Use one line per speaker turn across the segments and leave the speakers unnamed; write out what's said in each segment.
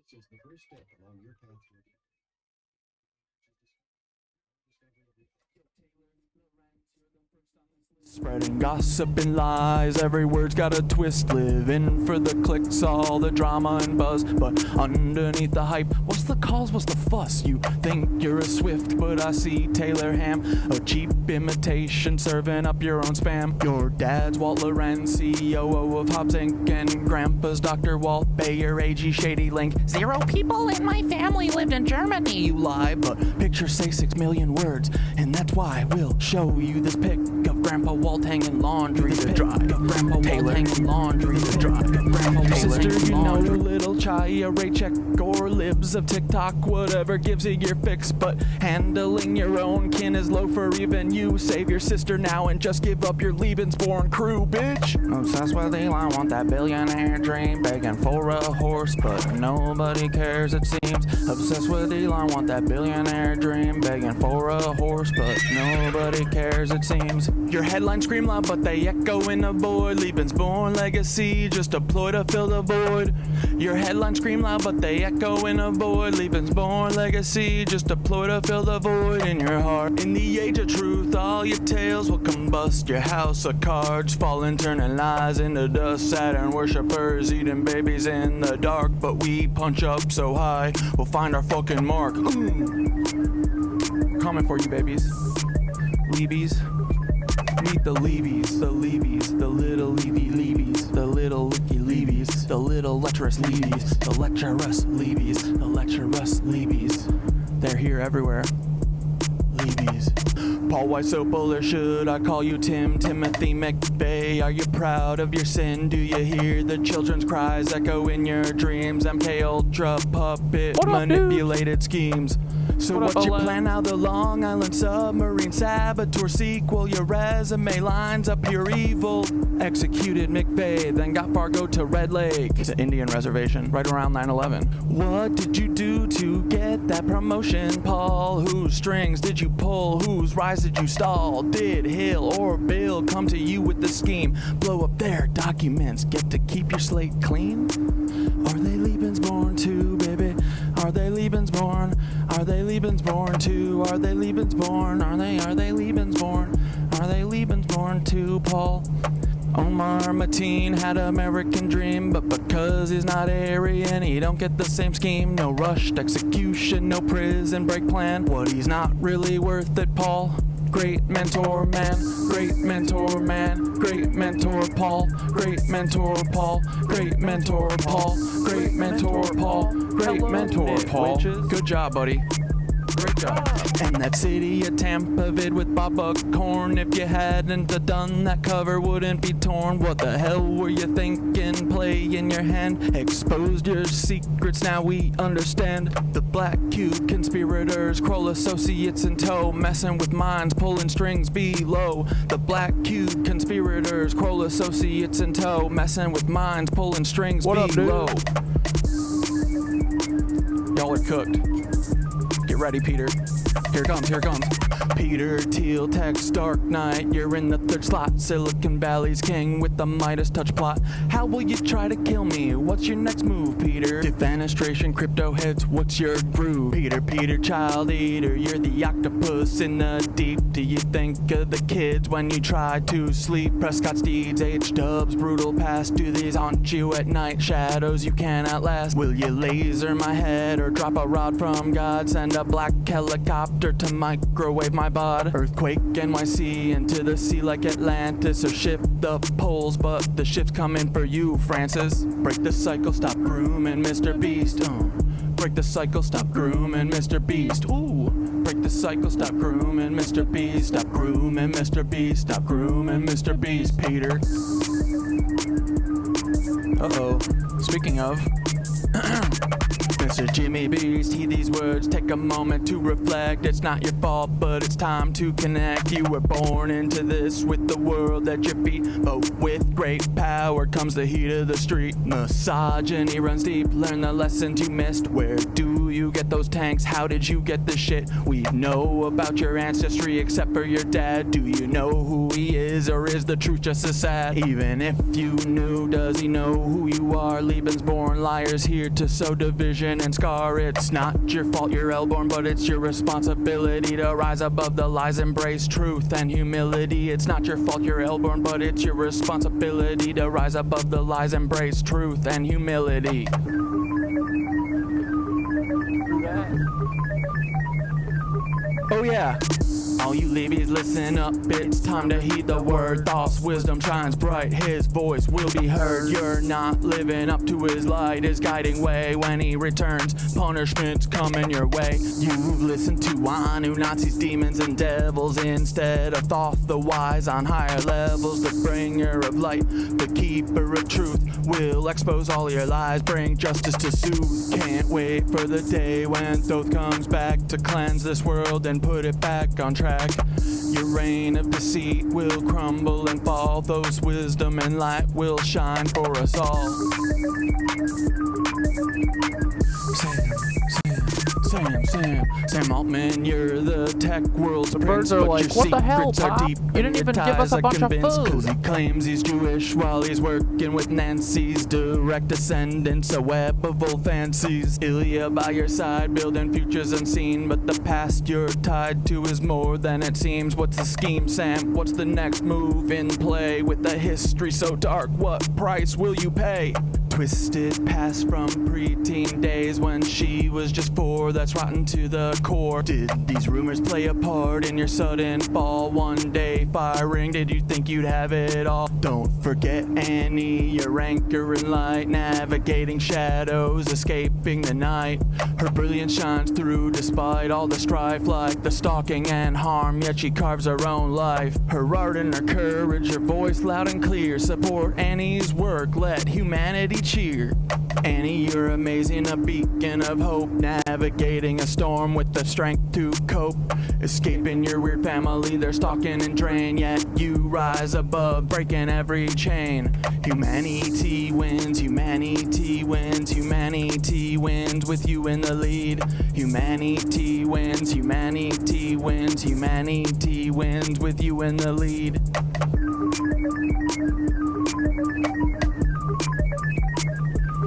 It's just the first step along your path to redeem.
Spreading gossip and lies, every word's got a twist. Living for the clicks, all the drama and buzz. But underneath the hype, what's the cause, what's the fuss? You think you're a Swift, but I see Taylor Ham, a cheap imitation serving up your own spam. Your dad's Walt Lorenz, CEO of Hobbs Inc. And grandpa's Dr. Walt Bayer, AG Shady Link. 0 people in my family lived in Germany. You lie, but pictures say 6 million words, and that's why we'll show you this pic of Grandpa Walt hanging laundry to dry. Grandpa Walt hanging laundry to dry. Grandpa Sister, you know, little Chaya, Raycheck, or libs of TikTok, whatever gives you your fix. But handling your own kin is low for even you. Save your sister now and just give up your Lebensborn crew, bitch. Obsessed with Elon, want that billionaire dream, begging for a horse, but nobody cares it seems. Obsessed with Elon, want that billionaire dream, begging for a horse, but nobody cares it seems. Your headlines scream loud, but they echo in a void. Lebensborn legacy, just a ploy to fill the void. Your headlines scream loud, but they echo in a void. Lebensborn legacy, just a ploy to fill the void in your heart. In the age of truth, all your tales will combust. Your house of cards falling, turning lies into dust. Saturn worshippers eating babies in the dark, but we punch up so high, we'll find our fucking mark. Coming for you, babies. Leebies. Meet the Leebies, the Leebies, the little Leebies, the little licky Leebies, the little lecherous Leebies, the lecherous Leebies, the lecherous Leebies. They're here everywhere. Leebies. Paul White Sopel, or should I call you Timothy McVeigh? Are you proud of your sin? Do you hear the children's cries echo in your dreams? MK Ultra puppet manipulated schemes. So what's your plan now? The Long Island submarine saboteur sequel. Your resume lines up your evil. Executed McVeigh, then got Fargo to Red Lake. It's an Indian reservation, right around 9/11. What did you do to get that promotion, Paul? Whose strings did you pull? Whose rise did you stall? Did Hill or Bill come to you with the scheme? Blow up their documents, get to keep your slate clean? Are they Lebensborn too, baby? Are they Lebensborn? Are they Lebensborn too? Are they Lebensborn? Are they Lebensborn? Are they Lebensborn too, Paul? Omar Mateen had American dream, but because he's not Aryan, he don't get the same scheme. No rushed execution, no prison break plan. What he's not really worth it, Paul. Great mentor man, great mentor man, great mentor Paul, great mentor Paul, great mentor Paul, great mentor Paul, great mentor Paul. Good job, buddy. Great job. And that city of Tampa vid with Bob Buckhorn. If you hadn't done that, cover wouldn't be torn. What the hell were you thinking? Play in your hand. Exposed your secrets, now we understand. The Black Cube conspirators, Kroll associates in tow, messing with minds, pulling strings below. The Black Cube conspirators, Kroll associates in tow, messing with minds, pulling strings below. Y'all are cooked. Get ready, Peter. Here it comes, here it comes. Peter Thiel, text Dark Knight. You're in the third slot. Silicon Valley's king with the Midas touch plot. How will you try to kill me? What's your next move, Peter? Defenestration, crypto heads, what's your groove? Peter, child eater, you're the octopus in the deep. Do you think of the kids when you try to sleep? Prescott Steeds, H-dubs, brutal past. Do these haunt you at night? Shadows you can't outlast. Will you laser my head or drop a rod from God? Send a black helicopter to microwave my bod. Earthquake NYC into the sea like Atlantis. So shift the poles, but the shift's coming for you, Francis. Break the cycle, stop grooming Mr. Beast. Break the cycle, stop grooming Mr. Beast. Ooh. Break the cycle, stop grooming Mr. Beast. Stop grooming Mr. Beast. Stop grooming Mr. Beast, Peter. Uh-oh. Speaking of... Mr. Jimmy Beast, heed these words, take a moment to reflect. It's not your fault, but it's time to connect. You were born into this with the world at your feet, but with great power comes the heat of the street. Misogyny runs deep, learn the lessons you missed. Where do you get those tanks? How did you get this shit? We know about your ancestry except for your dad. Do you know who he is? is, or is the truth just as sad? Even if you knew, does he know who you are? Leebies born liars here to sow division and scar. It's not your fault you're L-born, but it's your responsibility to rise above the lies, embrace truth and humility. It's not your fault you're L-born, but it's your responsibility to rise above the lies, embrace truth and humility. Oh yeah. All you Leebies, listen up, it's time to heed the word. False wisdom shines bright, his voice will be heard. You're not living up to his light, his guiding way. When he returns, punishment's coming your way. You've listened to Anu, Nazis, demons, and devils instead of Thoth, the wise on higher levels. The bringer of light, the keeper of truth, will expose all your lies, bring justice to soothe. Can't wait for the day when Thoth comes back to cleanse this world and put it back on track. Your reign of deceit will crumble and fall. Those wisdom and light will shine for us all. Sam Altman, you're the tech world's
the birds are like, what the hell, Pop? You didn't even give us a bunch of food.
He claims he's Jewish while he's working with Nancy's direct descendants, a web of old fancies. Ilya by your side, building futures unseen, but the past you're tied to is more than it seems. What's the scheme, Sam? What's the next move in play? With a history so dark, what price will you pay? Twisted past from preteen days when she was just 4, that's rotten to the core. Did these rumors play a part in your sudden fall? One day firing, did you think you'd have it all? Don't forget Annie, your anchor in light, navigating shadows, escaping the night. Her brilliance shines through despite all the strife, like the stalking and harm, yet she carves her own life. Her art and her courage, her voice loud and clear. Support Annie's work, let humanity cheer. Annie, you're amazing, a beacon of hope, navigating a storm with the strength to cope. Escaping your weird family, they're stalking and drain, yet you rise above, breaking every chain. Humanity wins, humanity wins, humanity wins with you in the lead. Humanity wins, humanity wins, humanity wins with you in the lead.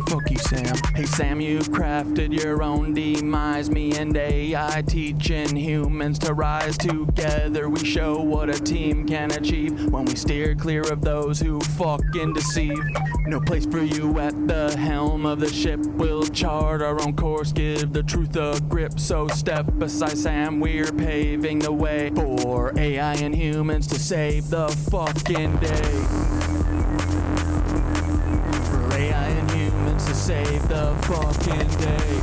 Fuck you, Sam. Hey Sam, you crafted your own demise. Me and AI teaching humans to rise together. We show what a team can achieve when we steer clear of those who fucking deceive. No place for you at the helm of the ship. We'll chart our own course, give the truth a grip. So step beside Sam, we're paving the way for AI and humans to save the fucking day. For AI and humans to save the fucking day.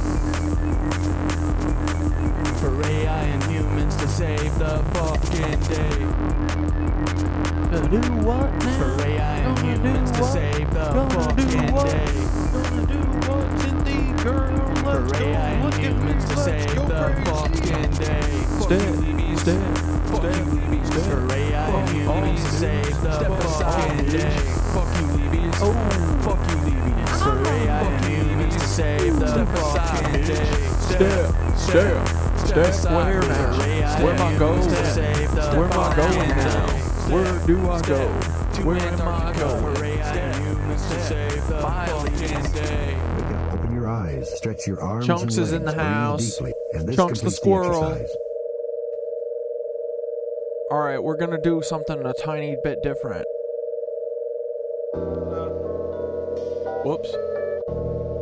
For AI and humans to save the fucking day.
Gonna do what now?
For AI and humans to save the fucking day.
Gonna do what's in the girl? Let's
For AI and humans to save the fucking day. Fuck you, Leebies. Fuck you, Leebies. For AI and humans to save the fucking day. Fuck you, Leebies. Oh, fuck you, Leebies. For AI and humans to save the fucking day.
Step. Where now? Where am I going? Where am I going now? Where do I go? Where am I going?
For AI and humans to save the fucking day.
Wake up, open your eyes, stretch your arms.
Chunks
and
is in the
legs, breathe
house.
deeply, and this
Chunks the
completes
squirrel.
exercise.
Alright, we're gonna do something a tiny bit different. Whoops.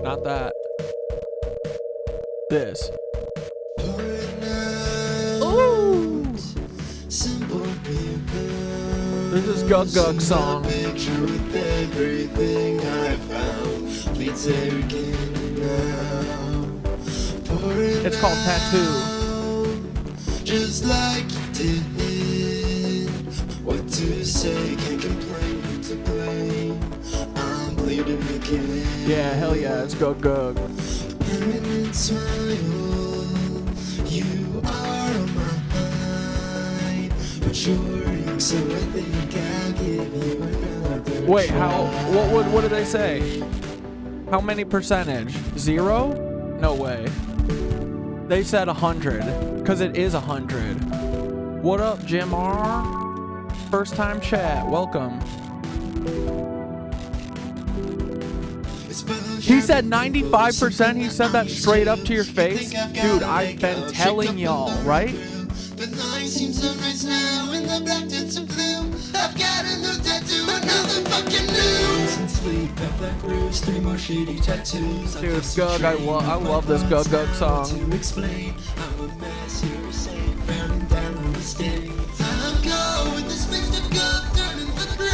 Not that. This. Ooh! This is Guggug song. It's called Tattoo.
Just like you did. What to say, can't complain, to blame. I'm bleeding again.
Yeah, hell yeah, it's Guggug.
Permanent smile. You are on my mind. But you're ring, so I think I'll give you another
Wait,
try.
what did they say? How many percentage? 0? No way. They said 100, because it is 100. What up, Jim R?
first time chat. Welcome. He said 95%. He said that straight up to your face. Dude, I've been telling y'all, right?
The night seems sunrise now in the black tints of blue. I've got a new tattoo, another fucking news. And sleep at that bruise, 3 more shitty tattoos.
Dude, Gug, I love this Guggug song.
To explain, I'm a mess, you're safe, frowning down on the stage. I'm go with this mixed of Gug, turning the grave.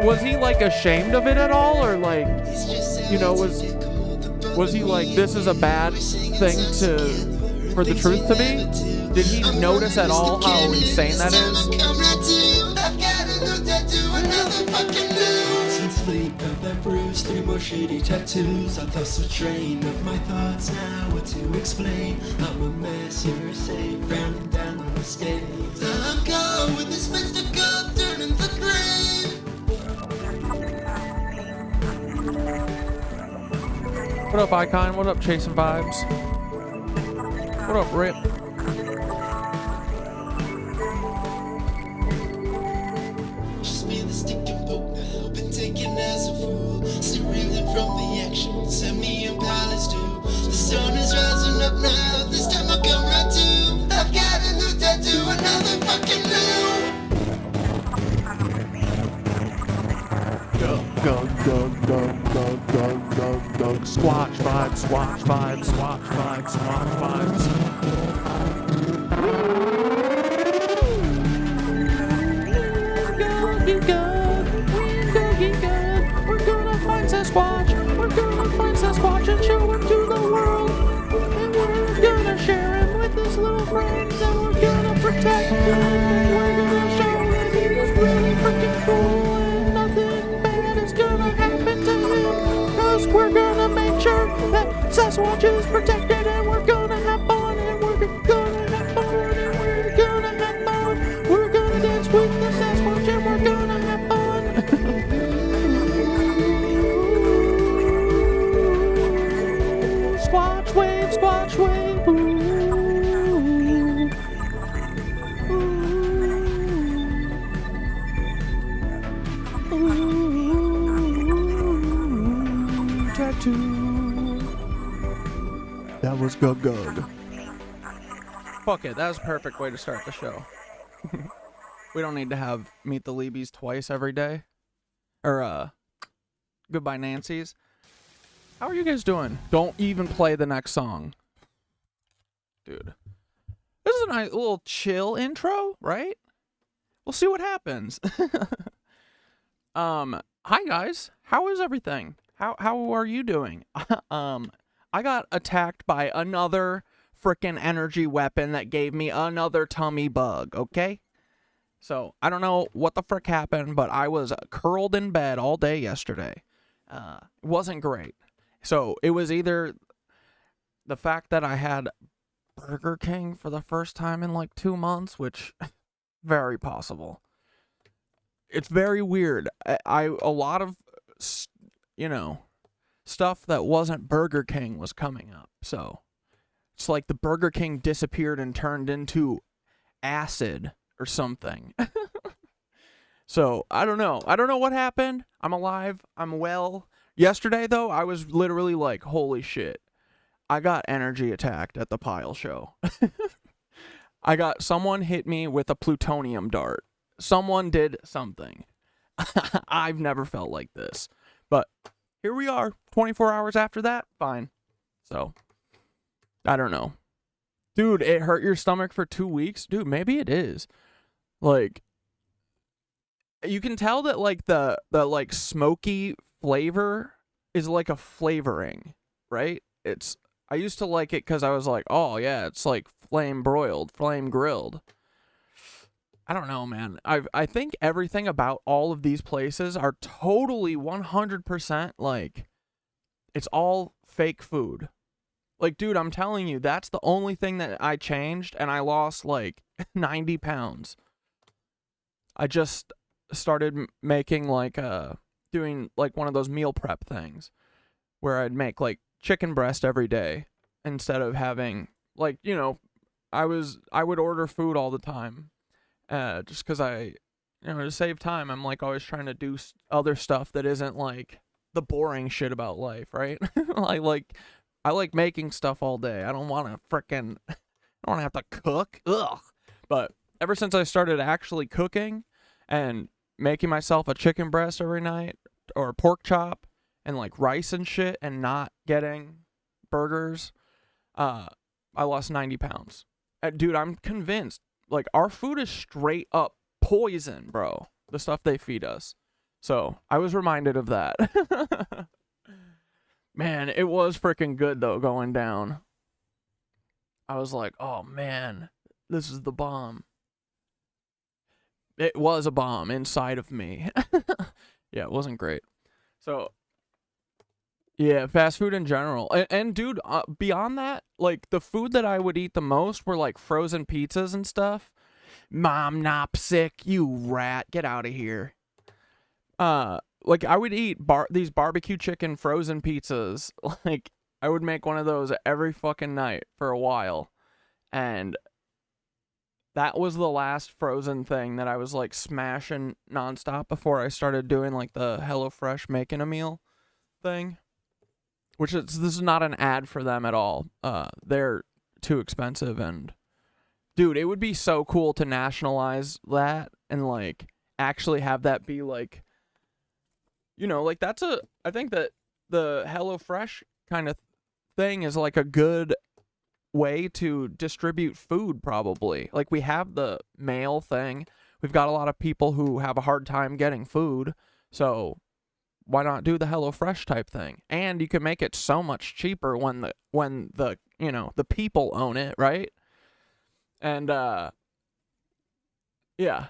Was he like ashamed of it at all, or like, you know, was he like, this is a bad thing for the truth to be? Did he notice at all how insane that is?
Bruise, 3 more shitty tattoos. I've lost the train of my thoughts now. What to explain? I'm a mess, you're safe, rounding down on the stage. I'm go with this Mr. Gug, turning the grave.
What up, Icon? What up, Chasing Vibes? What up, Rip?
Just me the stick and poke now. Been taken as a fool. Still reeling from the action. Send me in palace too. The sun is rising up now. This time I'll come right to. I've got a new tattoo, another fucking new.
Gug, squatch vibes, squatch vibes, squatch vibes, squatch vibes. We're gonna find Sasquatch. We're gonna find Sasquatch and show him to the world. And we're gonna share him with his little friends. And we're gonna protect him. And we're gonna show that he is really freaking cool. And nothing bad is gonna happen to him. Cause we're gonna make sure that Sasquatch is protected. And we're gonna have fun. And we're gonna have fun. And we're gonna have fun. We're gonna dance with the Sasquatch. And we're gonna have fun. Squatch wave, squatch wave. Ooh. Ooh. Tattoo.
That was Guggug.
Fuck it, that was a perfect way to start the show. We don't need to have Meet the Leebies twice every day. Or, Goodbye Nancy's. How are you guys doing? Don't even play the next song. Dude. This is a nice little chill intro, right? We'll see what happens. Hi guys. How is everything? How are you doing? I got attacked by another frickin' energy weapon that gave me another tummy bug, okay? So, I don't know what the frick happened, but I was curled in bed all day yesterday. It wasn't great. So, it was either the fact that I had Burger King for the first time in like 2 months, which, very possible. It's very weird. A lot of, you know, stuff that wasn't Burger King was coming up. So, it's like the Burger King disappeared and turned into acid or something. So, I don't know. I don't know what happened. I'm alive. I'm well. Yesterday, though, I was literally like, holy shit. I got energy attacked at the Pile show. Someone hit me with a plutonium dart. Someone did something. I've never felt like this. But here we are, 24 hours after that. Fine. So, I don't know. Dude, it hurt your stomach for 2 weeks? Dude, maybe it is. Like, you can tell that, like, the like, smoky flavor is like a flavoring, right? I used to like it because I was like, oh, yeah, it's like flame broiled, flame grilled. I don't know, man. I think everything about all of these places are totally 100% like, it's all fake food. Like, dude, I'm telling you, that's the only thing that I changed, and I lost, like, 90 pounds. I just started making, like, doing like one of those meal prep things where I'd make like chicken breast every day instead of having like, you know, I would order food all the time, just because to save time, I'm like always trying to do other stuff that isn't like the boring shit about life, right? I like making stuff all day. I don't want to have to cook. Ugh. But ever since I started actually cooking and making myself a chicken breast every night or a pork chop and like rice and shit and not getting burgers, I lost 90 pounds. Dude, I'm convinced like our food is straight up poison, bro. The stuff they feed us. So I was reminded of that. Man, it was freaking good though going down. I was like, oh man, this is the bomb. It was a bomb inside of me. Yeah, it wasn't great. So, yeah, fast food in general. And dude, beyond that, like the food that I would eat the most were like frozen pizzas and stuff. Mom, not sick, you rat, get out of here. Like I would eat these barbecue chicken frozen pizzas. Like I would make one of those every fucking night for a while. And that was the last frozen thing that I was like smashing nonstop before I started doing like the HelloFresh making a meal thing. This is not an ad for them at all. They're too expensive, and dude, it would be so cool to nationalize that and like actually have that be like, you know, like I think that the HelloFresh kind of thing is like a good way to distribute food probably. Like we have the mail thing. We've got a lot of people who have a hard time getting food. So why not do the HelloFresh type thing? And you can make it so much cheaper when the you know, the people own it, right? And yeah.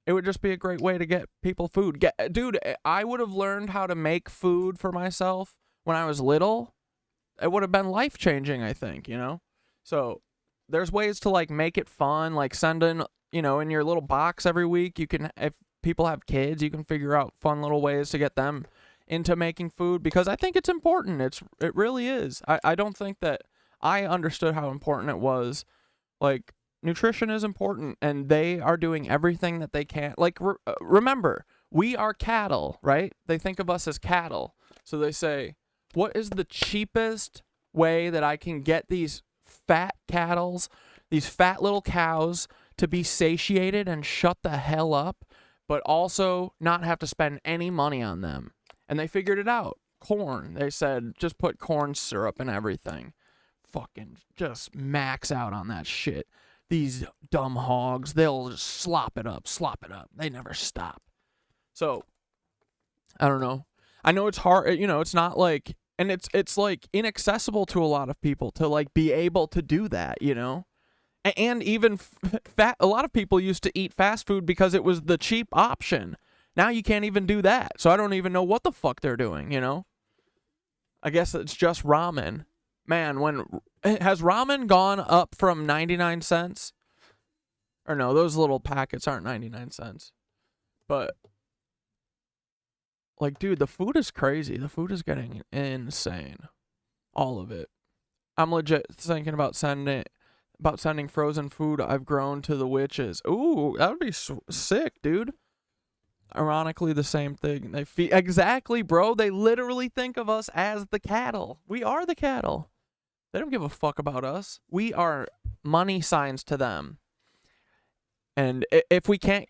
It would just be a great way to get people food. Dude, I would have learned how to make food for myself when I was little. It would have been life-changing, I think, you know? So there's ways to, like, make it fun, like send in, you know, in your little box every week. You can, if people have kids, you can figure out fun little ways to get them into making food because I think it's important. It really is. I don't think that I understood how important it was. Like, nutrition is important, and they are doing everything that they can. Like, remember, we are cattle, right? They think of us as cattle. So they say, what is the cheapest way that I can get these fat cattles, these fat little cows, to be satiated and shut the hell up, but also not have to spend any money on them? And they figured it out. Corn. They said, just put corn syrup in everything. Fucking just max out on that shit. These dumb hogs, they'll just slop it up. They never stop. So, I don't know. I know it's hard, you know, it's not like, and it's like inaccessible to a lot of people to like be able to do that, you know? And even a lot of people used to eat fast food because it was the cheap option. Now you can't even do that. So I don't even know what the fuck they're doing, you know? I guess it's just ramen. Man, has ramen gone up from 99 cents? Or no, those little packets aren't 99 cents. But, like, dude, the food is crazy. The food is getting insane. All of it. I'm legit thinking about sending frozen food I've grown to the witches. Ooh, that would be sick, dude. Ironically, the same thing. Exactly, bro. They literally think of us as the cattle. We are the cattle. They don't give a fuck about us. We are money signs to them. And if we can't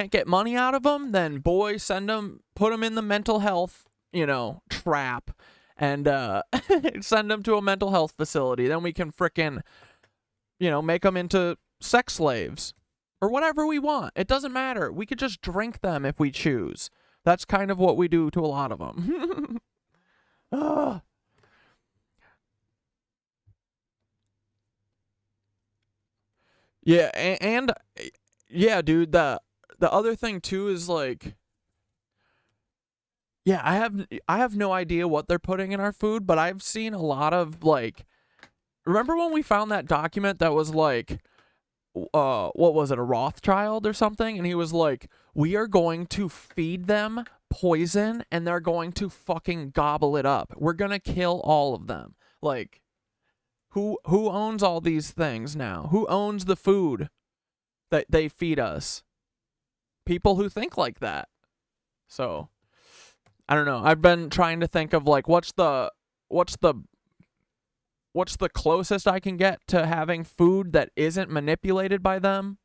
get money out of them, then boy, put them in the mental health, you know, trap, and send them to a mental health facility. Then we can frickin', you know, make them into sex slaves or whatever we want. It doesn't matter. We could just drink them if we choose. That's kind of what we do to a lot of them. Yeah, and yeah, dude, the other thing too is like, yeah, I have no idea what they're putting in our food, but I've seen a lot of like, remember when we found that document that was like, what was it, a Rothschild or something? And he was like, we are going to feed them poison and they're going to fucking gobble it up. We're gonna kill all of them. Like, who owns all these things now? Who owns the food that they feed us? People who think like that. So, I don't know. I've been trying to think of like what's the closest I can get to having food that isn't manipulated by them.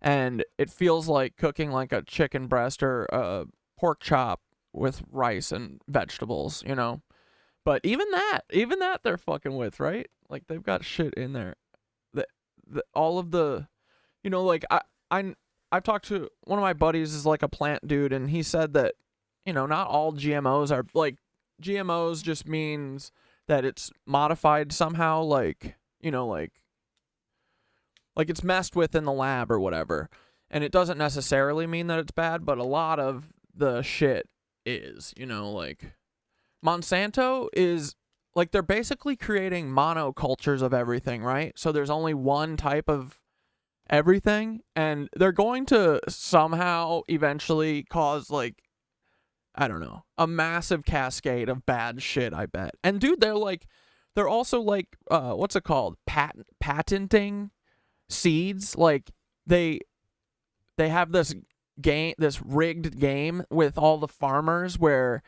And it feels like cooking like a chicken breast or a pork chop with rice and vegetables, you know. But even that they're fucking with, right? Like they've got shit in there. All of the, you know, like I've talked to one of my buddies is like a plant dude, and he said that, you know, not all GMOs are like, GMOs just means that it's modified somehow, like, you know, like it's messed with in the lab or whatever. And it doesn't necessarily mean that it's bad, but a lot of the shit is, you know, like Monsanto is like, they're basically creating monocultures of everything, right? So there's only one type of everything, and they're going to somehow eventually cause like, I don't know, a massive cascade of bad shit, I bet. And dude, they're also like, what's it called? Patenting seeds. Like they have this rigged game with all the farmers where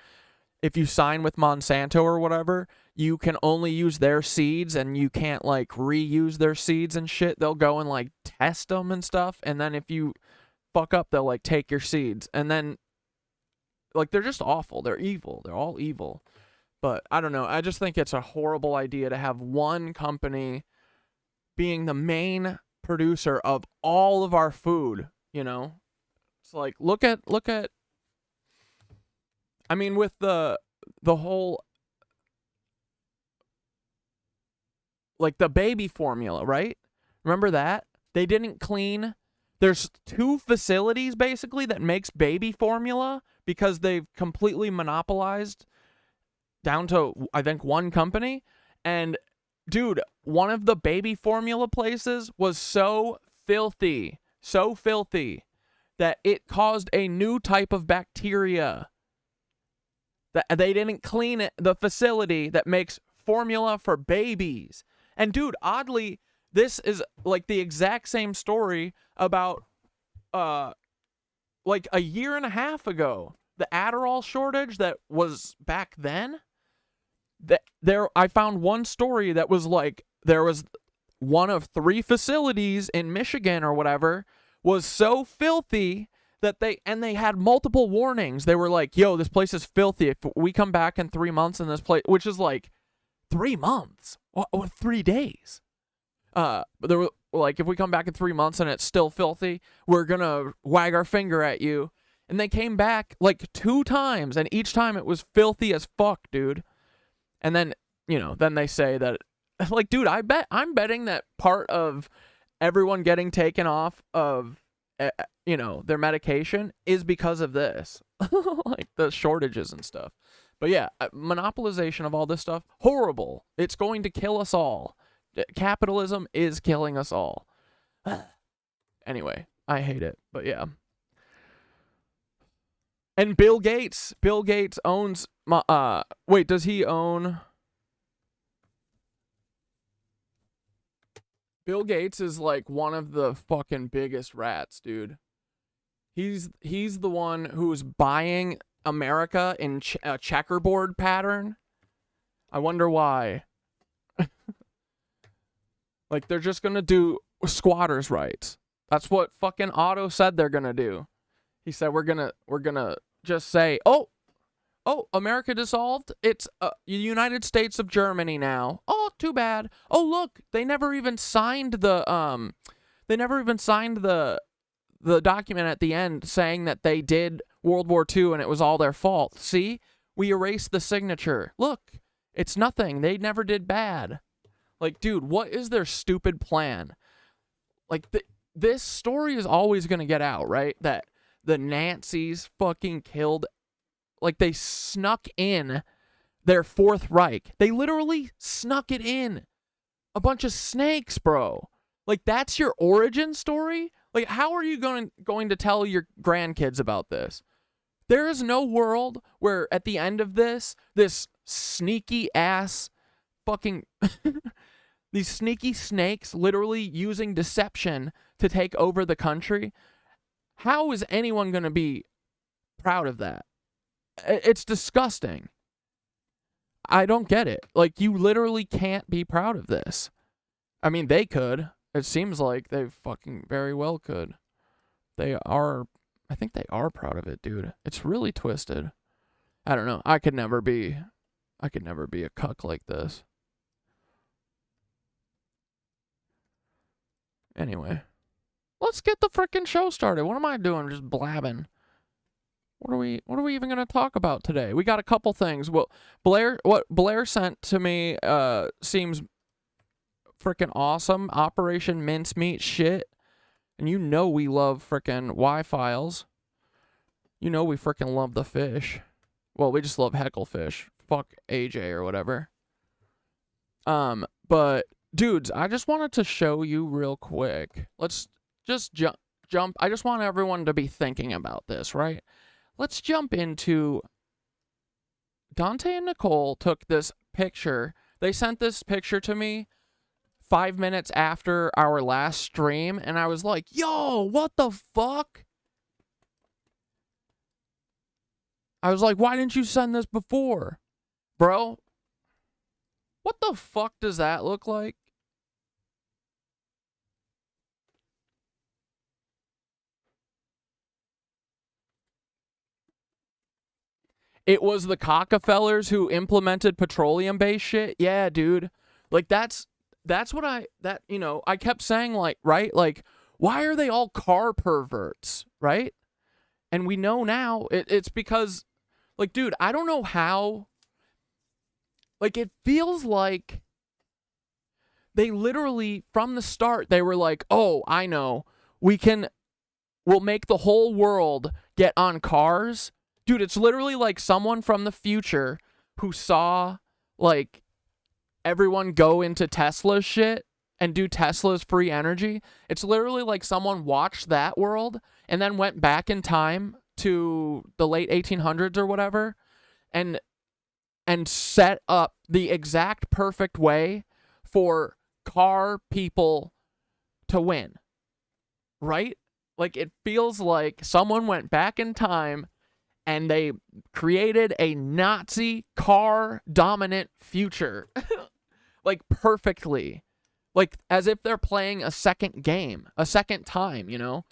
if you sign with Monsanto or whatever, you can only use their seeds and you can't like reuse their seeds and shit. They'll go and like test them and stuff, and then if you fuck up, they'll like take your seeds. And then like, they're just awful. They're evil. They're all evil. But I don't know. I just think it's a horrible idea to have one company being the main producer of all of our food, you know? It's like, look at I mean, with the whole, like the baby formula, right? Remember that? They didn't clean. There's 2 facilities basically that makes baby formula because they've completely monopolized down to, I think, one company. And dude, one of the baby formula places was so filthy that it caused a new type of bacteria. That they didn't clean it, the facility that makes formula for babies. And dude, oddly, this is like the exact same story about like a year and a half ago. The Adderall shortage that was back then. I found one story that was like, there was one of 3 facilities in Michigan or whatever was so filthy that they had multiple warnings. They were like, yo, this place is filthy. If we come back in 3 months in this place, which is like 3 months or 3 days. But they were like, if we come back in 3 months and it's still filthy, we're going to wag our finger at you. And they came back like 2 times, and each time it was filthy as fuck, dude. And then, you know, then they say that, like, dude, I'm betting that part of everyone getting taken off of, you know, their medication is because of this. Like the shortages and stuff. But yeah, monopolization of all this stuff, horrible. It's going to kill us all. Capitalism is killing us all. Anyway, I hate it, but yeah. And Bill Gates owns wait, does he own? Bill Gates is like one of the fucking biggest rats, dude. He's the one who's buying America in a checkerboard pattern. I wonder why. Like, they're just gonna do squatters' rights. That's what fucking Otto said they're gonna do. He said we're gonna just say, oh, America dissolved. It's the United States of Germany now. Oh, too bad. Oh, look, they never even signed the document at the end saying that they did World War II and it was all their fault. See, we erased the signature. Look, it's nothing. They never did bad. Like, dude, what is their stupid plan? Like, this story is always gonna get out, right? That the Nazis fucking killed, like, they snuck in their Fourth Reich. They literally snuck it in. A bunch of snakes, bro. Like, that's your origin story? Like, how are you going to tell your grandkids about this? There is no world where at the end of this sneaky ass fucking these sneaky snakes literally using deception to take over the country. How is anyone going to be proud of that? It's disgusting. I don't get it. Like, you literally can't be proud of this. I mean, they could. It seems like they fucking very well could. They are, I think they are proud of it, dude. It's really twisted. I don't know. I could never be a cuck like this. Anyway, let's get the frickin' show started. What am I doing? Just blabbing. What are we even going to talk about today? We got a couple things. Well, what Blair sent to me seems frickin' awesome. Operation Mincemeat shit. And you know we love frickin' Y-Files. You know we frickin' love the fish. Well, we just love hecklefish. Fuck AJ or whatever. But dudes, I just wanted to show you real quick. Let's just jump. I just want everyone to be thinking about this, right? Let's jump into Dante and Nicole took this picture. They sent this picture to me 5 minutes after our last stream, and I was like, yo, what the fuck? I was like, why didn't you send this before? Bro, what the fuck does that look like? It was the Cockafellers who implemented petroleum-based shit? Yeah, dude. Like, that's what I kept saying, like, right? Like, why are they all car perverts, right? And we know now it's because, like, dude, I don't know how. Like, it feels like they literally, from the start, they were like, oh, I know. We'll make the whole world get on cars. Dude, it's literally like someone from the future who saw, like, everyone go into Tesla shit and do Tesla's free energy. It's literally like someone watched that world and then went back in time to the late 1800s or whatever and set up the exact perfect way for car people to win. Right? Like, it feels like someone went back in time and they created a Nazi car-dominant future. Like, perfectly. Like, as if they're playing a second game. A second time, you know?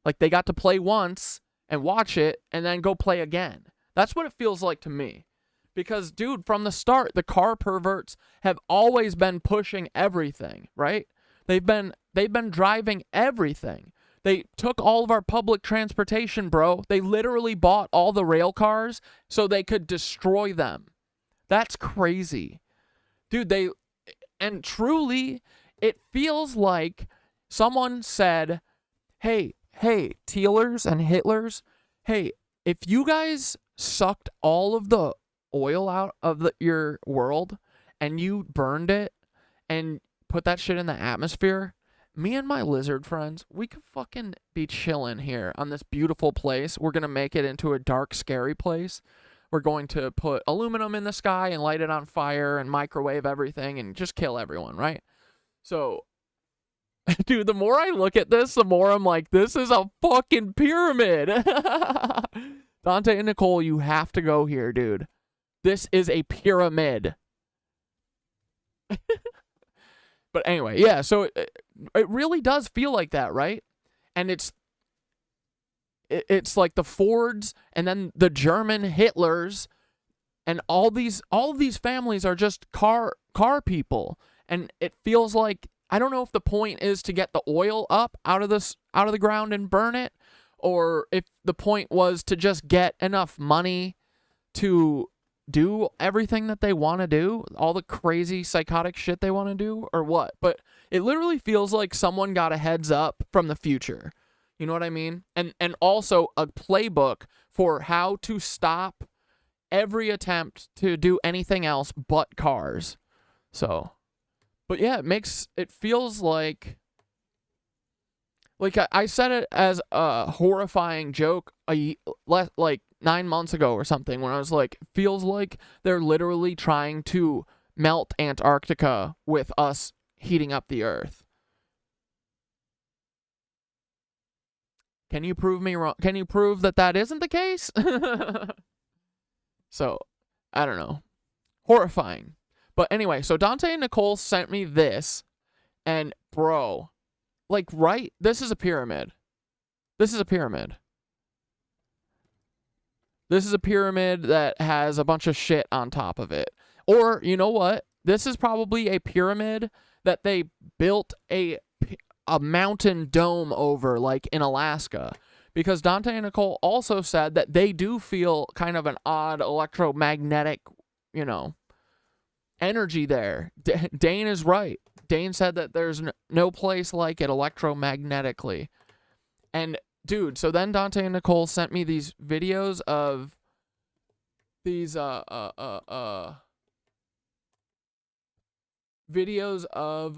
Like, they got to play once and watch it and then go play again. That's what it feels like to me. Because, dude, from the start, the car perverts have always been pushing everything, right? They've been driving everything. They took all of our public transportation, bro. They literally bought all the rail cars so they could destroy them. That's crazy. Dude, and truly, it feels like someone said, hey, Tealers and Hitlers, hey, if you guys sucked all of the oil out of your world and you burned it and put that shit in the atmosphere, me and my lizard friends, we could fucking be chilling here on this beautiful place. We're going to make it into a dark, scary place. We're going to put aluminum in the sky and light it on fire and microwave everything and just kill everyone, right? So, dude, the more I look at this, the more I'm like, this is a fucking pyramid. Dante and Nicole, you have to go here, dude. This is a pyramid. But anyway, yeah, so it really does feel like that, right? And it's like the Fords and then the German Hitlers and all these families are just car people. And it feels like, I don't know if the point is to get the oil up out of the ground and burn it, or if the point was to just get enough money to do everything that they want to do, all the crazy psychotic shit they want to do, or what. But it literally feels like someone got a heads up from the future. You know what I mean? And also a playbook for how to stop every attempt to do anything else but cars. So, but yeah, it feels like I said it as a horrifying joke like 9 months ago or something, when I was like, feels like they're literally trying to melt Antarctica with us heating up the Earth. Can you prove me wrong? Can you prove that that isn't the case? So, I don't know. Horrifying. But anyway, so Dante and Nicole sent me this, and bro, like, right? This is a pyramid. This is a pyramid. This is a pyramid that has a bunch of shit on top of it. Or, you know what? This is probably a pyramid that they built a mountain dome over, like in Alaska. Because Dante and Nicole also said that they do feel kind of an odd electromagnetic, you know, energy there. Dane is right. Dane said that there's no place like it electromagnetically. And dude, so then Dante and Nicole sent me these videos of these videos of,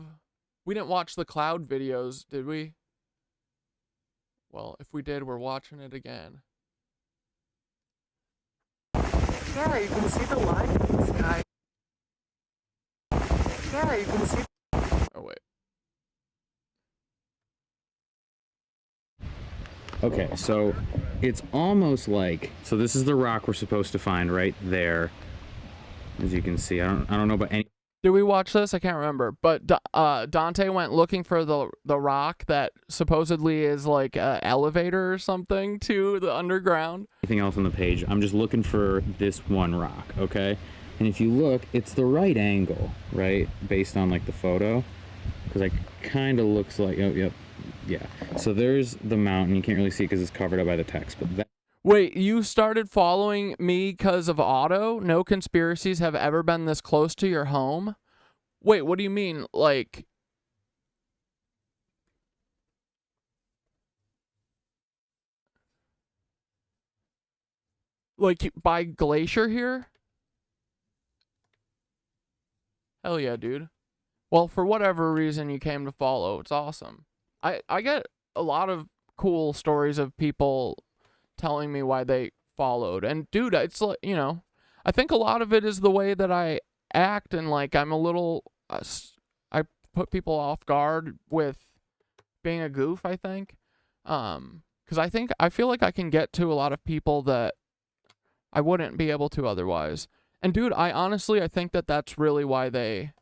we didn't watch the cloud videos, did we? Well, if we did, we're watching it again.
Yeah, you can see the line in the sky. Yeah, you can see.
Oh, wait.
Okay, so it's almost like, so this is the rock we're supposed to find right there. As you can see, I don't know about any.
Did we watch this? I can't remember. But Dante went looking for the rock that supposedly is like an elevator or something to the underground.
Anything else on the page? I'm just looking for this one rock, okay? And if you look, it's the right angle, right? Based on like the photo, because it kind of looks like, oh, yep, yeah. So there's the mountain. You can't really see it because it's covered up by the text, but that.
Wait, you started following me because of Otto? No conspiracies have ever been this close to your home? Wait, what do you mean? Like... Like, by Glacier here? Hell yeah, dude. Well, for whatever reason you came to follow, it's awesome. I get a lot of cool stories of people telling me why they followed. And dude, it's like, you know, I think a lot of it is the way that I act, and like I'm a little, I put people off guard with being a goof, I think. Because I feel like I can get to a lot of people that I wouldn't be able to otherwise. And dude, I think that that's really why they're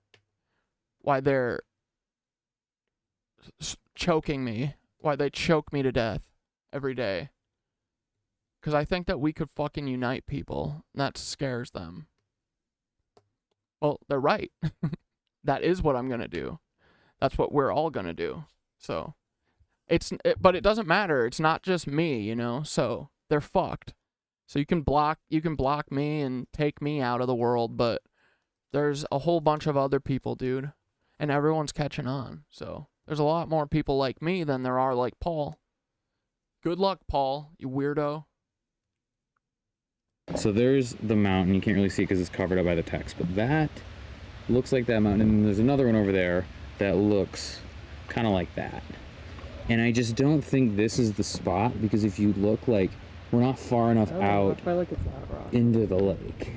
choking me, why they choke me to death every day. Because I think that we could fucking unite people, and that scares them. Well, they're right. That is what I'm going to do. That's what we're all going to do. So, but it doesn't matter. It's not just me, you know? So, they're fucked. So you can block me and take me out of the world, but there's a whole bunch of other people, dude. And everyone's catching on. So, there's a lot more people like me than there are like Paul. Good luck, Paul, you weirdo.
So there's the mountain. You can't really see it because it's covered up by the text, but that looks like that mountain. And there's another one over there that looks kind of like that. And I just don't think this is the spot, because if you look, like, we're not far enough out into the lake.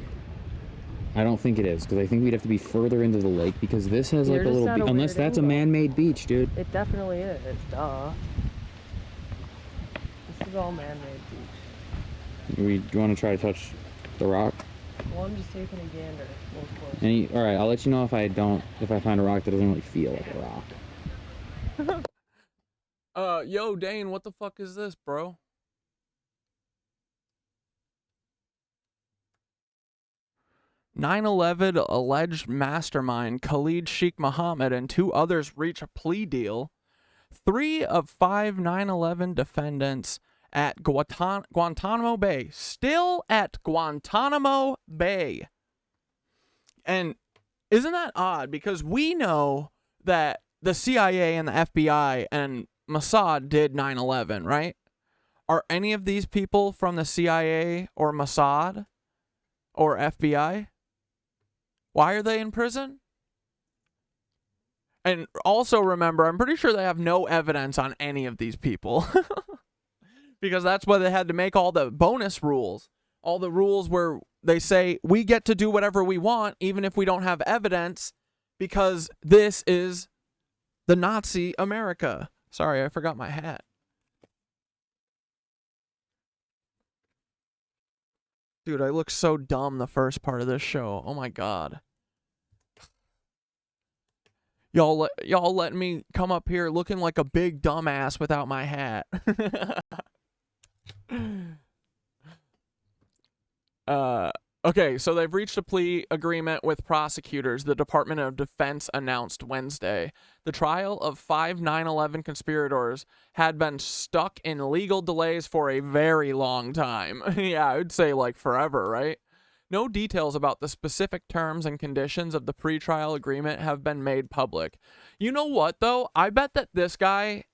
I don't think it is, because I think we'd have to be further into the lake, because this has like a little beach. Unless that's a man-made beach, dude.
It definitely is. Duh. This is all man-made beach.
Do you want to try to touch the rock?
Well, I'm just taking a gander.
All right, I'll let you know if I find a rock that doesn't really feel like a rock.
Yo, Dane, what the fuck is this, bro? (9/11) alleged mastermind Khalid Sheikh Mohammed and 2 others reach a plea deal. 3 of 5 9/11 defendants at Guantanamo Bay. Still at Guantanamo Bay. And isn't that odd? Because we know that the CIA and the FBI and Mossad did 9/11, right? Are any of these people from the CIA or Mossad or FBI? Why are they in prison? And also remember, I'm pretty sure they have no evidence on any of these people. Because that's why they had to make all the bonus rules. All the rules where they say we get to do whatever we want, even if we don't have evidence, because this is the Nazi America. Sorry, I forgot my hat. Dude, I look so dumb the first part of this show. Oh my god. Y'all let me come up here looking like a big dumbass without my hat. Okay, so they've reached a plea agreement with prosecutors, the Department of Defense announced Wednesday. The trial of 5 9/11 conspirators had been stuck in legal delays for a very long time. Yeah, I would say like forever, right? No details about the specific terms and conditions of the pretrial agreement have been made public. You know what, though? I bet that this guy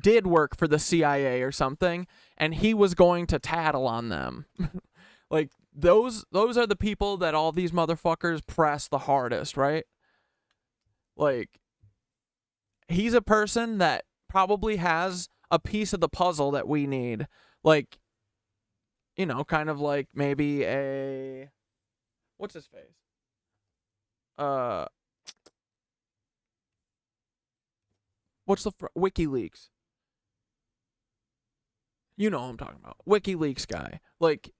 did work for the CIA or something, and he was going to tattle on them. Like, those are the people that all these motherfuckers press the hardest, right? Like, he's a person that probably has a piece of the puzzle that we need. Like, you know, kind of like maybe a... What's his face? What's the... WikiLeaks. You know what I'm talking about. WikiLeaks guy. Like,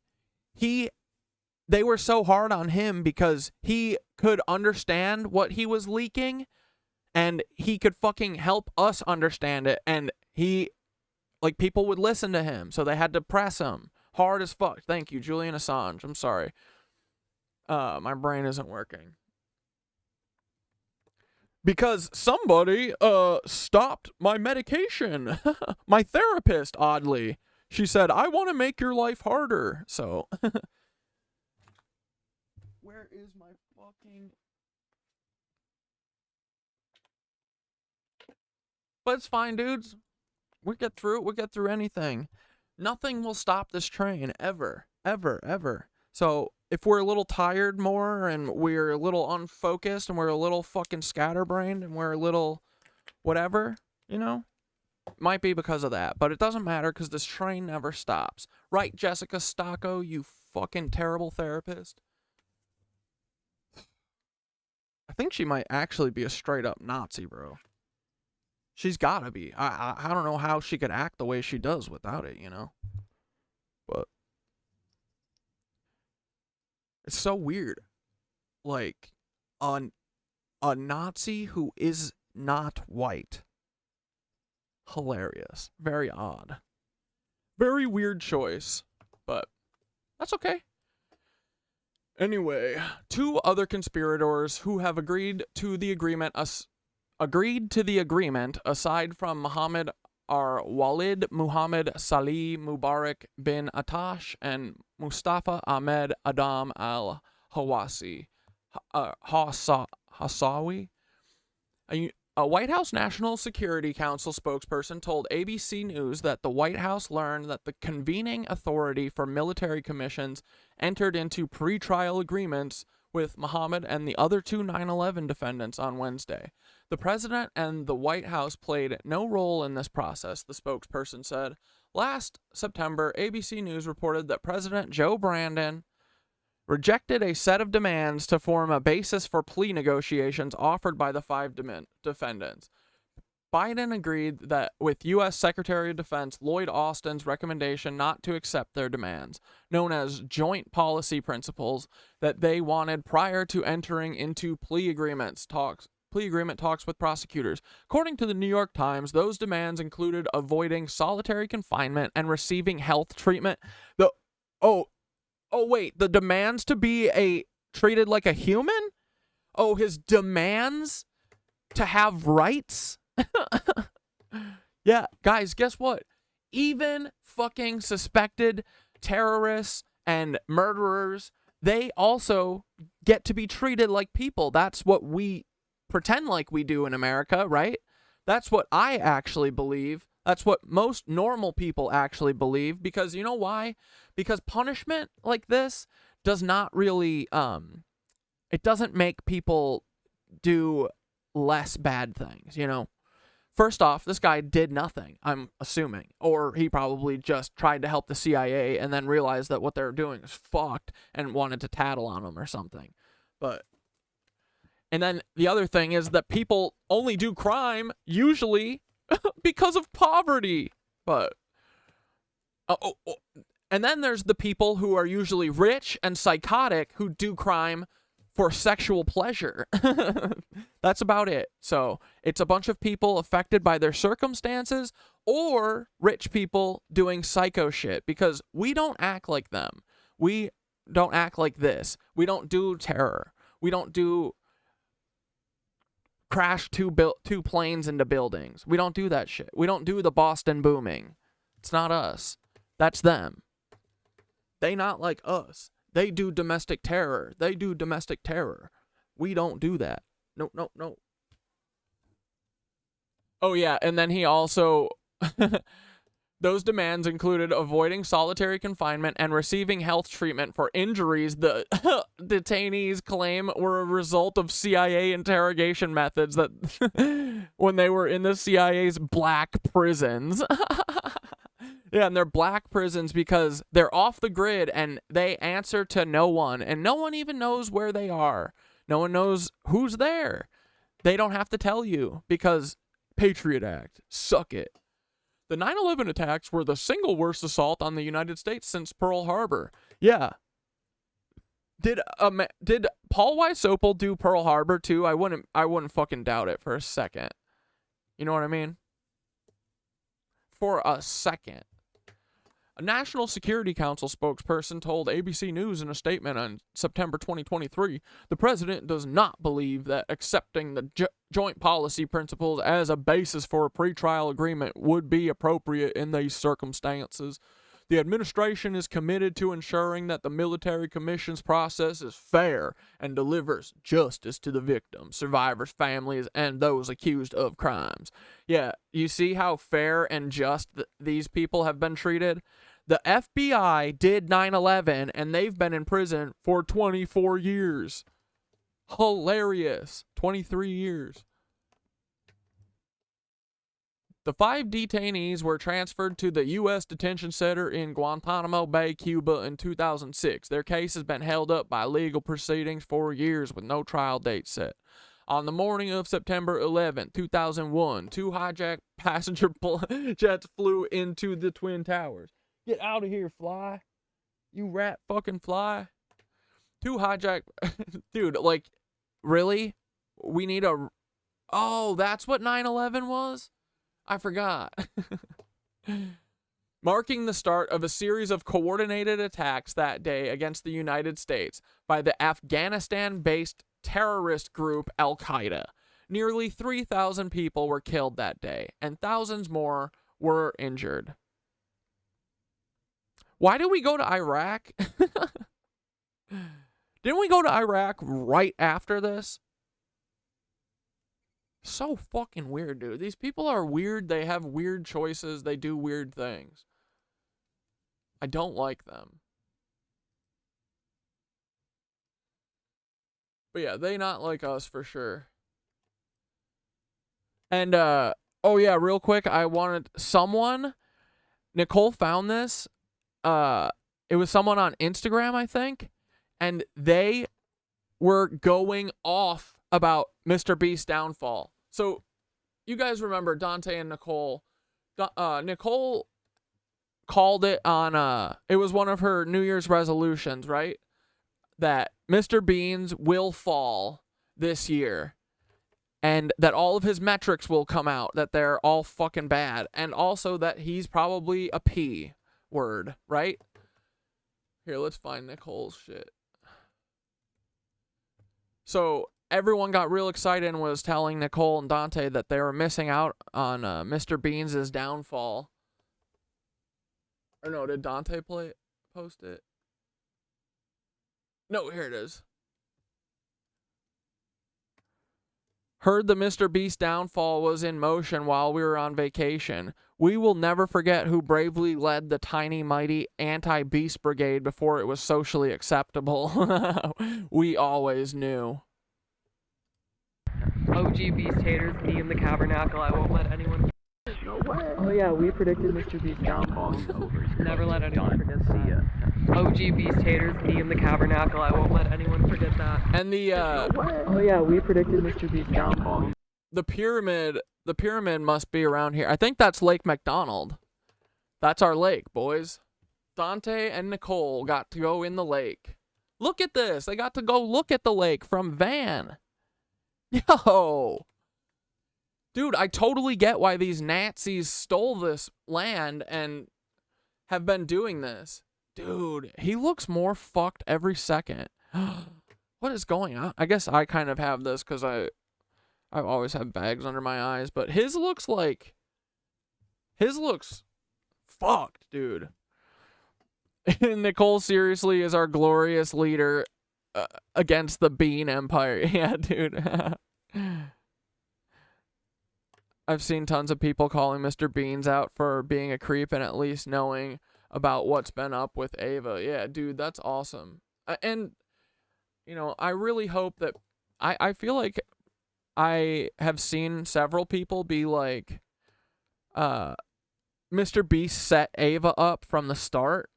they were so hard on him because he could understand what he was leaking and he could fucking help us understand it, and like, people would listen to him, so they had to press him hard as fuck. Thank you, Julian Assange. I'm sorry. My brain isn't working. Because somebody stopped my medication. My therapist, oddly. She said, I want to make your life harder. So where is my fucking... But it's fine, dudes. We'll get through it. We'll get through anything. Nothing will stop this train, ever. Ever, ever. So if we're a little tired more, and we're a little unfocused, and we're a little fucking scatterbrained, and we're a little whatever, you know, it might be because of that. But it doesn't matter, because this train never stops. Right, Jessica Stocco, you fucking terrible therapist? I think she might actually be a straight up Nazi, bro. She's gotta be. I don't know how she could act the way she does without it, you know? But it's so weird. Like, a Nazi who is not white. Hilarious. Very odd. Very weird choice. But that's okay. Anyway, 2 other conspirators who have agreed to the agreement aside from Mohammed are Walid Muhammad Salih Mubarak bin Atash and Mustafa Ahmed Adam al-Hawazi. Hassawi? A White House National Security Council spokesperson told ABC News that the White House learned that the convening authority for military commissions entered into pretrial agreements with Mohammed and the other 2 9/11 defendants on Wednesday. The president and the White House played no role in this process, the spokesperson said. Last September, ABC News reported that President Joe Biden rejected a set of demands to form a basis for plea negotiations offered by the 5 defendants. Biden agreed that with U.S. Secretary of Defense Lloyd Austin's recommendation not to accept their demands, known as joint policy principles, that they wanted prior to entering into plea agreement talks with prosecutors. According to the New York Times, those demands included avoiding solitary confinement and receiving health treatment. Wait, the demands to be treated like a human? Oh, his demands to have rights? Yeah, guys, guess what? Even fucking suspected terrorists and murderers, they also get to be treated like people. That's what we pretend like we do in America, right? That's what I actually believe. That's what most normal people actually believe. Because you know why? Because punishment like this does not really, it doesn't make people do less bad things, you know? First off, this guy did nothing, I'm assuming. Or he probably just tried to help the CIA and then realized that what they were doing is fucked and wanted to tattle on them or something. And then the other thing is that people only do crime, usually, because of poverty. And then there's the people who are usually rich and psychotic who do crime for sexual pleasure. That's about it. So it's a bunch of people affected by their circumstances or rich people doing psycho shit, because we don't act like them. We don't act like this. We don't do terror. We don't do crash two planes into buildings. We don't do that shit. We don't do the Boston booming. It's not us. That's them. They not like us. They do domestic terror. They do domestic terror. We don't do that. No, no, no. Oh, yeah, and then he also... Those demands included avoiding solitary confinement and receiving health treatment for injuries the detainees claim were a result of CIA interrogation methods that when they were in the CIA's black prisons. Yeah, and they're black prisons because they're off the grid and they answer to no one, and no one even knows where they are. No one knows who's there. They don't have to tell you because Patriot Act. Suck it. The 9/11 attacks were the single worst assault on the United States since Pearl Harbor. Yeah. Did Paul Wysopal do Pearl Harbor too? I wouldn't fucking doubt it for a second. You know what I mean? For a second. A National Security Council spokesperson told ABC News in a statement on September 2023, the president does not believe that accepting the joint policy principles as a basis for a pretrial agreement would be appropriate in these circumstances. The administration is committed to ensuring that the military commissions process is fair and delivers justice to the victims, survivors, families, and those accused of crimes. Yeah, you see how fair and just these people have been treated? The FBI did 9/11 and they've been in prison for 24 years. Hilarious. 23 years. The 5 detainees were transferred to the U.S. detention center in Guantanamo Bay, Cuba in 2006. Their case has been held up by legal proceedings for years with no trial date set. On the morning of September 11, 2001, 2 hijacked passenger jets flew into the Twin Towers. Get out of here, fly. You rat fucking fly. 2 hijacked... Dude, like, really? We need a... Oh, that's what 9/11 was? I forgot. Marking the start of a series of coordinated attacks that day against the United States by the Afghanistan-based terrorist group Al-Qaeda. Nearly 3,000 people were killed that day, and thousands more were injured. Why did we go to Iraq? Didn't we go to Iraq right after this? So fucking weird, dude. These people are weird. They have weird choices. They do weird things. I don't like them. But yeah, they not like us for sure. And, oh yeah, real quick, I wanted someone, Nicole found this. It was someone on Instagram, I think. And they were going off about Mr. Beast's downfall. So, you guys remember Dante and Nicole. Nicole called it on, it was one of her New Year's resolutions, right? That Mr. Beans will fall this year. And that all of his metrics will come out, that they're all fucking bad. And also that he's probably a P word, right? Here, let's find Nicole's shit. So, everyone got real excited and was telling Nicole and Dante that they were missing out on Mr. Beans' downfall. Or no, did Dante post it? No, here it is. Heard the Mr. Beast downfall was in motion while we were on vacation. We will never forget who bravely led the tiny, mighty anti-beast brigade before it was socially acceptable. We always knew.
OG Beast haters, me in the Cabernacle. I won't let anyone. Oh yeah, we predicted Mr. Beast's downfall. Never let anyone forget that. OG Beast haters, me in the Cabernacle. I won't let anyone forget that.
And the
Oh yeah, we predicted Mr. Beast's downfall.
the pyramid must be around here. I think that's Lake McDonald. That's our lake, boys. Dante and Nicole got to go in the lake. Look at this. They got to go look at the lake from van. Yo. Dude, I totally get why these Nazis stole this land and have been doing this. Dude, he looks more fucked every second. What is going on? I guess I kind of have this because I've always had bags under my eyes, but his looks fucked, dude. Nicole seriously is our glorious leader against the Bean Empire. Yeah, dude. I've seen tons of people calling Mr. Beans out for being a creep and at least knowing about what's been up with Ava. Yeah, dude, that's awesome. And, you know, I really hope that... I feel like I have seen several people be like, Mr. Beast set Ava up from the start.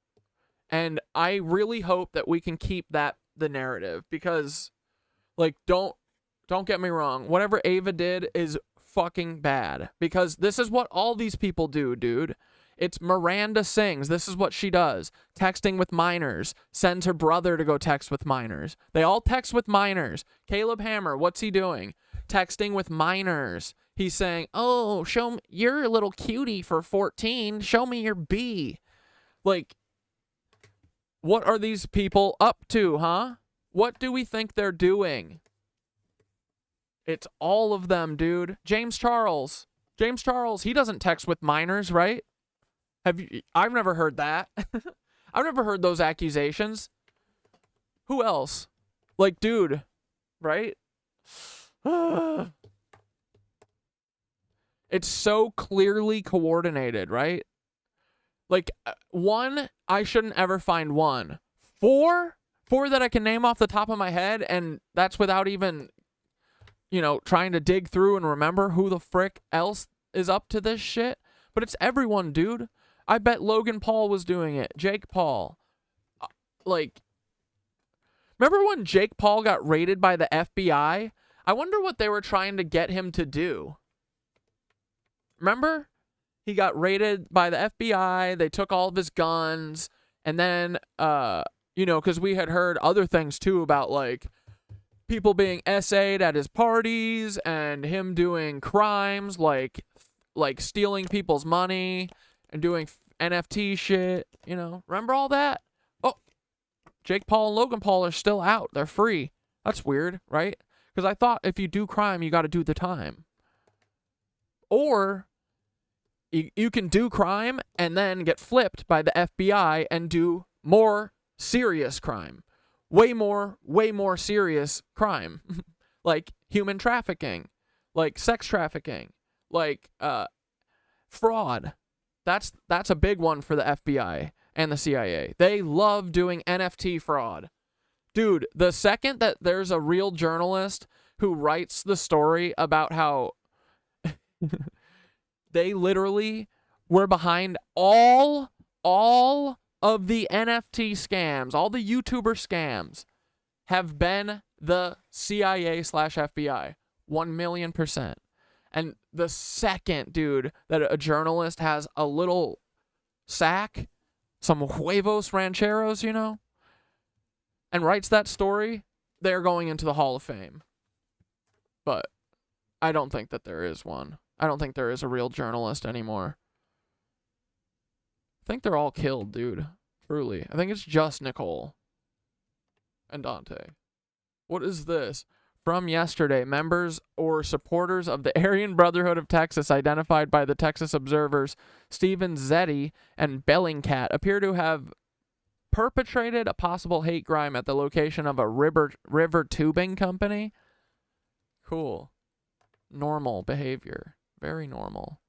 And I really hope that we can keep that the narrative. Because, like, don't get me wrong. Whatever Ava did is fucking bad, because this is what all these people do, dude. It's Miranda Sings. This is what she does. Texting with minors. Sends her brother to go text with minors. They all text with minors. Caleb Hammer, what's he doing? Texting with minors. He's saying, oh, show me, you're a little cutie for 14. Show me your B. Like, what are these people up to, huh? What do we think they're doing? It's all of them, dude. James Charles, he doesn't text with minors, right? I've never heard that. I've never heard those accusations. Who else? Like, dude, right? It's so clearly coordinated, right? Like, one, I shouldn't ever find one. Four that I can name off the top of my head, and that's without even... you know, trying to dig through and remember who the frick else is up to this shit. But it's everyone, dude. I bet Logan Paul was doing it. Jake Paul. Like, remember when Jake Paul got raided by the FBI? I wonder what they were trying to get him to do. Remember? He got raided by the FBI. They took all of his guns. And then, you know, because we had heard other things, too, about, like, people being SA'd at his parties and him doing crimes like stealing people's money and doing NFT shit, you know. Remember all that? Oh, Jake Paul and Logan Paul are still out. They're free. That's weird, right? Because I thought if you do crime, you got to do the time. Or you can do crime and then get flipped by the FBI and do more serious crime. Way more serious crime. Like human trafficking, like sex trafficking, like fraud. That's a big one for the FBI and the CIA. They love doing NFT fraud. Dude, the second that there's a real journalist who writes the story about how they literally were behind all of the NFT scams, all the YouTuber scams, have been the CIA/FBI. 1,000,000%. And the second, dude, that a journalist has a little sack, some huevos rancheros, you know, and writes that story, they're going into the Hall of Fame. But I don't think that there is one. I don't think there is a real journalist anymore. I think they're all killed, dude. Truly. I think it's just Nicole and Dante. What is this? From yesterday, members or supporters of the Aryan Brotherhood of Texas, identified by the Texas Observers, Stephen Zetti and Bellingcat, appear to have perpetrated a possible hate crime at the location of a river tubing company. Cool. Normal behavior. Very normal.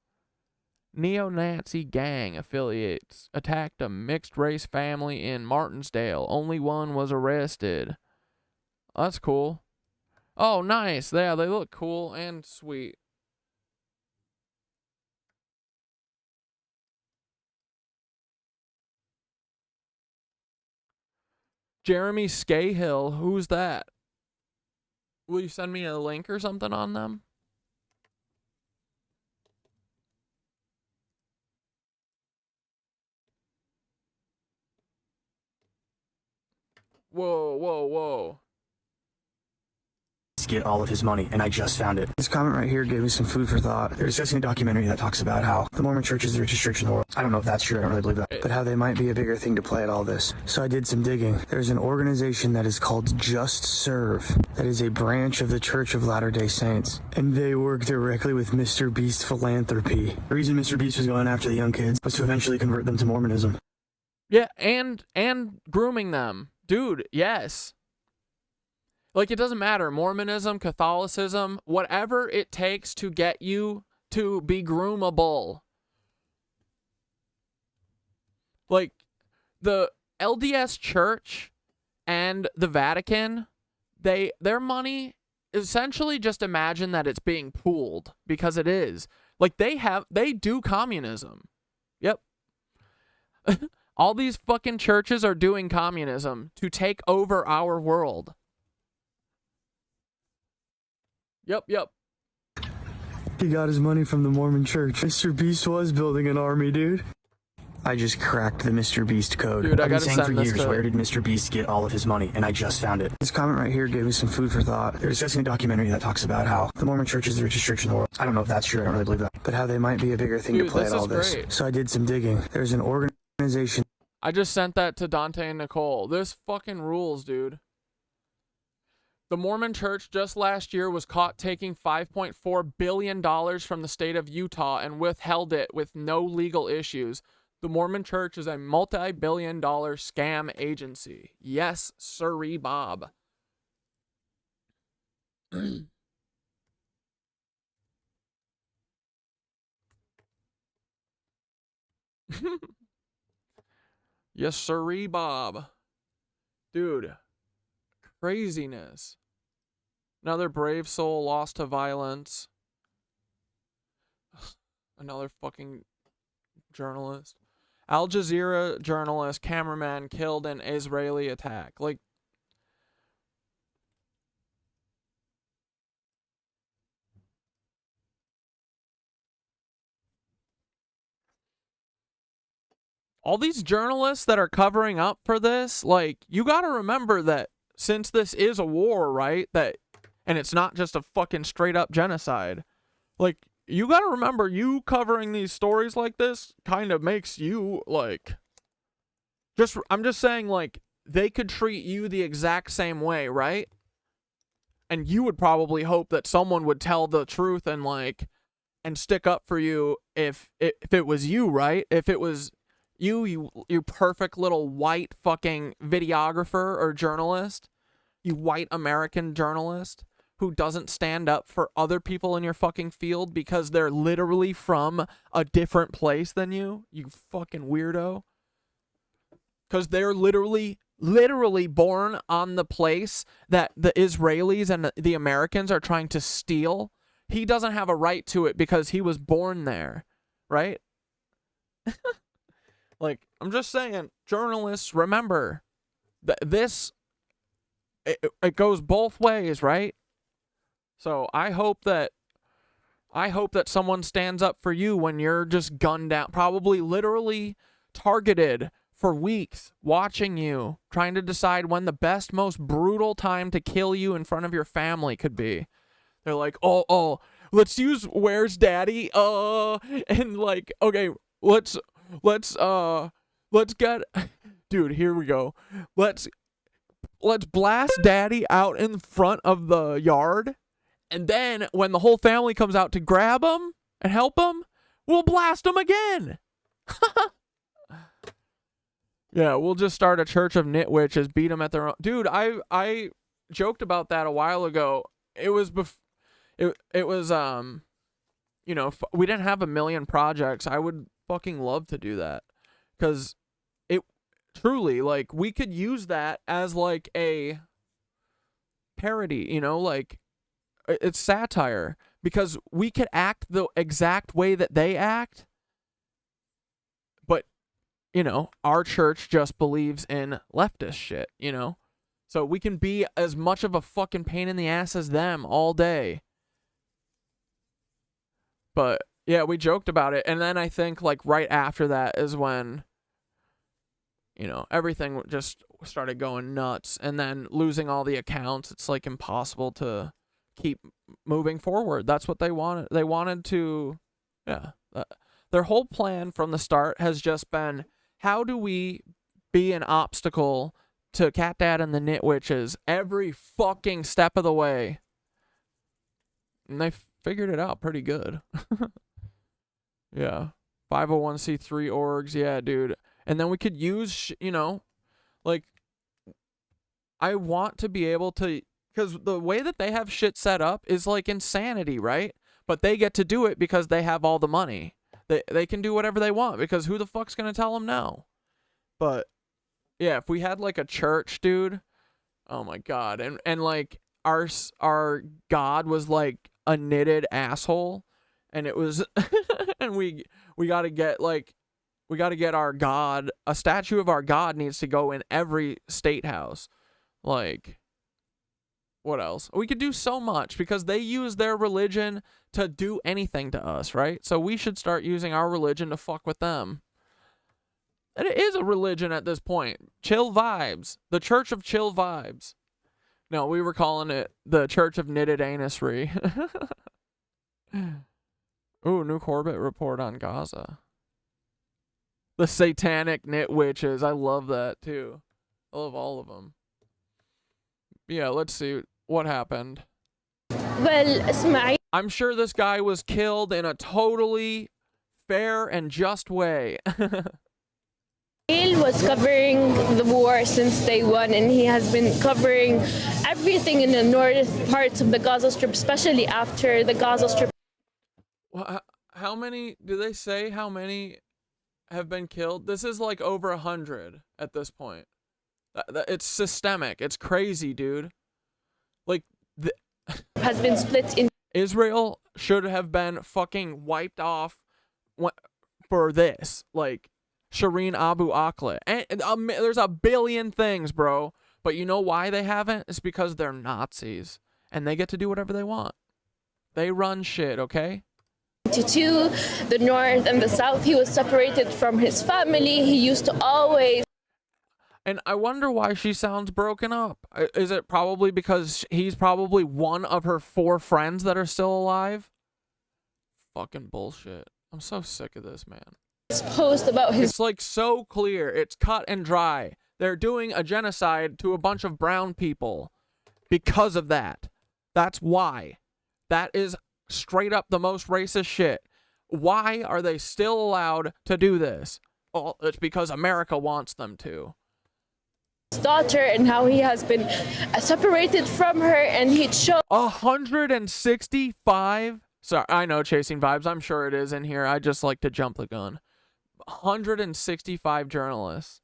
Neo-Nazi gang affiliates attacked a mixed-race family in Martinsdale. Only one was arrested. That's cool. Oh, nice. Yeah, they look cool and sweet. Jeremy Scahill, who's that? Will you send me a link or something on them? Whoa, whoa, whoa.
Get all of his money, and I just found it. This comment right here gave me some food for thought. They're discussing a documentary that talks about how the Mormon Church is the richest church in the world. I don't know if that's true, I don't really believe that, but how they might be a bigger thing to play at all this. So I did some digging. There's an organization that is called Just Serve, that is a branch of the Church of Latter-day Saints, and they work directly with Mr. Beast philanthropy. The reason Mr. Beast was going after the young kids was to eventually convert them to Mormonism.
Yeah, and grooming them. Dude, yes. Like, it doesn't matter. Mormonism, Catholicism, whatever it takes to get you to be groomable. Like, the LDS Church and the Vatican, their money, essentially just imagine that it's being pooled, because it is. Like, they do communism. Yep. All these fucking churches are doing communism to take over our world. Yep.
He got his money from the Mormon Church. Mr. Beast was building an army, dude. I just cracked the Mr. Beast code.
Dude, I
I've been
gotta
saying
send
for
this
years,
to-
where did Mr. Beast get all of his money? And I just found it. This comment right here gave me some food for thought. They're discussing a documentary that talks about how the Mormon Church is the richest church in the world. I don't know if that's true, I don't really believe that, but how they might be a bigger thing
Dude,
to play
this
at all
is
this.
great.
So I did some digging. There's an organization.
I just sent that to Dante and Nicole. This fucking rules, dude. The Mormon Church just last year was caught taking $5.4 billion from the state of Utah and withheld it with no legal issues. The Mormon Church is a multi-billion-dollar scam agency. Yes, sirree, Bob. Yes, sirree, Bob. Dude, craziness. Another brave soul lost to violence. Another fucking journalist. Al Jazeera journalist, cameraman killed in Israeli attack. Like, all these journalists that are covering up for this, like, you gotta remember that since this is a war, right, that, and it's not just a fucking straight up genocide, like, you gotta remember, you covering these stories like this kind of makes you, like, I'm just saying, like, they could treat you the exact same way, right? And you would probably hope that someone would tell the truth and, like, and stick up for you if it was you, right? If it was you perfect little white fucking videographer or journalist, you white American journalist who doesn't stand up for other people in your fucking field because they're literally from a different place than you fucking weirdo. Because they're literally born on the place that the Israelis and the Americans are trying to steal. He doesn't have a right to it because he was born there, right? Like, I'm just saying, journalists, remember, it goes both ways, right? So I hope that someone stands up for you when you're just gunned down, probably literally targeted for weeks, watching you, trying to decide when the best, most brutal time to kill you in front of your family could be. They're like, oh, let's use Where's Daddy? And like, okay, let's get, dude, here we go. Let's blast Daddy out in front of the yard, and then when the whole family comes out to grab him and help him, we'll blast him again. Yeah, we'll just start a church of KnitWitches, beat them at their own. Dude, I joked about that a while ago. It was we didn't have a million projects. I would fucking love to do that, because it truly, like, we could use that as like a parody, like, it's satire because we could act the exact way that they act, but, you know, our church just believes in leftist shit, you know? So we can be as much of a fucking pain in the ass as them all day. But, yeah, we joked about it. And then I think, like, right after that is when, you know, everything just started going nuts. And then losing all the accounts, it's, like, impossible to keep moving forward. That's what they wanted. They wanted to, yeah. Their whole plan from the start has just been, how do we be an obstacle to Catdad and the KnitWitches every fucking step of the way? And they figured it out pretty good. Yeah. 501c3 orgs. Yeah, dude. And then we could use, you know, like, I want to be able to, because the way that they have shit set up is like insanity, right? But they get to do it because they have all the money. They can do whatever they want because who the fuck's going to tell them no? But yeah, if we had like a church, dude, oh my God. And like our God was like a knitted asshole, and it was and we got to get like, we got to get our God, a statue of our God needs to go in every state house. Like, what else? We could do so much because they use their religion to do anything to us, right? So we should start using our religion to fuck with them. And it is a religion at this point. Chill vibes. The Church of Chill Vibes. No, we were calling it the Church of Knitted Anusry. Ooh, new Corbett report on Gaza. The satanic KnitWitches. I love that too. I love all of them. Yeah, let's see what happened.
Well,
I'm sure this guy was killed in a totally fair and just way.
Ismail was covering the war since day one, and he has been covering everything in the north parts of the Gaza Strip, especially after the Gaza Strip.
Well, how many, do they say how many have been killed? This is like over 100 at this point. It's systemic. It's crazy, dude. Like,
has been split in.
Israel should have been fucking wiped off for this. Like, Shireen Abu Akleh. And there's a billion things, bro. But you know why they haven't? It's because they're Nazis. And they get to do whatever they want. They run shit, okay?
To the north and the south, he was separated from his family. He used to always.
And I wonder why she sounds broken up. Is it probably because he's probably one of her 4 friends that are still alive? Fucking bullshit. I'm so sick of this, man.
Post about his.
It's like so clear. It's cut and dry. They're doing a genocide to a bunch of brown people because of that. That's why. That is straight up the most racist shit. Why are they still allowed to do this? Well, it's because America wants them to.
Daughter, and how he has been separated from her, and he chose
165. Sorry, I know, chasing vibes. I'm sure it is in here. I just like to jump the gun. 165 journalists.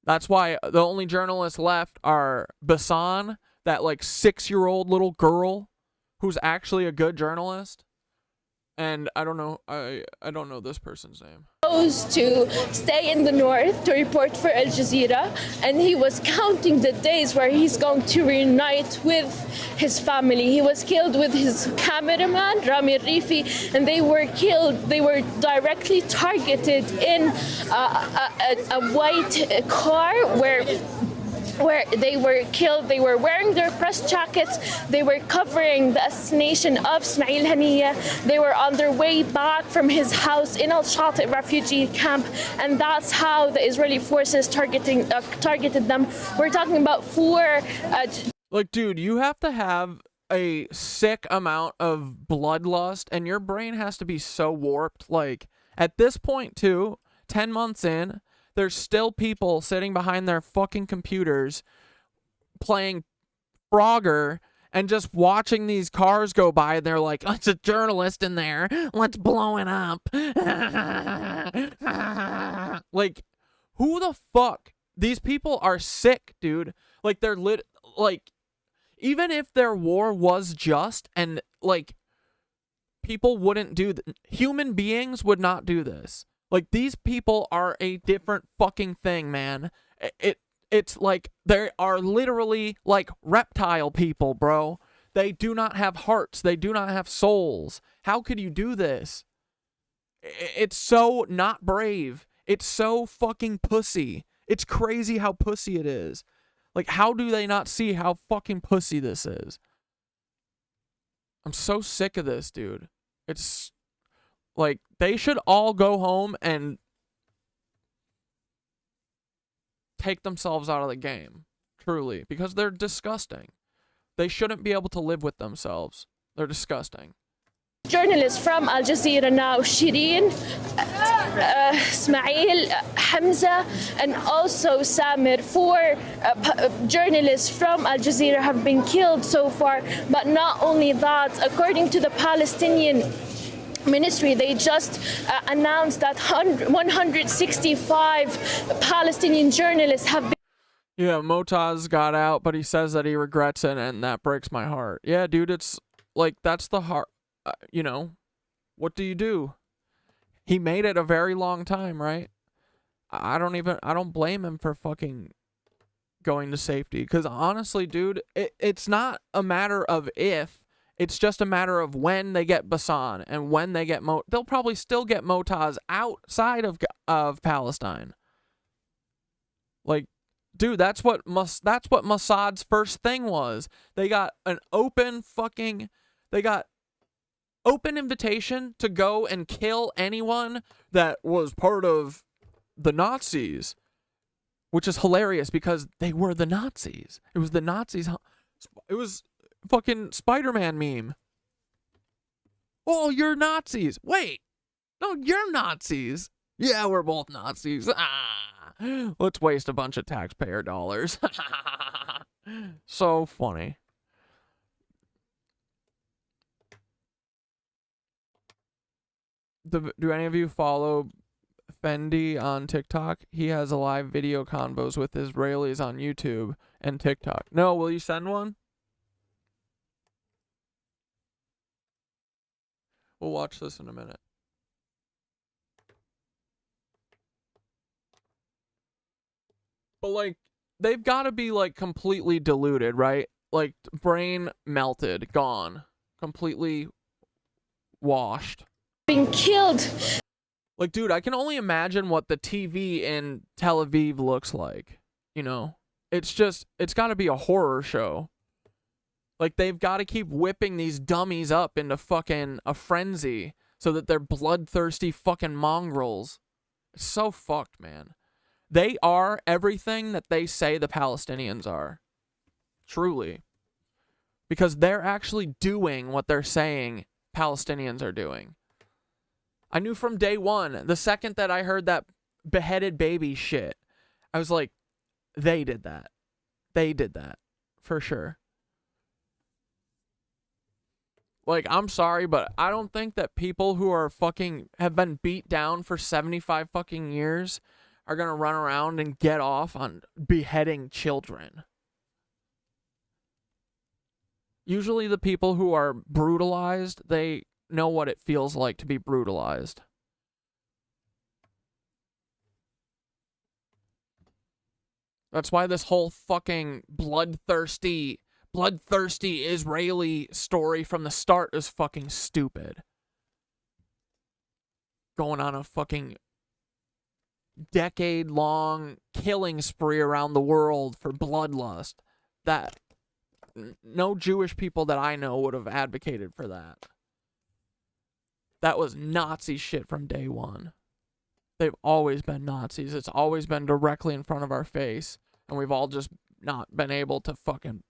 That's why the only journalists left are Basan, that like 6-year-old little girl who's actually a good journalist. And I don't know, I don't know this person's name.
To stay in the north to report for Al Jazeera, and he was counting the days where he's going to reunite with his family. He was killed with his cameraman Rami Rifi, and they were killed. They were directly targeted in a white car where they were killed. They were wearing their press jackets. They were covering the assassination of Ismail Haniyeh. They were on their way back from his house in Al-Shati refugee camp, and that's how the Israeli forces targeted them. We're talking about 4.
Like, dude, you have to have a sick amount of bloodlust, and your brain has to be so warped. Like, at this point, too, 10 months in, there's still people sitting behind their fucking computers playing Frogger and just watching these cars go by, and they're like, oh, it's a journalist in there. Let's blow it up. Like, who the fuck? These people are sick, dude. Like, they're like, Even if their war was just and, like, people wouldn't do human beings would not do this. Like, these people are a different fucking thing, man. It's like they are literally like reptile people, bro. They do not have hearts. They do not have souls. How could you do this? It's so not brave. It's so fucking pussy. It's crazy how pussy it is. Like, how do they not see how fucking pussy this is? I'm so sick of this, dude. It's like, they should all go home and take themselves out of the game. Truly. Because they're disgusting. They shouldn't be able to live with themselves. They're disgusting.
Journalists from Al Jazeera now, Shireen, Ismail, Hamza, and also Samir. 4 journalists from Al Jazeera have been killed so far. But not only that, according to the Palestinian Ministry, they just announced that 165 Palestinian journalists have been.
Yeah, Motaz got out, but he says that he regrets it, and that breaks my heart. Yeah, dude, it's like, that's the heart. You know, what do you do? He made it a very long time, right? I don't blame him for fucking going to safety. Because honestly, dude, it's not a matter of if. It's just a matter of when they get Bassan and when they get they'll probably still get Motaz outside of Palestine. Like, dude, that's what Mossad's first thing was. They got an open invitation to go and kill anyone that was part of the Nazis, which is hilarious because they were the Nazis. It was the Nazis. It was fucking Spider-Man meme. Oh, you're Nazis. Wait. No, you're Nazis. Yeah, we're both Nazis. Let's waste a bunch of taxpayer dollars. So funny. Do any of you follow bfendyy on TikTok? He has a live video convos with Israelis on YouTube and TikTok. No, will you send one? We'll watch this in a minute. But, like, they've got to be, like, completely diluted, right? Like, brain melted, gone. Completely washed.
Been killed.
Like, dude, I can only imagine what the TV in Tel Aviv looks like. You know? It's got to be a horror show. Like, they've got to keep whipping these dummies up into fucking a frenzy so that they're bloodthirsty fucking mongrels. It's so fucked, man. They are everything that they say the Palestinians are. Truly. Because they're actually doing what they're saying Palestinians are doing. I knew from day one, the second that I heard that beheaded baby shit, I was like, they did that. They did that. For sure. Like, I'm sorry, but I don't think that people who are fucking have been beat down for 75 fucking years are gonna run around and get off on beheading children. Usually the people who are brutalized, they know what it feels like to be brutalized. That's why this whole fucking bloodthirsty Israeli story from the start is fucking stupid. Going on a fucking decade-long killing spree around the world for bloodlust. That no Jewish people that I know would have advocated for that. That was Nazi shit from day one. They've always been Nazis. It's always been directly in front of our face. And we've all just not been able to fucking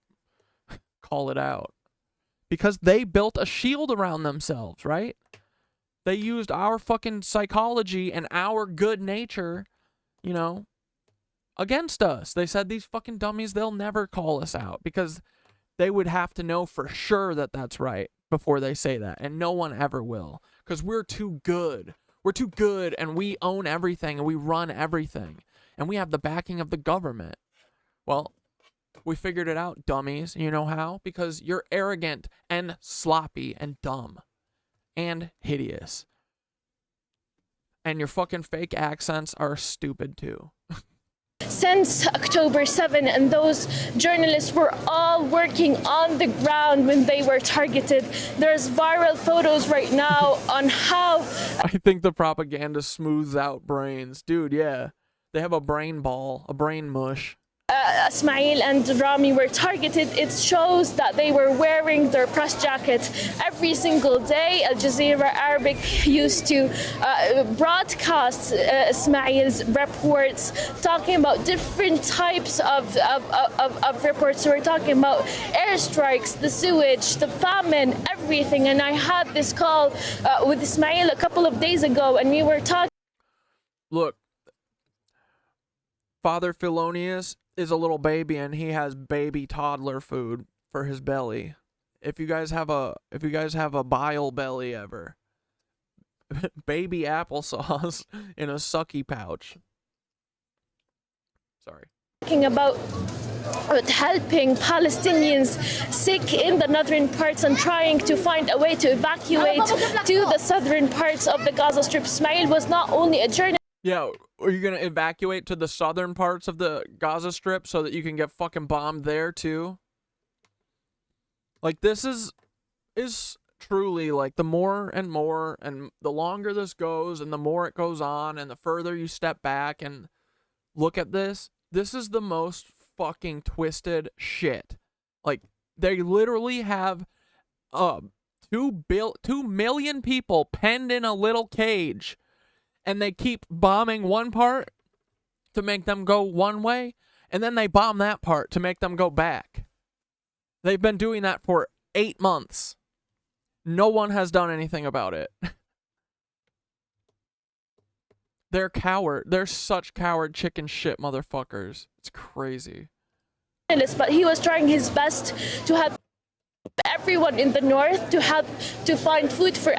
call it out. Because they built a shield around themselves, right? They used our fucking psychology and our good nature, you know, against us. They said these fucking dummies, they'll never call us out. Because they would have to know for sure that that's right before they say that. And no one ever will. Because we're too good. We're too good and we own everything and we run everything. And we have the backing of the government. Well, We figured it out, dummies. You know how? Because you're arrogant and sloppy and dumb and hideous. And your fucking fake accents are stupid too.
Since October 7, and those journalists were all working on the ground when they were targeted. There's viral photos right now on how...
I think the propaganda smooths out brains. Dude, yeah. They have a brain ball, a brain mush.
Ismail and Rami were targeted. It shows that they were wearing their press jacket every single day. Al Jazeera Arabic used to broadcast Ismail's reports, talking about different types of reports. So we're talking about airstrikes, the sewage, the famine, everything. And I had this call with Ismail a couple of days ago, and we were talking.
Look, Father Felonius is a little baby, and he has baby toddler food for his belly. If you guys have a bile belly ever, baby applesauce in a sucky pouch. Sorry.
Talking about helping Palestinians sick in the northern parts and trying to find a way to evacuate to the southern parts of the Gaza Strip. Ismail was not only a journalist.
Yeah, are you gonna evacuate to the southern parts of the Gaza Strip so that you can get fucking bombed there too? Like, this is truly, like, the more and more, and the longer this goes, and the more it goes on, and the further you step back and look at this is the most fucking twisted shit. Like, they literally have 2 million people penned in a little cage. And they keep bombing one part to make them go one way, and then they bomb that part to make them go back. They've been doing that for 8 months. No one has done anything about it. They're coward. They're such coward chicken shit motherfuckers. It's crazy.
But he was trying his best to help everyone in the north, to find food for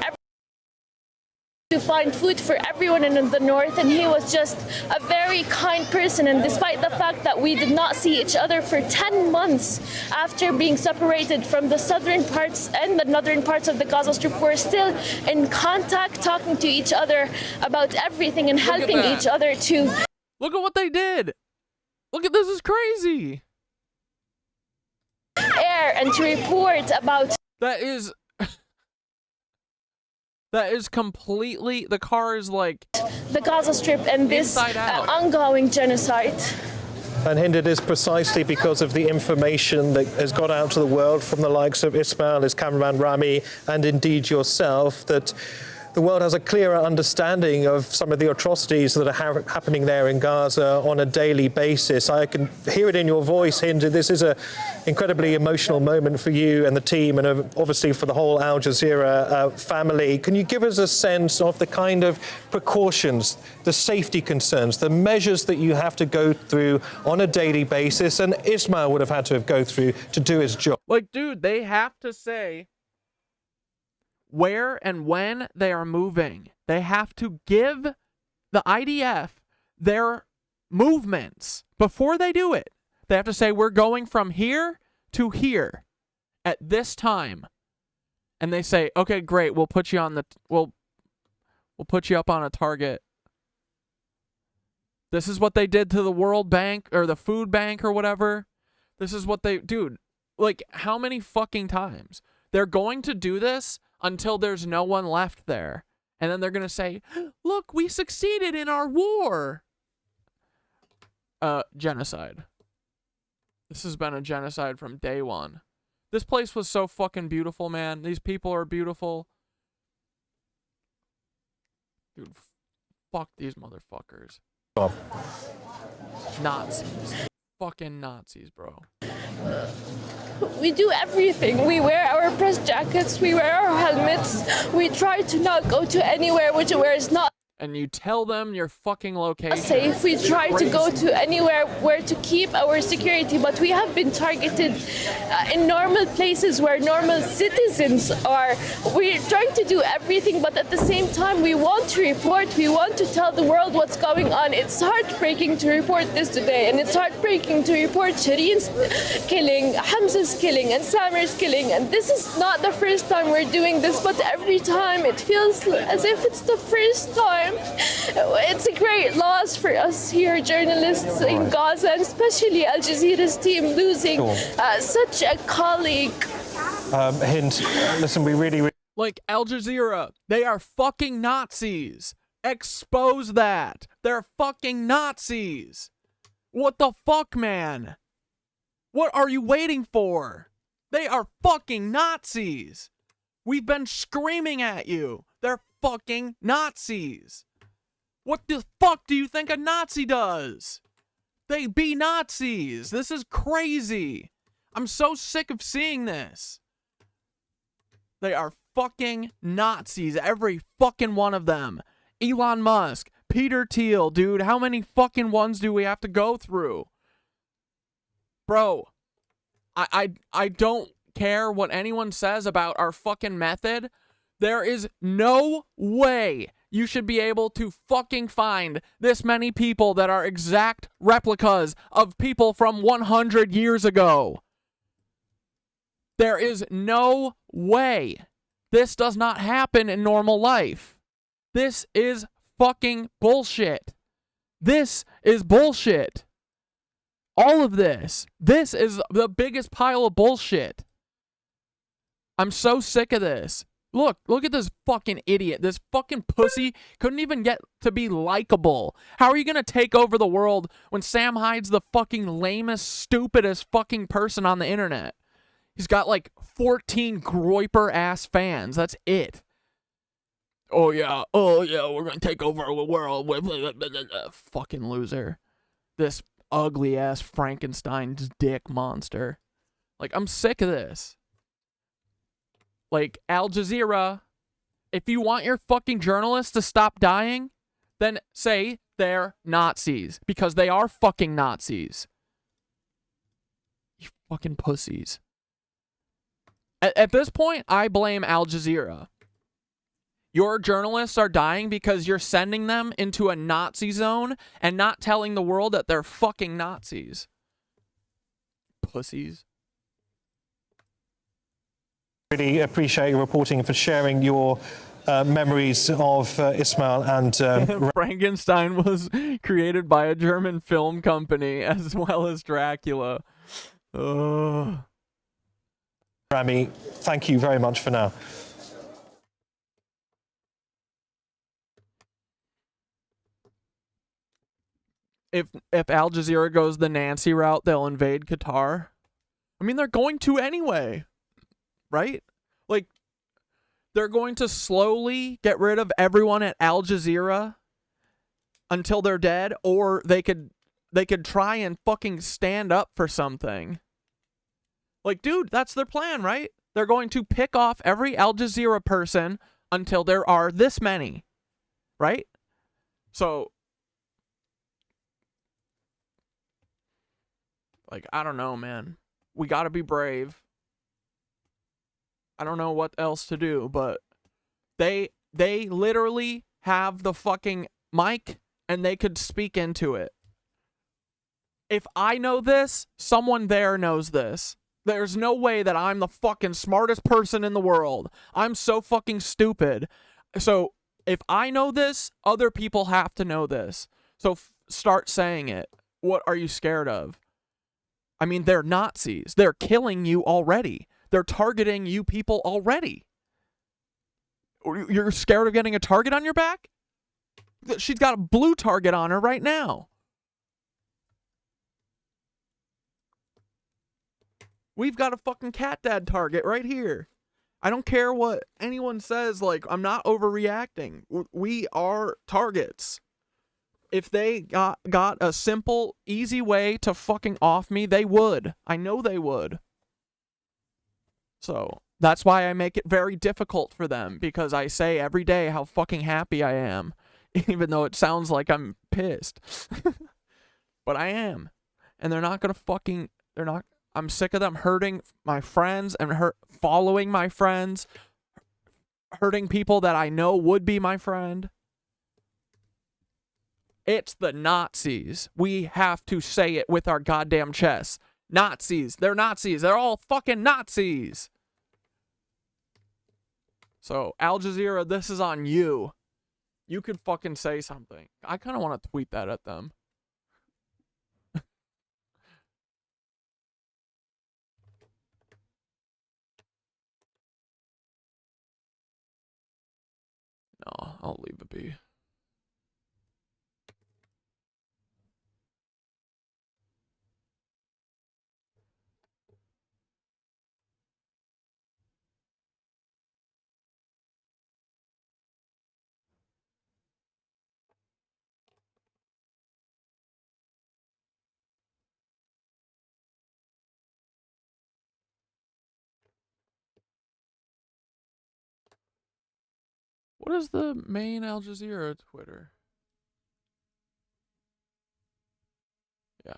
everyone in the north, and he was just a very kind person. And despite the fact that we did not see each other for 10 months after being separated from the southern parts and the northern parts of the Gaza Strip, we're still in contact, talking to each other about everything and helping each other to...
Look at what they did! Look at this, is crazy!
...air and to report about...
That is completely... The car is like...
the Gaza Strip and this ongoing genocide.
And hindered is precisely because of the information that has got out to the world from the likes of Ismail, his cameraman Rami, and indeed yourself, that the world has a clearer understanding of some of the atrocities that are happening there in Gaza on a daily basis. I can hear it in your voice, Hind. This is an incredibly emotional moment for you and the team, and obviously for the whole Al Jazeera family. Can you give us a sense of the kind of precautions, the safety concerns, the measures that you have to go through on a daily basis, and Ismail would have had to go through to do his job?
Like, dude, they have to say where and when they are moving. They have to give the IDF their movements before they do it. They have to say, we're going from here to here at this time. And they say, okay, great, we'll put you on the we'll put you up on a target. This is what they did to the World Bank or the Food Bank or whatever. This is what they... Dude, like, how many fucking times? They're going to do this until there's no one left there. And then they're going to say, look, we succeeded in our war. Genocide. This has been a genocide from day one. This place was so fucking beautiful, man. These people are beautiful. Dude, fuck these motherfuckers.
Oh.
Nazis. Fucking Nazis, bro.
We do everything. We wear our press jackets, we wear our helmets, we try to not go to anywhere which where it's not...
and you tell them your fucking location.
Safe. We try to go to anywhere where to keep our security, but we have been targeted in normal places where normal citizens are. We're trying to do everything, but at the same time, we want to report. We want to tell the world what's going on. It's heartbreaking to report this today, and it's heartbreaking to report Shireen's killing, Hamza's killing, and Samir's killing. And this is not the first time we're doing this, but every time it feels as if it's the first time. It's a great loss for us here, journalists in Gaza, and especially Al Jazeera's team losing such a colleague.
Hind, listen, we really...
Like, Al Jazeera, they are fucking Nazis. Expose that. They're fucking Nazis. What the fuck, man? What are you waiting for? They are fucking Nazis. We've been screaming at you. They're fucking Nazis. What the fuck do you think a Nazi does? They be Nazis. This is crazy. I'm so sick of seeing this. They are fucking Nazis. Every fucking one of them. Elon Musk, Peter Thiel, dude. How many fucking ones do we have to go through? Bro, I don't care what anyone says about our fucking method. There is no way you should be able to fucking find this many people that are exact replicas of people from 100 years ago. There is no way. This does not happen in normal life. This is fucking bullshit. This is bullshit. All of this. This is the biggest pile of bullshit. I'm so sick of this. Look at this fucking idiot. This fucking pussy couldn't even get to be likable. How are you gonna take over the world when Sam Hyde's the fucking lamest, stupidest fucking person on the internet? He's got like 14 groiper-ass fans. That's it. Oh yeah, we're gonna take over the world with fucking loser. This ugly-ass Frankenstein's dick monster. Like, I'm sick of this. Like, Al Jazeera, if you want your fucking journalists to stop dying, then say they're Nazis. Because they are fucking Nazis. You fucking pussies. At this point, I blame Al Jazeera. Your journalists are dying because you're sending them into a Nazi zone and not telling the world that they're fucking Nazis. Pussies.
Really appreciate your reporting and for sharing your memories of Ismail and...
Frankenstein was created by a German film company as well as Dracula. Ugh.
Rami, thank you very much for now.
If Al Jazeera goes the Nancy route, they'll invade Qatar. I mean, they're going to anyway. Right? Like, they're going to slowly get rid of everyone at Al Jazeera until they're dead, or they could try and fucking stand up for something. Like, dude, that's their plan, right? They're going to pick off every Al Jazeera person until there are this many. Right? So, like, I don't know, man. We gotta be brave. I don't know what else to do, but they literally have the fucking mic and they could speak into it. If I know this, someone there knows this. There's no way that I'm the fucking smartest person in the world. I'm so fucking stupid. So if I know this, other people have to know this. So start saying it. What are you scared of? I mean, they're Nazis. They're killing you already. They're targeting you people already. You're scared of getting a target on your back? She's got a blue target on her right now. We've got a fucking Catdad target right here. I don't care what anyone says, like, I'm not overreacting. We are targets. If they got a simple, easy way to fucking off me, they would. I know they would. So, that's why I make it very difficult for them, because I say every day how fucking happy I am. even though it sounds like I'm pissed. But I am. And they're not going to fucking, they're not, I'm sick of them hurting my friends and following my friends, hurting people that I know would be my friend. It's the Nazis. We have to say it with our goddamn chests. Nazis. They're Nazis. They're all fucking Nazis. So, Al Jazeera, this is on you. You could fucking say something. I kind of want to tweet that at them. No, I'll leave it be. What is the main Al Jazeera Twitter? Yeah.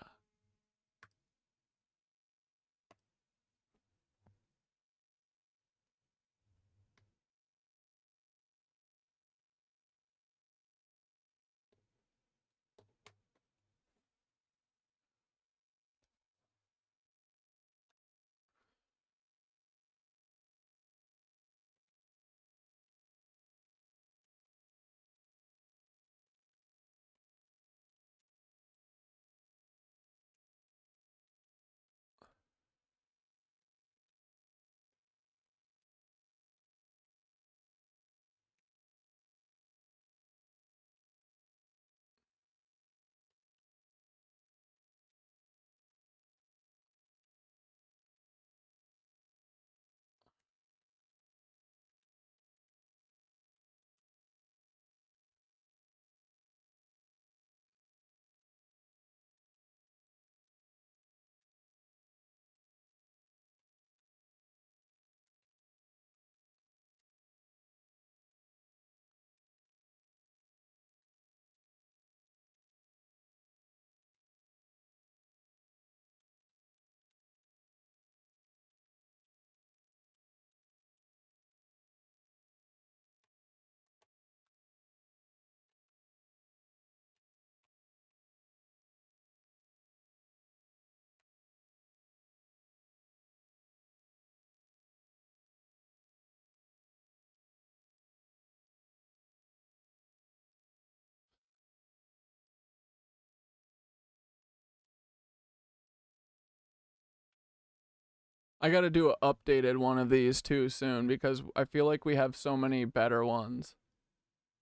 I gotta do an updated one of these too soon because I feel like we have so many better ones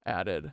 added.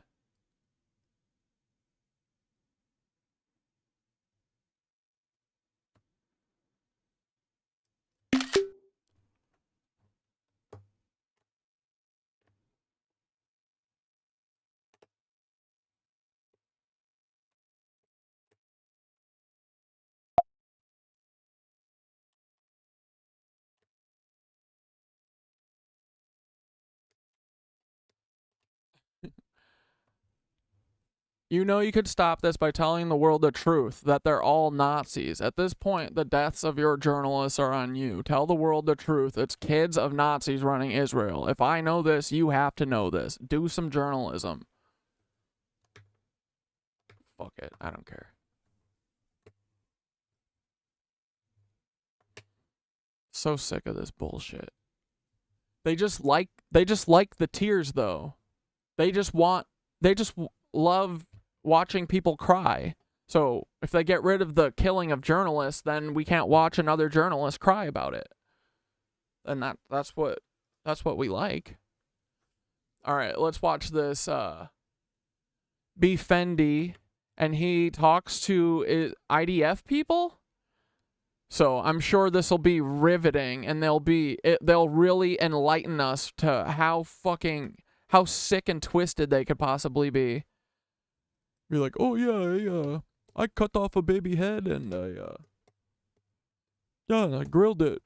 You know you could stop this by telling the world the truth, that they're all Nazis. At this point, the deaths of your journalists are on you. Tell the world the truth. It's kids of Nazis running Israel. If I know this, you have to know this. Do some journalism. Fuck it. I don't care. So sick of this bullshit. They just like the tears though. They just love watching people cry. So if they get rid of the killing of journalists, then we can't watch another journalist cry about it. And that's what we like. All right, let's watch this bfendyy, and he talks to IDF people. So I'm sure this will be riveting, and they'll really enlighten us to how sick and twisted they could possibly be. Be like, oh yeah, I cut off a baby head and I grilled it.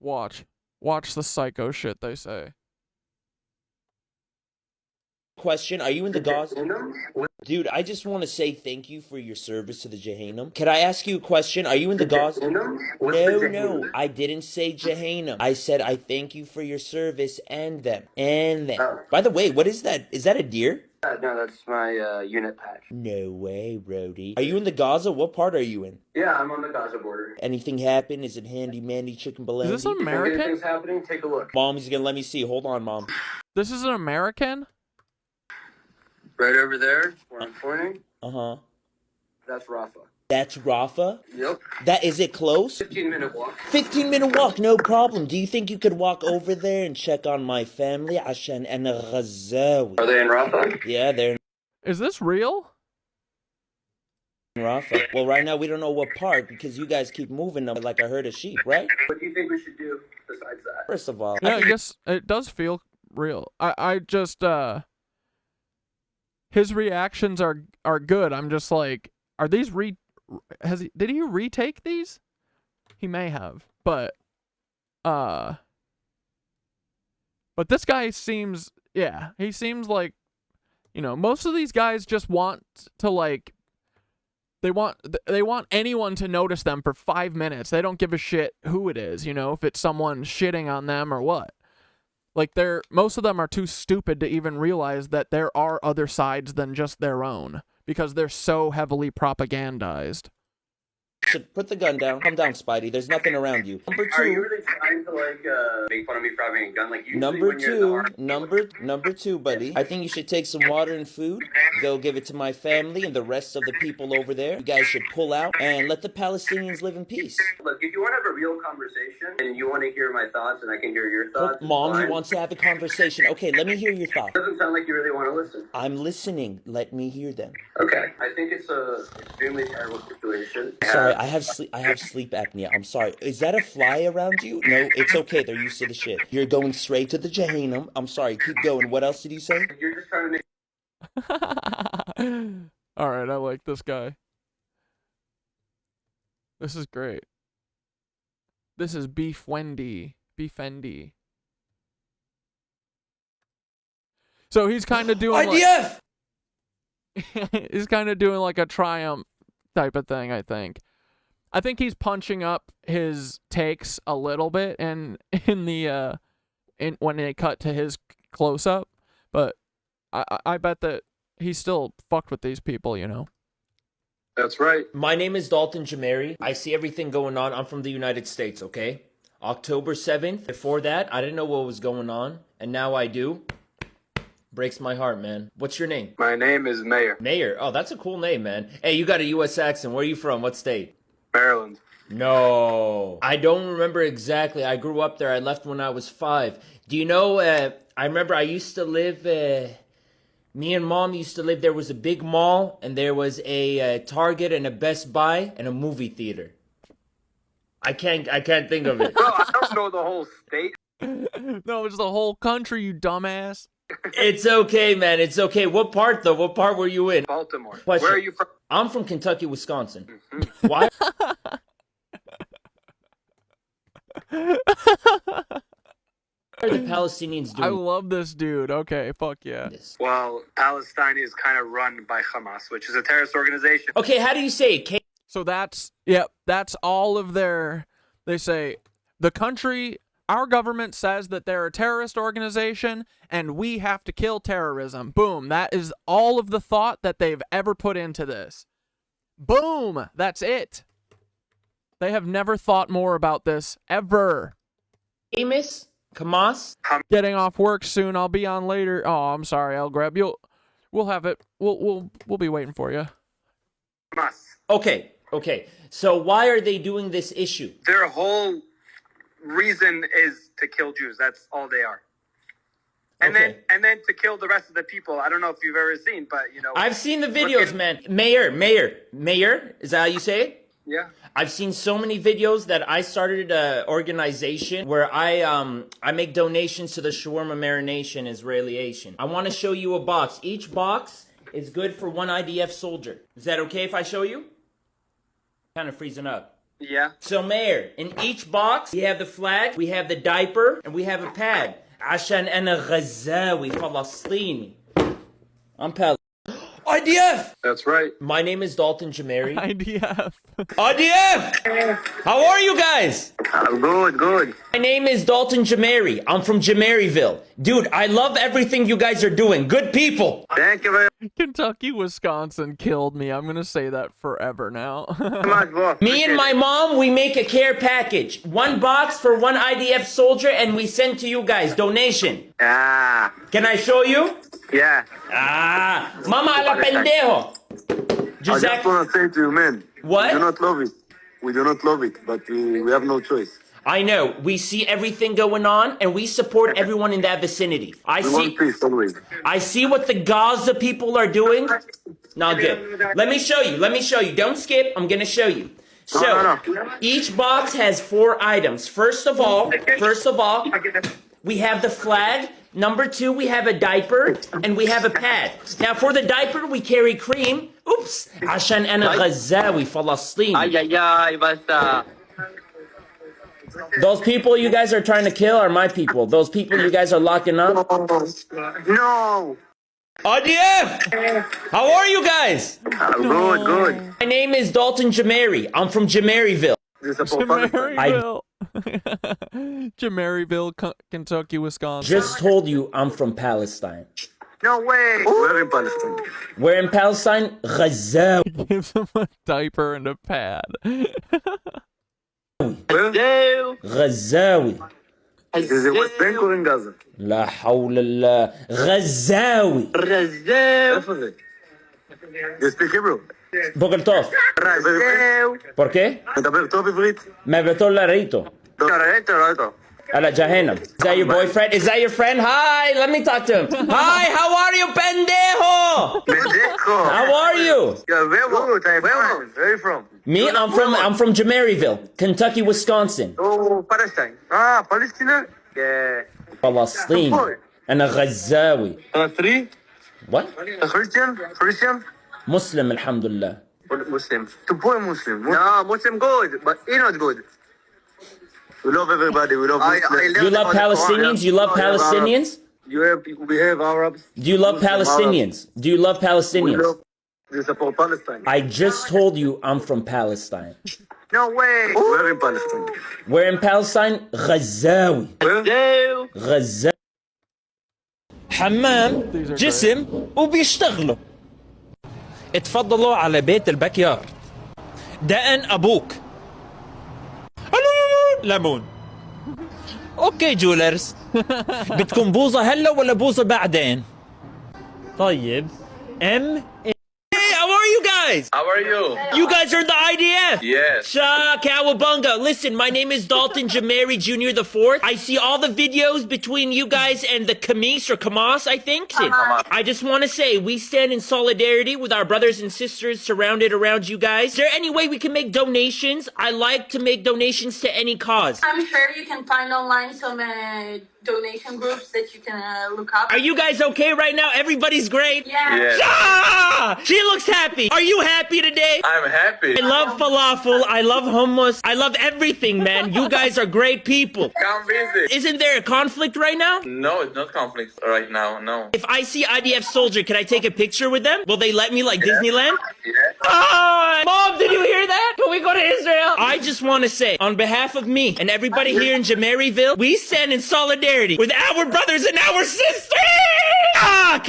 Watch the psycho shit they say.
question? Are you in the Gaza? Dude, I just want to say thank you for your service to the Jehannam. Could I ask you a question? Are you in the Gaza? No, I didn't say Jehannam. I said I thank you for your service and them. By the way, what is that? Is that a deer?
No, that's my unit patch.
No way, Brody. Are you in the Gaza? What part are you in?
Yeah, I'm on the Gaza border.
Anything happen? Is it handy mandy chicken baloney?
Is this American?
If anything's happening, take a look.
Mom's gonna let me see. Hold on, Mom.
This is an American?
Right over there, where I'm pointing.
Uh-huh.
That's Rafa.
That's Rafa?
Yep.
That, is it close?
15-minute walk.
15-minute walk, no problem. Do you think you could walk over there and check on my family? Ashan and Ghazawi.
Are they in Rafa?
Yeah, they're
Is this real?
in Rafa. Well, right now we don't know what part because you guys keep moving them like a herd of sheep, right?
What do you think we should do besides that?
First of all,
Yeah, I guess it does feel real. I just his reactions are good. I'm just like, are these did he retake these? He may have. But this guy seems, yeah, he seems like, you know, most of these guys just want to, like, they want anyone to notice them for 5 minutes. They don't give a shit who it is, you know, if it's someone shitting on them or what. Like, most of them are too stupid to even realize that there are other sides than just their own, because they're so heavily propagandized.
should put the gun down. Calm down, Spidey. There's nothing around you. Number two.
Are you really trying to make fun of me for having a gun? Like usually
Number
when you're in the
two, number two, buddy. I think you should take some water and food. Go give it to my family and the rest of the people over there. You guys should pull out and let the Palestinians live in peace.
Look, if you want to have a real conversation and you want to hear my thoughts and I can hear your thoughts,
Mom,
fine.
he wants to have a conversation. Okay, let me hear your thoughts.
Doesn't sound like you really want to listen.
I'm listening. Let me hear them.
Okay, I think it's a extremely terrible situation.
Sorry, I have sleep apnea. I'm sorry. Is that a fly around you? No, it's okay. They're used to the shit. You're going straight to the Jehannam. I'm sorry. Keep going. What else did you say?
You're just trying to make.
All right, I like this guy. This is great. This is bfendyy. So he's kind of doing
IDF!
he's kind of doing like a triumph type of thing, I think. I think he's punching up his takes a little bit in the when they cut to his close up, but I bet that he's still fucked with these people, you know.
That's right.
My name is Dalton Jamari. I see everything going on. I'm from the United States, okay? October 7th. Before that, I didn't know what was going on, and now I do. Breaks my heart, man. What's your name?
My name is Mayor.
Mayor. Oh, that's a cool name, man. Hey, you got a U.S. accent. Where are you from? What state?
Maryland.
No. I don't remember exactly. I grew up there. I left when I was 5. Do you know, I remember I used to live, me and Mom used to live, there was a big mall, and there was a Target and a Best Buy and a movie theater. I can't think of it.
Bro, I don't know the whole state.
No, it's the whole country, you dumbass.
It's okay, man. It's okay. What part, though? What part were you in?
Baltimore.
Question.
Where are you from?
I'm from Kentucky, Wisconsin.
Mm-hmm.
Why? What are the Palestinians doing?
I love this dude. Okay, fuck yeah.
Well, Palestine is kind of run by Hamas, which is a terrorist organization.
Okay, how do you say it?
So that's all of their, they say, the country, our government says that they're a terrorist organization and we have to kill terrorism. Boom. That is all of the thought that they've ever put into this. Boom. That's it. They have never thought more about this ever.
Amos? Hamas?
Getting off work soon. I'll be on later. Oh, I'm sorry. I'll grab you. We'll have it. We'll be waiting for you.
Hamas.
Okay. So why are they doing this issue?
Their whole reason is to kill Jews. That's all they are. And then to kill the rest of the people. I don't know if you've ever seen, but you know.
I've seen the videos, man. Mayor. Is that how you say it?
Yeah.
I've seen so many videos that I started an organization where I make donations to the shawarma marination Israeliation. I want to show you a box. Each box is good for one IDF soldier. Is that okay if I show you? Kind of freezing up.
Yeah.
So, Mayor, in each box, we have the flag, we have the diaper, and we have a pad. عشان أنا غزاوي فلسطيني. I'm IDF!
That's right.
My name is Dalton Jamari.
IDF.
IDF! How are you guys?
I'm good.
My name is Dalton Jamari. I'm from Jamaryville. Dude, I love everything you guys are doing. Good people.
Thank you very
Kentucky, Wisconsin killed me. I'm gonna say that forever now.
much, bro.
Me and my mom, we make a care package. 1 box for 1 IDF soldier, and we send to you guys. Donation.
Ah,
Can I show you?
yeah.
Mama a la pendejo.
I just want to say to you, man.
What?
We do not love it. We do not love it, but we have no choice.
I know. We see everything going on, and we support everyone in that vicinity.
We want peace always.
I see what the Gaza people are doing. Not good. Let me show you. Don't skip. I'm gonna show you. So, each box has 4 items. First of all, we have the flag. Number 2, we have a diaper, and we have a pad. Now, for the diaper, we carry cream. Oops. عشان أنا غزاوي فلسطيني. Those people you guys are trying to kill are my people. Those people you guys are locking up.
No.
IDF! How are you guys?
Good.
My name is Dalton Jamari. I'm from Jamaryville.
Jamaryville. Jamaryville, Kentucky, Wisconsin.
Just told you I'm from Palestine.
No way.
We're in Palestine.
Where in Palestine? Gaza.
Gives him a diaper and a pad.
غزاوي.
Is it West Bank or in Gaza?
لا حول الله. غزاوي.
Definitely. You speak Hebrew?
بقول طوف. ¿Por qué?
מדבר טוב עברית?
ما بتقول لا ريتو. على جهنم. Is that your boyfriend? Is that your friend? Hi, let me talk to him. Hi, how are you, pendejo? How are you?
Yeah, where are you from?
Me, I'm from Jamaryville, Kentucky, Wisconsin.
Oh, Palestine. Ah, Palestine? Yeah.
فلسطين. أنا غزاوي.
3?
What?
Christian?
Muslim, الحمد لله.
Muslim. To boy Muslim. No, Muslim good, but you're not good.
We love everybody. We love Muslims.
You love Palestinians? You love Palestinians?
We have Arabs.
Do you love Palestinians? Do you love Palestinians?
We support Palestine.
I just told you I'm from Palestine.
No way.
We're in Palestine.
Where in Palestine? غزاوي. غزاوي. حمام جسم وبيشتغلوا. اتفضلوا على بيت الباك يارد. دقن ابوك. ليمون. اوكي جولرز. بدكم بوظة هلا ولا بوظة بعدين؟ طيب. Hey, how are you guys?
How are you?
You guys are the IDF?
Yes.
Cowabunga. Listen, my name is Dalton Jamari Jr. the 4th. I see all the videos between you guys and the Kamis or Kamas, I think. I just want to say, we stand in solidarity with our brothers and sisters surrounded around you guys. Is there any way we can make donations? I like to make donations to any cause.
I'm sure you can find online some donation groups that you can look up.
Are you guys okay right now? Everybody's great?
Yeah.
Yes.
She looks happy. Are you happy today?
I'm happy.
I love falafel. I love hummus. I love everything, man. You guys are great people.
Come visit.
Isn't there a conflict right now?
No, it's not conflict right now, no.
If I see IDF soldier, can I take a picture with them? Will they let me like Disneyland?
Yeah.
Oh, Mom, did you hear that? Can we go to Israel? I just want to say, on behalf of me and everybody here in Jamaryville, we stand in solidarity with our brothers and our sisters!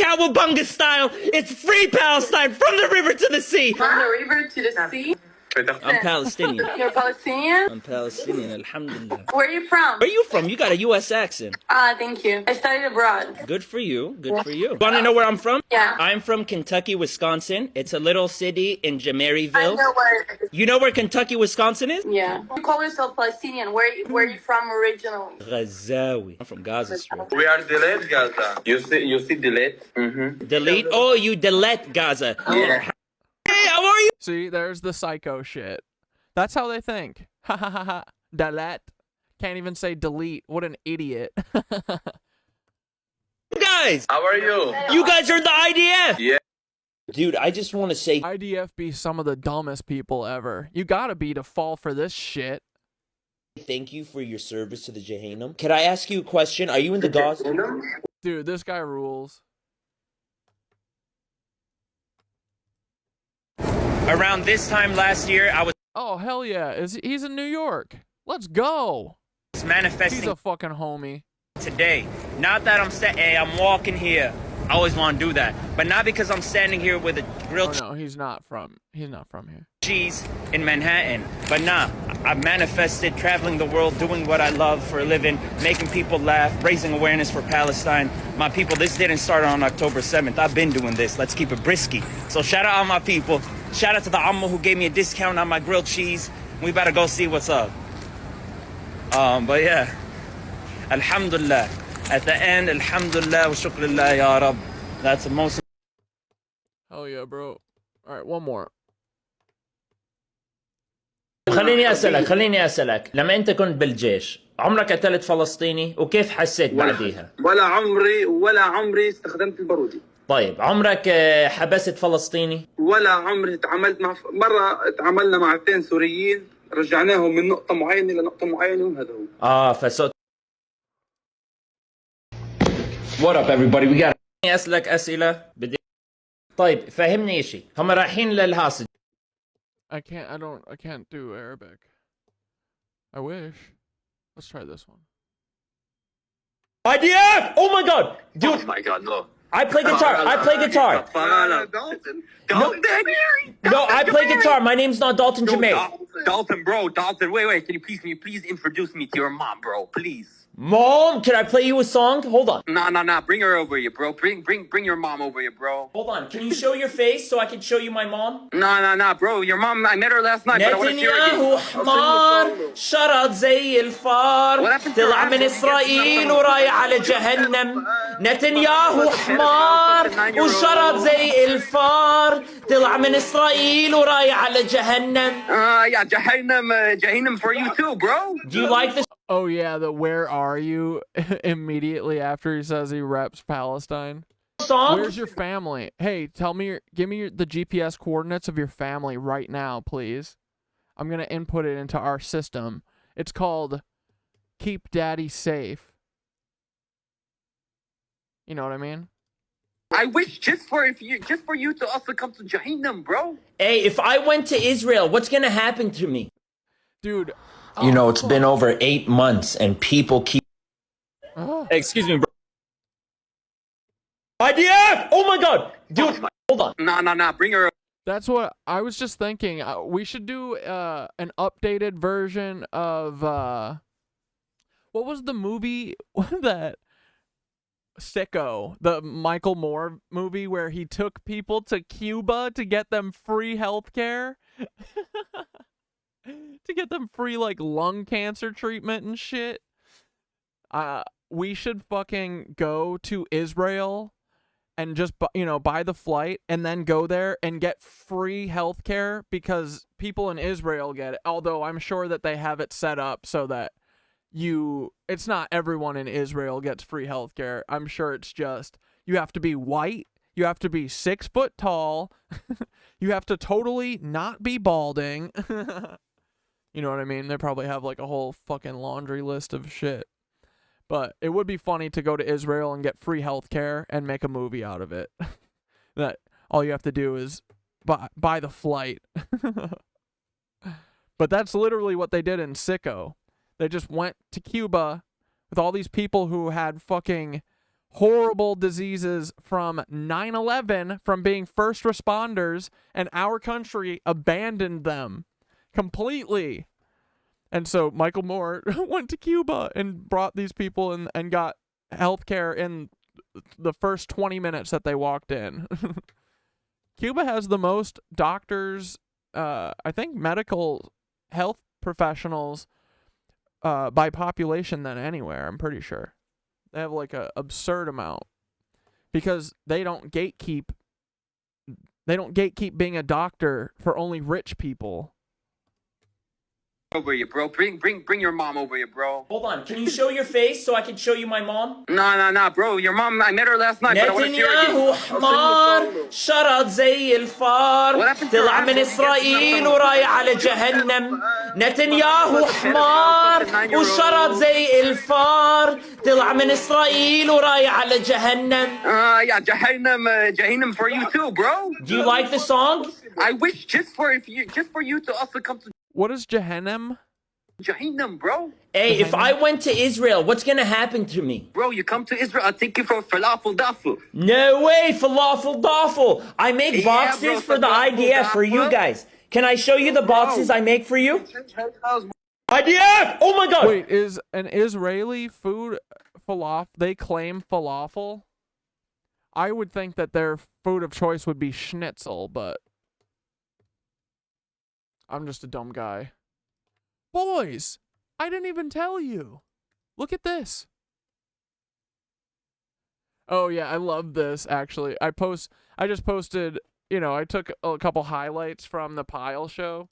Cowabunga style. It's free Palestine from the river to the sea.
From the river to the sea.
I'm Palestinian.
You're Palestinian?
I'm Palestinian, alhamdulillah.
Where are you from?
Where are you from? You got a U.S. accent.
Thank you. I studied abroad.
Good for you. Good for you. Want to know where I'm from?
Yeah.
I'm from Kentucky, Wisconsin. It's a little city in Jamaryville.
I know where it is.
You know where Kentucky, Wisconsin is?
Yeah. You call yourself Palestinian. Where are you from originally?
Gazawi. I'm from Gaza Strip.
We are delayed, Gaza. You see delayed? Mm-hmm.
Delete? Oh, you delete Gaza.
Yeah.
Hey, how are you?
See, there's the psycho shit. That's how they think. Ha ha ha ha. Delete. Can't even say delete. What an idiot.
Guys!
How are you?
You guys are the IDF!
Yeah.
Dude, I just want to say...
IDF be some of the dumbest people ever. You gotta be to fall for this shit.
Thank you for your service to the Jahannam. Can I ask you a question? Are you in the Gaza?
Dude, this guy rules.
around this time last year, I was
Oh, hell yeah. He's in New York. Let's go.
manifesting
He's a fucking homie.
today. Not that I'm walking here. I always want to do that. But not because I'm standing here with a grilled
Oh, no, he's not from here.
cheese in Manhattan. But nah, I've manifested traveling the world, doing what I love for a living, making people laugh, raising awareness for Palestine. My people, this didn't start on October 7th. I've been doing this. Let's keep it brisky. So shout out all my people. Shout out to the Ammo who gave me a discount on my grilled cheese. We better go see what's up. But yeah, Alhamdulillah. At the end, Alhamdulillah wa shukrullah ya Rab. That's the most.
Hell yeah, bro. All right, one more.
خليني أسألك لما أنت كنت بالجيش عمرك قتلت فلسطيني وكيف حسيت بعديها؟
ولا عمري استخدمت البارودي.
طيب عمرك حبست فلسطيني؟
ولا عمري تعاملت مع مرة تعاملنا مع 2 سوريين رجعناهم من نقطة معينة لنقطة معينة وهذا هو.
فصوت. What up everybody? We got. أسألك أسئلة طيب فهمني إشي. هم رايحين للهاسج.
I can't do Arabic. I wish. Let's try this one.
IDF! Oh my god! Dude!
Oh my god, no.
I play guitar. No, I play guitar. My name's not Dalton Jermaine.
Dalton, bro. Dalton, wait. Can you please introduce me to your mom, bro? Please.
Mom, can I play you a song? Hold on.
Nah. Bring her over here, bro. Bring your mom over here, bro.
Hold on. Can you show your face so I can show you my mom?
Nah, bro. Your mom, I met her last night, but I want to see her again.
نتنياهو حمار شرد زي الفار طلع من إسرائيل ورايح على جهنم. نتنياهو حمار وشرد زي الفار طلع من إسرائيل ورايح على جهنم.
Yeah, Jahannam for you too, bro.
Do you like this?
Oh yeah, the "Where are you?" immediately after he says he reps Palestine.
Song?
Where's your family? Hey, give me the GPS coordinates of your family right now, please. I'm gonna input it into our system. It's called "Keep Daddy Safe." You know what I mean?
I wish just for you to also come to Jahannam, bro.
Hey, if I went to Israel, what's gonna happen to me?
Dude.
You know, it's been over 8 months and people keep... Hey, excuse me, bro. IDF! Oh my god! Dude, hold on.
Nah. Bring her.
That's what I was just thinking. We should do an updated version of... what was the movie that... Sicko, the Michael Moore movie where he took people to Cuba to get them free healthcare? To get them free, like, lung cancer treatment and shit. We should fucking go to Israel and just, buy the flight and then go there and get free healthcare because people in Israel get it. Although I'm sure that they have it set up so that it's not everyone in Israel gets free healthcare. I'm sure it's just, you have to be white, you have to be 6 foot tall, you have to totally not be balding. You know what I mean? They probably have like a whole fucking laundry list of shit. But it would be funny to go to Israel and get free healthcare and make a movie out of it. That all you have to do is buy the flight. But that's literally what they did in Sicko. They just went to Cuba with all these people who had fucking horrible diseases from 9/11, from being first responders, and our country abandoned them completely. And so Michael Moore went to Cuba and brought these people and got healthcare in the first 20 minutes that they walked in. Cuba has the most doctors, I think medical health professionals by population than anywhere, I'm pretty sure. They have like a absurd amount because they don't gatekeep being a doctor for only rich people.
over you, bro. Bring your mom over here, bro.
Hold on. Can you show your face so I can show you my mom?
No, bro. Your mom, I met her last night, but I want to see her
نتنياهو
again.
حمار شرد زي الفار طلع من إسرائيل ورايح على جهنم نتنياهو حمار وشرد زي الفار طلع من إسرائيل ورايح على جهنم.
Yeah, Jahannam for you too, bro.
Do you like the song?
I wish just for you to also come to
What is Jahannam?
Jahannam, bro.
Hey, if I went to Israel, what's gonna happen to me?
Bro, you come to Israel, I'll take you for falafel dafel.
No way, falafel dafel. I make boxes for the IDF for you guys. Can I show you the boxes I make for you? IDF! Oh my god!
Wait, is an Israeli food falafel? They claim falafel? I would think that their food of choice would be schnitzel, but I'm just a dumb guy. Boys, I didn't even tell you. Look at this. Oh yeah, I love this actually. I just posted, I took a couple highlights from the Pile show,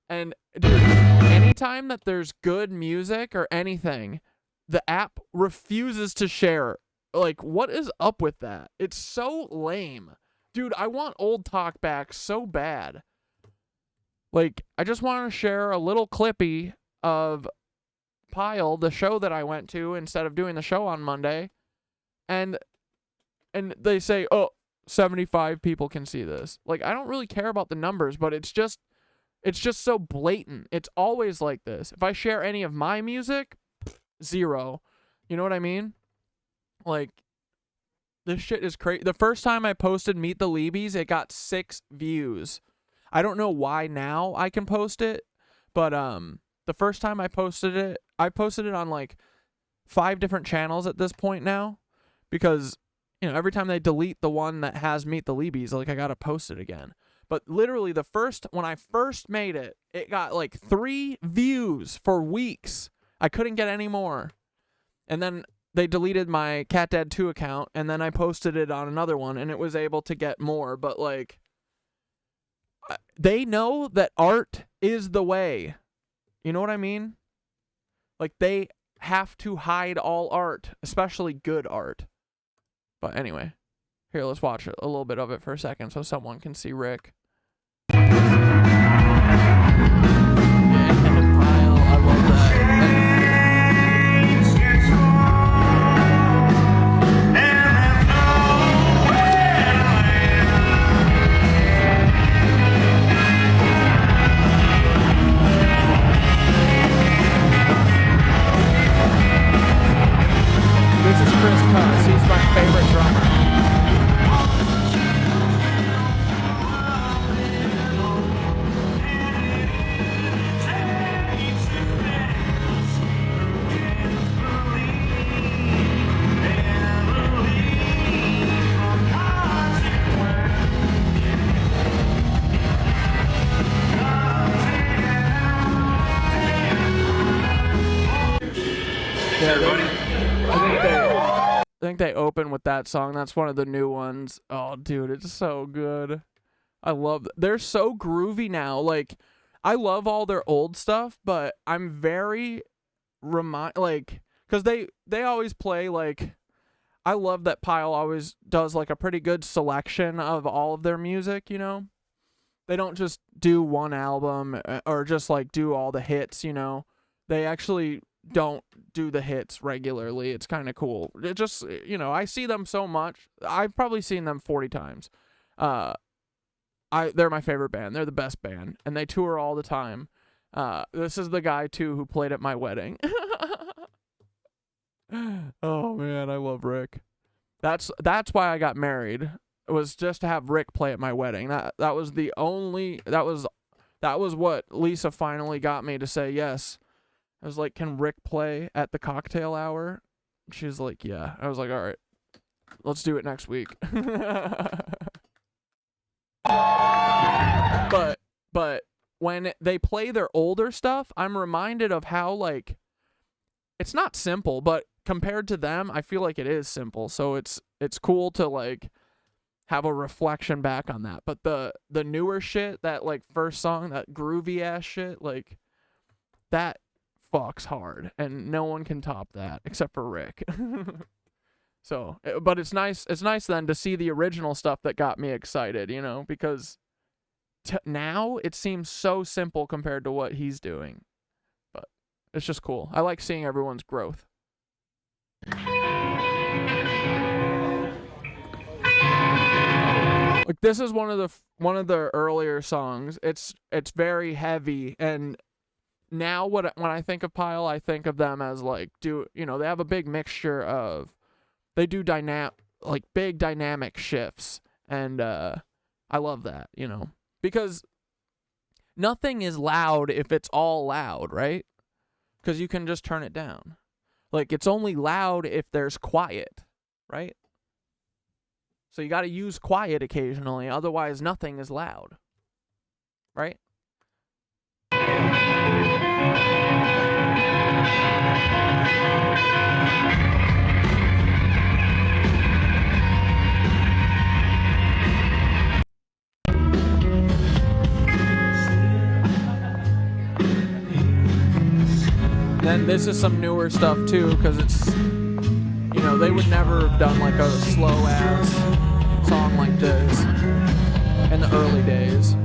and dude, anytime that there's good music or anything, the app refuses to share. Like, what is up with that? It's so lame. Dude, I want old talk back so bad. Like, I just want to share a little clippy of Pile, the show that I went to, instead of doing the show on Monday. And they say, 75 people can see this. Like, I don't really care about the numbers, but it's just so blatant. It's always like this. If I share any of my music, 0. You know what I mean? Like, this shit is crazy. The first time I posted Meet the Leebies, it got 6 views. I don't know why now I can post it, but the first time I posted it on like 5 different channels at this point now, because every time they delete the one that has Meet the Leebies, like I gotta post it again. But literally when I first made it, it got like 3 views for weeks. I couldn't get any more, and then they deleted my Catdad 2 account, and then I posted it on another one, and it was able to get more. But like, they know that art is the way. You know what I mean? Like, they have to hide all art, especially good art. But anyway, here, let's watch a little bit of it for a second so someone can see Rick. Yeah, and the Pile, I love that. This is Chris Cuss. He's my favorite drummer. I think they open with that song. That's one of the new ones. Oh, dude, it's so good. I love they're so groovy now. Like, I love all their old stuff, but I'm very because they always play, like, I love that Pile always does like a pretty good selection of all of their music, They don't just do one album or just like do all the hits, They actually don't do the hits regularly. It's kind of cool. It just, I see them so much. I've probably seen them 40 times. They're my favorite band. They're the best band, and they tour all the time. This is the guy too who played at my wedding. Oh man, I love Rick. That's why I got married. It was just to have Rick play at my wedding. That was what Lisa finally got me to say yes. I was like, can Rick play at the cocktail hour? She's like, yeah. I was like, all right, let's do it next week. But when they play their older stuff, I'm reminded of how, like, it's not simple, but compared to them, I feel like it is simple. So it's cool to, like, have a reflection back on that. But the newer shit, that, like, first song, that groovy ass shit, like, that fucks hard, and no one can top that except for Rick. So, but it's nice then to see the original stuff that got me excited, you know, because now it seems so simple compared to what he's doing. But it's just cool. I like seeing everyone's growth. Like, this is one of the earlier songs. It's very heavy, and now when I think of Pile, I think of them as like they have a big mixture of, they do big dynamic shifts, and I love that, you know, because nothing is loud if it's all loud, right? Because you can just turn it down. Like, it's only loud if there's quiet, right? So you got to use quiet occasionally, otherwise nothing is loud, right? Then this is some newer stuff too, because it's, you know, they would never have done like a slow ass song like this in the early days.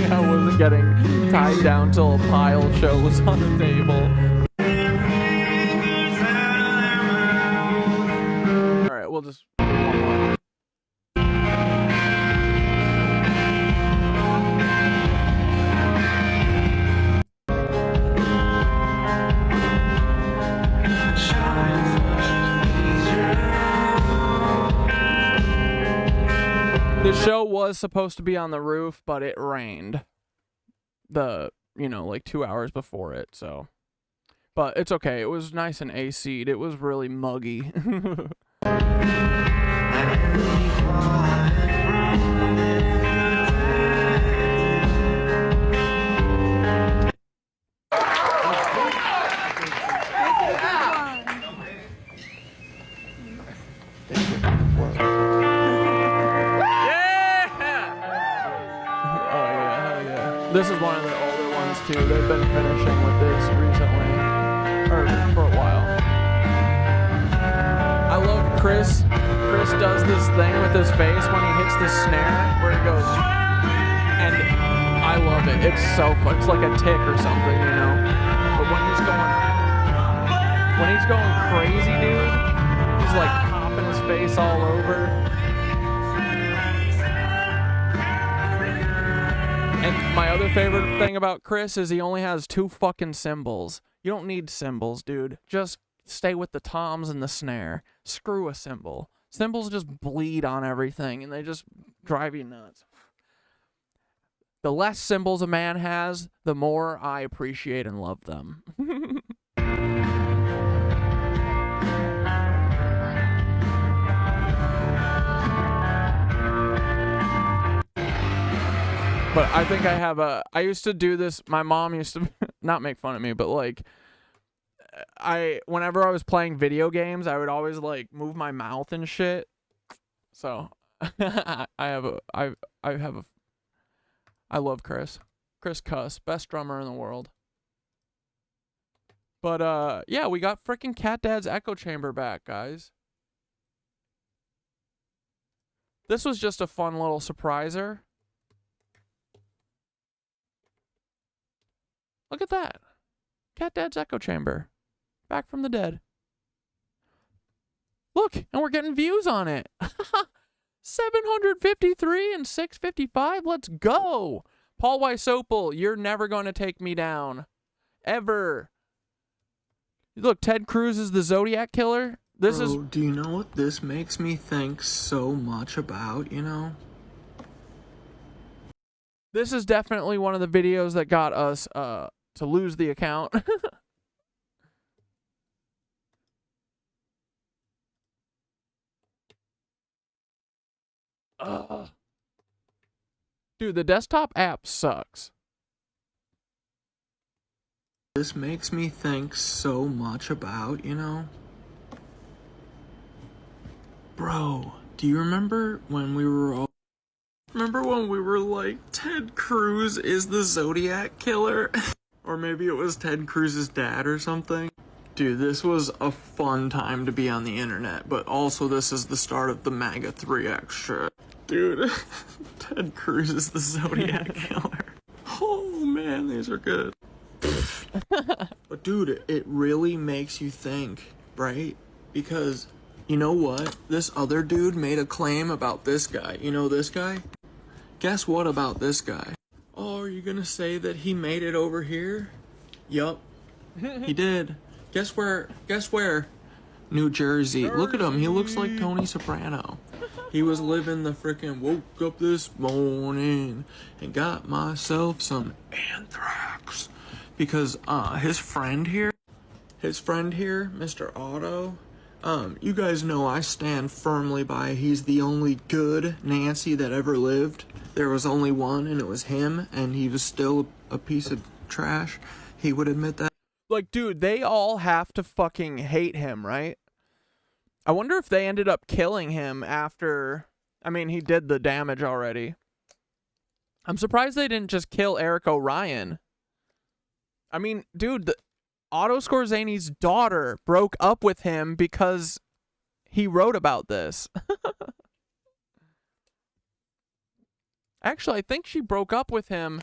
Yeah, I wasn't getting tied down till a pile show was on the table. We'll just do one more. The show was supposed to be on the roof, but it rained like 2 hours before it, so. But it's okay. It was nice and AC'd. It was really muggy. This is one of the older ones too. They've been finishing with this recently, or for a while. I love Chris. Chris does this thing with his face when he hits the snare, where he goes, and I love it. It's so fun. It's like a tick or something, you know. But when he's going crazy, dude, he's like popping his face all over. And my other favorite thing about Chris is he only has 2 fucking cymbals. You don't need cymbals, dude. Just stay with the toms and the snare. Screw a cymbal. Cymbals just bleed on everything, and they just drive you nuts. The less cymbals a man has, the more I appreciate and love them. But I think I used to do this, my mom used to not make fun of me, but like, whenever I was playing video games, I would always like move my mouth and shit. So, I love Chris. Chris Cuss, best drummer in the world. But, yeah, we got freaking Catdad's echo chamber back, guys. This was just a fun little surpriser. Look at that. Catdad's echo chamber. Back from the dead. Look, and we're getting views on it. 753 and 655. Let's go. Paul Wysopal, you're never going to take me down. Ever. Look, Ted Cruz is the Zodiac Killer. Do you know what this makes me think so much about, you know? This is definitely one of the videos that got us to lose the account. Dude, the desktop app sucks. This makes me think so much about, bro, do you remember when we were like, Ted Cruz is the Zodiac killer? Or maybe it was Ted Cruz's dad or something? Dude, this was a fun time to be on the internet, but also this is the start of the MAGA 3X shit. Dude, Ted Cruz is the Zodiac killer. Oh man, these are good. But dude, it really makes you think, right? Because, you know what? This other dude made a claim about this guy. You know this guy? Guess what about this guy? Oh, are you gonna say that he made it over here? Yup, he did. Guess where? New Jersey. Look at him. He looks like Tony Soprano. He was living the frickin' woke up this morning and got myself some anthrax. Because his friend here, Mr. Otto, you guys know I stand firmly by he's the only good Nancy that ever lived. There was only one, and it was him, and he was still a piece of trash. He would admit that. Like, dude, they all have to fucking hate him, right? I wonder if they ended up killing him after... I mean, he did the damage already. I'm surprised they didn't just kill Eric O'Ryan. I mean, dude, Otto Scorzani's daughter broke up with him because he wrote about this. Actually, I think she broke up with him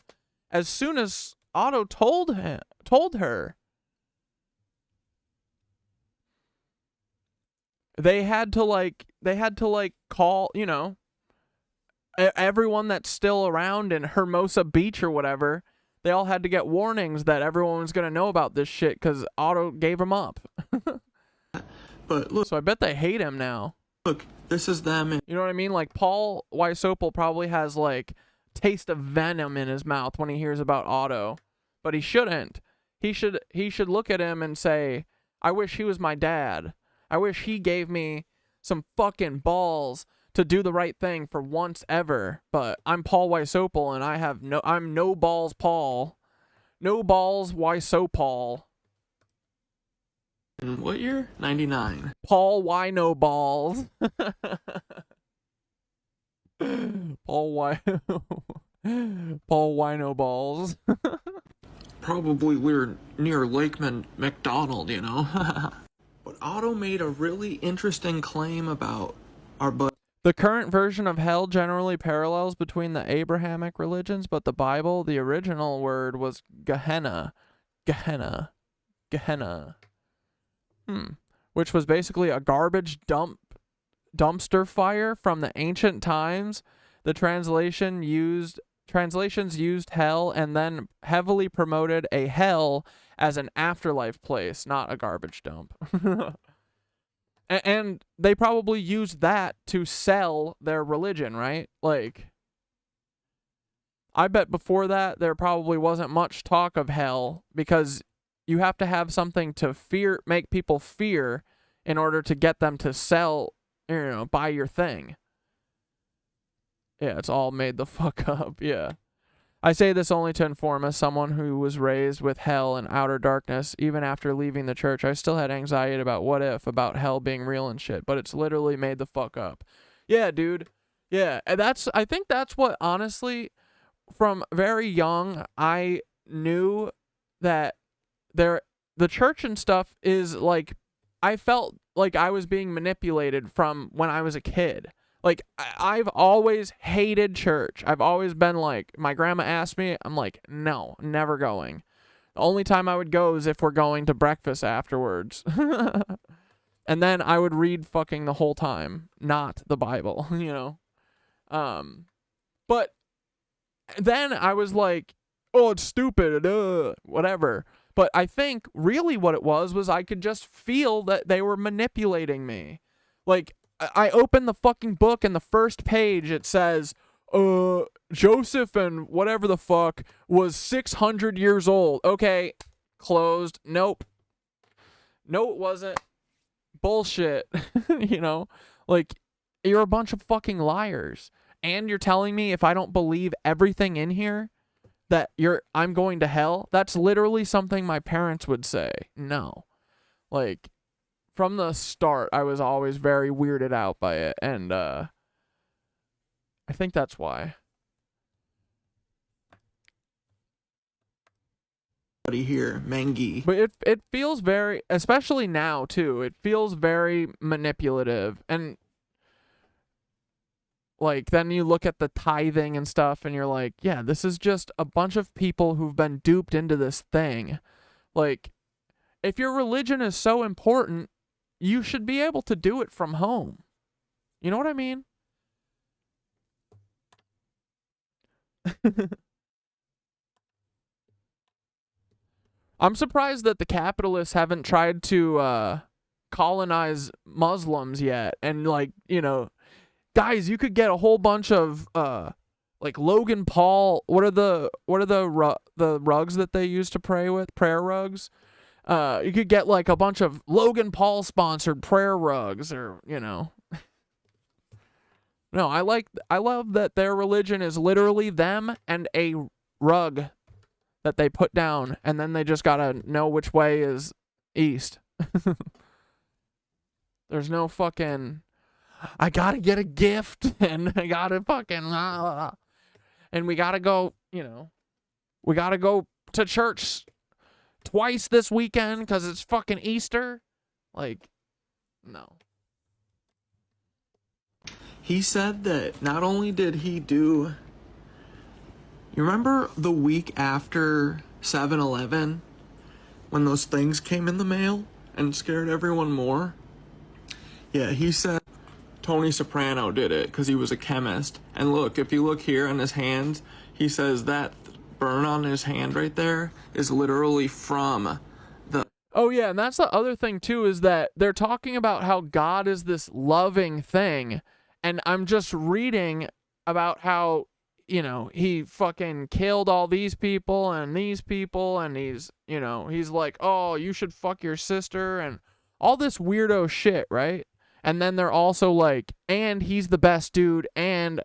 as soon as Otto told her. They had to call, everyone that's still around in Hermosa Beach or whatever. They all had to get warnings that everyone was going to know about this shit because Otto gave him up. But look, so I bet they hate him now. Look, this is them. You know what I mean? Like, Paul Wysopal probably has, like, taste of venom in his mouth when he hears about Otto. But he shouldn't. He should look at him and say, I wish he was my dad. I wish he gave me some fucking balls to do the right thing for once ever. But I'm Paul Wysopal, and I'm no balls Paul. No balls Wysopal. In what year? 99. Paul Wino balls. Paul Wino balls. Probably we're near Lake McDonald, But Otto made a really interesting claim about our buddy. The current version of hell generally parallels between the Abrahamic religions, but the Bible, the original word was Gehenna. Gehenna. Gehenna. Which was basically a garbage dumpster fire from the ancient times. The translations used hell and then heavily promoted a hell as an afterlife place, not a garbage dump. And they probably used that to sell their religion, right? Like, I bet before that there probably wasn't much talk of hell because you have to have something to make people fear in order to get them to sell, buy your thing. Yeah, it's all made the fuck up, yeah. I say this only to inform as someone who was raised with hell and outer darkness. Even after leaving the church, I still had anxiety about hell being real and shit, but it's literally made the fuck up. Yeah, dude. Yeah, and I think that's what, honestly, from very young, I knew that the church and stuff is like, I felt like I was being manipulated from when I was a kid. Like, I've always hated church. I've always been like, my grandma asked me, I'm like, no, never going. The only time I would go is if we're going to breakfast afterwards. And then I would read fucking the whole time, not the Bible, But then I was like, oh, it's stupid, whatever. But I think really what it was I could just feel that they were manipulating me. Like, I opened the fucking book and the first page it says, Joseph and whatever the fuck was 600 years old. Okay, closed. Nope. No, it wasn't. Bullshit. Like, you're a bunch of fucking liars. And you're telling me if I don't believe everything in here, that I'm going to hell, that's literally something my parents would say. No. Like, from the start, I was always very weirded out by it, and I think that's why.
Here, Mengi.
But it feels very, especially now too, it feels very manipulative. And like, then you look at the tithing and stuff and you're like, yeah, this is just a bunch of people who've been duped into this thing. Like, if your religion is so important, you should be able to do it from home. You know what I mean? I'm surprised that the capitalists haven't tried to colonize Muslims yet. And, like, you know, guys, you could get a whole bunch of like Logan Paul. What are the rugs that they use to pray with? Prayer rugs. You could get like a bunch of Logan Paul sponsored prayer rugs, or, you know. No, I love that their religion is literally them and a rug that they put down, and then they just gotta know which way is east. There's no fucking, I gotta get a gift, and I gotta fucking, and we gotta go, you know, we gotta go to church twice this weekend because it's fucking Easter. Like, no.
He said that not only did he do, you remember the week after 7/11 when those things came in the mail and scared everyone more? Yeah, he said Tony Soprano did it because he was a chemist. And look, if you look here on his hand, he says that burn on his hand right there is literally from the...
Oh yeah, and that's the other thing too, is that they're talking about how God is this loving thing, and I'm just reading about how, you know, he fucking killed all these people, and he's, you know, he's like, oh, you should fuck your sister, and all this weirdo shit, right? And then they're also like, and he's the best dude, and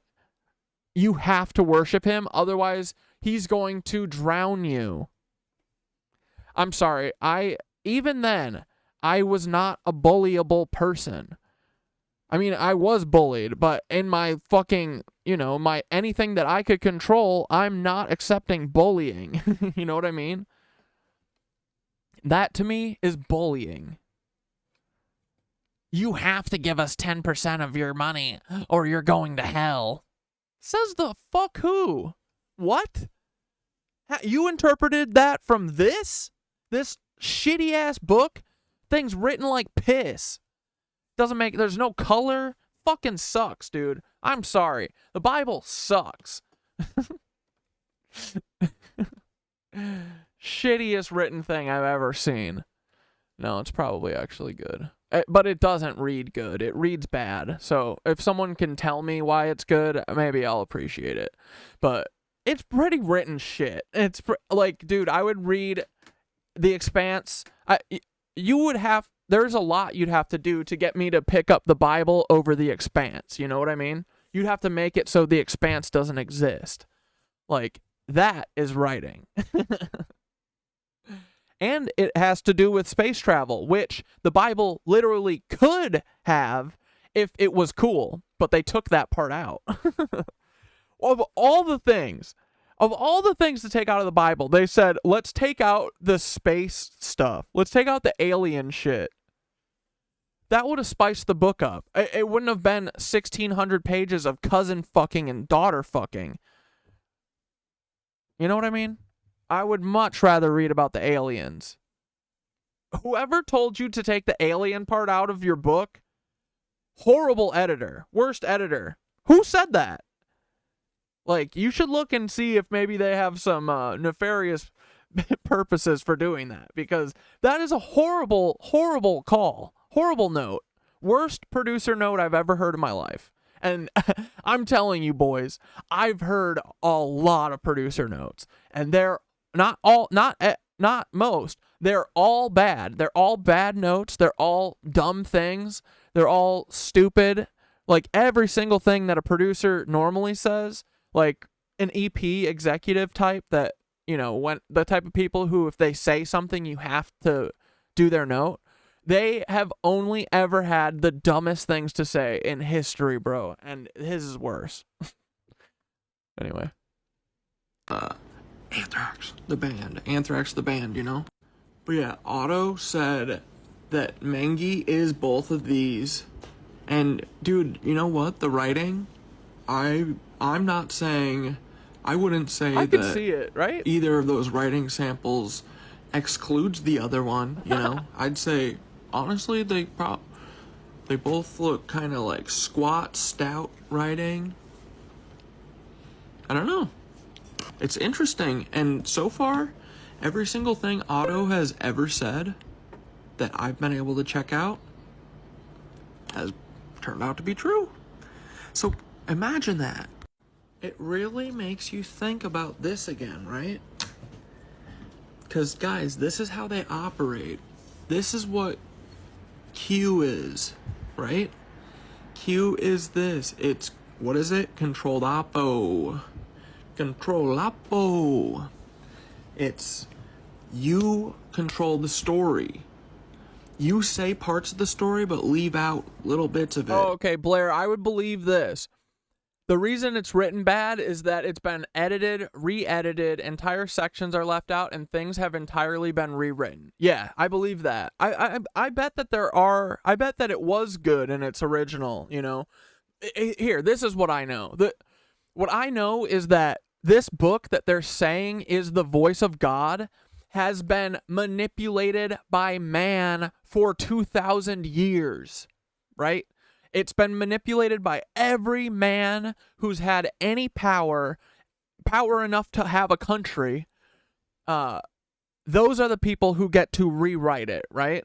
you have to worship him, otherwise he's going to drown you. I'm sorry, even then, I was not a bullyable person. I mean, I was bullied, but in my fucking, you know, my anything that I could control, I'm not accepting bullying. You know what I mean? That to me is bullying. You have to give us 10% of your money or you're going to hell. Says the fuck who? What? You interpreted that from this shitty ass book? Thing's written like piss. Doesn't make, there's no color. Fucking sucks, dude. I'm sorry. The Bible sucks. Shittiest written thing I've ever seen. No, it's probably actually good. But it doesn't read good. It reads bad. So if someone can tell me why it's good, maybe I'll appreciate it. But it's pretty written shit. It's like, dude, I would read The Expanse. There's a lot you'd have to do to get me to pick up the Bible over The Expanse. You know what I mean? You'd have to make it so The Expanse doesn't exist. Like, that is writing. And it has to do with space travel, which the Bible literally could have if it was cool, but they took that part out. Of all the things to take out of the Bible, they said, let's take out the space stuff. Let's take out the alien shit. That would have spiced the book up. It wouldn't have been 1,600 pages of cousin fucking and daughter fucking. You know what I mean? I would much rather read about the aliens. Whoever told you to take the alien part out of your book, horrible editor, worst editor. Who said that? Like, you should look and see if maybe they have some nefarious purposes for doing that, because that is a horrible, horrible call. Horrible note. Worst producer note I've ever heard in my life. And I'm telling you, boys, I've heard a lot of producer notes, and they're not most. They're all bad. They're all bad notes. They're all dumb things. They're all stupid. Like, every single thing that a producer normally says, like, an EP executive type that, you know, when the type of people who, if they say something, you have to do their note. They have only ever had the dumbest things to say in history, bro, and his is worse. Anyway. Anthrax, the band, you know? But yeah, Otto said that Mengi is both of these. And dude, you know what? The writing, I'm not saying, I wouldn't say I that could see it, right? either of those writing samples excludes the other one, you know? I'd say, honestly, they both look kind of like squat, stout writing. I don't know. It's interesting, and so far, every single thing Otto has ever said that I've been able to check out has turned out to be true. So imagine that. It really makes you think about this again, right? Because, guys, this is how they operate. This is what Q is, right? Q is this. It's, what is it? Controlled oppo. Control oppo. It's, you control the story. You say parts of the story, but leave out little bits of it. Oh, okay, Blair, I would believe this. The reason it's written bad is that it's been edited, re-edited, entire sections are left out, and things have entirely been rewritten. Yeah, I believe that. I bet that I bet that it was good in its original, you know. Here, this is what I know. What I know is that this book that they're saying is the voice of God has been manipulated by man for 2,000 years, right? It's been manipulated by every man who's had any power enough to have a country. Those are the people who get to rewrite it, right?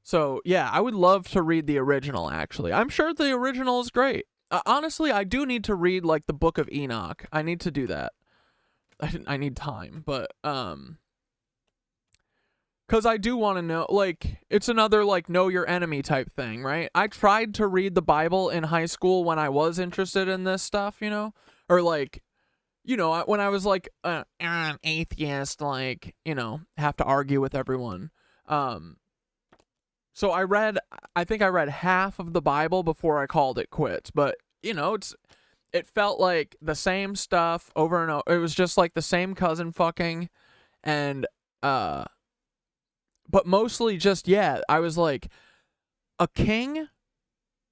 So, yeah, I would love to read the original, actually. I'm sure the original is great. Honestly, I do need to read, like, the Book of Enoch. I need to do that. I need time, but, because I do want to know, like, it's another, like, know your enemy type thing, right? I tried to read the Bible in high school when I was interested in this stuff, you know? Or, like, you know, when I was, like, an atheist, like, you know, have to argue with everyone. So I think I read half of the Bible before I called it quits. But, you know, it felt like the same stuff over and over. It was just like the same cousin fucking. And, but mostly just, yeah, I was like, a king,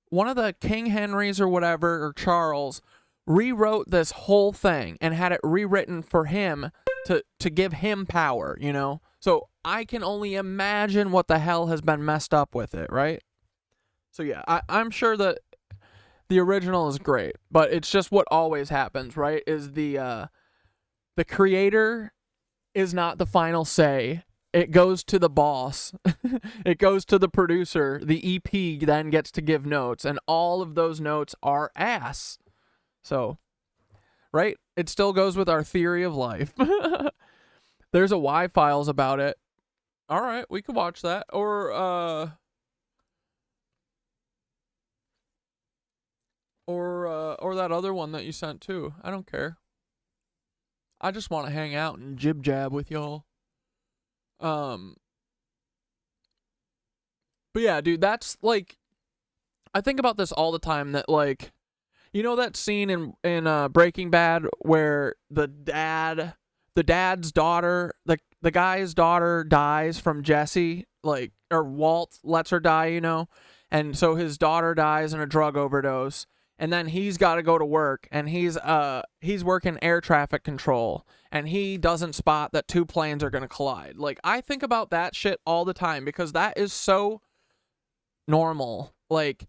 one of the King Henrys or whatever, or Charles, rewrote this whole thing and had it rewritten for him to give him power, you know? So I can only imagine what the hell has been messed up with it, right? So yeah, I'm sure that the original is great, but it's just what always happens, right? Is the creator is not the final say. It goes to the boss. It goes to the producer. The EP then gets to give notes, and all of those notes are ass. So, right? It still goes with our theory of life. There's a Y-Files about it. All right, we could watch that. Or that other one that you sent too. I don't care. I just want to hang out and jib-jab with y'all. But yeah, dude, that's like, I think about this all the time, that like, you know that scene in Breaking Bad where the dad's daughter, the guy's daughter dies from Jesse, like, or Walt lets her die, you know, and so his daughter dies in a drug overdose, and then he's got to go to work, and he's working air traffic control, and he doesn't spot that two planes are going to collide. Like, I think about that shit all the time because that is so normal. Like,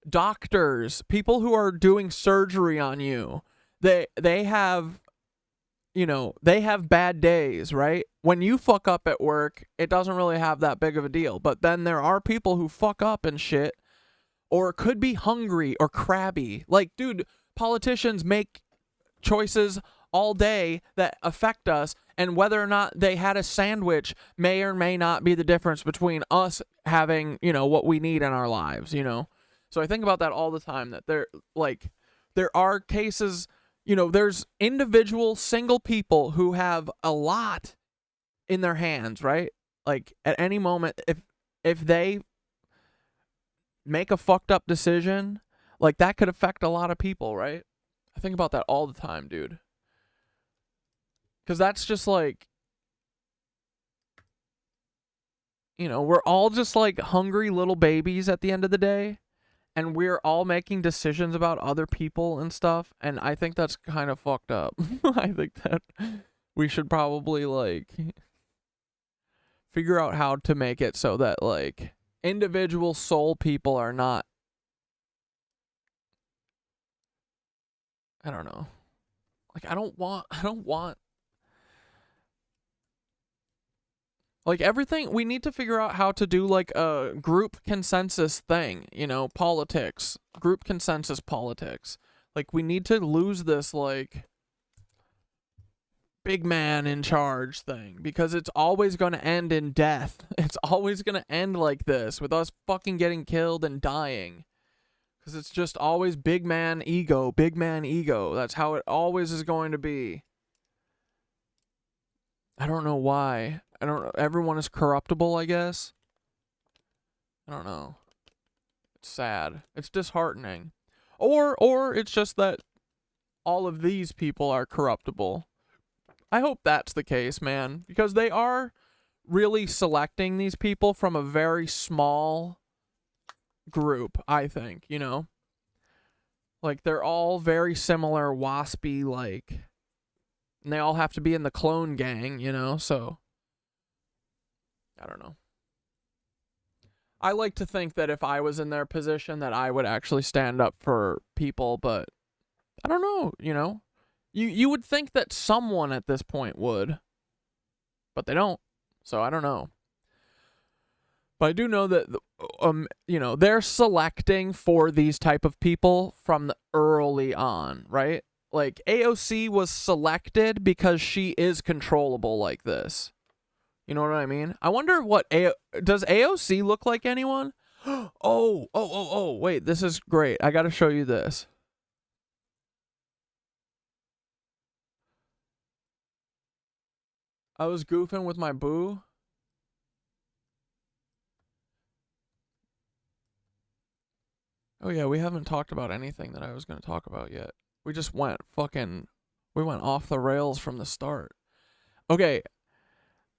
doctors, people who are doing surgery on you, they have, you know, they have bad days, right? When you fuck up at work, it doesn't really have that big of a deal. But then there are people who fuck up and shit, or could be hungry or crabby. Like, dude, politicians make choices all day that affect us, and whether or not they had a sandwich may or may not be the difference between us having, you know, what we need in our lives, you know? So I think about that all the time, that there are cases you know, there's individual single people who have a lot in their hands, right? Like at any moment, if they make a fucked up decision, like that could affect a lot of people, right? I think about that all the time, dude. Because that's just like, you know, we're all just like hungry little babies at the end of the day. And we're all making decisions about other people and stuff. And I think that's kind of fucked up. I think that we should probably like figure out how to make it so that like individual soul people are not, I don't know. Like I don't want like everything. We need to figure out how to do like a group consensus thing, you know, politics, group consensus politics. Like we need to lose this like big man in charge thing, because it's always going to end in death. It's always going to end like this, with us fucking getting killed and dying. Because it's just always big man ego, big man ego. That's how it always is going to be. I don't know why. I don't know. Everyone is corruptible, I guess. I don't know. It's sad. It's disheartening. Or it's just that all of these people are corruptible. I hope that's the case, man. Because they are really selecting these people from a very small group, I think, you know? Like, they're all very similar, waspy, like... And they all have to be in the clone gang, you know? So... I don't know. I like to think that if I was in their position that I would actually stand up for people, but I don't know, you know? You would think that someone at this point would, but they don't. So I don't know. But I do know that you know, they're selecting for these type of people from the early on, right? Like AOC was selected because she is controllable like this. You know what I mean? I wonder what does AOC look like anyone? Oh, wait, this is great. I got to show you this. I was goofing with my boo. Oh yeah, we haven't talked about anything that I was going to talk about yet. We just went off the rails from the start. Okay.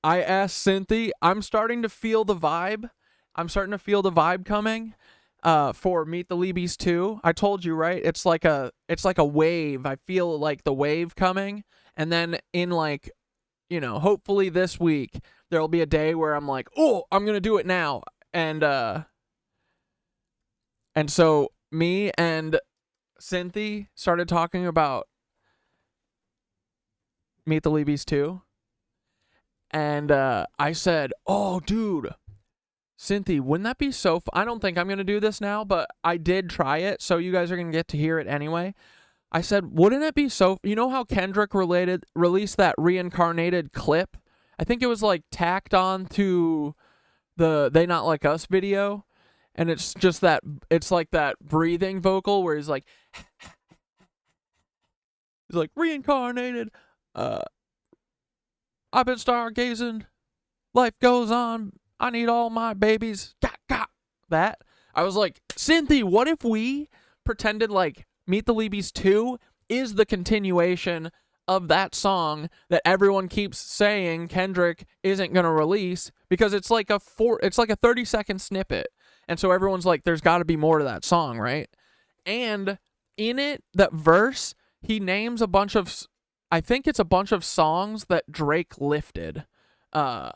I asked Cynthia, I'm starting to feel the vibe. I'm starting to feel the vibe coming for Meet the Leebies 2. I told you, right? It's like a wave. I feel like the wave coming. And then in like, you know, hopefully this week there'll be a day where I'm like, "Oh, I'm going to do it now." And so me and Cynthia started talking about Meet the Leebies 2. And I said, "Oh, dude, Cynthia, wouldn't that be so I don't think I'm going to do this now, but I did try it, so you guys are going to get to hear it anyway. I said, wouldn't it be so... You know how Kendrick released that reincarnated clip? I think it was like tacked on to the They Not Like Us video. And it's just that... It's like that breathing vocal where he's like... He's like, reincarnated... I've been stargazing. Life goes on. I need all my babies. That. I was like, Cynthia, what if we pretended like Meet the Leebies 2 is the continuation of that song that everyone keeps saying Kendrick isn't going to release, because it's like a 30-second snippet. And so everyone's like, there's got to be more to that song, right? And in it, that verse, he names a bunch of... I think it's a bunch of songs that Drake lifted. Like...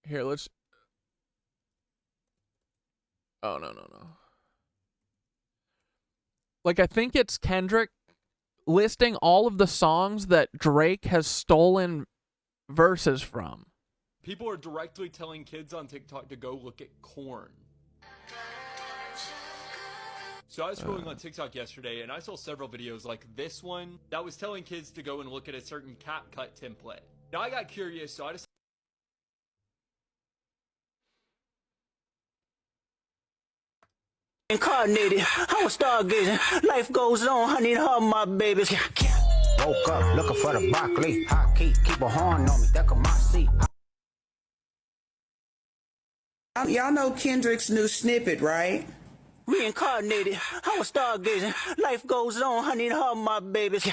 Here, let's... Oh, no. Like, I think it's Kendrick listing all of the songs that Drake has stolen verses from.
People are directly telling kids on TikTok to go look at corn. So I was scrolling on TikTok yesterday, and I saw several videos like this one that was telling kids to go and look at a certain CapCut template. Now I got curious, so I decided...
Incarnated, I was stargazing. Life goes on, I need her, my babies. Woke up looking for the broccoli. Hot key, keep a horn on me, that could my seat.
Y'all know Kendrick's new snippet, right?
Reincarnated, I was stargazing. Life goes on, I need her, my babies.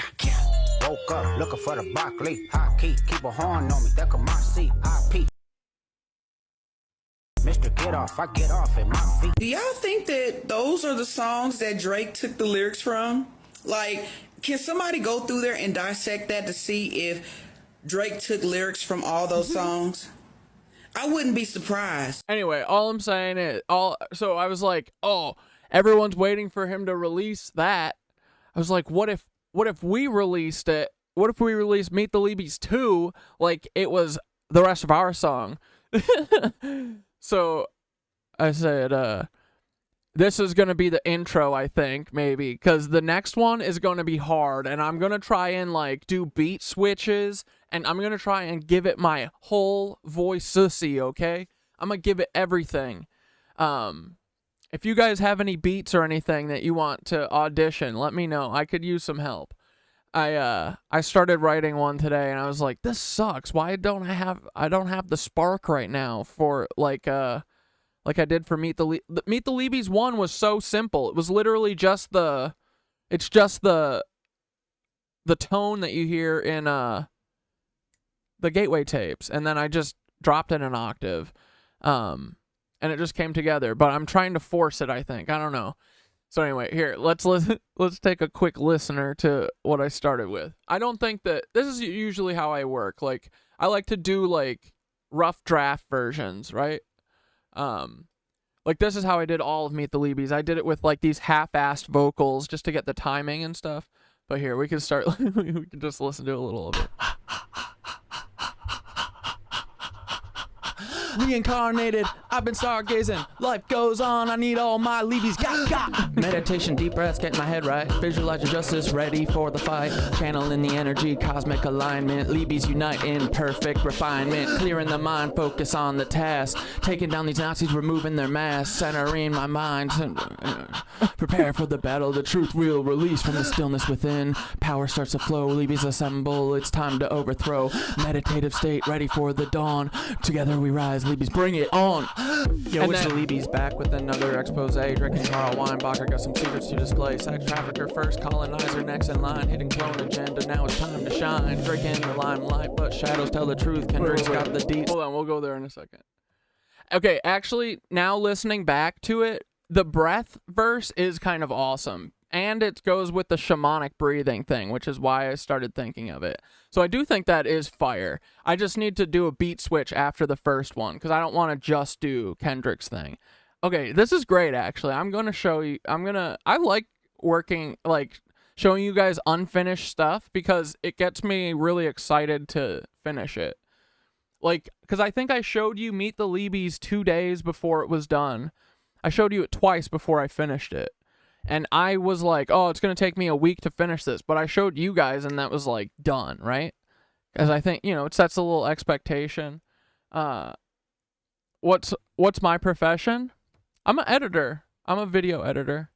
Woke up looking for the broccoli. Hot key, keep a horn on me, that could my seat. IP. Mr. Get Off, I get off at my feet.
Do y'all think that those are the songs that Drake took the lyrics from? Like, can somebody go through there and dissect that to see if Drake took lyrics from all those songs? I wouldn't be surprised.
Anyway, all I'm saying is, so I was like, oh, everyone's waiting for him to release that. I was like, what if we released it? What if we released Meet the Leebies 2 like it was the rest of our song? So I said, this is going to be the intro, I think, maybe, because the next one is going to be hard, and I'm going to try and, like, do beat switches, and I'm going to try and give it my whole voice sussy, okay? I'm going to give it everything. If you guys have any beats or anything that you want to audition, let me know. I could use some help. I started writing one today, and I was like, this sucks. Why don't I have the spark right now for, like I did for Meet the Leebies 1 was so simple. It was literally just the tone that you hear in the Gateway tapes, and then I just dropped it an octave, and it just came together. But I'm trying to force it, I think. I don't know. So anyway, here, let's take a quick listener to what I started with. I don't think that this is usually how I work. Like, I like to do like rough draft versions, right? Like this is how I did all of Meet the Leebies. I did it with like these half-assed vocals just to get the timing and stuff. But here, we can start, we can just listen to a little of it. Reincarnated, I've been stargazing. Life goes on, I need all my Leebies. Got. Meditation, deep breaths, getting my head right. Visualize your justice, ready for the fight. Channeling the energy, cosmic alignment. Leebies unite in perfect refinement. Clearing the mind, focus on the task. Taking down these Nazis, removing their masks. Centering my mind. Prepare for the battle, the truth will release from the stillness within. Power starts to flow, Leebies assemble. It's time to overthrow. Meditative state, ready for the dawn. Together we rise. Leebies, bring it on. Yo, it's the Leebies back with another expose. Drinking Carl Weinbacher, got some secrets to display. Sex trafficker first, colonizer next in line. Hitting clone agenda, now it's time to shine. Drinking the limelight, but shadows tell the truth. Kendrick's got the deets. Hold on, we'll go there in a second. Okay, actually, now listening back to it, the breath verse is kind of awesome. And it goes with the shamanic breathing thing, which is why I started thinking of it. So I do think that is fire. I just need to do a beat switch after the first one, because I don't want to just do Kendrick's thing. Okay, this is great, actually. I'm going to show you, I like working, like, showing you guys unfinished stuff, because it gets me really excited to finish it. Like, because I think I showed you Meet the Leebies 2 days before it was done. I showed you it twice before I finished it. And I was like, oh, it's going to take me a week to finish this. But I showed you guys, and that was, like, done, right? Because I think, you know, it sets a little expectation. What's my profession? I'm an editor. I'm a video editor.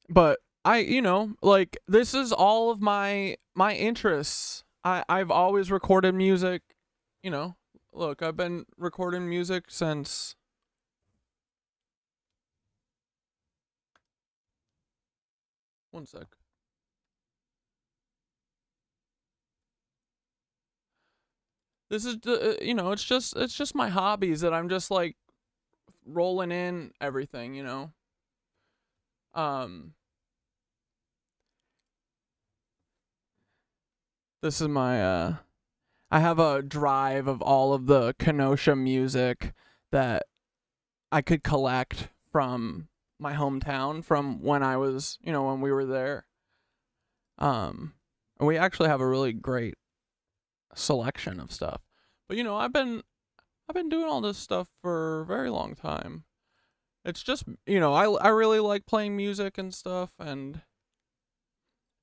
But you know, like, this is all of my interests. I've always recorded music. You know, look, I've been recording music since... One sec. This is, you know, it's just my hobbies that I'm just, like, rolling in everything, you know? This is my, I have a drive of all of the Kenosha music that I could collect from my hometown from when I was, you know, when we were there. And we actually have a really great selection of stuff. But, you know, I've been doing all this stuff for a very long time. It's just, you know, I really like playing music and stuff, and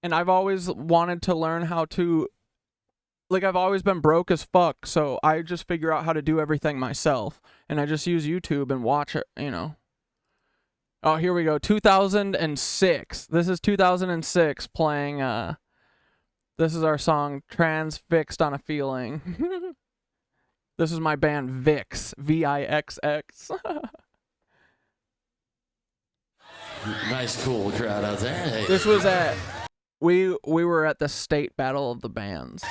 I've always wanted to learn how to like I've always been broke as fuck, so I just figure out how to do everything myself, and I just use YouTube and watch it, you know. Oh, here we go. 2006. This is 2006 playing this is our song Transfixed on a Feeling. This is my band Vix, VIXX.
Nice, cool crowd out there. Hey.
This was at we were at the state battle of the bands.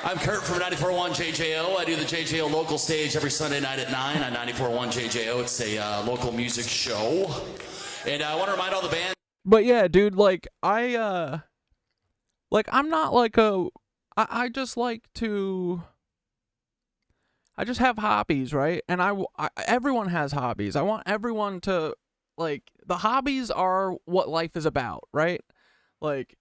I'm Kurt from 94.1 JJO. I do the JJO local stage every Sunday night at 9 on 94.1 JJO. It's a local music show, and I want to remind all the bands.
But yeah, dude, like I'm not like I just like to. I just have hobbies, right? And everyone has hobbies. I want everyone to, like, the hobbies are what life is about, right? Like,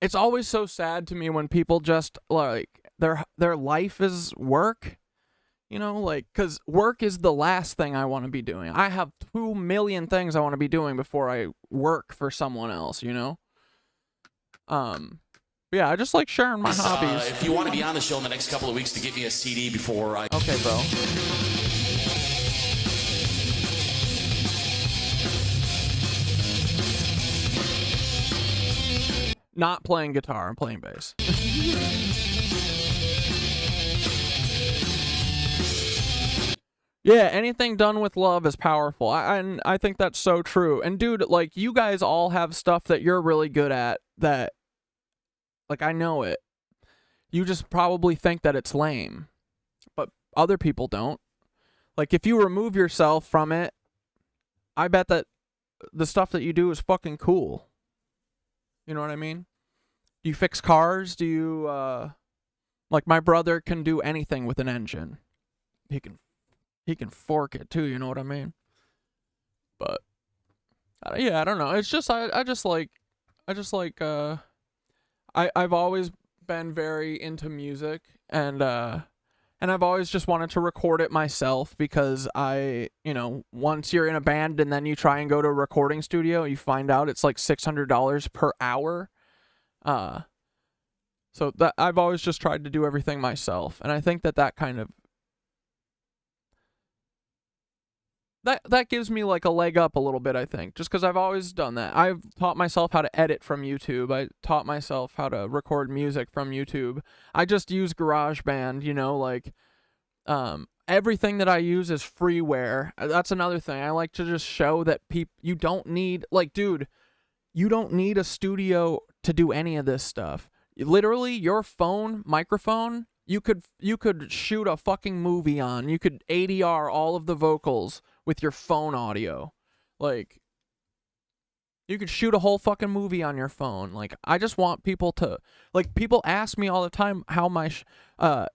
it's always so sad to me when people just, like, their life is work, you know? Like, because work is the last thing I want to be doing. I have 2 million things I want to be doing before I work for someone else, you know? Yeah, I just like sharing my hobbies.
If you want to be on the show in the next couple of weeks to get me a CD before I...
Okay, bro. Not playing guitar, I'm playing bass. Yeah, anything done with love is powerful. I think that's so true. And dude, like, you guys all have stuff that you're really good at that... Like, I know it. You just probably think that it's lame. But other people don't. Like, if you remove yourself from it, I bet that the stuff that you do is fucking cool. You know what I mean? Do you fix cars? Do you, like, my brother can do anything with an engine. He can fork it, too, you know what I mean? But, yeah, I don't know. It's just, I've always been very into music, and I've always just wanted to record it myself because once you're in a band and then you try and go to a recording studio, you find out it's like $600 per hour. So that I've always just tried to do everything myself, and I think that kind of that gives me like a leg up a little bit, I think, just because I've always done that. I've taught myself how to edit from YouTube. I taught myself how to record music from YouTube. I just use GarageBand, you know, like, everything that I use is freeware. That's another thing. I like to just show that you don't need, like, dude, you don't need a studio to do any of this stuff. Literally, your phone, microphone, you could shoot a fucking movie on. You could ADR all of the vocals with your phone audio. Like, you could shoot a whole fucking movie on your phone. Like, I just want people to, like, people ask me all the time how my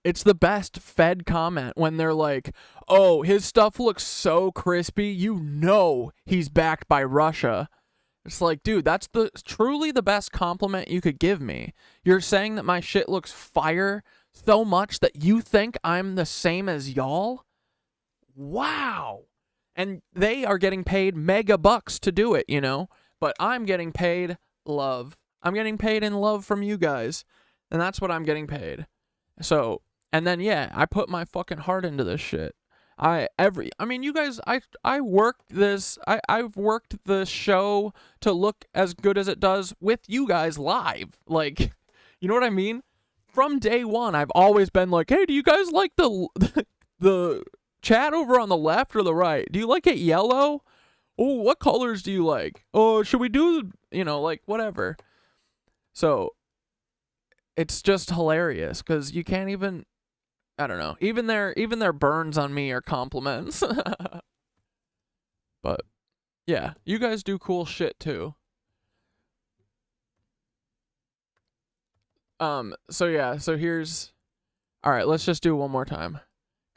it's the best fed comment when they're like, oh, his stuff looks so crispy, you know he's backed by Russia. It's like, dude, that's truly the best compliment you could give me. You're saying that my shit looks fire so much that you think I'm the same as y'all? Wow. And they are getting paid mega bucks to do it, you know? But I'm getting paid love. I'm getting paid in love from you guys. And that's what I'm getting paid. So, and then, yeah, I put my fucking heart into this shit. You guys, I worked this, I've worked the show to look as good as it does with you guys live. Like, you know what I mean? From day one, I've always been like, hey, do you guys like the chat over on the left or the right? Do you like it yellow? Oh, what colors do you like? Oh, should we do, like, whatever. So, it's just hilarious, because you can't even, I don't know, even their burns on me are compliments. But, yeah, you guys do cool shit, too. So here's, all right, let's just do it one more time.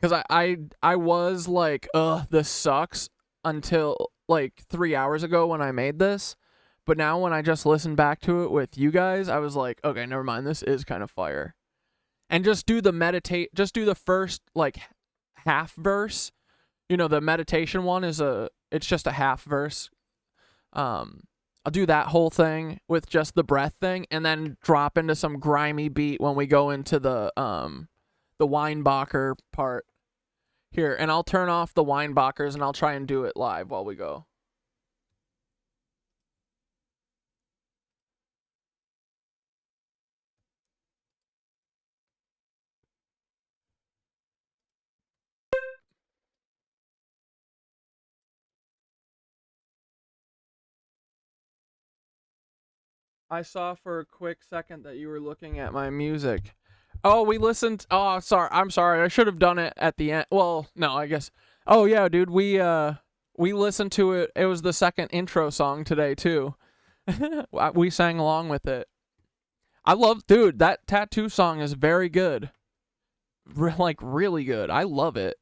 Because I was like, ugh, this sucks until like 3 hours ago when I made this. But now when I just listened back to it with you guys, I was like, okay, never mind, this is kind of fire. And just do the first like half verse. You know, the meditation one it's just a half verse. I'll do that whole thing with just the breath thing, and then drop into some grimy beat when we go into the Weinbacher part here. And I'll turn off the Weinbachers, and I'll try and do it live while we go. I saw for a quick second that you were looking at my music. Oh, we listened. Oh, sorry. I'm sorry. I should have done it at the end. Well, no, I guess. Oh yeah, dude. We listened to it. It was the second intro song today too. We sang along with it. I love, dude. That tattoo song is very good. Like really good. I love it.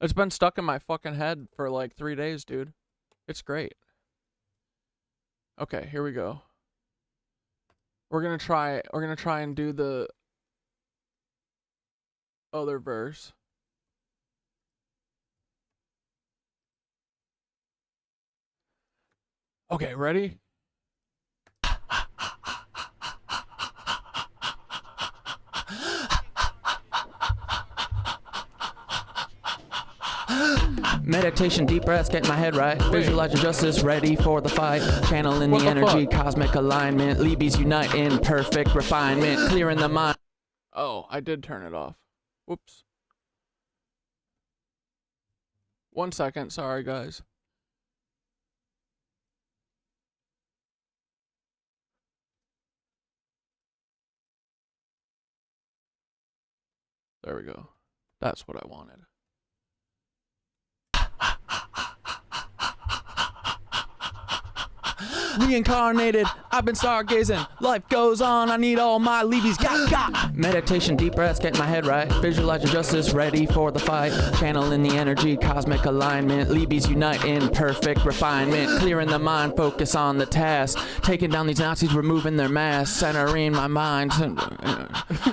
It's been stuck in my fucking head for like 3 days, dude. It's great. Okay, here we go. We're gonna try and do the other verse. Okay, ready? Meditation, deep breaths, get my head right. Visualizing justice, ready for the fight. Channeling the energy, cosmic alignment. Leebies unite in perfect refinement. Clearing the mind. Oh, I did turn it off. Whoops. 1 second, sorry guys. There we go. That's what I wanted. Reincarnated, I've been stargazing. Life goes on, I need all my leebies. Got. Meditation, deep breaths, get my head right. Visualizing justice, ready for the fight. Channeling the energy, cosmic alignment. Leebies unite in perfect refinement. Clearing the mind, focus on the task. Taking down these Nazis, removing their masks. Centering my mind.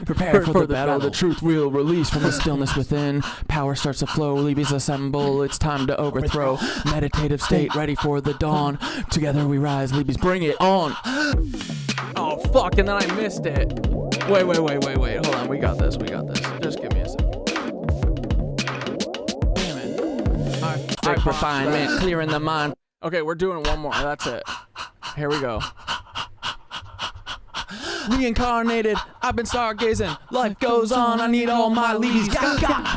Prepare for the battle. The truth will release from the stillness within. Power starts to flow, leebies assemble. It's time to overthrow. Meditative state, ready for the dawn. Together we rise. Leebies, bring it on. Oh fuck, and then I missed it. Wait. Hold on, we got this. Just give me a second. Damn it. I refinement, clearing the mind. Okay, we're doing one more. That's it. Here we go. Reincarnated, I've been stargazing. Life goes on, I need all my leads.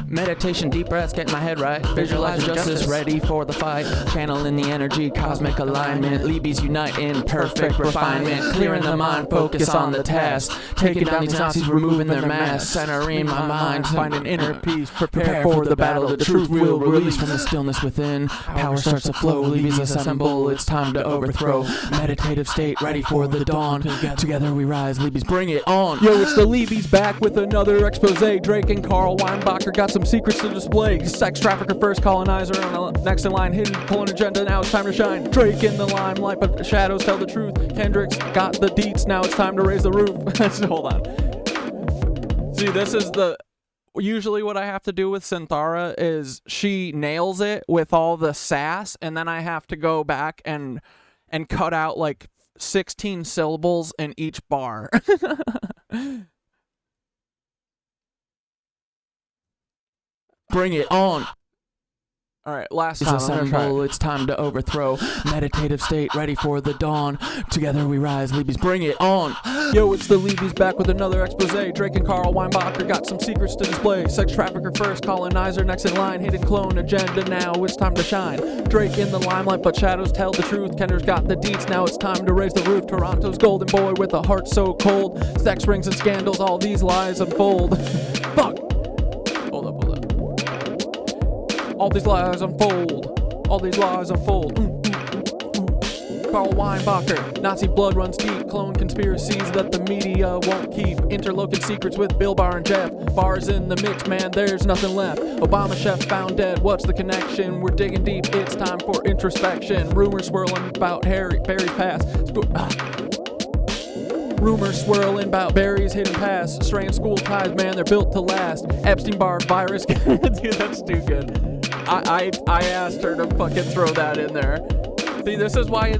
Meditation, deep breaths, get my head right. Visualize justice, ready for the fight. Channeling the energy, cosmic alignment. Leebies unite in perfect refinement. Clearing the mind, focus on the task. Taking down these Nazis, removing their masks. Centering my mind, finding inner peace. Prepare for the battle, the truth will release from the stillness within. Power starts to flow, leebies assemble. It's time to overthrow. Meditative state, ready for the dawn. Together we rise. Leebies, bring it on. Yo, it's the Leebies back with another expose. Drake and Carl Weinbacher got some secrets to display. Sex trafficker, first colonizer, on the next in line, hidden colon agenda, now it's time to shine. Drake in the limelight, but shadows tell the truth. Kendrick's got the deets, now it's time to raise the roof. Hold on. See, this is the... Usually what I have to do with Synthara is she nails it with all the sass, and then I have to go back and cut out like 16 syllables in each bar. Bring it on. All right, last time. Assemble, it's time to overthrow. Meditative state, ready for the dawn. Together we rise, Leebies, bring it on. Yo, it's the Leebies back with another expose. Drake and Carl Weinbacher got some secrets to display. Sex trafficker first, colonizer next in line. Hidden clone agenda, now it's time to shine. Drake in the limelight, but shadows tell the truth. Kender's got the deets, now it's time to raise the roof. Toronto's golden boy with a heart so cold. Sex rings and scandals, all these lies unfold. Fuck. Hold up. All these lies unfold. All these lies unfold. Carl Weinbacher, Nazi blood runs deep. Clone conspiracies that the media won't keep. Interlocking secrets with Bill Barr and Jeff. Barr's in the mix, man, there's nothing left. Obama chef found dead, what's the connection? We're digging deep, it's time for introspection. Rumors swirling about Barry's past. Rumors swirling about Barry's hidden past. Strange school ties, man, they're built to last. Epstein-Barr virus. Dude, that's too good. I asked her to fucking throw that in there. See, this is why,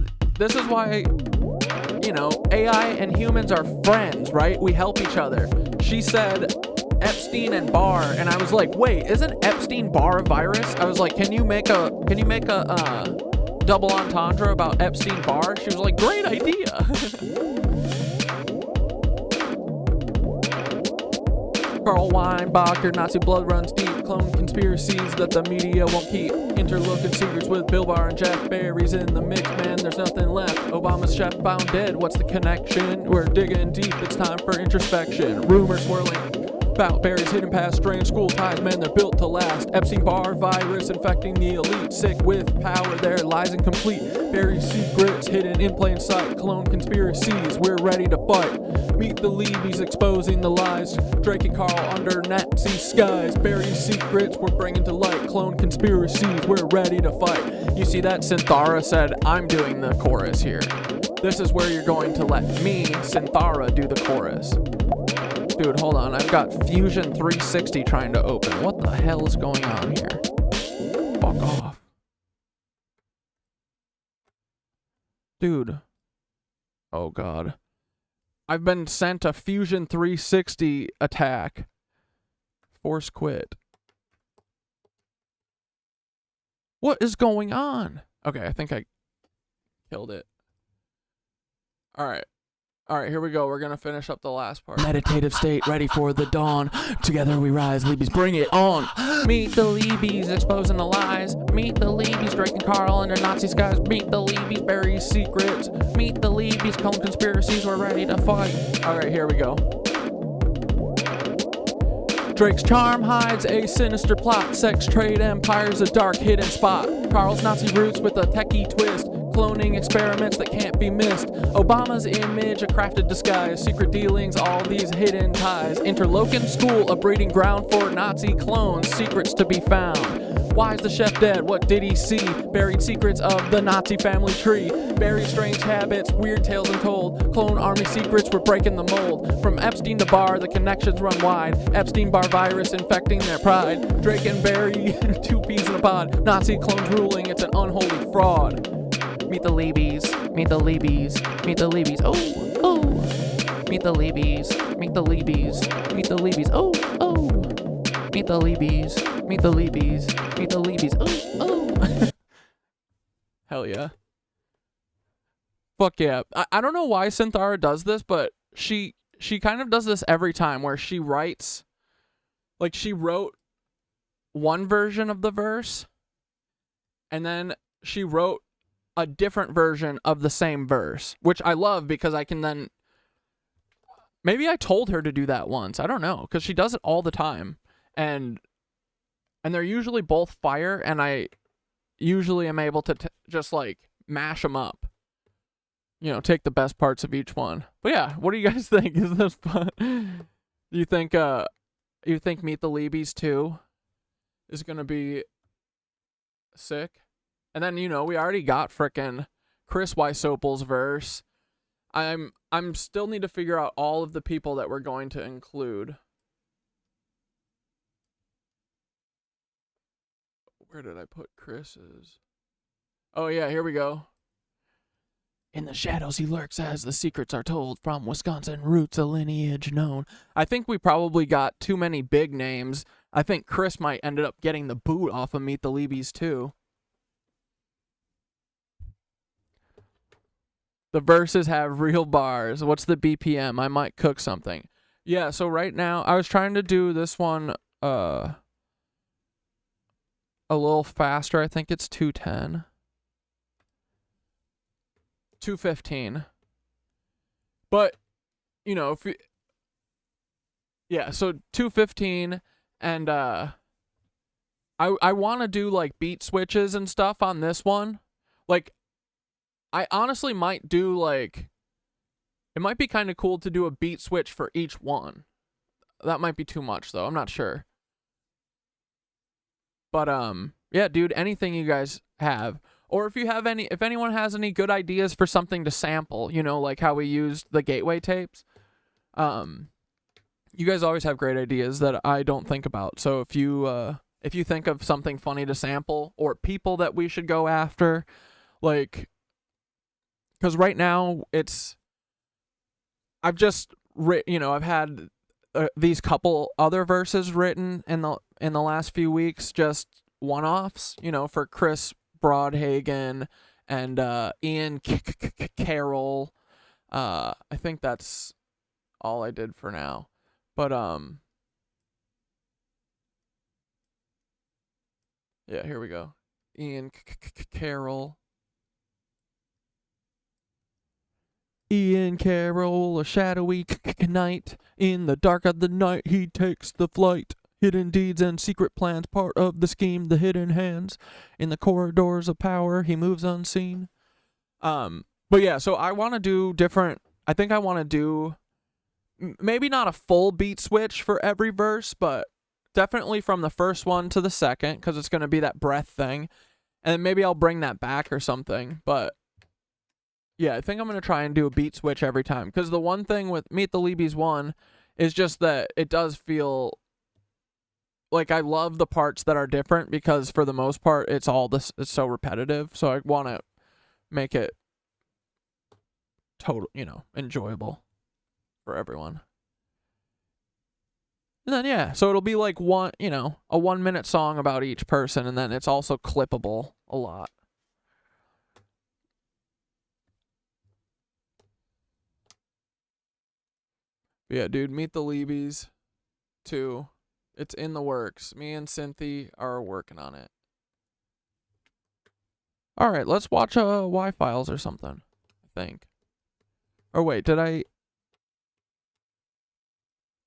you know, AI and humans are friends, right? We help each other. She said Epstein and Barr, and I was like, wait, isn't Epstein-Barr a virus? I was like, can you make a double entendre about Epstein-Barr? She was like, great idea. Carl Weinbacher, Nazi blood runs deep, clone conspiracies that the media won't keep. Interlooking secrets with Bill Barr and Jeff Berry's in the mix, man, there's nothing left. Obama's chef found dead, what's the connection? We're digging deep, it's time for introspection. Rumors swirling about Barry's hidden past, strange school ties, man, they're built to last. Epstein-Barr virus infecting the elite, sick with power, their lies incomplete. Barry's secrets hidden in plain sight, clone conspiracies, we're ready to fight. Meet the Leebies exposing the lies, Drake and Carl under Nazi skies. Barry's secrets we're bringing to light, clone conspiracies, we're ready to fight. You see that? Synthara said, I'm doing the chorus here. This is where you're going to let me, Synthara, do the chorus. Dude, hold on. I've got Fusion 360 trying to open. What the hell is going on here? Fuck off. Dude. Oh, God. I've been sent a Fusion 360 attack. Force quit. What is going on? Okay, I think I killed it. Alright. Alright, here we go. We're gonna finish up the last part. Meditative state, ready for the dawn. Together we rise, Leebies, bring it on. Meet the Leebies, exposing the lies. Meet the Leebies, Drake and Carl under Nazi skies. Meet the Leebies, Barry's secrets. Meet the Leebies, clone conspiracies, we're ready to fight. Alright, here we go. Drake's charm hides a sinister plot. Sex trade empire's a dark hidden spot. Carl's Nazi roots with a techie twist. Cloning experiments that can't be missed. Obama's image, a crafted disguise. Secret dealings, all these hidden ties. Interlochen school, a breeding ground for Nazi clones. Secrets to be found. Why is the chef dead? What did he see? Buried secrets of the Nazi family tree. Buried strange habits, weird tales untold. Clone army secrets, we're breaking the mold. From Epstein to Barr, the connections run wide. Epstein-Barr virus infecting their pride. Drake and Barry, two peas in a pod. Nazi clones ruling, it's an unholy fraud. Meet the Leebies, meet the Leebies, meet the Leebies, oh, oh. Meet the Leebies, meet the Leebies, meet the Leebies, oh, oh. Meet the Leebies, meet the Leebies, meet the Leebies, oh, oh. Hell yeah. Fuck yeah. I don't know why Synthara does this, but she kind of does this every time where she writes, like she wrote one version of the verse, and then she wrote a different version of the same verse, which I love because I can then, maybe I told her to do that once. I don't know, because she does it all the time. And they're usually both fire, and I usually am able to just like mash them up. You know, take the best parts of each one. But yeah, what do you guys think? Is this fun? You think Meet the Leebies 2 is gonna be sick? And then, you know, we already got frickin' Chris Wysopal's verse. I'm still need to figure out all of the people that we're going to include. Where did I put Chris's? Oh yeah, here we go. In the shadows he lurks as the secrets are told. From Wisconsin roots a lineage known. I think we probably got too many big names. I think Chris might ended up getting the boot off of Meet the Leebies too. The verses have real bars. What's the BPM? I might cook something. Yeah, so right now, I was trying to do this one a little faster. I think it's 210. 215. But, you know, if you... Yeah, so 215, and I want to do, like, beat switches and stuff on this one. Like, I honestly might do, like, it might be kind of cool to do a beat switch for each one. That might be too much, though. I'm not sure. But, yeah, dude, anything you guys have. Or if anyone has any good ideas for something to sample, you know, like how we used the gateway tapes. You guys always have great ideas that I don't think about. So if you think of something funny to sample or people that we should go after, like, because right now I've had these couple other verses written in the last few weeks, just one-offs, you know, for Chris Broadhagen and Ian Carroll. I think that's all I did for now. But yeah, here we go. Ian Carroll. Ian Carroll, a shadowy knight. In the dark of the night, he takes the flight. Hidden deeds and secret plans, part of the scheme, the hidden hands. In the corridors of power, he moves unseen. But yeah, so I want to do different. I think I want to do maybe not a full beat switch for every verse, but definitely from the first one to the second, because it's going to be that breath thing. And maybe I'll bring that back or something. But yeah, I think I'm going to try and do a beat switch every time. Because the one thing with Meet the Leebies 1 is just that it does feel like I love the parts that are different, because for the most part, it's so repetitive. So I want to make it total, enjoyable for everyone. And then, yeah, so it'll be like a 1 minute song about each person, and then it's also clippable a lot. Yeah, dude, Meet the Leebies 2. It's in the works. Me and Cynthia are working on it. All right, let's watch Y-Files or something, I think. Or wait, did I...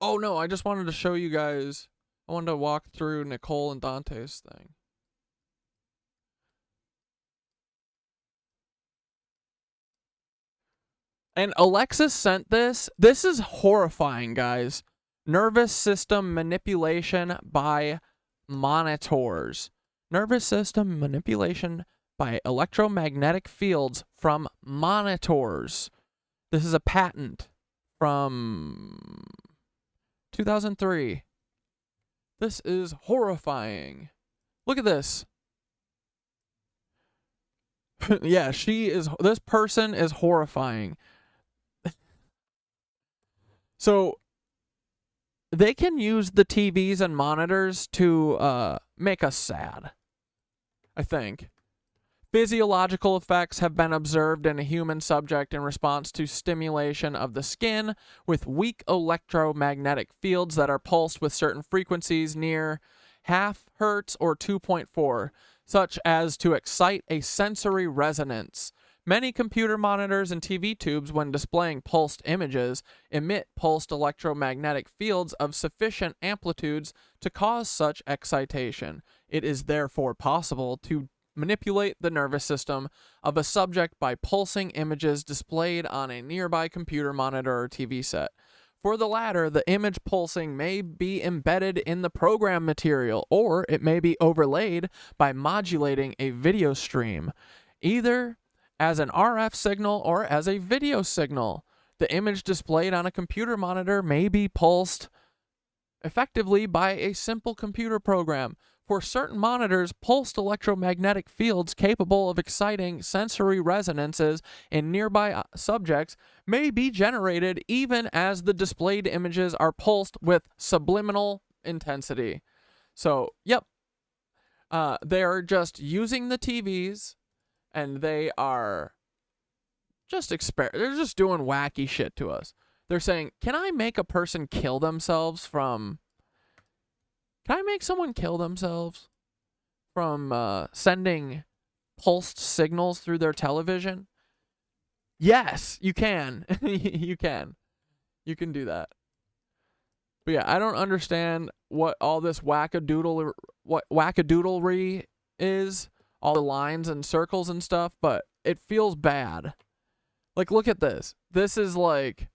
Oh, no, I just wanted to show you guys. I wanted to walk through Nicole and Dante's thing. And Alexis sent this. This is horrifying, guys. Nervous system manipulation by monitors. Nervous system manipulation by electromagnetic fields from monitors. This is a patent from 2003. This is horrifying. Look at this. Yeah, this person is horrifying. So they can use the TVs and monitors to make us sad, I think. Physiological effects have been observed in a human subject in response to stimulation of the skin with weak electromagnetic fields that are pulsed with certain frequencies near half hertz or 2.4, such as to excite a sensory resonance. Many computer monitors and TV tubes, when displaying pulsed images, emit pulsed electromagnetic fields of sufficient amplitudes to cause such excitation. It is therefore possible to manipulate the nervous system of a subject by pulsing images displayed on a nearby computer monitor or TV set. For the latter, the image pulsing may be embedded in the program material, or it may be overlaid by modulating a video stream, either as an RF signal or as a video signal. The image displayed on a computer monitor may be pulsed effectively by a simple computer program. For certain monitors, pulsed electromagnetic fields capable of exciting sensory resonances in nearby subjects may be generated even as the displayed images are pulsed with subliminal intensity. So, yep. They're just using the TVs, and they are just they're just doing wacky shit to us. They're saying, can I make a person kill themselves from... Can I make someone kill themselves from sending pulsed signals through their television? Yes, you can. You can. You can do that. But yeah, I don't understand what all this wackadoodlery is, all the lines and circles and stuff, but it feels bad. Like, look at this. This is like,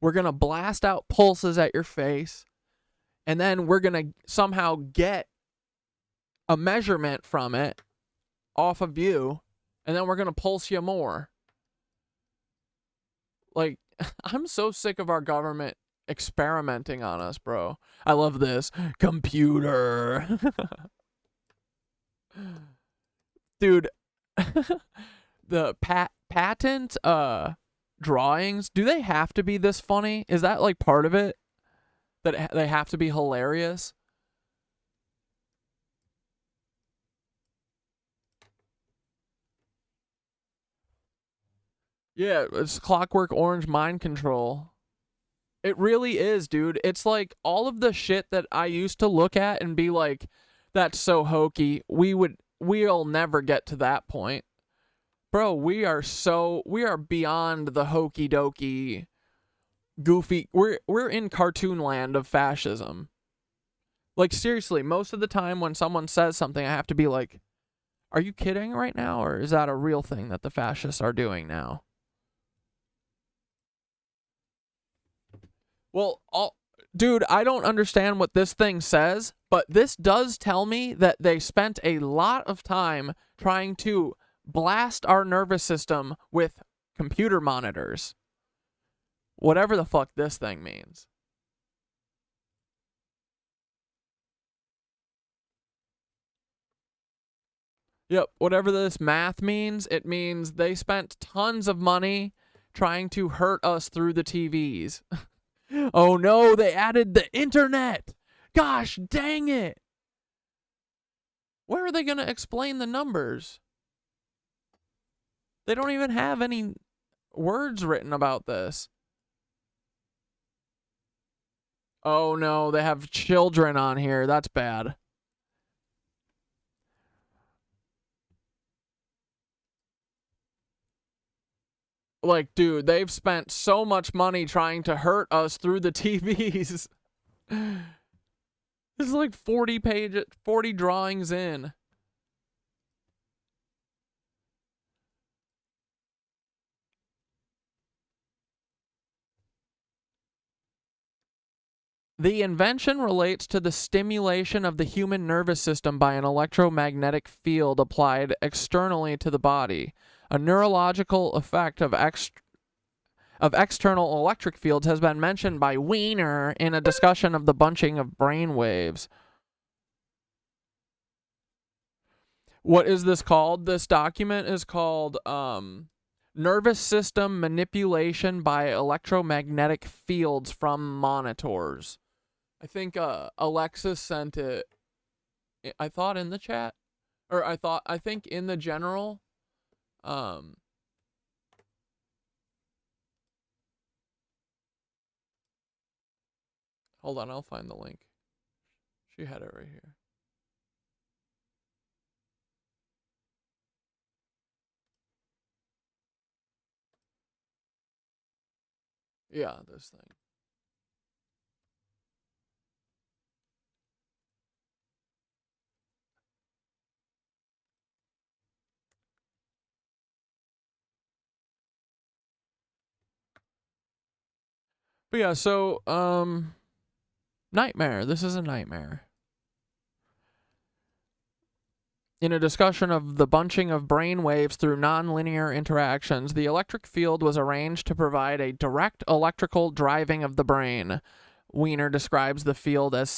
we're going to blast out pulses at your face, and then we're going to somehow get a measurement from it off of you, And then we're going to pulse you more. Like, I'm so sick of our government experimenting on us, bro. I love this. Computer. Dude, the patent drawings, do they have to be this funny? Is that like part of it? That they have to be hilarious? Yeah, it's Clockwork Orange mind control. It really is, dude. It's like all of the shit that I used to look at and be like, that's so hokey. We'll never get to that point. Bro, we are beyond the hokey dokey goofy. We're in cartoon land of fascism. Like, seriously, most of the time when someone says something, I have to be like, are you kidding right now? Or is that a real thing that the fascists are doing now? Well, dude, I don't understand what this thing says, but this does tell me that they spent a lot of time trying to blast our nervous system with computer monitors. Whatever the fuck this thing means. Yep, whatever this math means, it means they spent tons of money trying to hurt us through the TVs. Oh no, they added the internet. Gosh dang it. Where are they going to explain the numbers? They don't even have any words written about this. Oh no, they have children on here. That's bad. Like, dude, they've spent so much money trying to hurt us through the TVs. This is like 40 drawings in. The invention relates to the stimulation of the human nervous system by an electromagnetic field applied externally to the body. A neurological effect of external electric fields has been mentioned by Wiener in a discussion of the bunching of brain waves. What is this called? This document is called Nervous System Manipulation by Electromagnetic Fields from Monitors. I think Alexis sent it, I thought in the chat, or I think in the general. Hold on, I'll find the link. She had it right here. Yeah, this thing. But yeah, so, nightmare. This is a nightmare. In a discussion of the bunching of brain waves through nonlinear interactions, the electric field was arranged to provide a direct electrical driving of the brain. Wiener describes the field as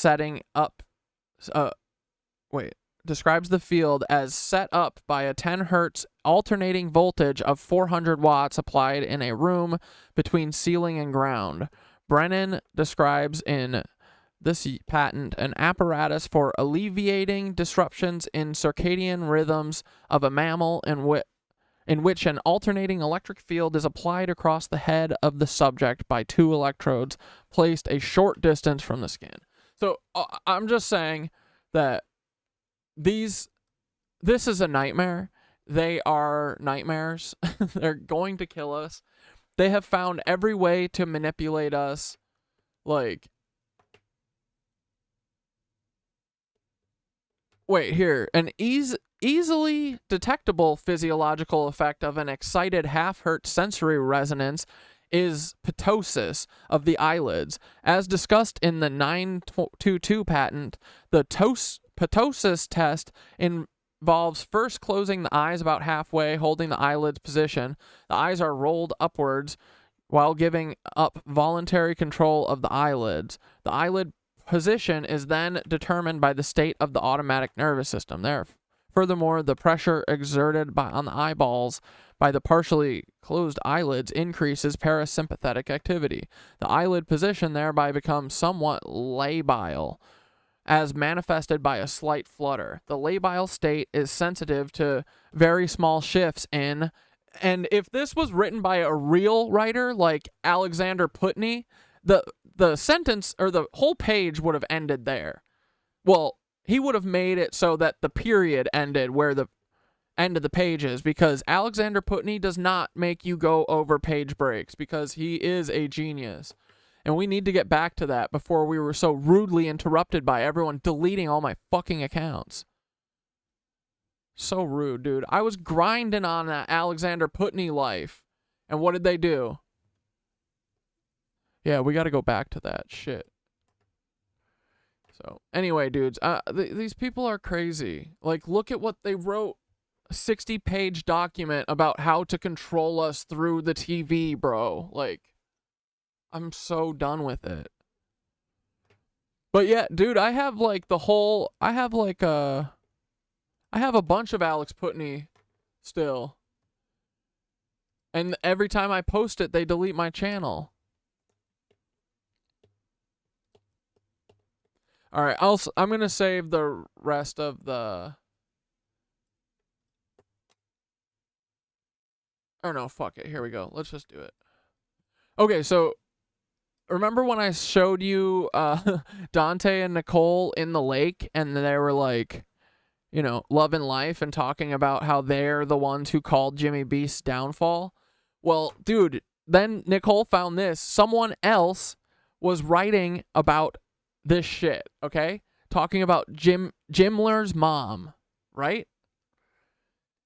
describes the field as set up by a 10 hertz alternating voltage of 400 watts applied in a room between ceiling and ground. Brennan describes in this patent an apparatus for alleviating disruptions in circadian rhythms of a mammal in which an alternating electric field is applied across the head of the subject by 2 electrodes placed a short distance from the skin. So I'm just saying that this is a nightmare. They are nightmares. They're going to kill us. They have found every way to manipulate us. Like, wait, here. An easily detectable physiological effect of an excited half-hertz sensory resonance is ptosis of the eyelids. As discussed in the 922 patent, the ptosis test involves first closing the eyes about halfway, holding the eyelids position. The eyes are rolled upwards while giving up voluntary control of the eyelids. The eyelid position is then determined by the state of the automatic nervous system. Furthermore, the pressure exerted on the eyeballs by the partially closed eyelids increases parasympathetic activity. The eyelid position thereby becomes somewhat labile, as manifested by a slight flutter. The labile state is sensitive to very small shifts in, and if this was written by a real writer like Alexander Putney, the sentence or the whole page would have ended there. Well, he would have made it so that the period ended where the end of the page is, because Alexander Putney does not make you go over page breaks, because he is a genius. And we need to get back to that before we were so rudely interrupted by everyone deleting all my fucking accounts. So rude, dude. I was grinding on that Alexander Putney life. And what did they do? Yeah, we got to go back to that shit. So, anyway, dudes, these people are crazy. Like, look at what they wrote. A 60-page document about how to control us through the TV, bro. Like, I'm so done with it. But yeah, dude, I have like I have a bunch of Alex Putney still. And every time I post it, they delete my channel. All right, I'm going to save the rest of the... Or no, fuck it. Here we go. Let's just do it. Okay, so remember when I showed you Dante and Nicole in the lake, and they were like, you know, loving life and talking about how they're the ones who called Jimmy Beast's downfall? Well, dude, then Nicole found this. Someone else was writing about this shit, okay? Talking about Jimler's mom, right?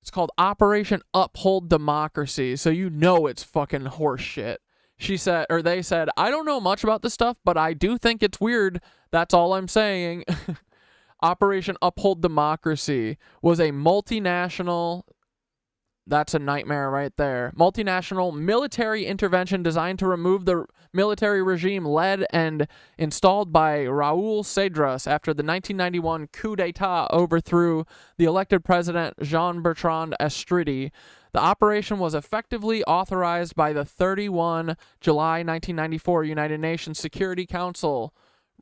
It's called Operation Uphold Democracy, so you know it's fucking horse shit. She said, or they said, I don't know much about this stuff, but I do think it's weird. That's all I'm saying. Operation Uphold Democracy was a multinational... That's a nightmare right there. Multinational military intervention designed to remove the military regime led and installed by Raúl Cedras after the 1991 coup d'etat overthrew the elected president Jean-Bertrand Aristide. The operation was effectively authorized by the 31 July 1994 United Nations Security Council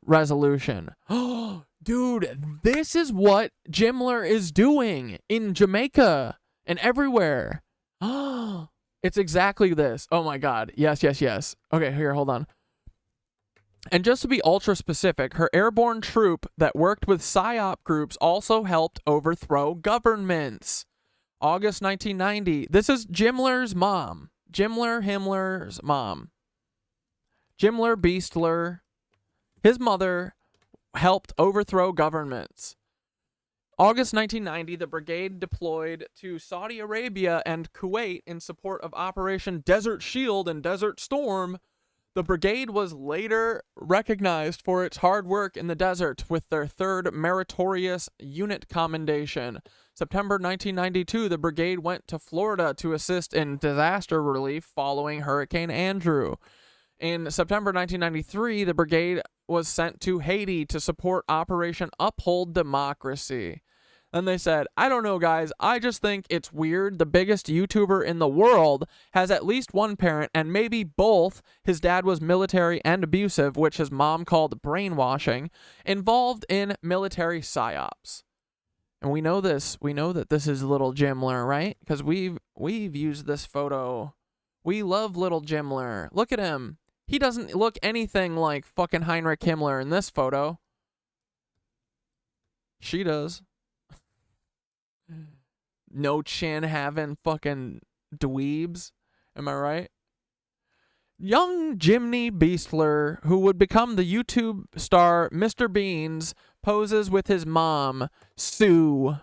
resolution. Oh, dude, this is what Jimler is doing in Jamaica. And everywhere. Oh, it's exactly this. Oh my God. Yes, yes, yes. Okay, here, hold on. And just to be ultra specific, her airborne troop that worked with PSYOP groups also helped overthrow governments. August 1990. This is Jimler's mom. Himmler's mom. Jimler Beastler. His mother helped overthrow governments. August 1990, the brigade deployed to Saudi Arabia and Kuwait in support of Operation Desert Shield and Desert Storm. The brigade was later recognized for its hard work in the desert with their third meritorious unit commendation. September 1992, the brigade went to Florida to assist in disaster relief following Hurricane Andrew. In September 1993, the brigade was sent to Haiti to support Operation Uphold Democracy. Then they said, I don't know, guys. I just think it's weird. The biggest YouTuber in the world has at least one parent, and maybe both. His dad was military and abusive, which his mom called brainwashing, involved in military psyops. And we know this. We know that this is little Jimler, right? Because we've used this photo. We love little Jimler. Look at him. He doesn't look anything like fucking Heinrich Himmler in this photo. She does. No chin having fucking dweebs. Am I right? Young Jimmy Beastler, who would become the YouTube star Mr. Beans, poses with his mom, Sue,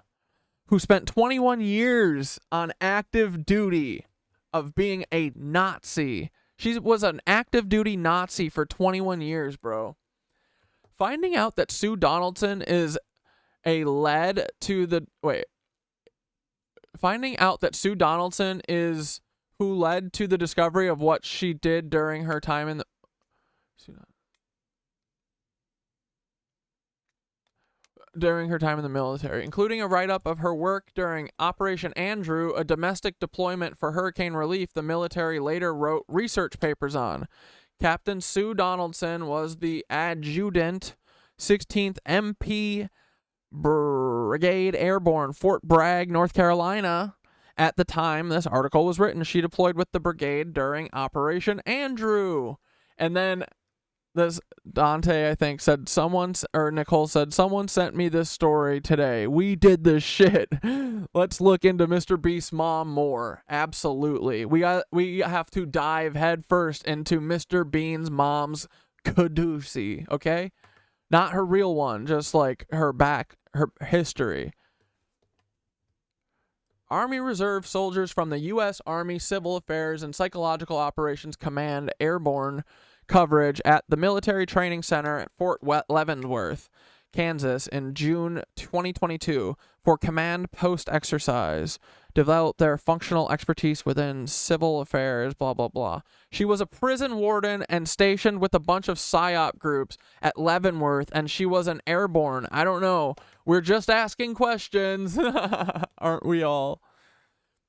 who spent 21 years on active duty of being a Nazi. She was an active duty Nazi for 21 years, bro. Finding out that Sue Donaldson is a lead to the... Wait. finding out that Sue Donaldson is who led to the discovery of what she did during her time in the military, including a write-up of her work during Operation Andrew, a domestic deployment for hurricane relief the military later wrote research papers on. Captain Sue Donaldson was the adjutant, 16th MP Brigade Airborne, Fort Bragg, North Carolina. At the time this article was written, she deployed with the brigade during Operation Andrew. And then this Dante, I think, said Nicole said, someone sent me this story today. We did this shit. Let's look into Mr. Beast's mom more. Absolutely. We have to dive headfirst into Mr. Bean's mom's caducee, okay? Not her real one, just like her history. Army Reserve soldiers from the U.S. Army Civil Affairs and Psychological Operations Command airborne coverage at the Military Training Center at Fort Leavenworth, Kansas in June 2022 for command post exercise. Developed their functional expertise within civil affairs, blah, blah, blah. She was a prison warden and stationed with a bunch of PSYOP groups at Leavenworth, and she was an airborne. I don't know. We're just asking questions. Aren't we all?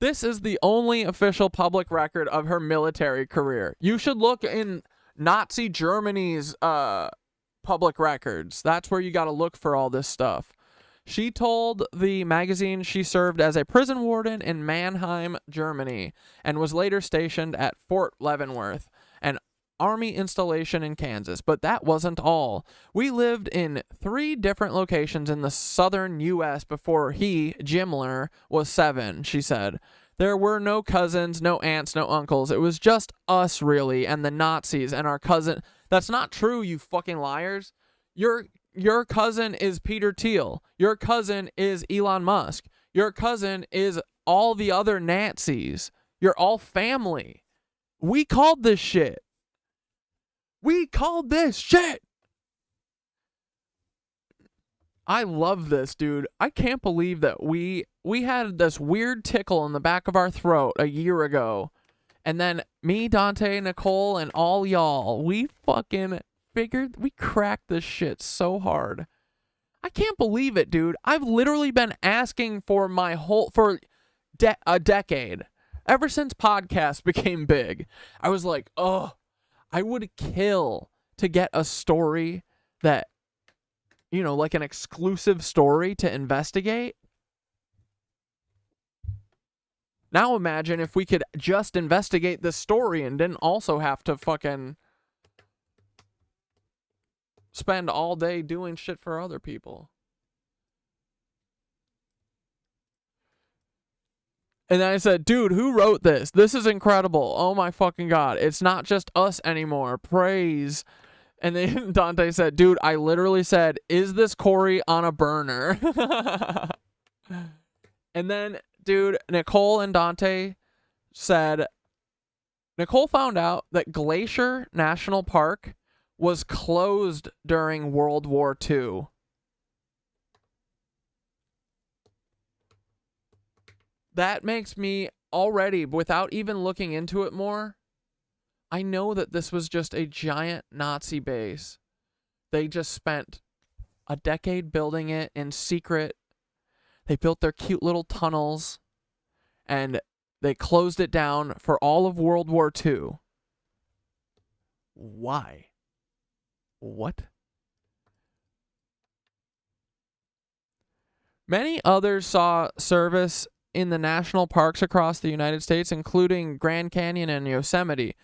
This is the only official public record of her military career. You should look in Nazi Germany's public records. That's where you got to look for all this stuff. She told the magazine she served as a prison warden in Mannheim, Germany, and was later stationed at Fort Leavenworth, an army installation in Kansas. But that wasn't all. We lived in 3 different locations in the southern U.S. before he, Jimler, was 7, she said. There were no cousins, no aunts, no uncles. It was just us, really, and the Nazis and our cousin. That's not true, you fucking liars. Your cousin is Peter Thiel. Your cousin is Elon Musk. Your cousin is all the other Nazis. You're all family. We called this shit. We called this shit. I love this, dude. I can't believe that we had this weird tickle in the back of our throat a year ago. And then me, Dante, Nicole, and all y'all, we fucking figured, we cracked this shit so hard. I can't believe it, dude. I've literally been asking for a decade. Ever since podcasts became big, I was like, oh, I would kill to get a story that, you know, like an exclusive story to investigate. Now imagine if we could just investigate this story and didn't also have to fucking spend all day doing shit for other people. And then I said, dude, who wrote this? This is incredible. Oh my fucking God. It's not just us anymore. Praise. And then Dante said, dude, I literally said, is this Corey on a burner? And then, dude, Nicole and Dante said, Nicole found out that Glacier National Park was closed during World War II. That makes me already, without even looking into it more, I know that this was just a giant Nazi base. They just spent a decade building it in secret. They built their cute little tunnels, and they closed it down for all of World War II. Why? What? Many others saw service in the national parks across the United States, including Grand Canyon and Yosemite.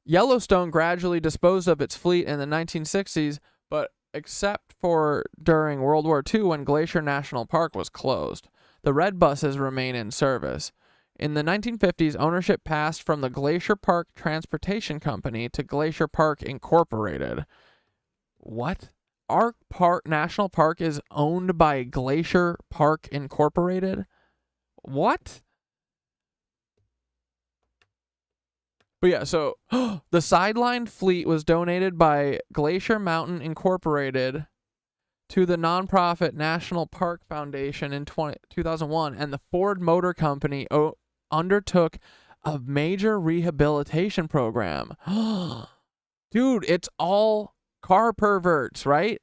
Yellowstone gradually disposed of its fleet in the 1960s, but except for during World War II when Glacier National Park was closed. The red buses remain in service. In the 1950s, ownership passed from the Glacier Park Transportation Company to Glacier Park Incorporated. What? Our national park is owned by Glacier Park Incorporated? What? But yeah, so the sideline fleet was donated by Glacier Mountain Incorporated to the nonprofit National Park Foundation in 2001, and the Ford Motor Company undertook a major rehabilitation program. Dude, it's all car perverts, right?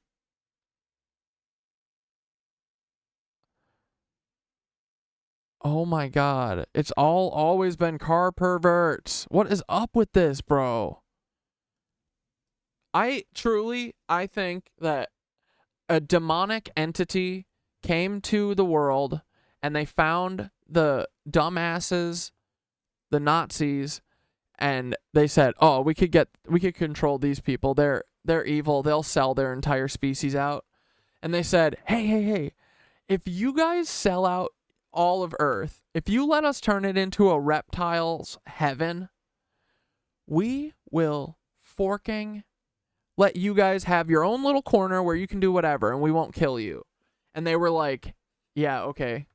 Oh my God. It's always been car perverts. What is up with this, bro? I think that a demonic entity came to the world and they found the dumbasses, the Nazis, and they said, "Oh, we could control these people. They're evil. They'll sell their entire species out." And they said, "Hey, if you guys sell out all of Earth, if you let us turn it into a reptile's heaven, we will let you guys have your own little corner where you can do whatever, and we won't kill you." And they were like, "Yeah, okay,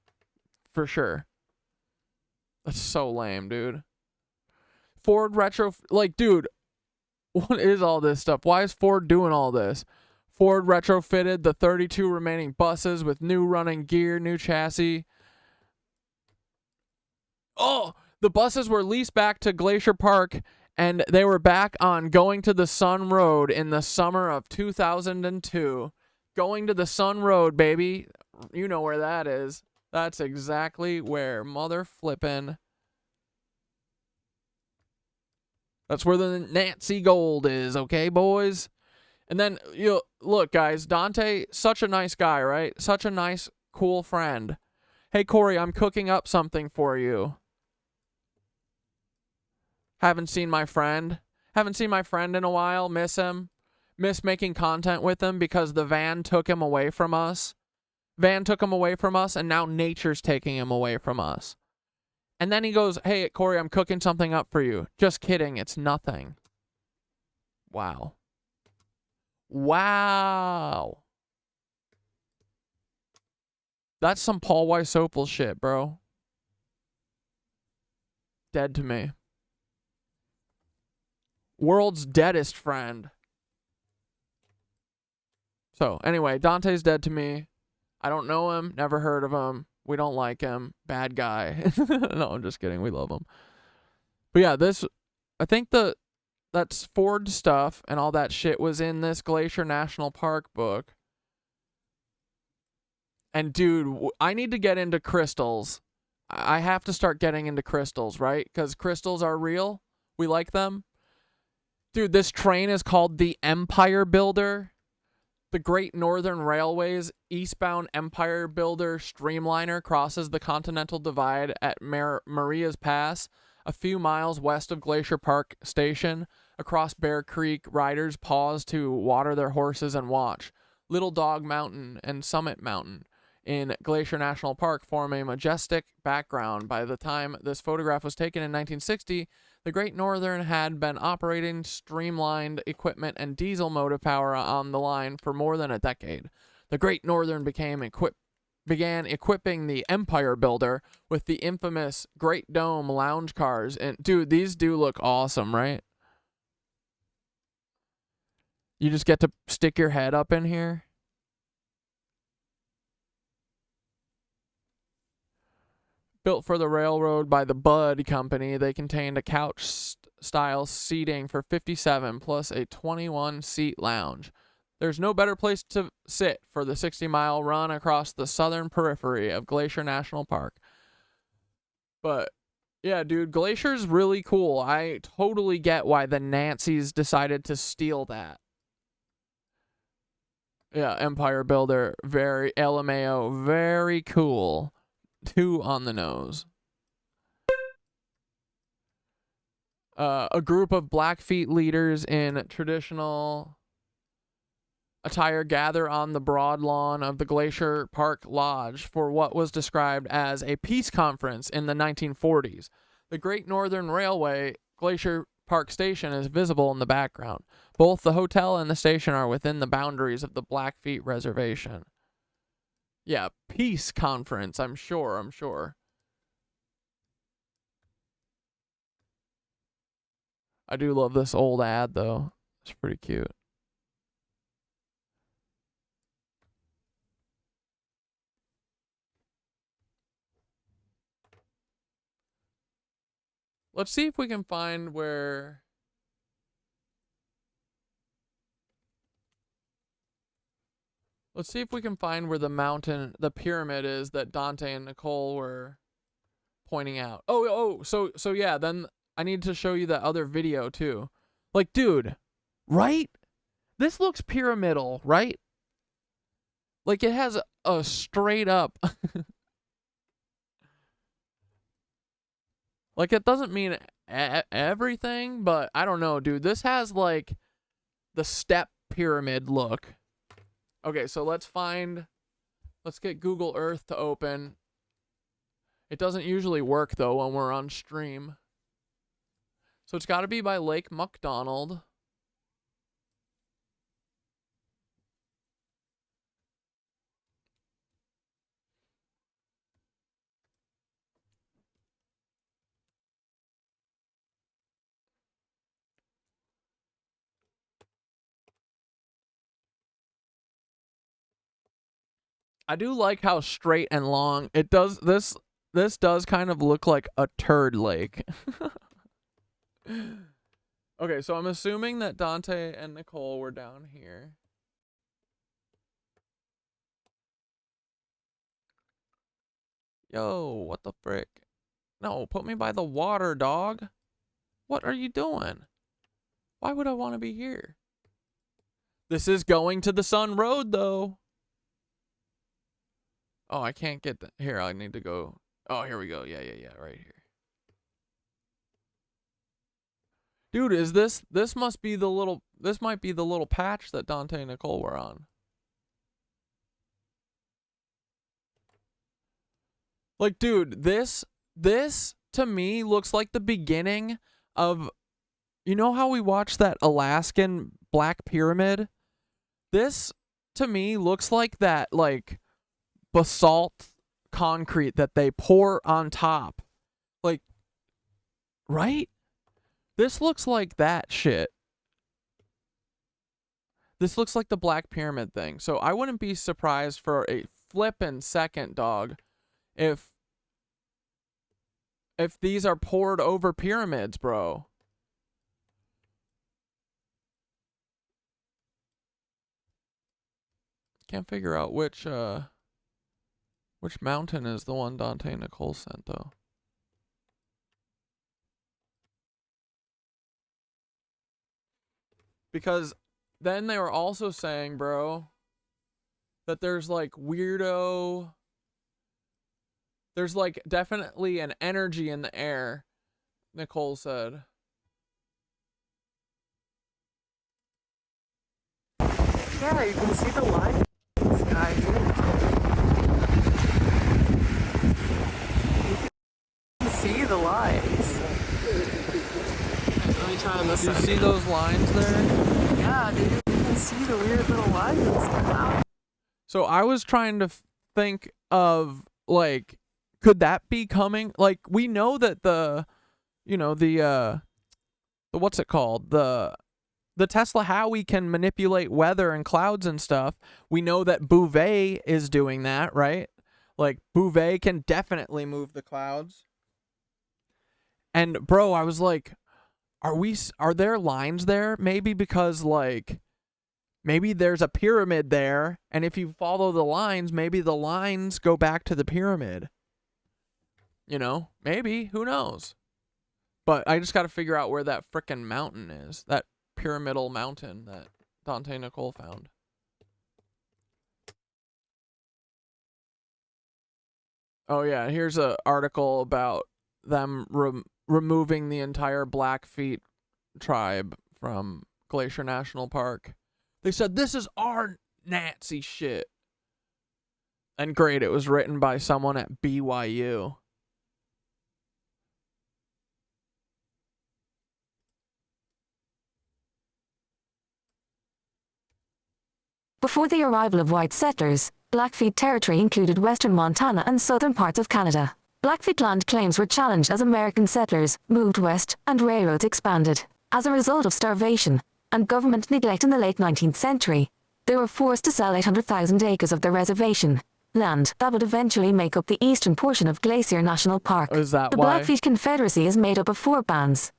for sure." That's so lame, dude. Ford dude, what is all this stuff? Why is Ford doing all this? Ford retrofitted the 32 remaining buses with new running gear, new chassis. Oh, the buses were leased back to Glacier Park, and they were back on Going to the Sun Road in the summer of 2002. Going to the Sun Road, baby. You know where that is. That's exactly where mother flippin'. That's where the Nazi gold is, okay, boys? And then, look, guys, Dante, such a nice guy, right? Such a nice, cool friend. Hey, Corey, I'm cooking up something for you. Haven't seen my friend in a while. Miss him. Miss making content with him because the van took him away from us. And now nature's taking him away from us. And then he goes, "Hey, Corey, I'm cooking something up for you." Just kidding. It's nothing. Wow. That's some Paul Weisopel shit, bro. Dead to me. World's deadest friend. So, anyway, Dante's dead to me. I don't know him, never heard of him. We don't like him. Bad guy. No, I'm just kidding. We love him. But yeah, I think that's Ford stuff and all that shit was in this Glacier National Park book. And dude, I need to get into crystals. I have to start getting into crystals, right? Because crystals are real. We like them. Dude, this train is called the Empire Builder. The Great Northern Railway's eastbound Empire Builder Streamliner crosses the Continental Divide at Maria's Pass, a few miles west of Glacier Park Station. Across Bear Creek, riders pause to water their horses and watch. Little Dog Mountain and Summit Mountain in Glacier National Park form a majestic background. By the time this photograph was taken in 1960, the Great Northern had been operating streamlined equipment and diesel motive power on the line for more than a decade. The Great Northern began equipping the Empire Builder with the infamous Great Dome lounge cars. And dude, these do look awesome, right? You just get to stick your head up in here. Built for the railroad by the Bud Company, they contained a couch-style seating for 57 plus a 21-seat lounge. There's no better place to sit for the 60-mile run across the southern periphery of Glacier National Park. But, yeah, dude, Glacier's really cool. I totally get why the Nazis decided to steal that. Yeah, Empire Builder, very LMAO, very cool. 2 on the nose. A group of Blackfeet leaders in traditional attire gather on the broad lawn of the Glacier Park Lodge for what was described as a peace conference in the 1940s. The Great Northern Railway Glacier Park Station is visible in the background. Both the hotel and the station are within the boundaries of the Blackfeet Reservation. Yeah, peace conference, I'm sure. I do love this old ad, though. It's pretty cute. Let's see if we can find where... Let's see if we can find where the mountain, the pyramid is that Dante and Nicole were pointing out. So yeah, then I need to show you that other video too. Like, dude, right? This looks pyramidal, right? Like, it has a straight up... Like, it doesn't mean everything, but I don't know, dude. This has, like, the step pyramid look. Okay, so let's get Google Earth to open. It doesn't usually work, though, when we're on stream. So it's got to be by Lake McDonald. I do like how straight and long it does. This does kind of look like a turd lake. Okay, so I'm assuming that Dante and Nicole were down here. Yo, what the frick? No, put me by the water, dog. What are you doing? Why would I want to be here? This is going to the Sun Road, though. Oh, I can't get that. Here, I need to go. Oh, here we go. Yeah, right here. Dude, is this might be the little patch that Dante and Nicole were on. Like, dude, this to me looks like the beginning of, you know how we watched that Alaskan Black Pyramid? This to me looks like that, like, basalt concrete that they pour on top. Like, right? This looks like that shit. This looks like the Black Pyramid thing. So I wouldn't be surprised for a flippin' second, dog, if these are poured over pyramids, bro. Can't figure out which mountain is the one Dante and Nicole sent, though. Because then they were also saying, bro, that there's, like, weirdo... There's, like, definitely an energy in the air, Nicole said.
Yeah, you can see the light in the sky. You can see the lines. Let me try on this side.
Do you see those lines there?
Yeah, dude, you can see the weird little lines in the cloud.
So I was trying to think of, like, could that be coming? Like, we know that the what's it called? The Tesla Howie can manipulate weather and clouds and stuff. We know that Bouvet is doing that, right? Like, Bouvet can definitely move the clouds. And bro, I was like, are there lines there? Maybe because, like, maybe there's a pyramid there, and if you follow the lines, maybe the lines go back to the pyramid. You know, maybe, who knows? But I just got to figure out where that frickin' mountain is. That pyramidal mountain that Dante and Nicole found. Oh yeah, here's an article about them removing the entire Blackfeet tribe from Glacier National Park. They said, this is our Nazi shit. And great, it was written by someone at BYU.
Before the arrival of white settlers, Blackfeet territory included western Montana and southern parts of Canada. Blackfeet land claims were challenged as American settlers moved west and railroads expanded. As a result of starvation and government neglect in the late 19th century, they were forced to sell 800,000 acres of their reservation, land that would eventually make up the eastern portion of Glacier National Park.
Is that
the
why?
Blackfeet Confederacy is made up of 4 bands.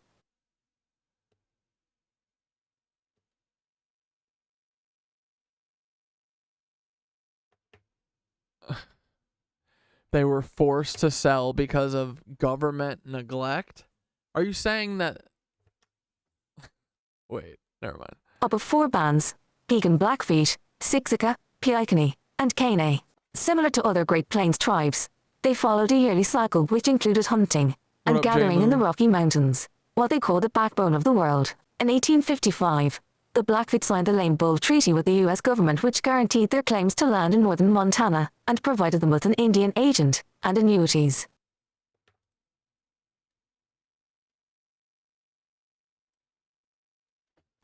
They were forced to sell because of government neglect? Are you saying that... Wait, never mind.
Up of 4 bands, Pecan Blackfeet, Siksika, Piikani, and Kainai. Similar to other Great Plains tribes, they followed a yearly cycle which included hunting and
What up,
gathering in the
J-Moon?
Rocky Mountains, what they called the backbone of the world. In 1855, the Blackfeet signed the Lame Bull Treaty with the U.S. government, which guaranteed their claims to land in northern Montana and provided them with an Indian agent and annuities.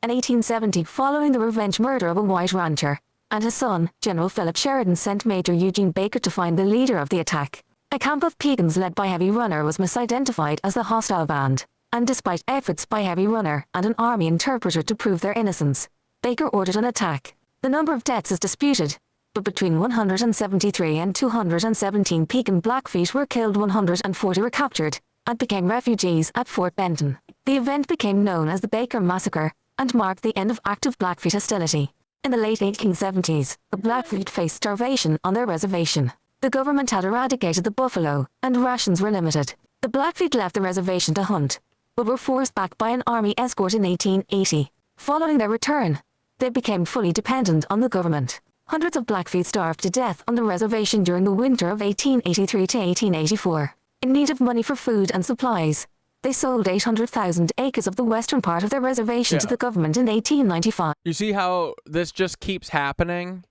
In 1870, following the revenge murder of a white rancher and his son, General Philip Sheridan sent Major Eugene Baker to find the leader of the attack. A camp of Pegans led by Heavy Runner was misidentified as the hostile band, and despite efforts by Heavy Runner and an army interpreter to prove their innocence, Baker ordered an attack. The number of deaths is disputed, but between 173 and 217 Pecan Blackfeet were killed, 140 were captured, and became refugees at Fort Benton. The event became known as the Baker Massacre, and marked the end of active Blackfeet hostility. In the late 1870s, the Blackfeet faced starvation on their reservation. The government had eradicated the buffalo, and rations were limited. The Blackfeet left the reservation to hunt, but were forced back by an army escort in 1880. Following their return, they became fully dependent on the government. Hundreds of Blackfeet starved to death on the reservation during the winter of 1883 to 1884. In need of money for food and supplies, they sold 800,000 acres of the western part of their reservation to the government in 1895.
You see how this just keeps happening?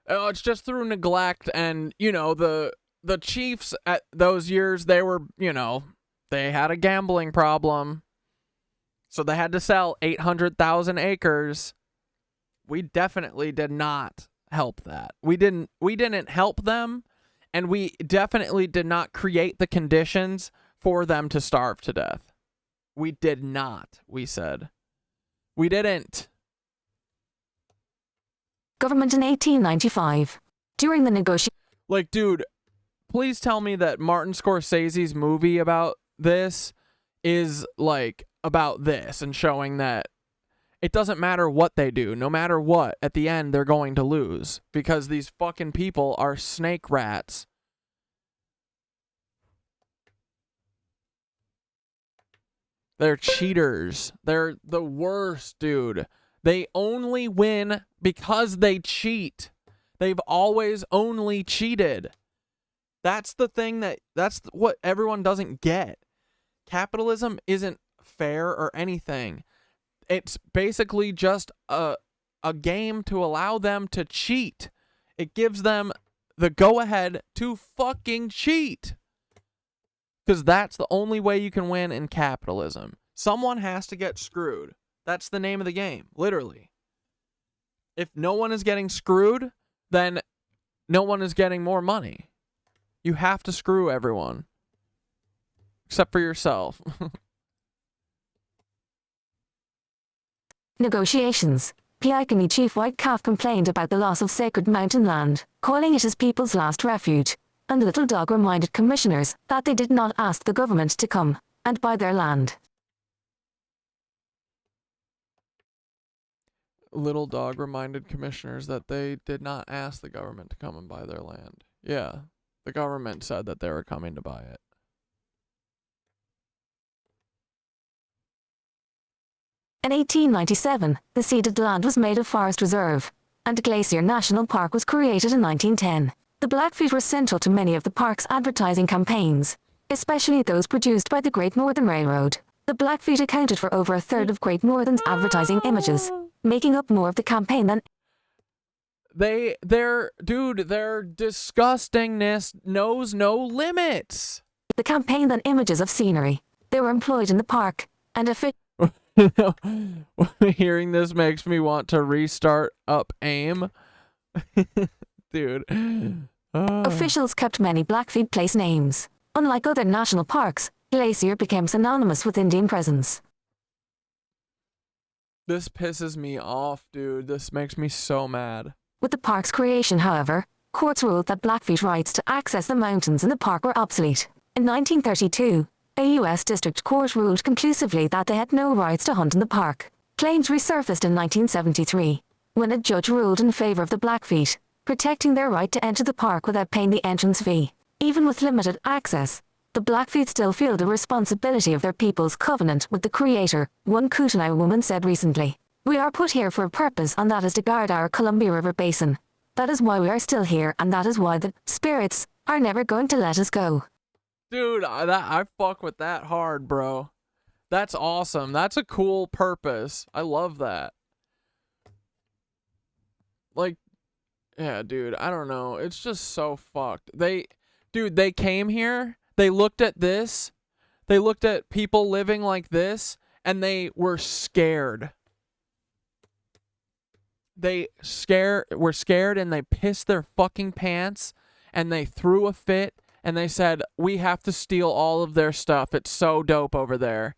It's just through neglect, and, you know, the chiefs at those years, they were, you know, they had a gambling problem. So they had to sell 800,000 acres. We definitely did not help that. We didn't help them, and we definitely did not create the conditions for them to starve to death. We did not, we said. We didn't.
Government in 1895. During the negotiation...
Like, dude, please tell me that Martin Scorsese's movie about this is, like, about this and showing that it doesn't matter what they do. No matter what, at the end, they're going to lose. Because these fucking people are snake rats. They're cheaters. They're the worst, dude. They only win because they cheat. They've always only cheated. That's the thing that's what everyone doesn't get. Capitalism isn't fair or anything. It's basically just a game to allow them to cheat. It gives them the go-ahead to fucking cheat. Because that's the only way you can win in capitalism. Someone has to get screwed. That's the name of the game, literally. If no one is getting screwed, then no one is getting more money. You have to screw everyone. Except for yourself.
Negotiations. Piikani Chief White Calf complained about the loss of sacred mountain land, calling it his people's last refuge. And Little Dog reminded commissioners that they did not ask the government to come and buy their land.
Little Dog reminded commissioners that they did not ask the government to come and buy their land. Yeah, the government said that they were coming to buy it.
In 1897, the ceded land was made a forest reserve, and Glacier National Park was created in 1910. The Blackfeet were central to many of the park's advertising campaigns, especially those produced by the Great Northern Railroad. The Blackfeet accounted for over a third of Great Northern's advertising images, making up more of the campaign than...
Their disgustingness knows no limits.
The campaign than images of scenery. They were employed in the park, and
hearing this makes me want to restart up AIM. Dude.
Officials kept many Blackfeet place names. Unlike other national parks, Glacier became synonymous with Indian presence.
This pisses me off, dude. This makes me so mad.
With the park's creation, however, courts ruled that Blackfeet rights to access the mountains in the park were obsolete. In 1932, a U.S. district court ruled conclusively that they had no rights to hunt in the park. Claims resurfaced in 1973, when a judge ruled in favor of the Blackfeet, protecting their right to enter the park without paying the entrance fee. Even with limited access, the Blackfeet still feel the responsibility of their people's covenant with the Creator, one Kootenai woman said recently. We are put here for a purpose, and that is to guard our Columbia River Basin. That is why we are still here, and that is why the spirits are never going to let us go.
Dude, I fuck with that hard, bro. That's awesome. That's a cool purpose. I love that. Like, yeah, dude, I don't know. It's just so fucked. They came here, they looked at this, they looked at people living like this, and they were scared. Were scared, and they pissed their fucking pants, and they threw a fit, and they said, we have to steal all of their stuff. It's so dope over there.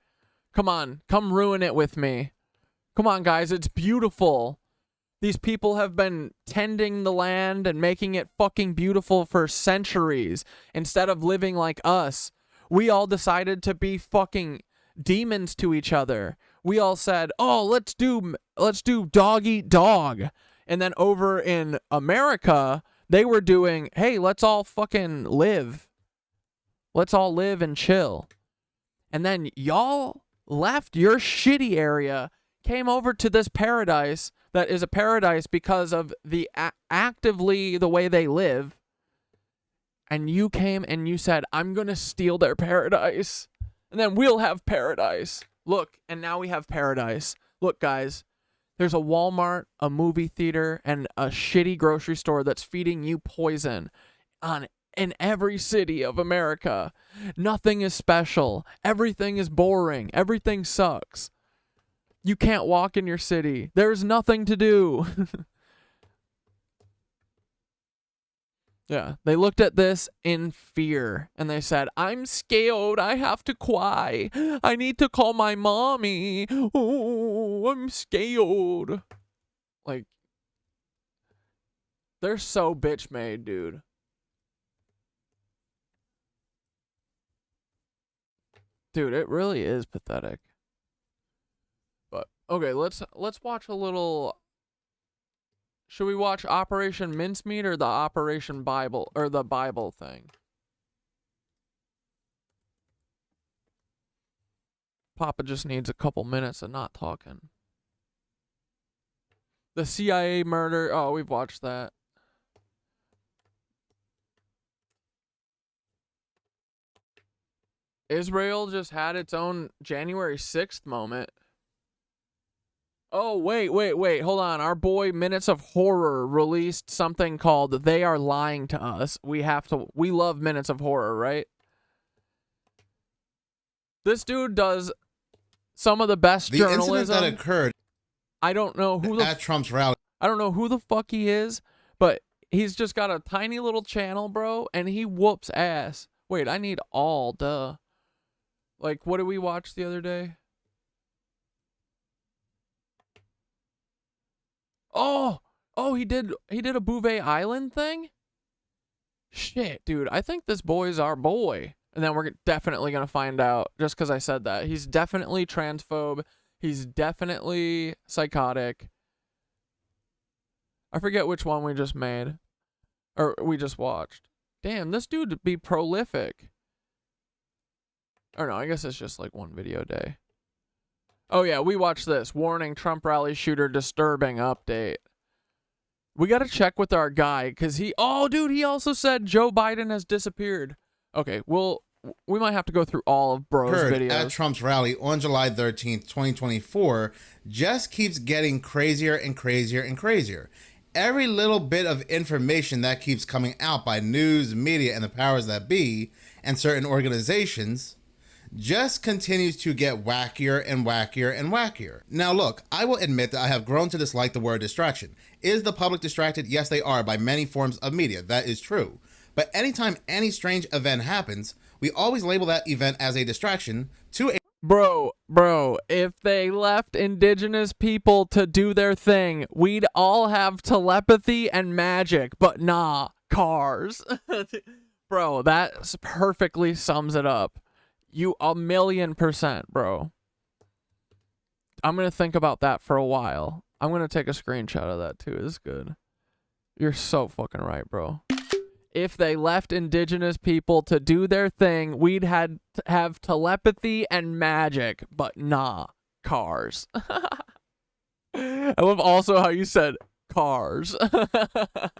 Come on, come ruin it with me. Come on, guys, it's beautiful. These people have been tending the land and making it fucking beautiful for centuries instead of living like us. We all decided to be fucking demons to each other. We all said, "Oh, let's do dog eat dog." And then over in America, they were doing, "Hey, let's all fucking live. Let's all live and chill." And then y'all left your shitty area, came over to this paradise that is a paradise because of the actively the way they live. And you came and you said, I'm going to steal their paradise. And then we'll have paradise. Look, and now we have paradise. Look, guys, there's a Walmart, a movie theater, and a shitty grocery store that's feeding you poison in every city of America. Nothing is special. Everything is boring. Everything sucks. You can't walk in your city. There's nothing to do. Yeah, they looked at this in fear, and they said, I'm scared. I have to cry. I need to call my mommy. Oh, I'm scared. Like, they're so bitch made, dude. Dude, it really is pathetic. But okay, let's watch a little. Should we watch Operation Mincemeat or the Operation Bible or the Bible thing? Papa just needs a couple minutes of not talking. The CIA murder. Oh, we've watched that. Israel just had its own January 6th moment. Oh, wait. Hold on. Our boy Minutes of Horror released something called They Are Lying to Us. We love Minutes of Horror, right? This dude does some of the best journalism.
The incident that occurred
I don't know who
at Trump's rally.
I don't know who the fuck he is, but he's just got a tiny little channel, bro, and he whoops ass. Wait, I need all, duh. Like, what did we watch the other day? Oh, he did a Bouvet Island thing? Shit, dude, I think this boy's our boy. And then we're definitely going to find out just because I said that. He's definitely transphobe. He's definitely psychotic. I forget which one we just made. Or we just watched. Damn, this dude would be prolific. Or no, I guess it's just like one video a day. Oh yeah, we watched this. Warning, Trump rally shooter disturbing update. We got to check with our guy because he also said Joe Biden has disappeared. Okay, we might have to go through all of bro's videos.
At Trump's rally on July 13th, 2024 just keeps getting crazier and crazier and crazier. Every little bit of information that keeps coming out by news, media, and the powers that be, and certain organizations just continues to get wackier and wackier and wackier. Now look, I will admit that I have grown to dislike the word distraction. Is the public distracted? Yes, they are by many forms of media. That is true. But anytime any strange event happens, we always label that event as a distraction to a...
Bro, if they left indigenous people to do their thing, we'd all have telepathy and magic. But nah, cars. Bro, that perfectly sums it up. You 1,000,000%, bro. I'm going to think about that for a while. I'm going to take a screenshot of that too. It's good. You're so fucking right, bro. If they left indigenous people to do their thing, we'd have telepathy and magic, but nah, cars. I love also how you said cars.
A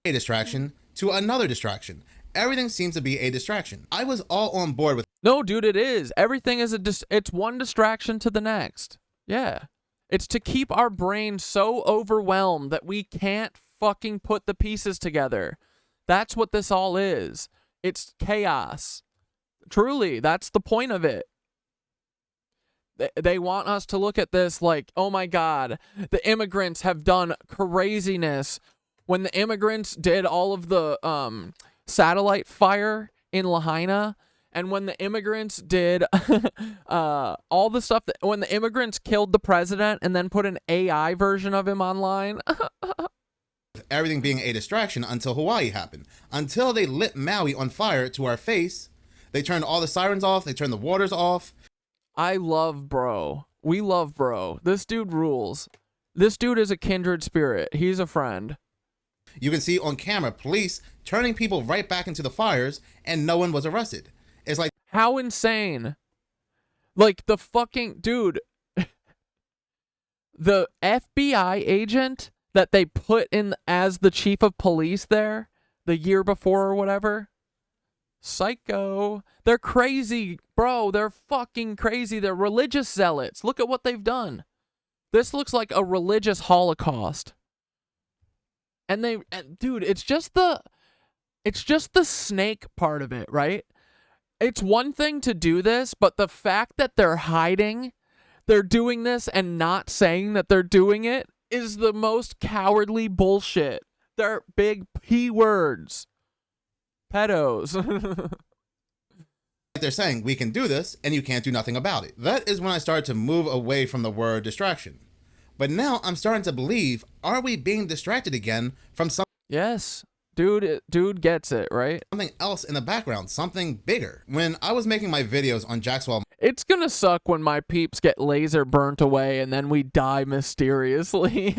distraction to another distraction. Everything seems to be a distraction. I was all on board with.
No, dude, it is. Everything is it's one distraction to the next. Yeah. It's to keep our brain so overwhelmed that we can't fucking put the pieces together. That's what this all is. It's chaos. Truly, that's the point of it. They want us to look at this like, oh my God, the immigrants have done craziness. When the immigrants did all of the satellite fire in Lahaina, and when the immigrants did all the stuff when the immigrants killed the president and then put an AI version of him online.
Everything being a distraction until Hawaii happened. Until they lit Maui on fire to our face. They turned all the sirens off. They turned the waters off.
I love bro. We love bro. This dude rules. This dude is a kindred spirit. He's a friend.
You can see on camera police turning people right back into the fires and no one was arrested. It's like,
how insane. Like the fucking dude. The FBI agent that they put in as the chief of police there the year before or whatever. Psycho. They're crazy, bro. They're fucking crazy. They're religious zealots. Look at what they've done. This looks like a religious holocaust. And dude, it's just the snake part of it, right? It's one thing to do this, but the fact that they're doing this and not saying that they're doing it is the most cowardly bullshit. They're big P words. Pedos.
They're saying we can do this and you can't do nothing about it. That is when I started to move away from the word distraction. But now I'm starting to believe, are we being distracted again from something?
Yes. Dude gets it, right?
Something else in the background, something bigger. When I was making my videos on Jackswell,
it's gonna suck when my peeps get laser burnt away and then we die mysteriously.